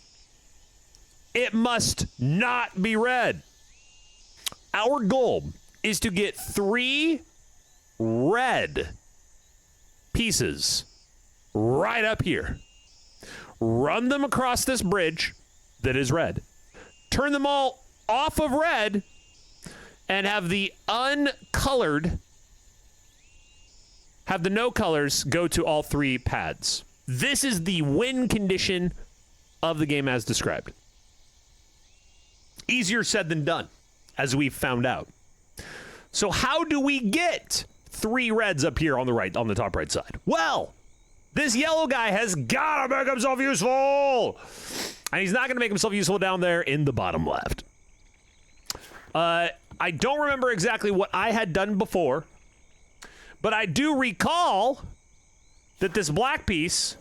it must not be red. Our goal is to get 3 red pieces right up here. Run them across this bridge that is red. Turn them all off of red and have the uncolored, have the no colors go to all 3 pads. This is the win condition of the game as described. Easier said than done, as we've found out. So how do we get 3 reds up here on the right, on the top right side? Well, this yellow guy has got to make himself useful. And he's not going to make himself useful down there in the bottom left. I don't remember exactly what I had done before, but I do recall that this black piece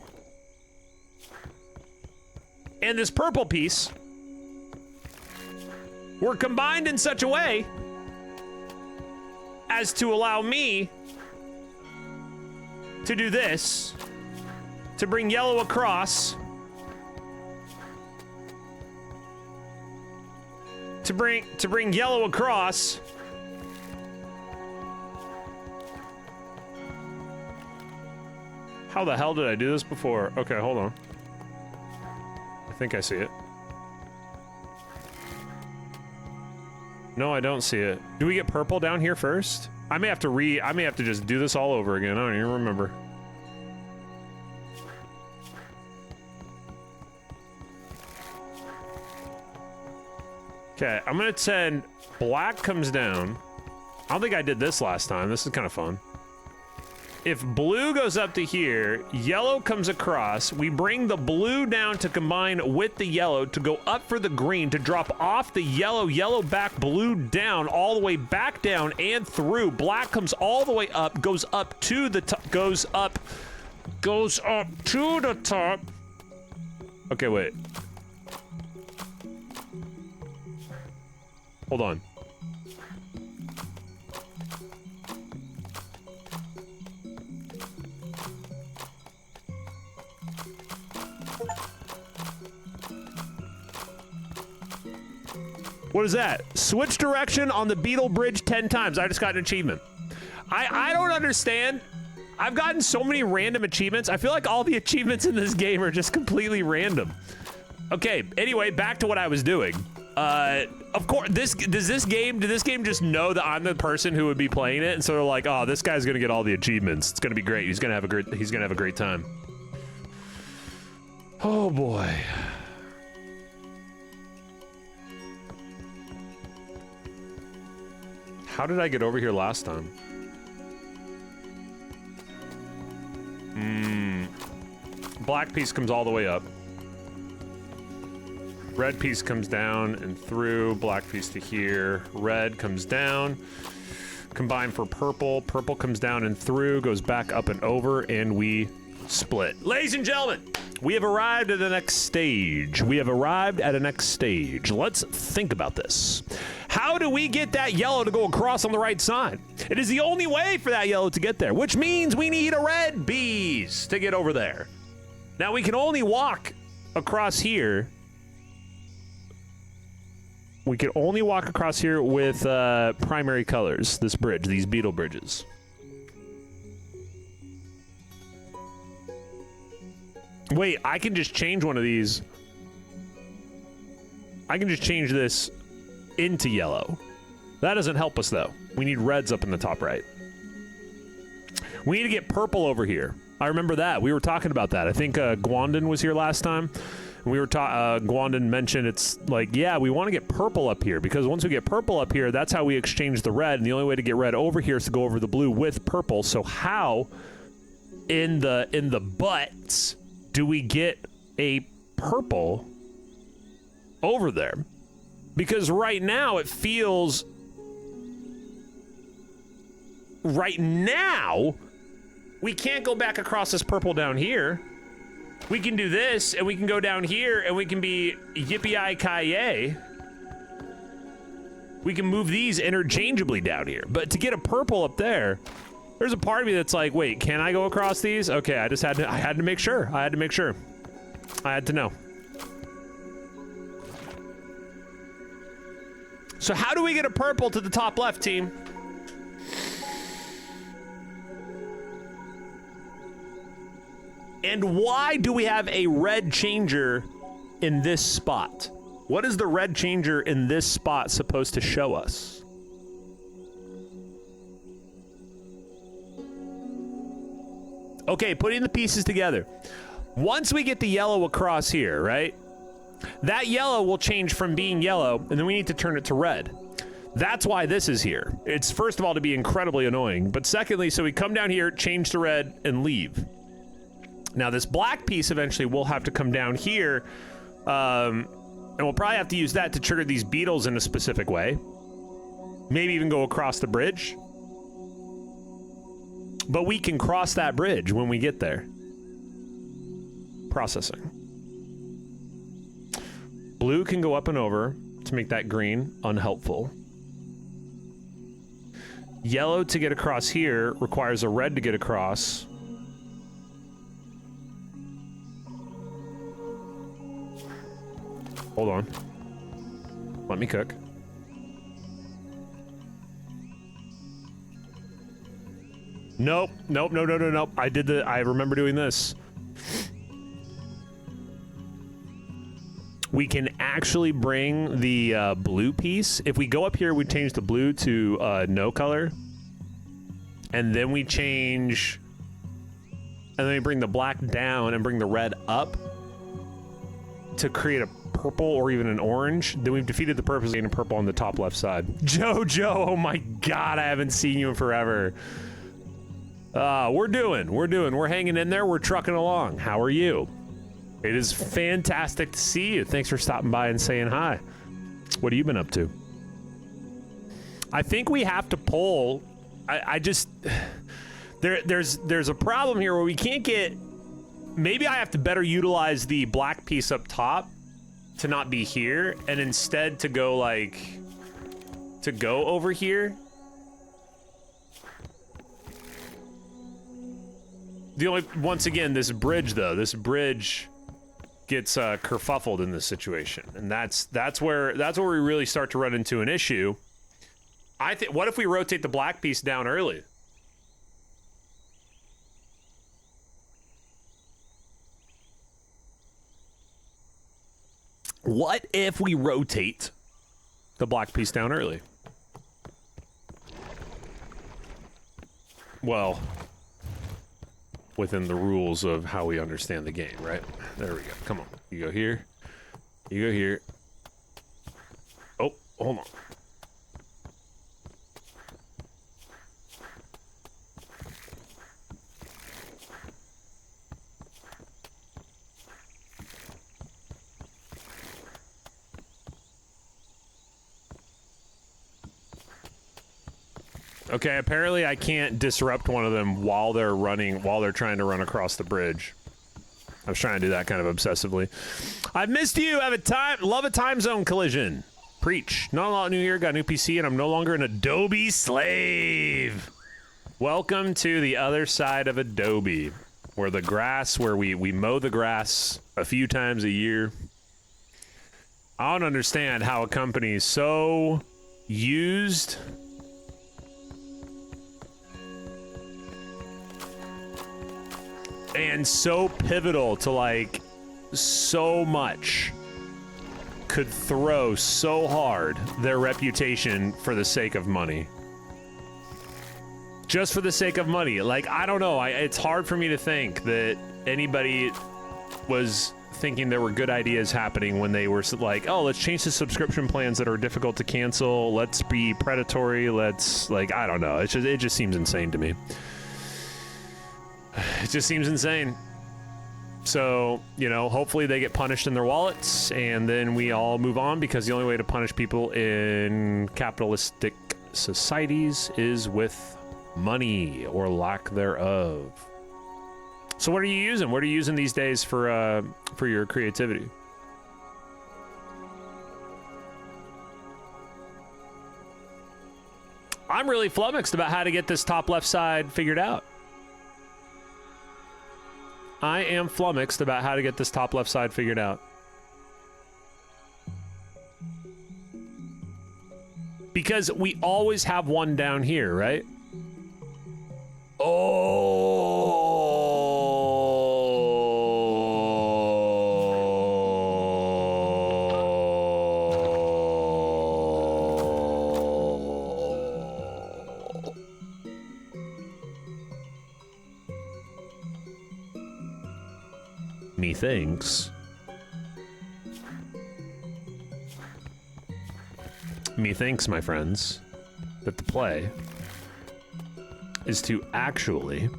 and this purple piece were combined in such a way as to allow me to do this, to bring yellow across, to bring yellow across, how the hell did I do this before? Okay, hold on. I think I see it. No, I don't see it. Do we get purple down here first? I may have to just do this all over again. I don't even remember. Okay, I'm gonna send black comes down. I don't think I did this last time. This is kind of fun. If blue goes up to here, yellow comes across, we bring the blue down to combine with the yellow to go up for the green, to drop off the yellow back, blue down, all the way back down and through. Black comes all the way up, goes up to the top, goes up to the top. Okay, wait. Hold on. What is that? Switch direction on the Beetle Bridge 10 times. I just got an achievement. I don't understand. I've gotten so many random achievements. I feel like all the achievements in this game are just completely random. Okay, anyway, back to what I was doing. Of course, did this game just know that I'm the person who would be playing it? And so they're like, oh, this guy's gonna get all the achievements. It's gonna be great. He's gonna have a great time. Oh boy. How did I get over here last time? Black piece comes all the way up. Red piece comes down and through. Black piece to here. Red comes down. Combine for purple. Purple comes down and through, goes back up and over, and we split. Ladies and gentlemen, we have arrived at the next stage. Let's think about this. How do we get that yellow to go across on the right side? It is the only way for that yellow to get there, which means we need a red bees to get over there. Now, we can only walk across here. We can only walk across here with primary colors, this bridge, these beetle bridges. Wait, I can just change one of these. I can just change this into yellow. That doesn't help us, though. We need reds up in the top right. We need to get purple over here. I remember that. We were talking about that. I think Gwandon was here last time. And we were Gwandon mentioned it's like, yeah, we want to get purple up here because once we get purple up here, that's how we exchange the red. And the only way to get red over here is to go over the blue with purple. So how in the butts do we get a purple over there? Because right now it feels right now we can't go back across this purple down here. We can do this and we can go down here and we can be yippee-yi-ki-yay. We can move these interchangeably down here. But to get a purple up there, there's a part of me that's like, wait, can I go across these? Okay, I had to make sure. I had to know. So how do we get a purple to the top left, team? And why do we have a red changer in this spot? What is the red changer in this spot supposed to show us? Okay, putting the pieces together. Once we get the yellow across here, right? That yellow will change from being yellow, and then we need to turn it to red. That's why this is here. It's first of all to be incredibly annoying, but secondly, so we come down here, change to red, and leave. Now this black piece eventually will have to come down here, and we'll probably have to use that to trigger these beetles in a specific way. Maybe even go across the bridge. But we can cross that bridge when we get there. Processing. Blue can go up and over to make that green unhelpful. Yellow to get across here requires a red to get across. Hold on. Let me cook. Nope. Nope. No. I remember doing this. We can actually bring the blue piece. If we go up here, we change the blue to no color. And then we change... And then we bring the black down and bring the red up to create a purple or even an orange. Then we've defeated the purpose of getting a purple on the top left side. Jojo, oh my god, I haven't seen you in forever. We're hanging in there. We're trucking along. How are you? It is fantastic to see you. Thanks for stopping by and saying hi. What have you been up to? I think we have to pull. I just there's a problem here where we can't get. Maybe I have to better utilize the black piece up top to not be here, and instead to go over here. Once again, this bridge gets kerfuffled in this situation, and that's where we really start to run into an issue. I think. What if we rotate the black piece down early? What if we rotate the black piece down early? Well, within the rules of how we understand the game, right? There we go. Come on. You go here. You go here. Oh, hold on. Okay, apparently I can't disrupt one of them while they're trying to run across the bridge. I was trying to do that kind of obsessively. I've missed you. Love a time zone collision. Preach. Not a lot new here. Got a new PC, and I'm no longer an Adobe slave. Welcome to the other side of Adobe, where we mow the grass a few times a year. I don't understand how a company is so used and so pivotal to like so much could throw so hard their reputation for the sake of money. Just for the sake of money. Like, I don't know. It's hard for me to think that anybody was thinking there were good ideas happening when they were like, oh, let's change the subscription plans that are difficult to cancel. Let's be predatory. Let's, like, I don't know. It just seems insane to me. It just seems insane. So, you know, hopefully they get punished in their wallets and then we all move on, because the only way to punish people in capitalistic societies is with money or lack thereof. So what are you using? What are you using these days for your creativity? I'm really flummoxed about how to get this top left side figured out. I am flummoxed about how to get this top left side figured out. Because we always have one down here, right? Methinks, my friends, that the play is to actually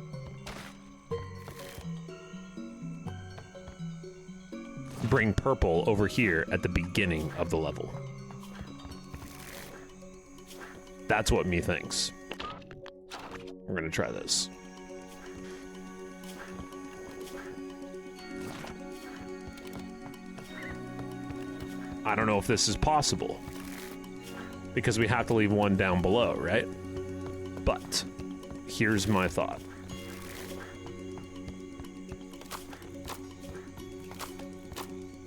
bring purple over here at the beginning of the level. That's what methinks. We're gonna try this. I don't know if this is possible, because we have to leave one down below, right? But here's my thought.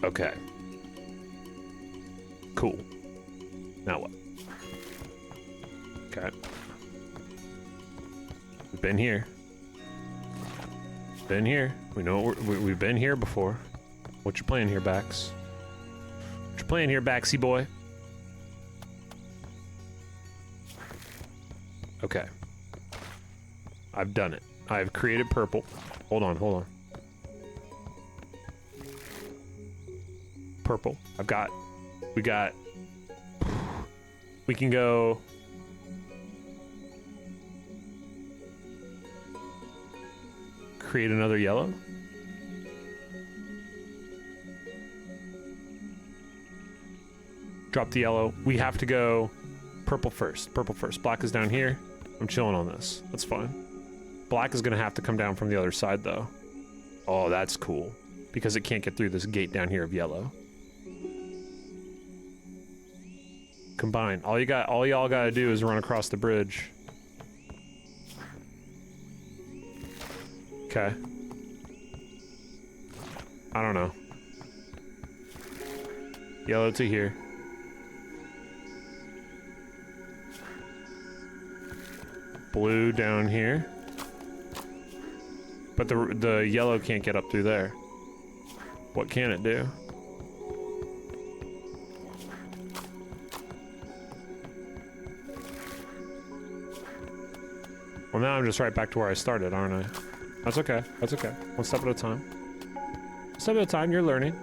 Okay. Cool. Now what? Okay. We've been here. Been here. We know we've been here before. What you playing here, Bax? What you playing here, Baxy boy? Okay. I've done it. I've created purple. Hold on. Purple. We can go. Create another yellow. Drop the yellow. We have to go purple first. Purple first. Black is down here. I'm chilling on this. That's fine. Black is gonna have to come down from the other side though. Oh, that's cool. Because it can't get through this gate down here of yellow. Combine. All y'all gotta do is run across the bridge. Okay. I don't know. Yellow to here. Blue down here. But the yellow can't get up through there. What can it do? Well, now I'm just right back to where I started, aren't I? That's okay. That's okay. One step at a time. One step at a time. You're learning.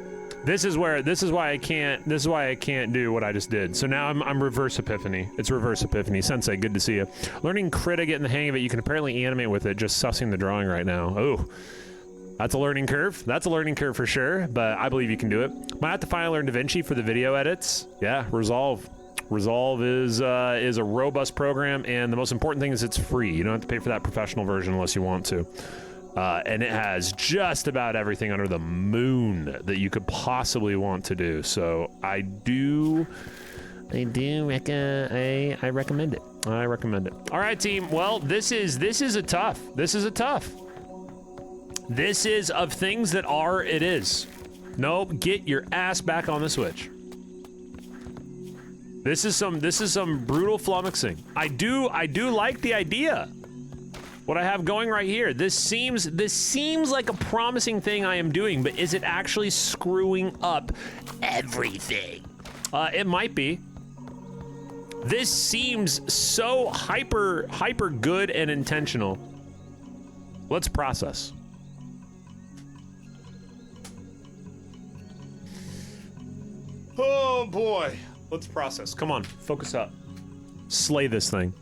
This is why I can't do what I just did. So now I'm reverse epiphany. It's reverse epiphany. Sensei, good to see you. Learning Krita, getting the hang of it. You can apparently animate with it, just sussing the drawing right now. Oh, that's a learning curve. That's a learning curve for sure, but I believe you can do it. Might have to finally learn DaVinci for the video edits. Yeah, Resolve. Resolve is a robust program, and the most important thing is it's free. You don't have to pay for that professional version unless you want to. And it has just about everything under the moon that you could possibly want to do. So I recommend it. I recommend it. All right, team. Well, this is a tough. This is of things that are, it is. Nope, get your ass back on the Switch. This is some brutal flummoxing. I do like the idea. What I have going right here. This seems like a promising thing I am doing, but is it actually screwing up everything? It might be. This seems so hyper good and intentional. Let's process. Oh boy. Let's process. Come on, focus up. Slay this thing.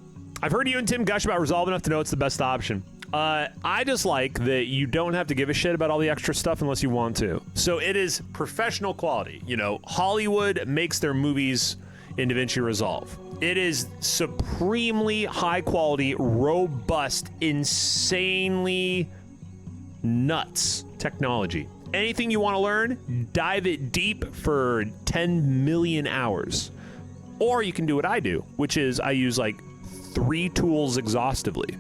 I've heard you and Tim gush about Resolve enough to know it's the best option. I just like that you don't have to give a shit about all the extra stuff unless you want to. So it is professional quality. You know, Hollywood makes their movies in DaVinci Resolve. It is supremely high quality, robust, insanely nuts technology. Anything you want to learn, dive it deep for 10 million hours. Or you can do what I do, which is I use like 3 tools exhaustively.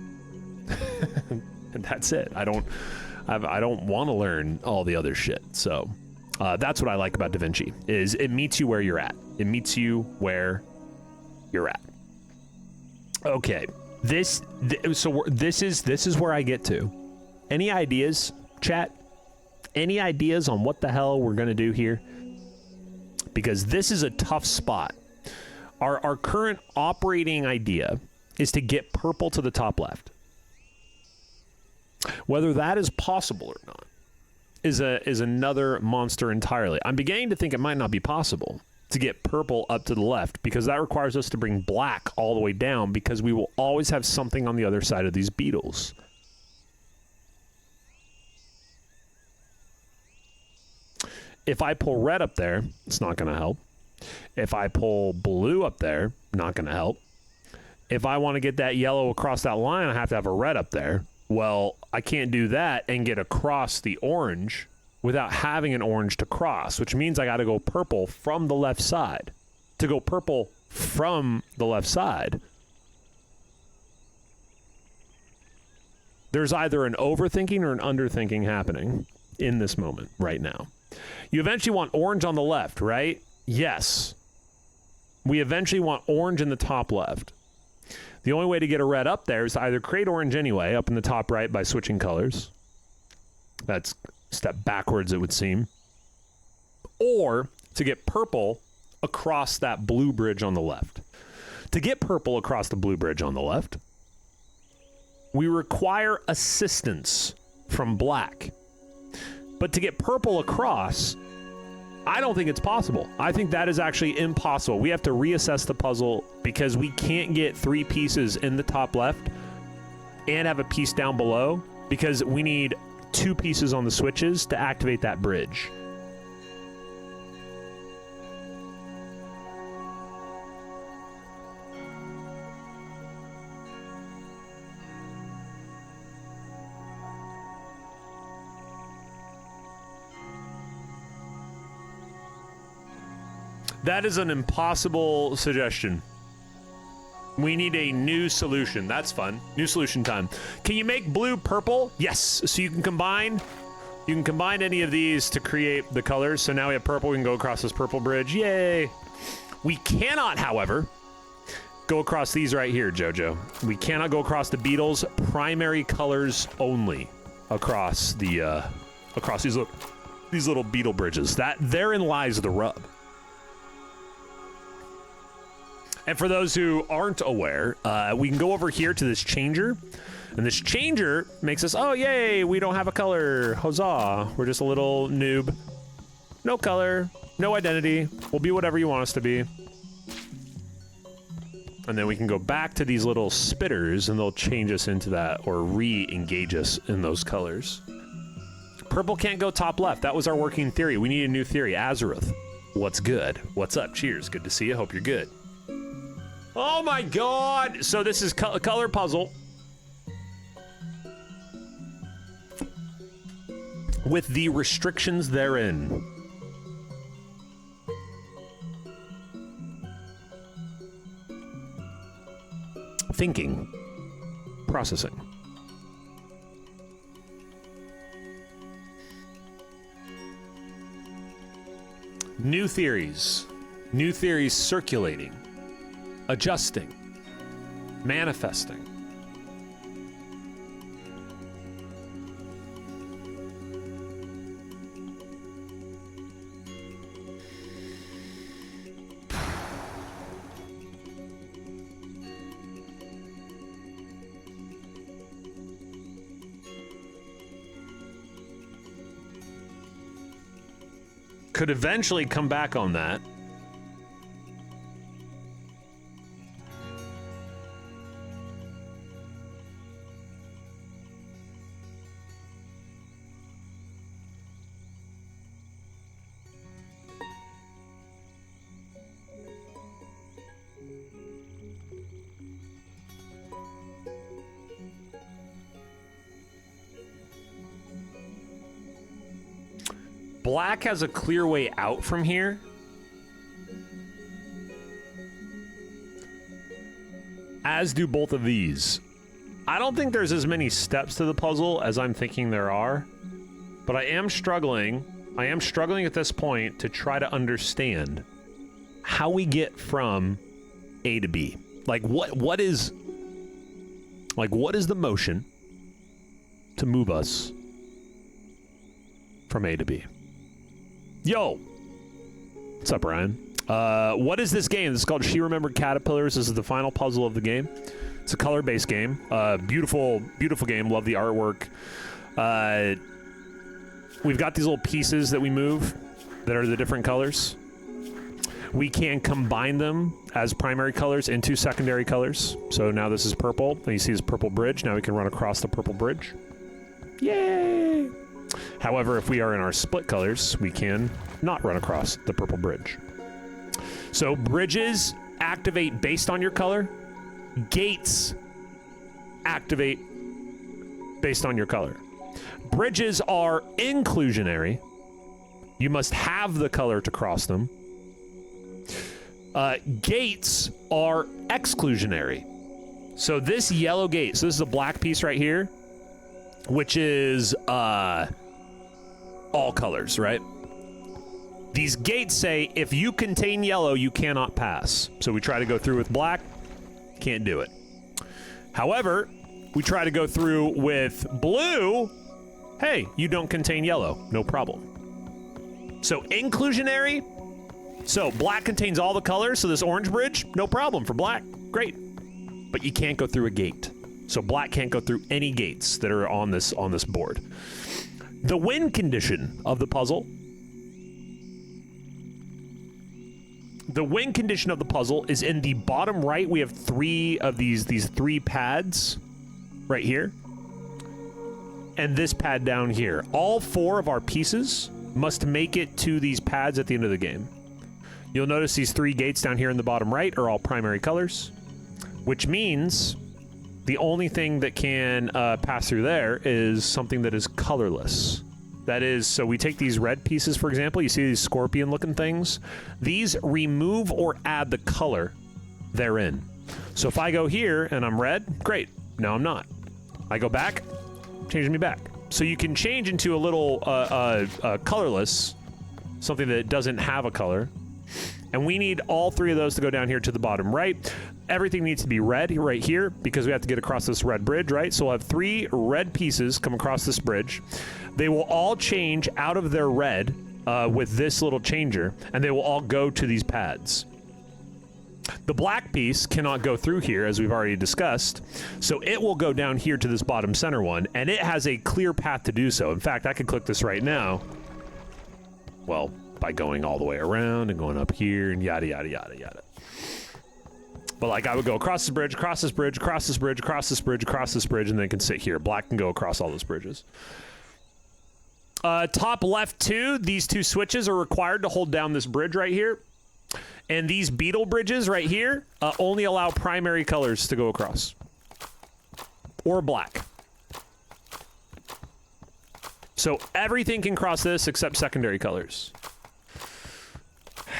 And that's it. I don't want to learn all the other shit. So that's what I like about DaVinci is it meets you where you're at. It meets you where you're at. Okay, this is where I get to. Any ideas, chat? Any ideas on what the hell we're gonna do here? Because this is a tough spot. Our current operating idea is to get purple to the top left. Whether that is possible or not is another monster entirely. I'm beginning to think it might not be possible to get purple up to the left because that requires us to bring black all the way down because we will always have something on the other side of these beetles. If I pull red up there, it's not going to help. If I pull blue up there, not going to help. If I want to get that yellow across that line, I have to have a red up there. Well, I can't do that and get across the orange without having an orange to cross, which means I got to go purple from the left side. To go purple from the left side, there's either an overthinking or an underthinking happening in this moment right now. You eventually want orange on the left, right? Yes. We eventually want orange in the top left. The only way to get a red up there is to either create orange anyway, up in the top right by switching colors. That's a step backwards, it would seem. Or to get purple across that blue bridge on the left. To get purple across the blue bridge on the left, we require assistance from black. But to get purple across, I don't think it's possible. I think that is actually impossible. We have to reassess the puzzle because we can't get 3 pieces in the top left and have a piece down below because we need 2 pieces on the switches to activate that bridge. That is an impossible suggestion. We need a new solution. That's fun. New solution time. Can you make blue purple? Yes. So you can combine any of these to create the colors. So now we have purple. We can go across this purple bridge. Yay. We cannot, however, go across these right here, Jojo. We cannot go across the beetles. Primary colors only across the across these little beetle bridges. Therein lies the rub. And for those who aren't aware, we can go over here to this changer. And this changer makes us, oh, yay, we don't have a color. Huzzah. We're just a little noob. No color, no identity. We'll be whatever you want us to be. And then we can go back to these little spitters, and they'll change us into that or re-engage us in those colors. Purple can't go top left. That was our working theory. We need a new theory. Azeroth, what's good? What's up? Cheers. Good to see you. Hope you're good. Oh my god! So this is color puzzle with the restrictions therein. Thinking. Processing. New theories. New theories circulating. Adjusting, manifesting. Could eventually come back on that. Black has a clear way out from here. As do both of these. I don't think there's as many steps to the puzzle as I'm thinking there are, but I am struggling at this point to try to understand how we get from A to B. Like what is the motion to move us from A to B? Yo! What's up, Ryan? What is this game? This is called She Remembered Caterpillars. This is the final puzzle of the game. It's a color-based game. Beautiful, beautiful game. Love the artwork. We've got these little pieces that we move that are the different colors. We can combine them as primary colors into secondary colors. So now this is purple, and you see this purple bridge. Now we can run across the purple bridge. Yay! However, if we are in our split colors, we can not run across the purple bridge. So bridges activate based on your color. Gates activate based on your color. Bridges are inclusionary. You must have the color to cross them. Gates are exclusionary. So this yellow gate, so this is a black piece right here, which is all colors, right? These gates say if you contain yellow, you cannot pass. So we try to go through with black, can't do it. However, we try to go through with blue, hey, you don't contain yellow, no problem. So inclusionary, so black contains all the colors, so this orange bridge, no problem for black, great. But you can't go through a gate. So black can't go through any gates that are on this board. The win condition of the puzzle. The win condition of the puzzle is in the bottom right. We have three of these three pads right here. And this pad down here. All four of our pieces must make it to these pads at the end of the game. You'll notice these three gates down here in the bottom right are all primary colors, which means the only thing that can pass through there is something that is colorless. That is, so we take these red pieces, for example. You see these scorpion-looking things? These remove or add the color therein. So if I go here and I'm red, great. No, I'm not. I go back, changes me back. So you can change into a little colorless, something that doesn't have a color. And we need all three of those to go down here to the bottom right. Everything needs to be red right here because we have to get across this red bridge, right? So we'll have three red pieces come across this bridge. They will all change out of their red with this little changer, and they will all go to these pads. The black piece cannot go through here, as we've already discussed, so it will go down here to this bottom center one, and it has a clear path to do so. In fact, I could click this right now. Well, by going all the way around and going up here and yada, yada, yada, yada. But like I would go across this bridge, across this bridge, across this bridge, across this bridge, across this bridge, and then can sit here. Black can go across all those bridges. Top left two, these two switches are required to hold down this bridge right here. And these beetle bridges right here only allow primary colors to go across. Or black. So everything can cross this except secondary colors.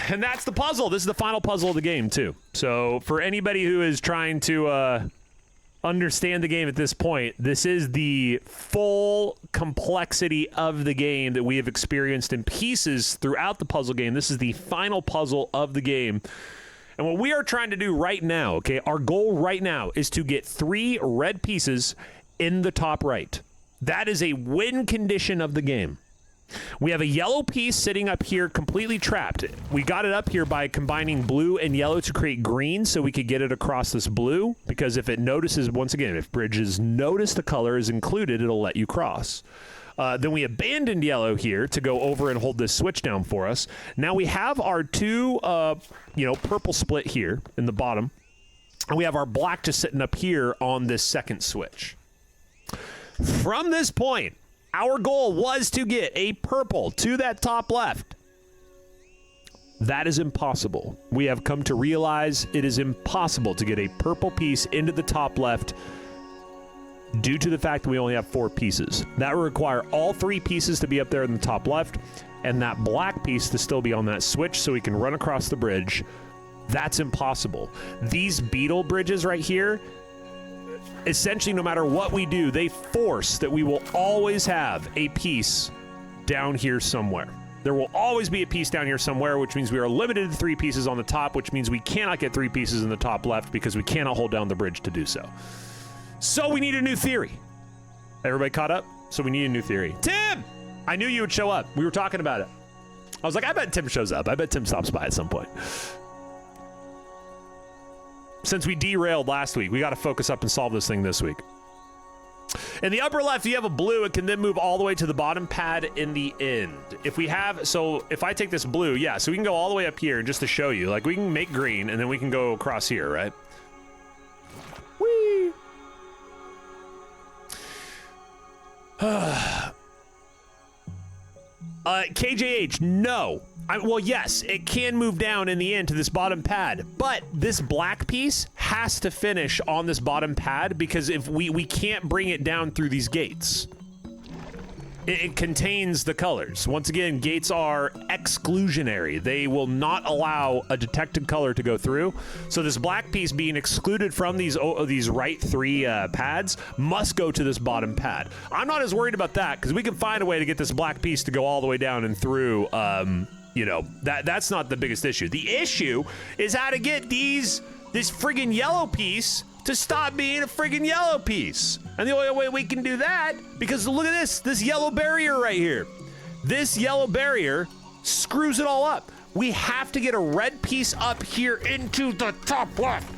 And that's the puzzle. This is the final puzzle of the game, too. So for anybody who is trying to understand the game at this point, this is the full complexity of the game that we have experienced in pieces throughout the puzzle game. This is the final puzzle of the game. And what we are trying to do right now, okay, our goal right now is to get 3 red pieces in the top right. That is a win condition of the game. We have a yellow piece sitting up here completely trapped. We got it up here by combining blue and yellow to create green so we could get it across this blue, because if it notices, once again, if bridges notice the color is included, it'll let you cross. Then we abandoned yellow here to go over and hold this switch down for us. Now we have our two, purple split here in the bottom. And we have our black just sitting up here on this second switch. From this point, our goal was to get a purple to that top left. That is impossible. We have come to realize it is impossible to get a purple piece into the top left due to the fact that we only have 4 pieces. That would require all 3 pieces to be up there in the top left and that black piece to still be on that switch so we can run across the bridge. That's impossible. These beetle bridges right here, essentially no matter what we do, they force that we will always have a piece down here somewhere. There will always be a piece down here somewhere, which means we are limited to 3 pieces on the top, which means we cannot get 3 pieces in the top left because we cannot hold down the bridge to do so. So we need a new theory. Everybody caught up? So we need a new theory. Tim! I knew you would show up. We were talking about it. I was like, I bet Tim shows up. I bet Tim stops by at some point. Since we derailed last week, we got to focus up and solve this thing this week. In the upper left, you have a blue. It can then move all the way to the bottom pad in the end. If I take this blue, yeah, so we can go all the way up here just to show you. Like, we can make green, and then we can go across here, right? Whee! KJH, no. Well, yes, it can move down in the end to this bottom pad, but this black piece has to finish on this bottom pad because if we can't bring it down through these gates. It contains the colors. Once again, gates are exclusionary. They will not allow a detected color to go through. So this black piece being excluded from these right 3 pads must go to this bottom pad. I'm not as worried about that because we can find a way to get this black piece to go all the way down and through. That's not the biggest issue. The issue is how to get this friggin' yellow piece to stop being a friggin' yellow piece. And the only way we can do that, because look at this yellow barrier right here. This yellow barrier screws it all up. We have to get a red piece up here into the top left.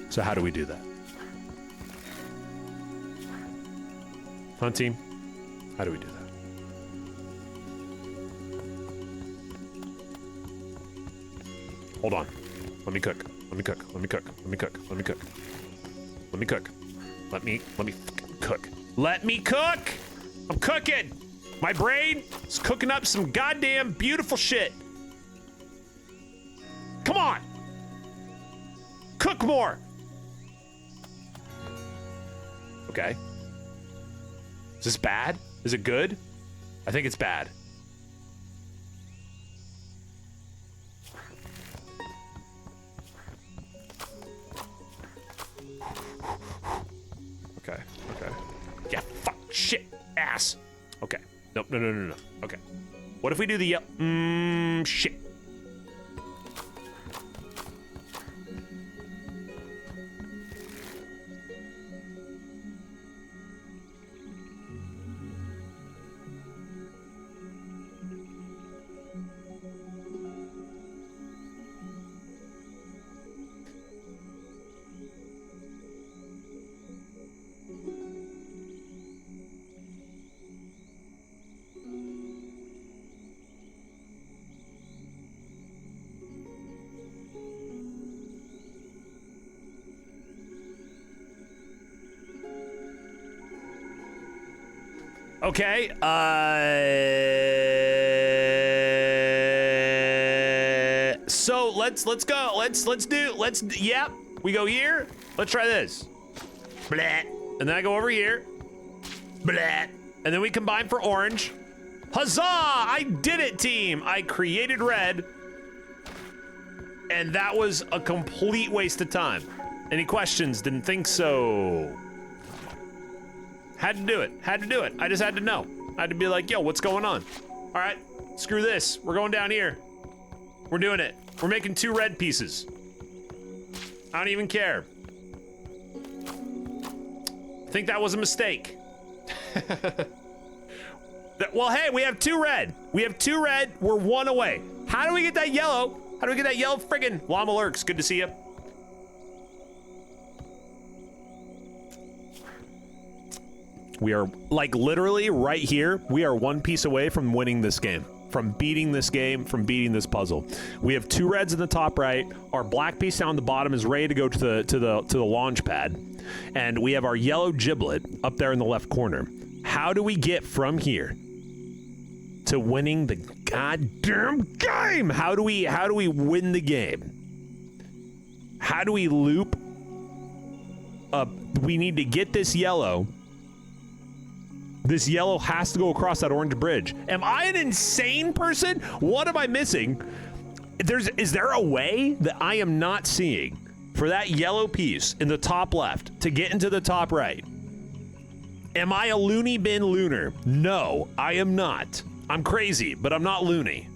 So how do we do that? Hunt team, how do we do that? Hold on. Let me cook. Let me cook. Let me cook. Let me cook. Let me cook. Let me cook. Let me cook. Let me cook! I'm cooking! My brain is cooking up some goddamn beautiful shit. Come on! Cook more! Okay. Is this bad? Is it good? I think it's bad. Okay. Yeah, fuck, shit, ass. Okay. Nope, no. Okay. What if we do the shit. Okay, so let's go. Yep, we go here. Let's try this. Blah. And then I go over here. Blah. And then we combine for orange. Huzzah! I did it, team. I created red. And that was a complete waste of time. Any questions? Didn't think so. Had to do it. I just had to know. I had to be like, yo, what's going on? All right, screw this. We're going down here. We're doing it. We're making 2 red pieces. I don't even care. I think that was a mistake. Well, hey, we have 2 red. We're 1 away. How do we get that yellow? Friggin' Llama Lurks? Good to see you. We are, like, literally right here. We are one piece away from winning this game. From beating this game, from beating this puzzle. We have 2 reds in the top right. Our black piece down the bottom is ready to go to the launch pad. And we have our yellow giblet up there in the left corner. How do we get from here to winning the goddamn game? How do we win the game? How do we loop up? We need to get this yellow. This yellow has to go across that orange bridge. Am I an insane person? What am I missing? Is there a way that I am not seeing for that yellow piece in the top left to get into the top right? Am I a loony bin lunar? No, I am not. I'm crazy, but I'm not loony.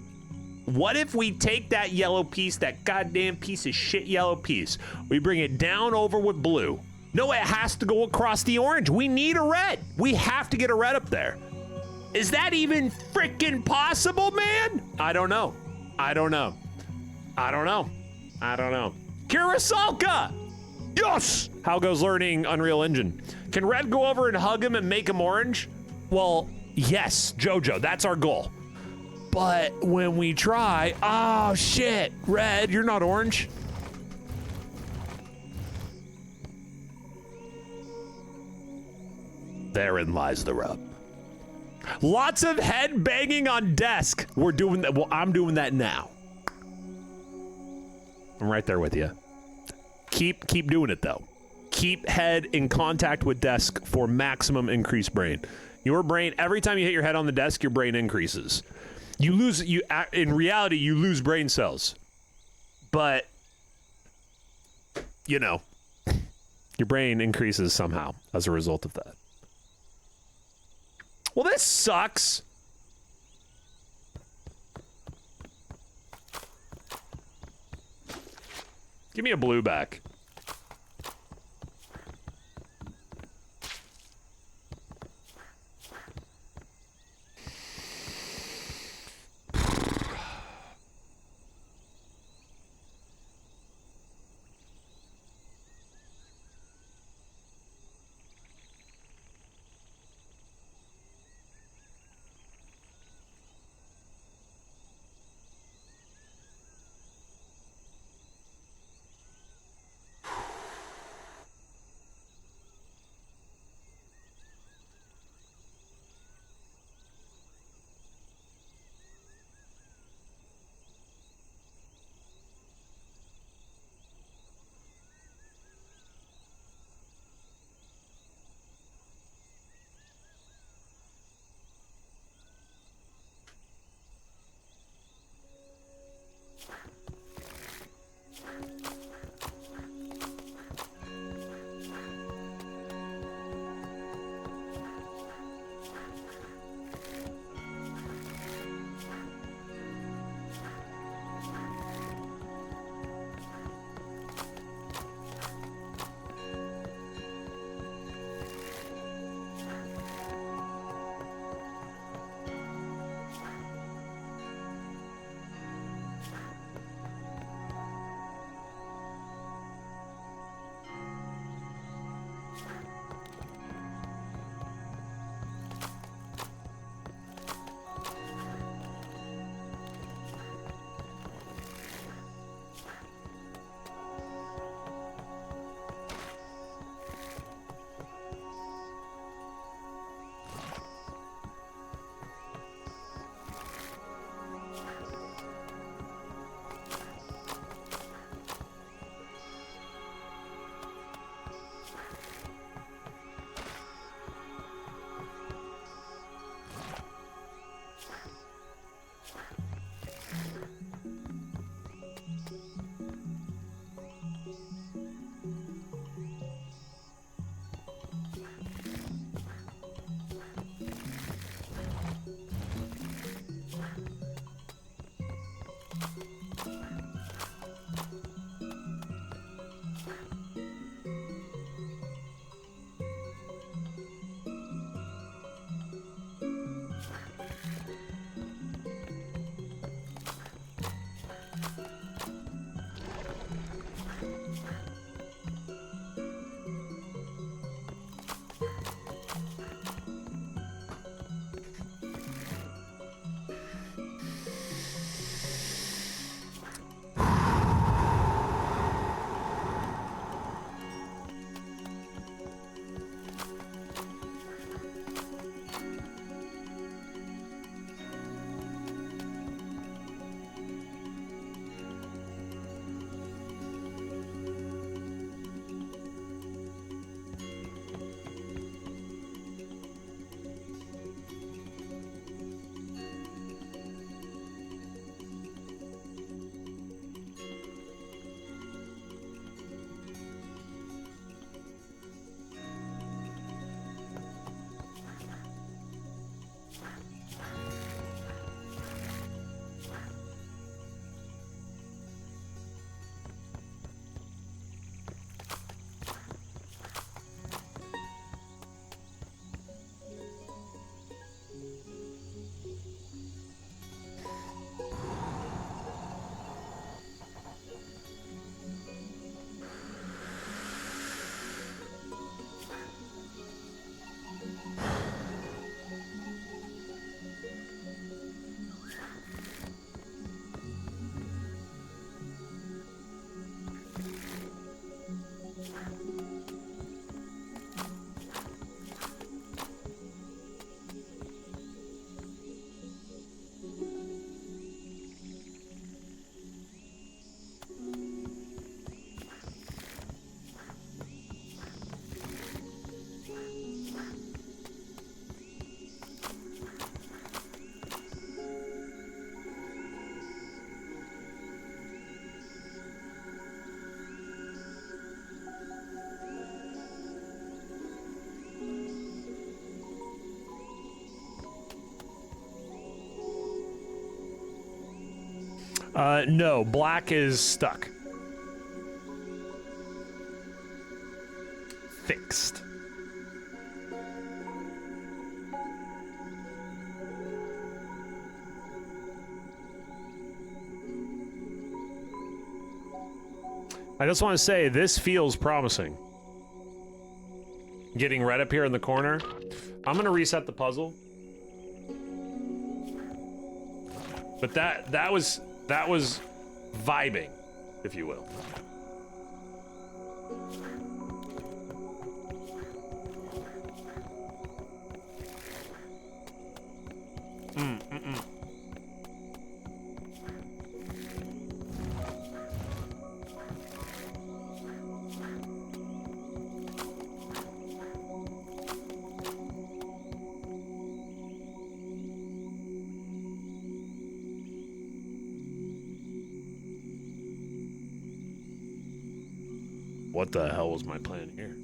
What if we take that yellow piece, that goddamn piece of shit yellow piece, we bring it down over with blue? No, it has to go across the orange. We need a red. We have to get a red up there. Is that even freaking possible, man? I don't know. I don't know. I don't know. I don't know. Kirisalka! Yes! How goes learning Unreal Engine? Can red go over and hug him and make him orange? Well, yes, Jojo, that's our goal. But when we try, oh shit, red, you're not orange. Therein lies the rub. Lots of head banging on desk. We're doing that. Well, I'm doing that now. I'm right there with you. Keep doing it though. Keep head in contact with desk for maximum increased brain. Your brain, every time you hit your head on the desk, your brain increases. You lose, in reality, you lose brain cells. But, you know, your brain increases somehow as a result of that. Well, this sucks. Give me a blue back. No, black is stuck. Fixed. I just want to say, this feels promising. Getting red up here in the corner. I'm gonna reset the puzzle. But that was vibing, if you will. What the hell was my plan here?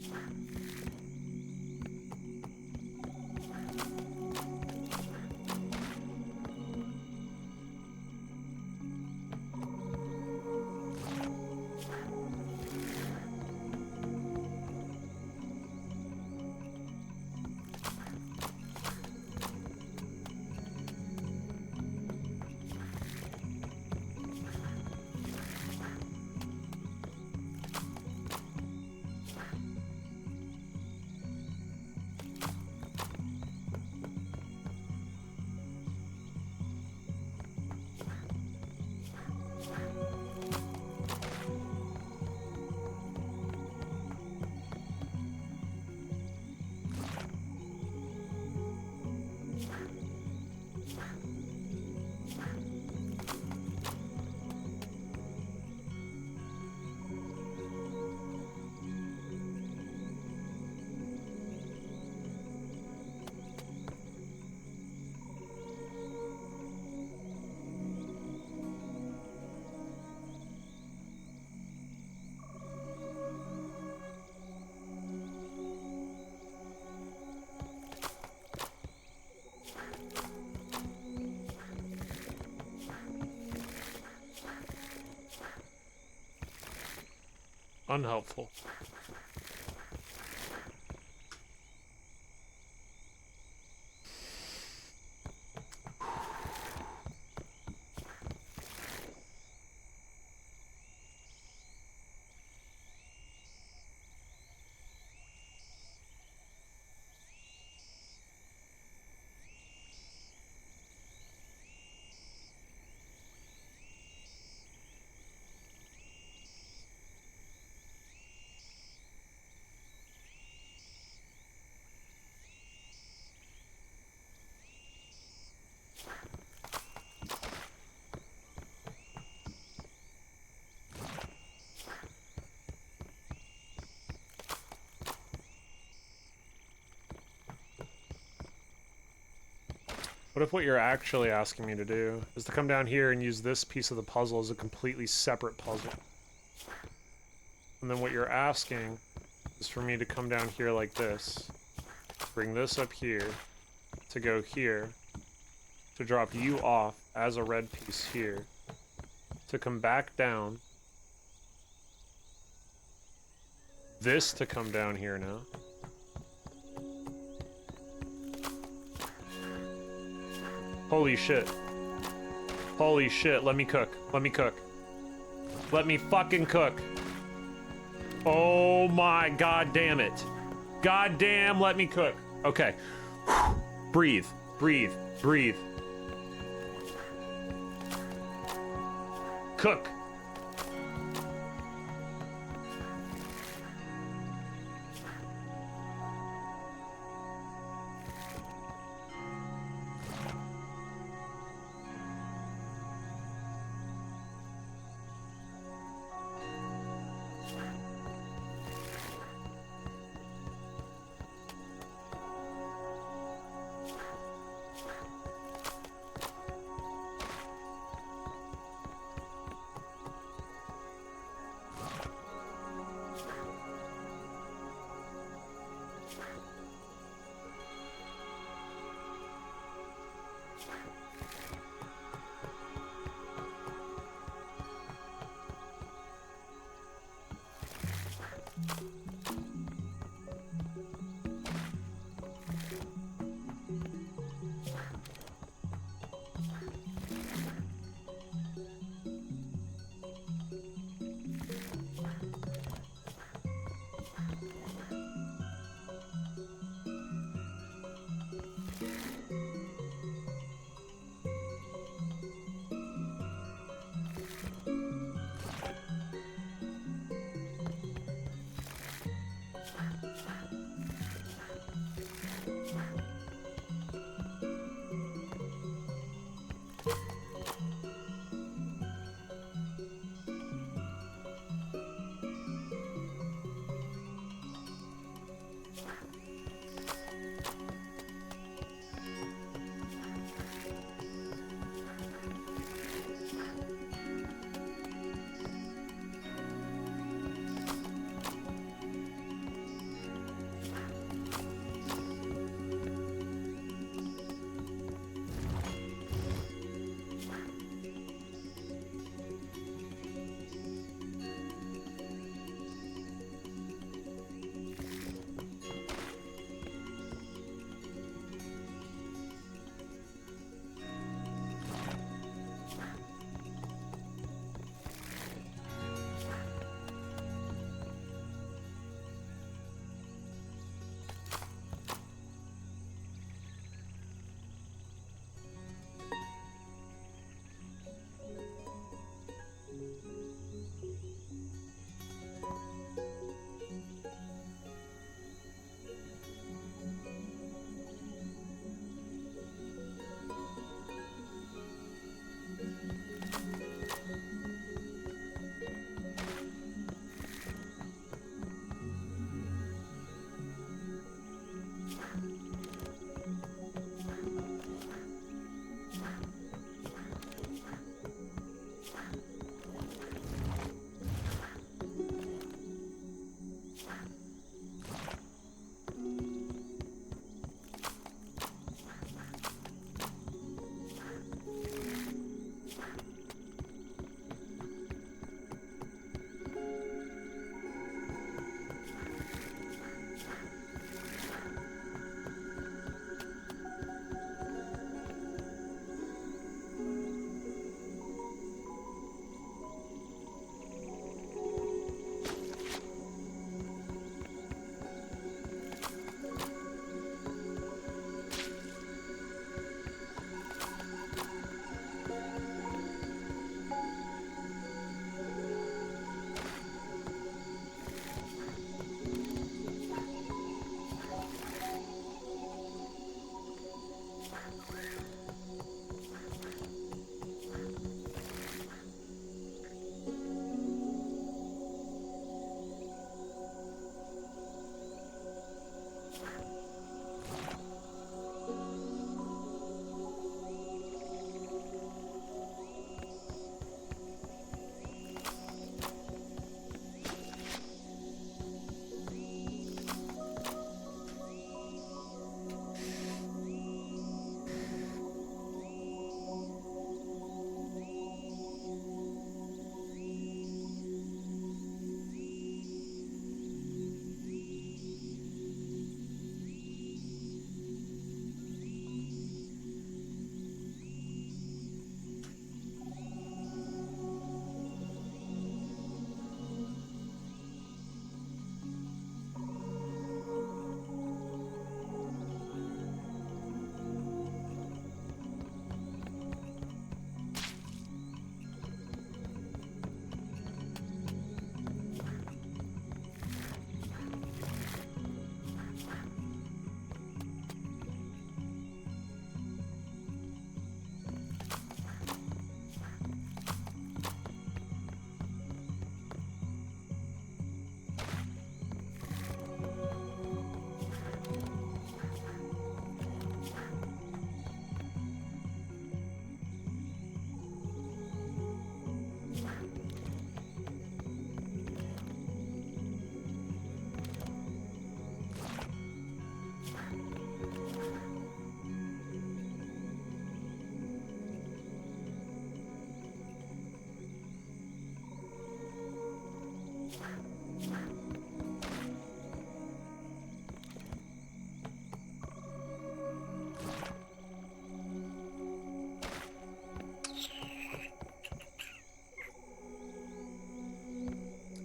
Unhelpful. What if what you're actually asking me to do is to come down here and use this piece of the puzzle as a completely separate puzzle? And then what you're asking is for me to come down here like this, bring this up here, to go here, to drop you off as a red piece here, to come back down, this to come down here now. Holy shit. Holy shit, let me cook. Let me cook. Let me fucking cook. Oh my god damn it. God damn, let me cook. Okay. Breathe, breathe, breathe. Cook.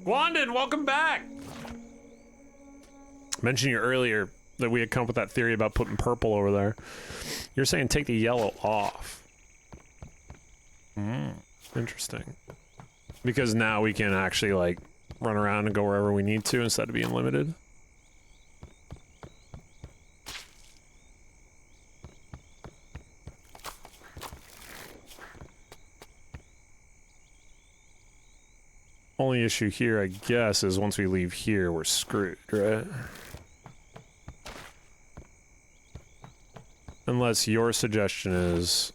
Wandon, welcome back. I mentioned you earlier that we had come up with that theory about putting purple over there. You're saying take the yellow off. Interesting. Because now we can actually, like, run around and go wherever we need to instead of being limited. Only issue here, I guess, is once we leave here, we're screwed, right? Unless your suggestion is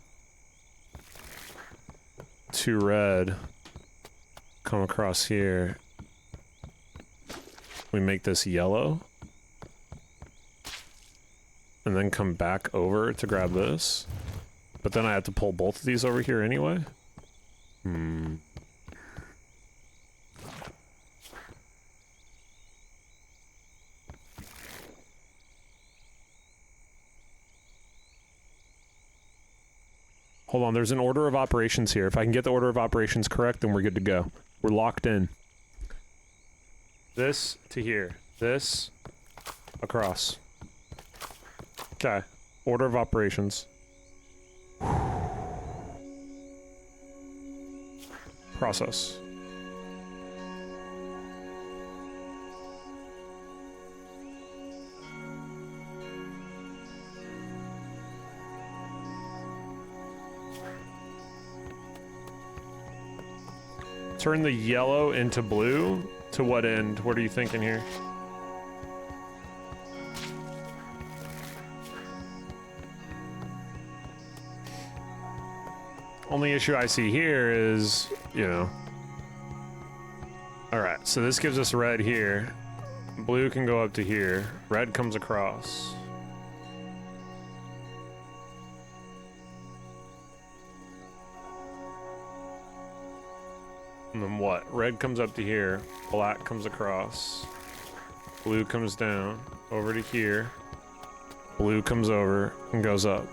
2 red, come across here, we make this yellow, and then come back over to grab this. But then I have to pull both of these over here anyway? Hold on, there's an order of operations here. If I can get the order of operations correct, then we're good to go. We're locked in. This to here. This across. Okay. Order of operations. Process. Turn the yellow into blue? To what end? What are you thinking here? Only issue I see here is, you know. Alright, so this gives us red here. Blue can go up to here. Red comes across. And then what? Red comes up to here, black comes across, blue comes down, over to here, blue comes over and goes up.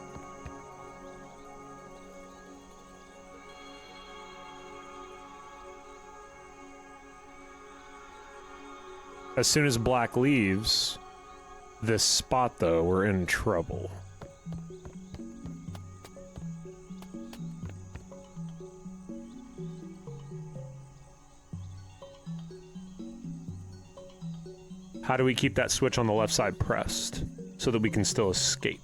As soon as black leaves this spot, though, we're in trouble. How do we keep that switch on the left side pressed so that we can still escape?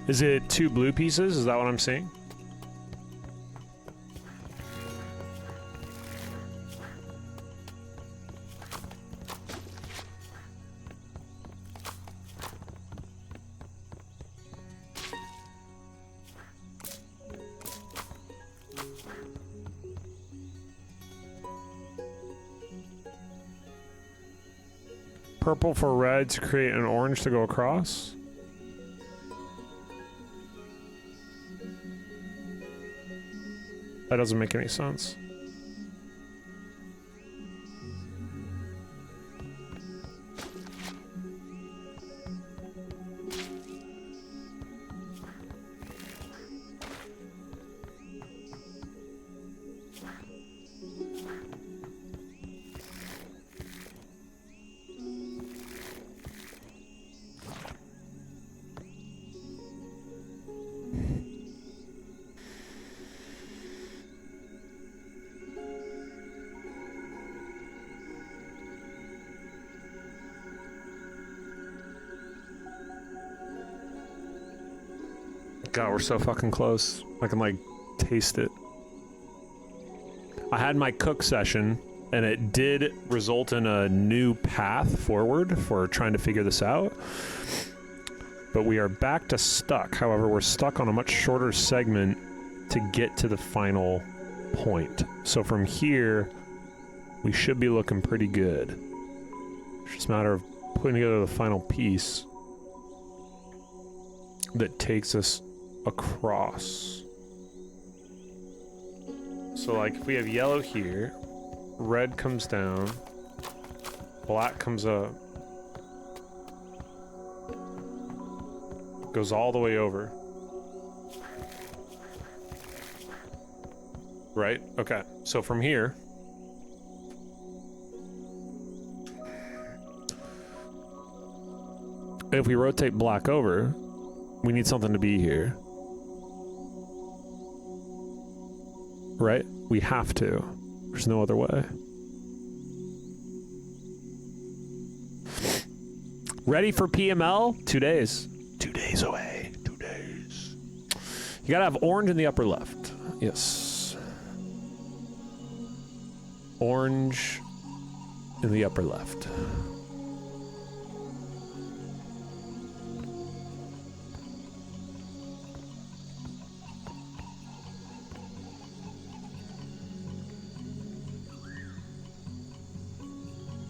Is it 2 blue pieces? Is that what I'm seeing? Purple for red to create an orange to go across? That doesn't make any sense. God, we're so fucking close. I can, like, taste it. I had my cook session, and it did result in a new path forward for trying to figure this out. But we are back to stuck. However, we're stuck on a much shorter segment to get to the final point. So from here, we should be looking pretty good. It's just a matter of putting together the final piece that takes us across. So like if we have yellow here, red comes down, black comes up, goes all the way over. Right? Okay. So from here, if we rotate black over, we need something to be here. Right? We have to. There's no other way. Ready for PML? 2 days. 2 days away. 2 days. You gotta have orange in the upper left. Yes. Orange in the upper left.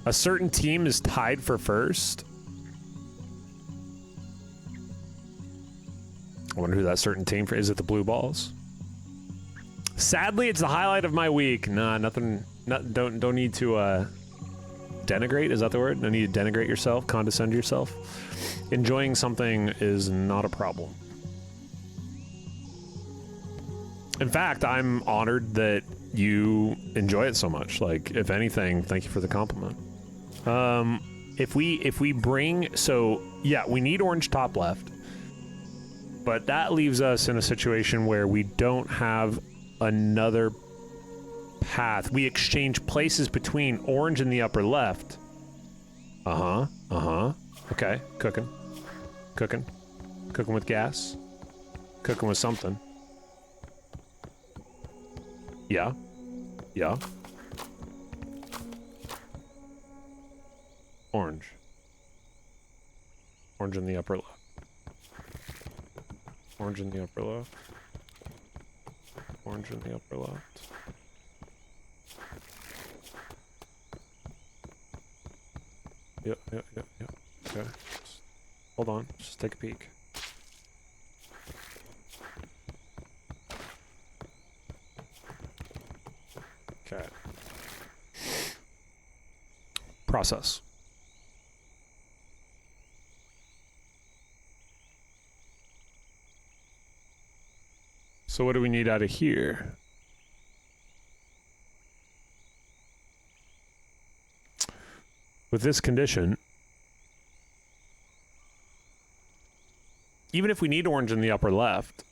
A certain team is tied for first. I wonder who that certain team for is. It the Blue Balls? Sadly, it's the highlight of my week. Nah, nothing. Don't need to denigrate. Is that the word? No need to denigrate yourself, condescend yourself. Enjoying something is not a problem. In fact, I'm honored that you enjoy it so much. Like, if anything, thank you for the compliment. If we bring, so yeah, we need orange top left, but that leaves us in a situation where we don't have another path. We exchange places between orange and the upper left. Okay, cooking with gas, cooking with something. Yeah. Orange in the upper left. Orange in the upper left. Orange in the upper left. Yep. Okay. Hold on. Just take a peek. Okay. Process. So what do we need out of here? With this condition, even if we need orange in the upper left,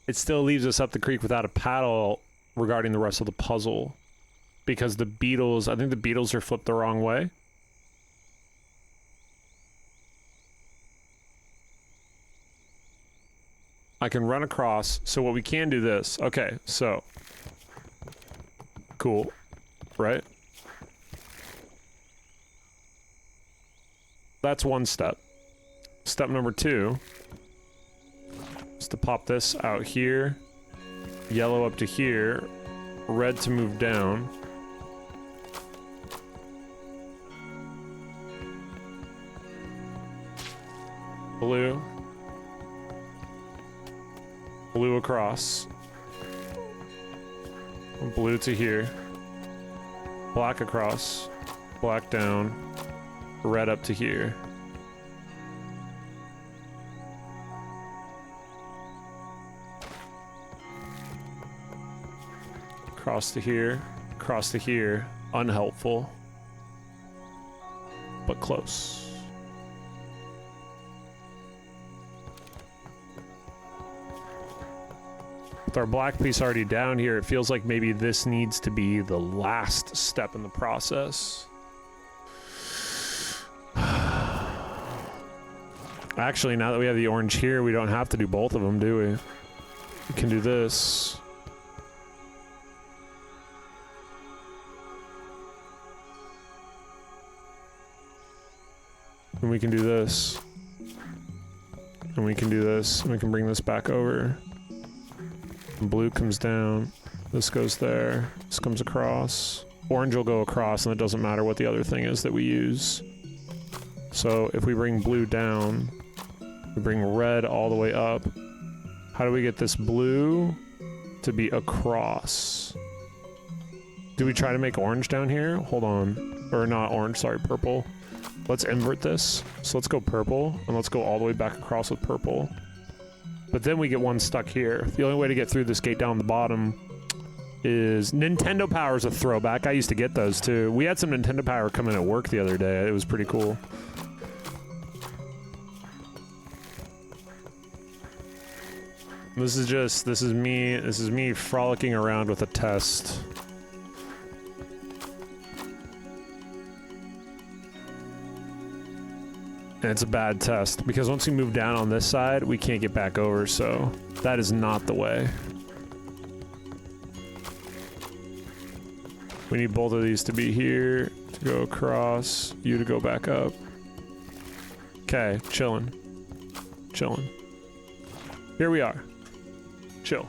it still leaves us up the creek without a paddle regarding the rest of the puzzle. Because the beetles, I think the beetles are flipped the wrong way. I can run across, so what we can do this. Okay, so. Cool, right? That's one step. Step number 2 is to pop this out here, yellow up to here, red to move down. Blue across, blue to here, black across, black down, red up to here. Cross to here, unhelpful, but close. With our black piece already down here, it feels like maybe this needs to be the last step in the process. Actually, now that we have the orange here, we don't have to do both of them, do we? We can do this. And we can do this. And we can do this. And we can bring this back over. And blue comes down. This goes there. This comes across. Orange will go across, and it doesn't matter what the other thing is that we use. So if we bring blue down, we bring red all the way up. How do we get this blue to be across? Do we try to make orange down here? Hold on. Or not orange, sorry, purple. Let's invert this. So let's go purple, and let's go all the way back across with purple. But then we get one stuck here. The only way to get through this gate down the bottom is Nintendo Power is a throwback. I used to get those too. We had some Nintendo Power come in at work the other day. It was pretty cool. This is me frolicking around with a test. And it's a bad test, because once we move down on this side, we can't get back over, so that is not the way. We need both of these to be here, to go across, you to go back up. Okay, chillin'. Chillin'. Here we are. Chill.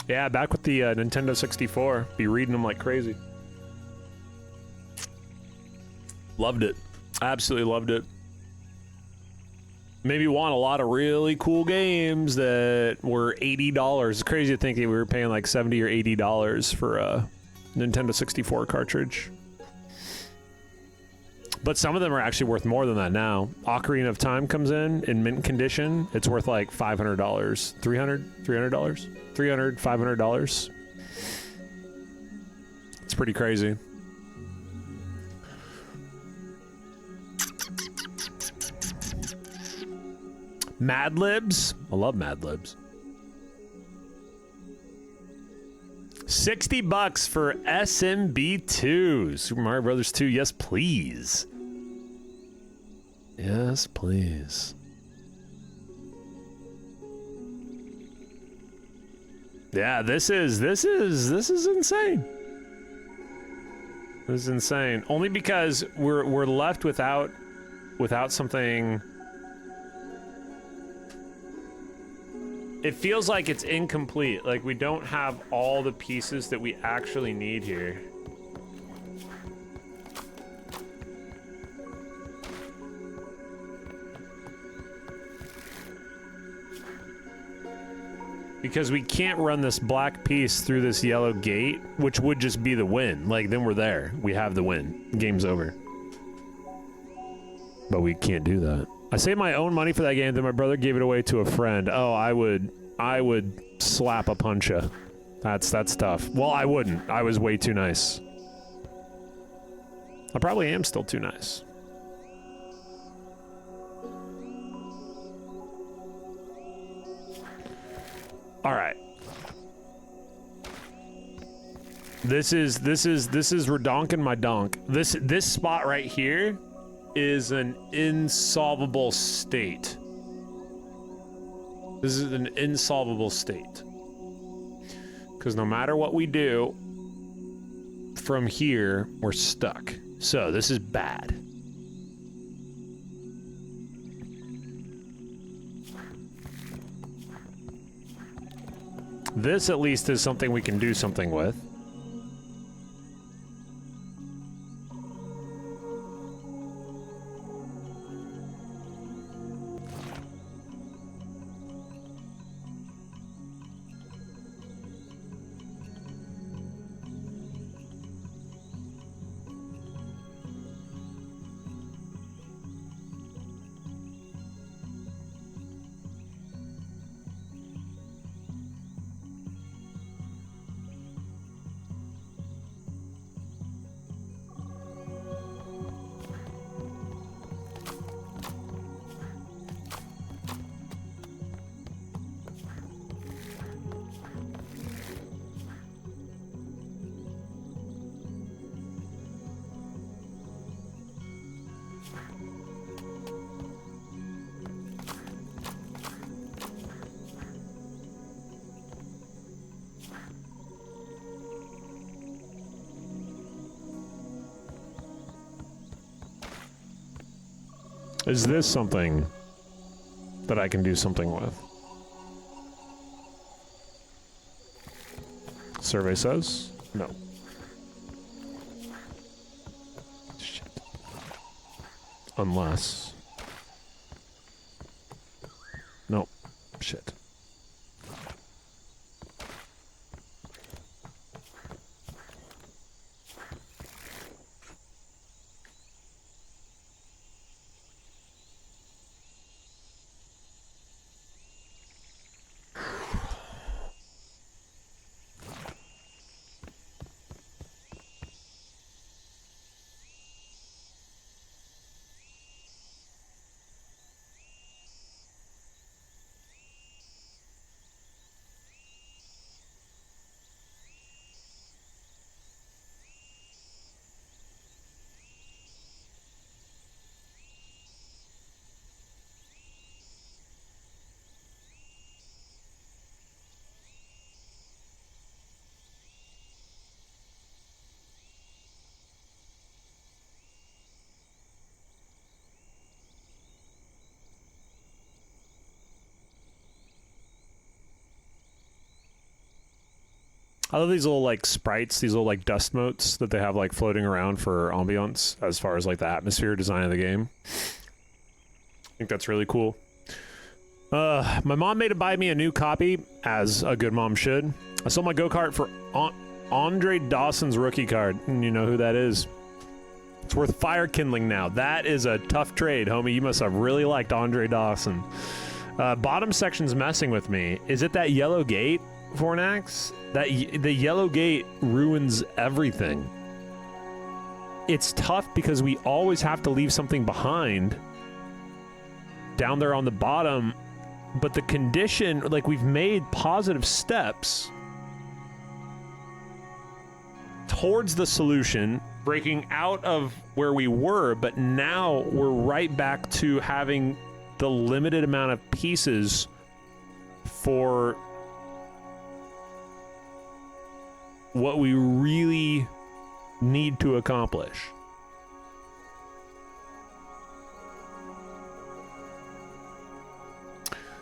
Yeah, back with the Nintendo 64. Be reading them like crazy. Loved it. Absolutely loved it. Maybe won a lot of really cool games that were $80. It's crazy to think that we were paying like $70 or $80 for a Nintendo 64 cartridge. But some of them are actually worth more than that now. Ocarina of Time comes in mint condition. It's worth like $500. $300? $500. It's pretty crazy. Mad Libs. I love Mad Libs. $60 for SMB2. Super Mario Brothers 2. Yes, please. Yes, please. Yeah, this is insane. This is insane. Only because we're left without something. It feels like it's incomplete. Like we don't have all the pieces that we actually need here. Because we can't run this black piece through this yellow gate, which would just be the win. Like, then we're there. We have the win. Game's over. But we can't do that. I saved my own money for that game, then my brother gave it away to a friend. Oh, I would slap a punch ya. That's tough. Well, I wouldn't. I was way too nice. I probably am still too nice. All right. This is redonkin' my donk. This spot right here is an insolvable state. This is an insolvable state. Because no matter what we do from here, we're stuck. So this is bad. This at least is something we can do something with. Is this something that I can do something with? Survey says no. Shit. Unless. Nope. Shit. I love these little like sprites, these little like dust motes that they have like floating around for ambiance as far as like the atmosphere design of the game. I think that's really cool. My mom made to buy me a new copy, as a good mom should. I sold my go-kart for Andre Dawson's rookie card. And you know who that is. It's worth fire kindling now. That is a tough trade, homie. You must have really liked Andre Dawson. Bottom section's messing with me. Is it that yellow gate? Fornax, the yellow gate ruins everything. It's tough because we always have to leave something behind down there on the bottom, but the condition, like, we've made positive steps towards the solution, breaking out of where we were, but now we're right back to having the limited amount of pieces for what we really need to accomplish.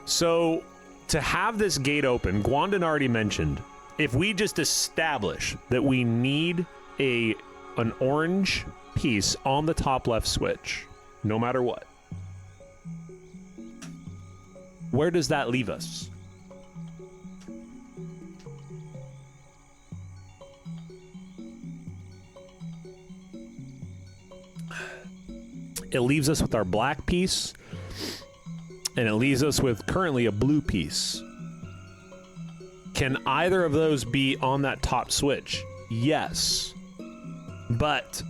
So, to have this gate open, Gwandon already mentioned, if we just establish that we need an orange piece on the top left switch, no matter what, where does that leave us? It leaves us with our black piece, and it leaves us with currently a blue piece. Can either of those be on that top switch? Yes. But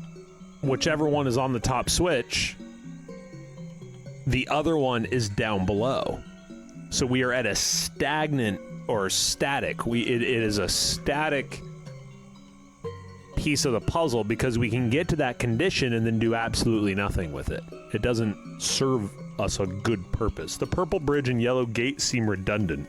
whichever one is on the top switch, the other one is down below. So we are at a stagnant or static. It is a static piece of the puzzle because we can get to that condition and then do absolutely nothing with it. It doesn't serve us a good purpose. The purple bridge and yellow gate seem redundant.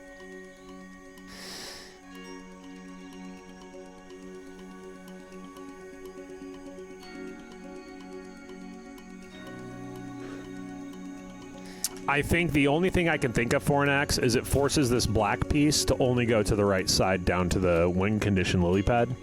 I think the only thing I can think of for an axe is it forces this black piece to only go to the right side down to the wing condition lily pad.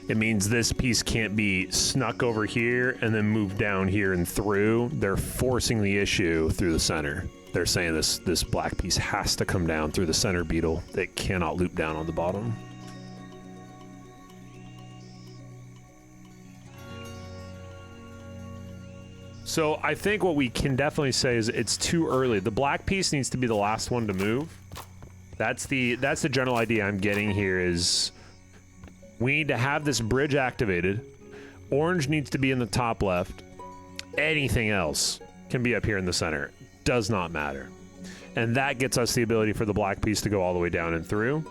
It means this piece can't be snuck over here and then moved down here and through. They're forcing the issue through the center. They're saying this black piece has to come down through the center beetle. It cannot loop down on the bottom. So I think what we can definitely say is it's too early. The black piece needs to be the last one to move. That's the general idea I'm getting here is we need to have this bridge activated. Orange needs to be in the top left. Anything else can be up here in the center. Does not matter. And that gets us the ability for the black piece to go all the way down and through.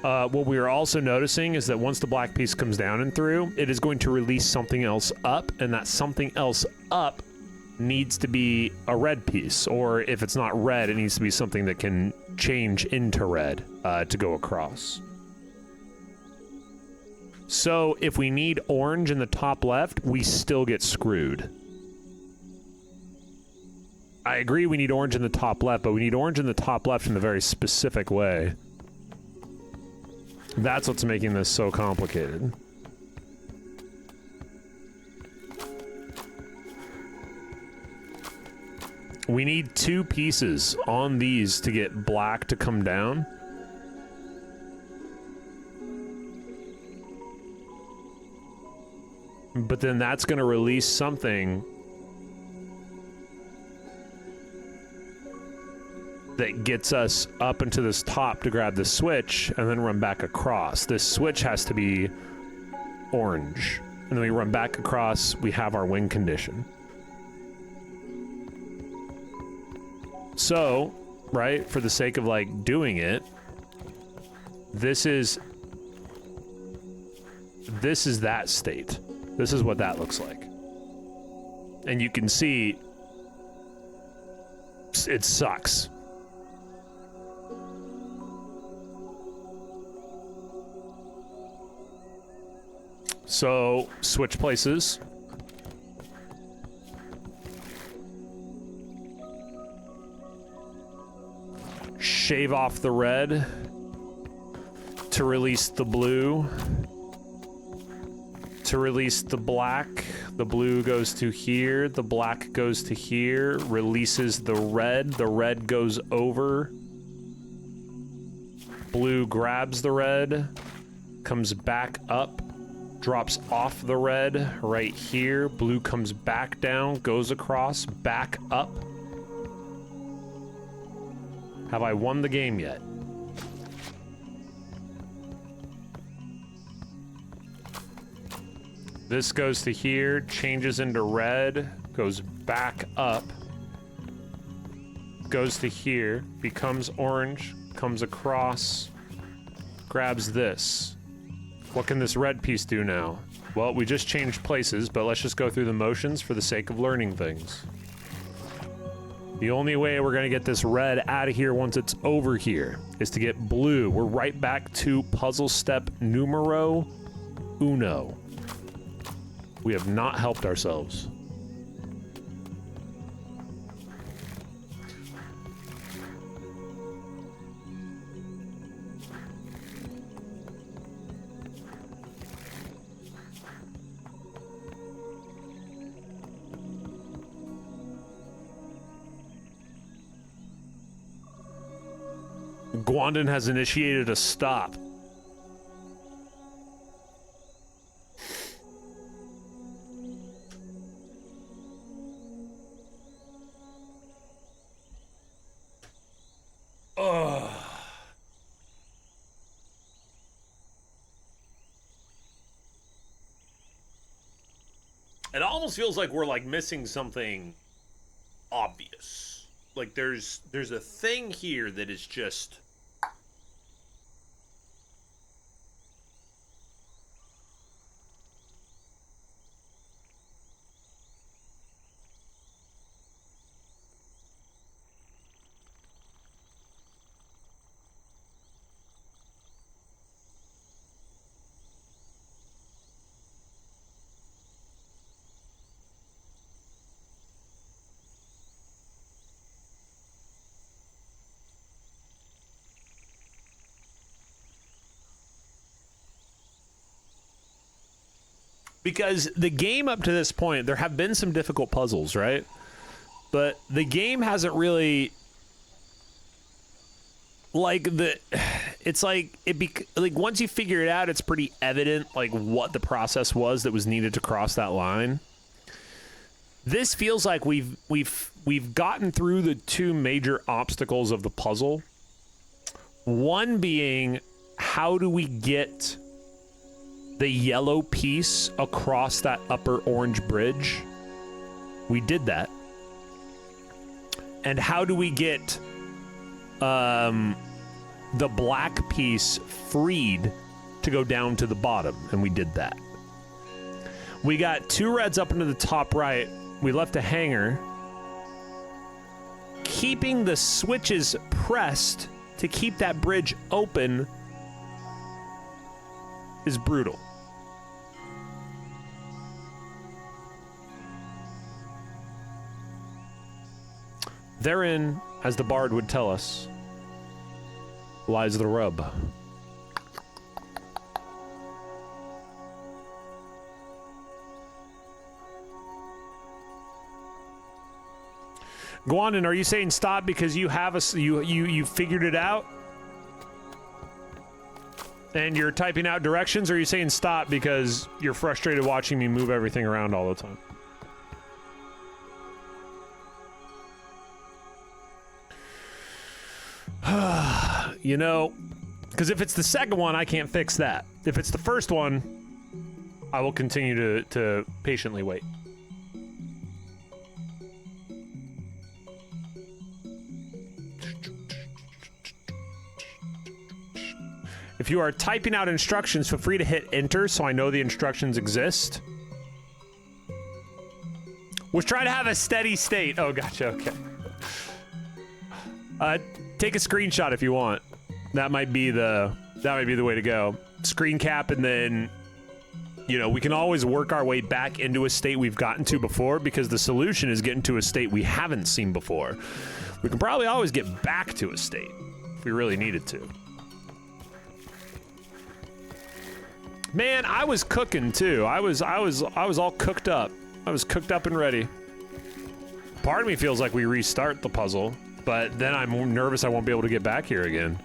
What we are also noticing is that once the black piece comes down and through, it is going to release something else up, and that something else up needs to be a red piece, or if it's not red, it needs to be something that can change into red to go across. So if we need orange in the top left, we still get screwed. I agree we need orange in the top left, but we need orange in the top left in a very specific way. That's what's making this so complicated. We need 2 pieces on these to get black to come down. But then that's going to release something that gets us up into this top to grab the switch and then run back across. This switch has to be orange. And then we run back across, we have our win condition. So, right, for the sake of like doing it, this is that state. This is what that looks like. And you can see it sucks. So, switch places. Shave off the red to release the blue. To release the black, the blue goes to here, the black goes to here, releases the red goes over. Blue grabs the red, comes back up, drops off the red right here. Blue comes back down, goes across, back up. Have I won the game yet? This goes to here, changes into red, goes back up, goes to here, becomes orange, comes across, grabs this. What can this red piece do now? Well, we just changed places, but let's just go through the motions for the sake of learning things. The only way we're gonna get this red out of here once it's over here is to get blue. We're right back to puzzle step numero uno. We have not helped ourselves. Gwandon has initiated a stop. It almost feels like we're like missing something obvious. Like there's a thing here that is just because the game up to this point, there have been some difficult puzzles, right? But the game hasn't really like it's like like once you figure it out, it's pretty evident like what the process was that was needed to cross that line. This feels like we've gotten through the 2 major obstacles of the puzzle. One being, how do we get the yellow piece across that upper orange bridge? We did that. And how do we get the black piece freed to go down to the bottom? And we did that. We got 2 reds up into the top right. We left a hanger. Keeping the switches pressed to keep that bridge open is brutal. Therein, as the bard would tell us, lies the rub. Guanin, are you saying stop because you have you figured it out? And you're typing out directions, or are you saying stop because you're frustrated watching me move everything around all the time? You know, because if it's the second one, I can't fix that. If it's the first one, I will continue to patiently wait. If you are typing out instructions, feel free to hit enter so I know the instructions exist. Was trying to have a steady state. Oh, gotcha, okay. Take a screenshot if you want. That might be the way to go. Screen cap, and then, you know, we can always work our way back into a state we've gotten to before, because the solution is getting to a state we haven't seen before. We can probably always get back to a state if we really needed to. Man, I was cooking too. I was all cooked up. I was cooked up and ready. Part of me feels like we restart the puzzle, but then I'm nervous I won't be able to get back here again.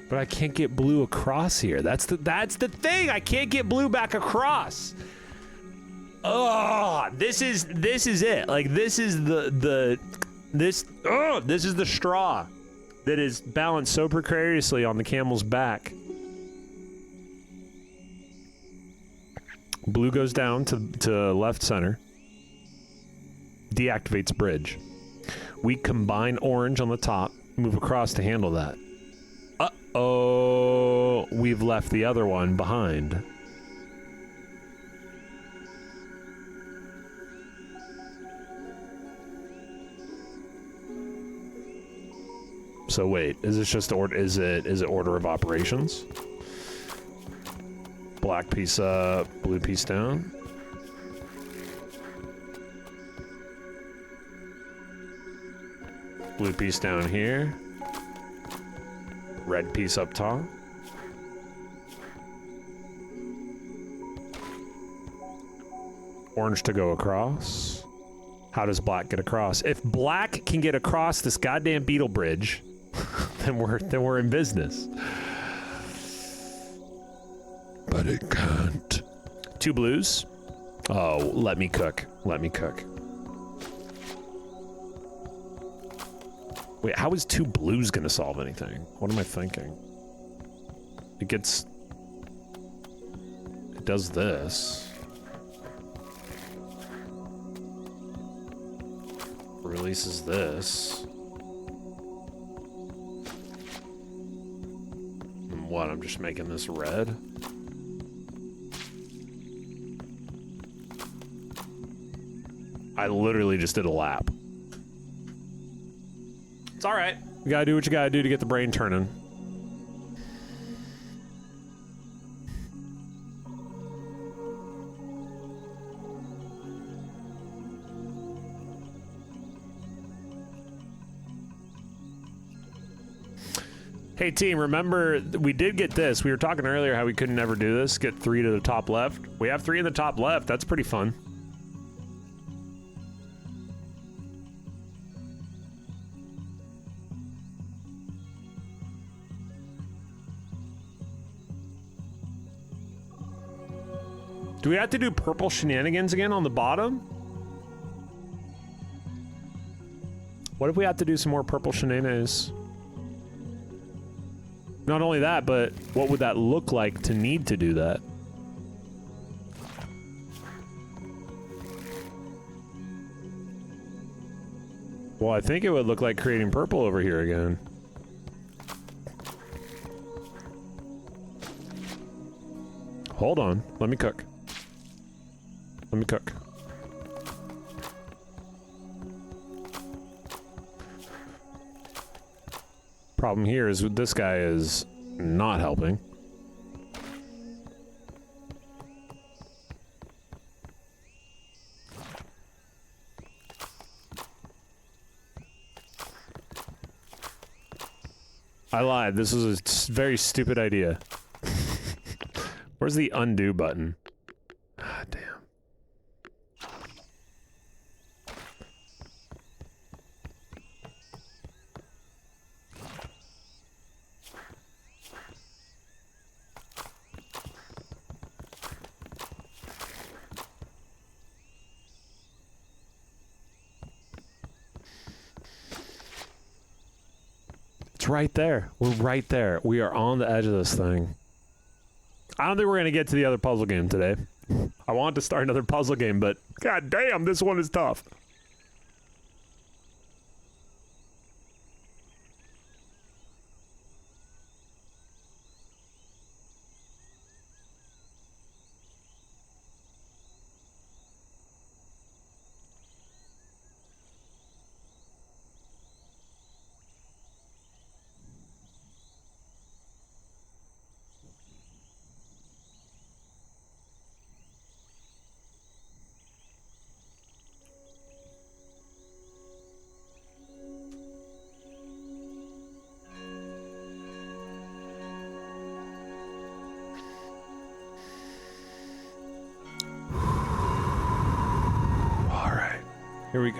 But I can't get blue across here. That's the thing. I can't get blue back across. Oh, this is it. Like, this is this is the straw that is balanced so precariously on the camel's back. Blue goes down to left center. Deactivates bridge. We combine orange on the top. Move across to handle that. Uh-oh, we've left the other one behind. So wait, is this just is it order of operations? Black piece up, blue piece down. Blue piece down here. Red piece up top. Orange to go across. How does black get across? If black can get across this goddamn beetle bridge, then we're in business. But it can't. Two blues. Oh, let me cook. Let me cook. Wait, how is two blues gonna solve anything? What am I thinking? It does this. Releases this. And what, I'm just making this red? I literally just did a lap. It's all right. You gotta do what you gotta do to get the brain turning. Hey team, remember we did get this. We were talking earlier how we couldn't ever do this. Get 3 to the top left. We have 3 in the top left. That's pretty fun. Do we have to do purple shenanigans again on the bottom? What if we have to do some more purple shenanigans? Not only that, but what would that look like to need to do that? Well, I think it would look like creating purple over here again. Hold on. Let me cook. Let me cook. Problem here is this guy is not helping. I lied. This was a very stupid idea. Where's the undo button? Ah, damn. It's right there. We're right there. We are on the edge of this thing. I don't think we're going to get to the other puzzle game today. I wanted to start another puzzle game, but god damn, this one is tough. Here we go.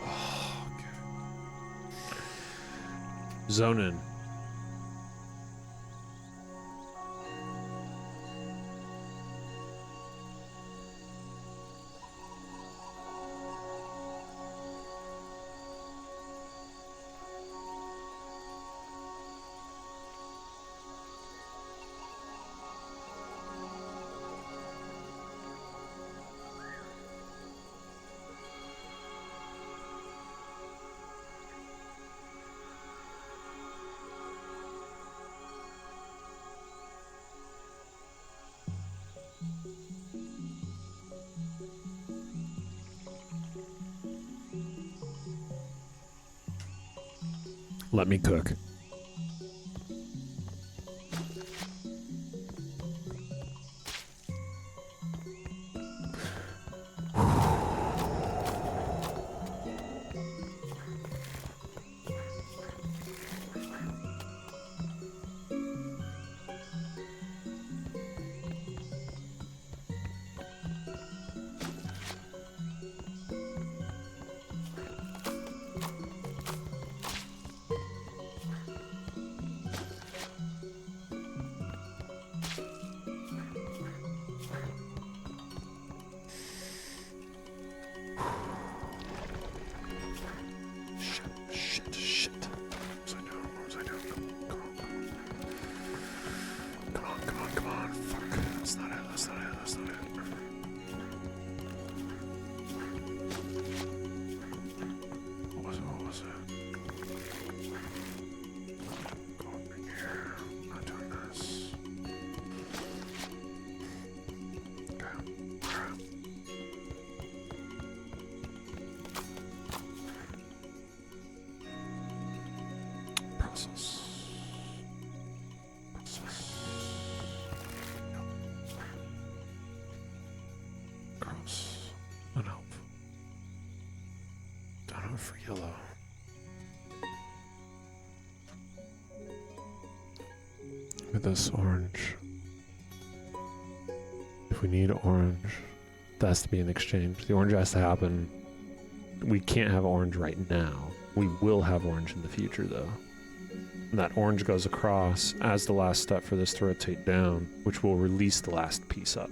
Oh, okay. Zone in. Let me cook. For yellow. Look at this orange. If we need orange, that has to be an exchange. The orange has to happen. We can't have orange right now. We will have orange in the future, though. And that orange goes across as the last step for this to rotate down, which will release the last piece up.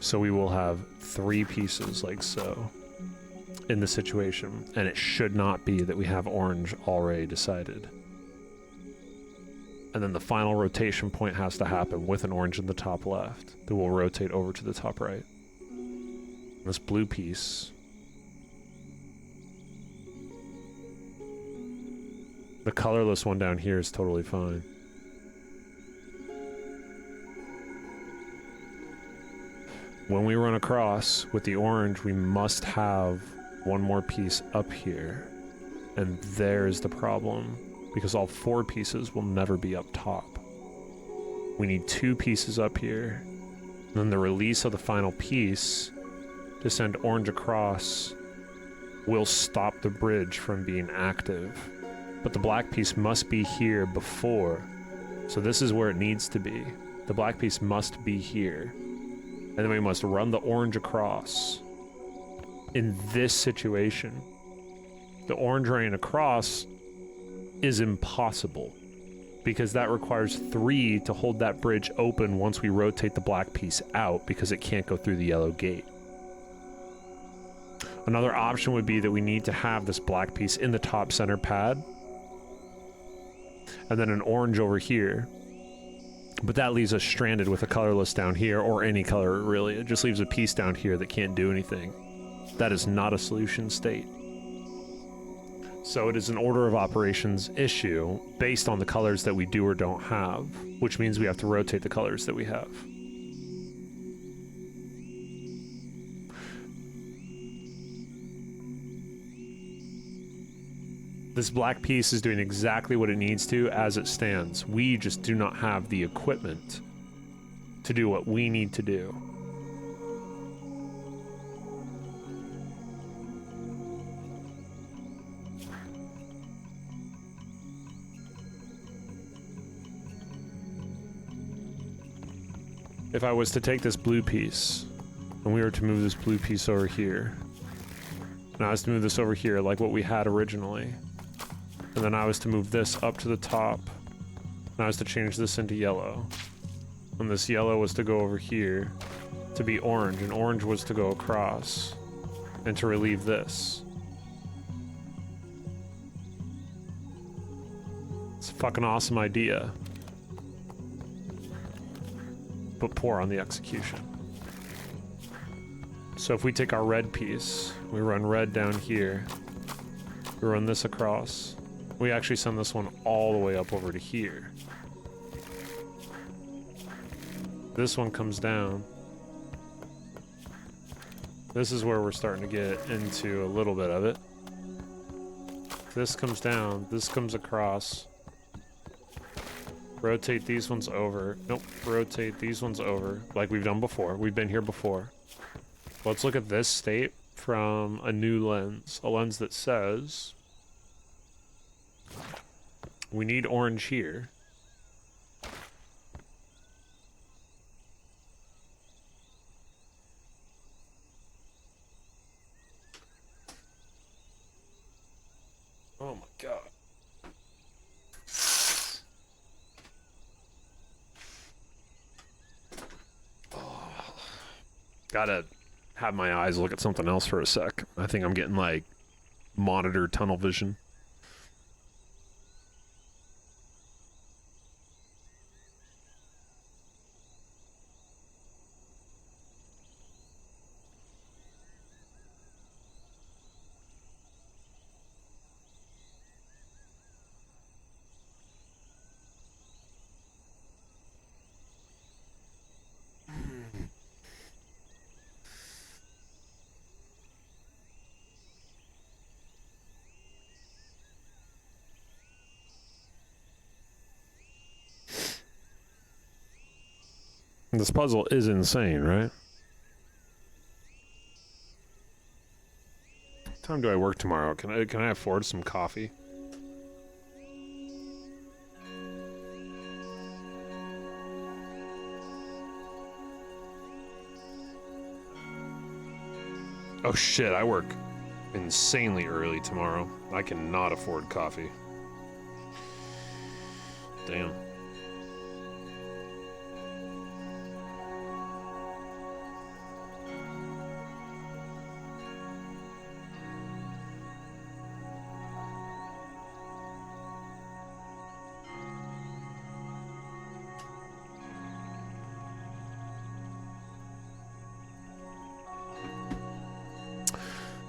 So we will have 3 pieces like so in the situation, and it should not be that we have orange already decided. And then the final rotation point has to happen with an orange in the top left that will rotate over to the top right. This blue piece, the colorless one down here, is totally fine. When we run across with the orange, we must have one more piece up here. And there's the problem, because all 4 pieces will never be up top. We need 2 pieces up here. And then the release of the final piece to send orange across will stop the bridge from being active. But the black piece must be here before. So this is where it needs to be. The black piece must be here. And then we must run the orange across. In this situation, the orange running across is impossible, because that requires 3 to hold that bridge open once we rotate the black piece out, because it can't go through the yellow gate. Another option would be that we need to have this black piece in the top center pad, and then an orange over here. But that leaves us stranded with a colorless down here, or any color really. It just leaves a piece down here that can't do anything. That is not a solution state. So it is an order of operations issue based on the colors that we do or don't have, which means we have to rotate the colors that we have. This black piece is doing exactly what it needs to as it stands. We just do not have the equipment to do what we need to do. If I was to take this blue piece, and we were to move this blue piece over here, and I was to move this over here like what we had originally, and then I was to move this up to the top, and I was to change this into yellow, and this yellow was to go over here to be orange, and orange was to go across and to relieve this. It's a fucking awesome idea, but poor on the execution. So if we take our red piece, we run red down here, we run this across, we actually send this one all the way up over to here. This one comes down. This is where we're starting to get into a little bit of it. This comes down, this comes across. Rotate these ones over. Nope, rotate these ones over like we've done before. We've been here before. Let's look at this state from a new lens. A lens that says we need orange here. Oh my god. Gotta have my eyes look at something else for a sec. I think I'm getting like monitor tunnel vision. This puzzle is insane, right? What time do I work tomorrow? Can I afford some coffee? Oh shit, I work insanely early tomorrow. I cannot afford coffee. Damn.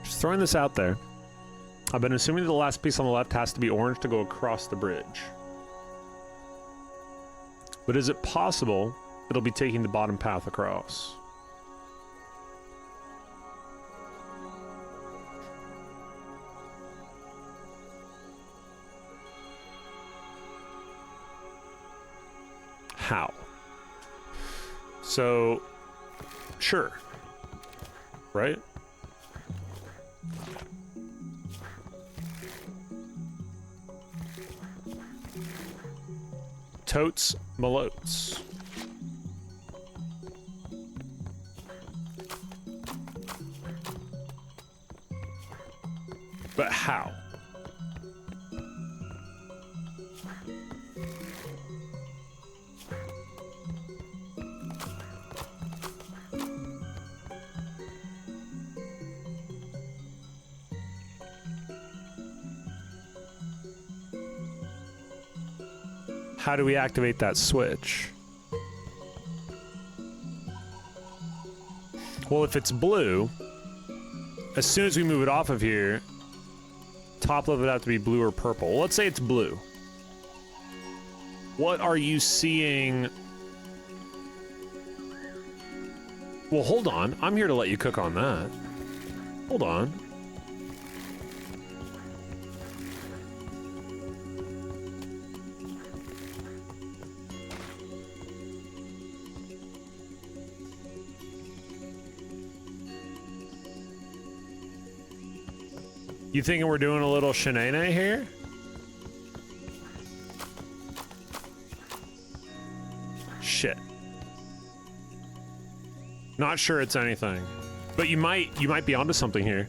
Just throwing this out there. I've been assuming the last piece on the left has to be orange to go across the bridge. But is it possible it'll be taking the bottom path across? How? So, sure. Right? Totes Malotes. But how? How do we activate that switch? Well, if it's blue, as soon as we move it off of here, top left would have to be blue or purple. Let's say it's blue. What are you seeing? Well, hold on. I'm here to let you cook on that. Hold on. You thinking we're doing a little shenanigans here? Shit. Not sure it's anything. But you might be onto something here.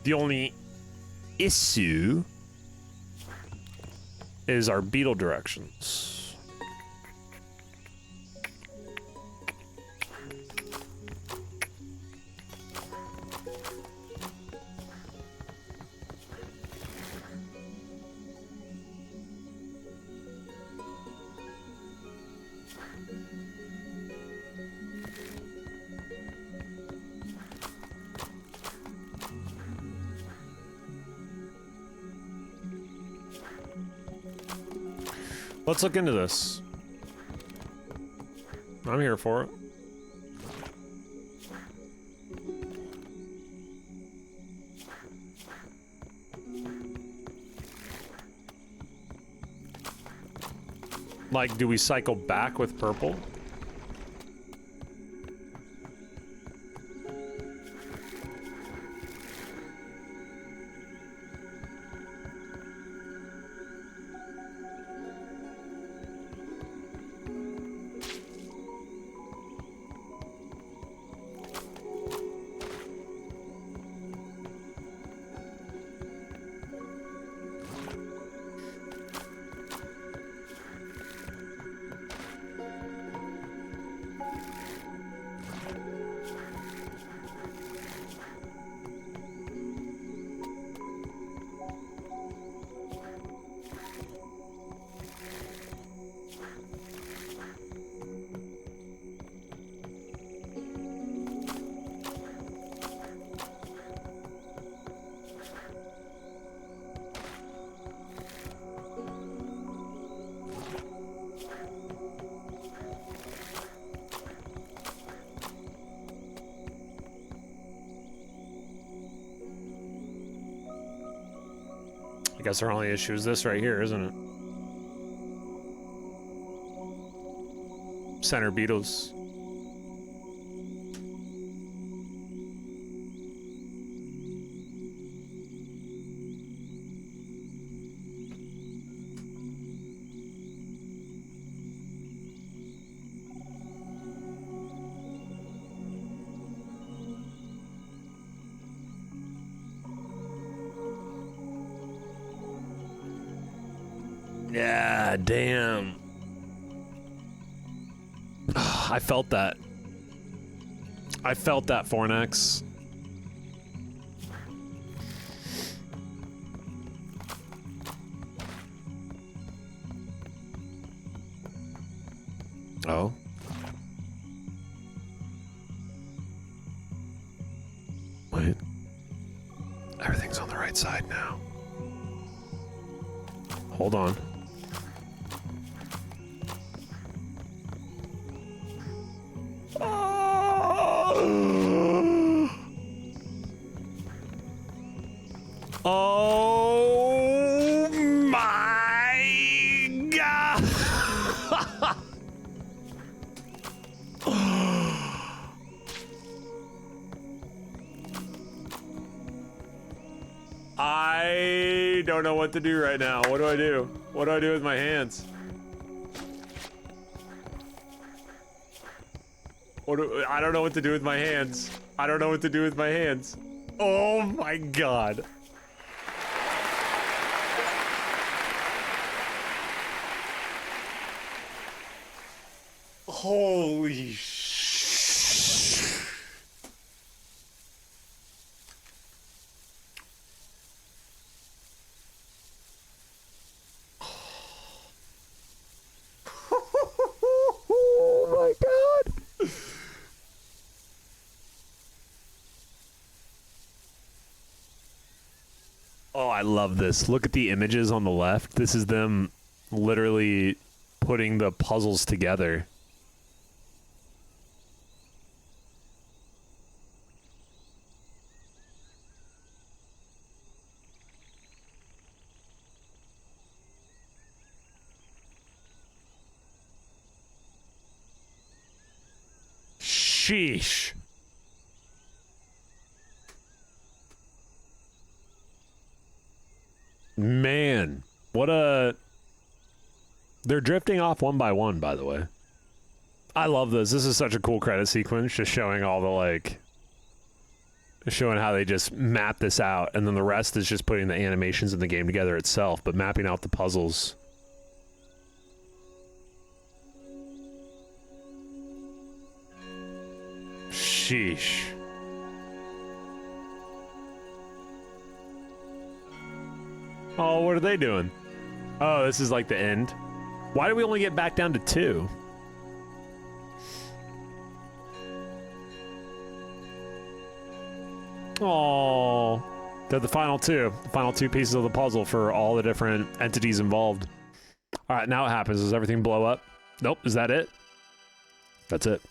The only issue is our beetle directions. Let's look into this. I'm here for it. Like, do we cycle back with purple? I guess our only issue is this right here, isn't it? Center beetles. Yeah, damn. I felt that. I felt that, Fornex. Oh. Wait. Everything's on the right side now. Hold on. Oh my God. I don't know what to do right now. What do I do? What do I do with my hands? I don't know what to do with my hands. I don't know what to do with my hands. Oh my God. Holy sh... Oh my God. Oh, I love this. Look at the images on the left. This is them literally putting the puzzles together. Sheesh. Man, what a... They're drifting off one by one, by the way. I love this. This is such a cool credit sequence, just showing all the, like... Showing how they just map this out, and then the rest is just putting the animations in the game together itself, but mapping out the puzzles. Sheesh. Oh, what are they doing? Oh, this is like the end. Why did we only get back down to 2? Oh, they're the final 2. The final 2 pieces of the puzzle for all the different entities involved. All right, now what happens? Does everything blow up? Nope. Is that it? That's it.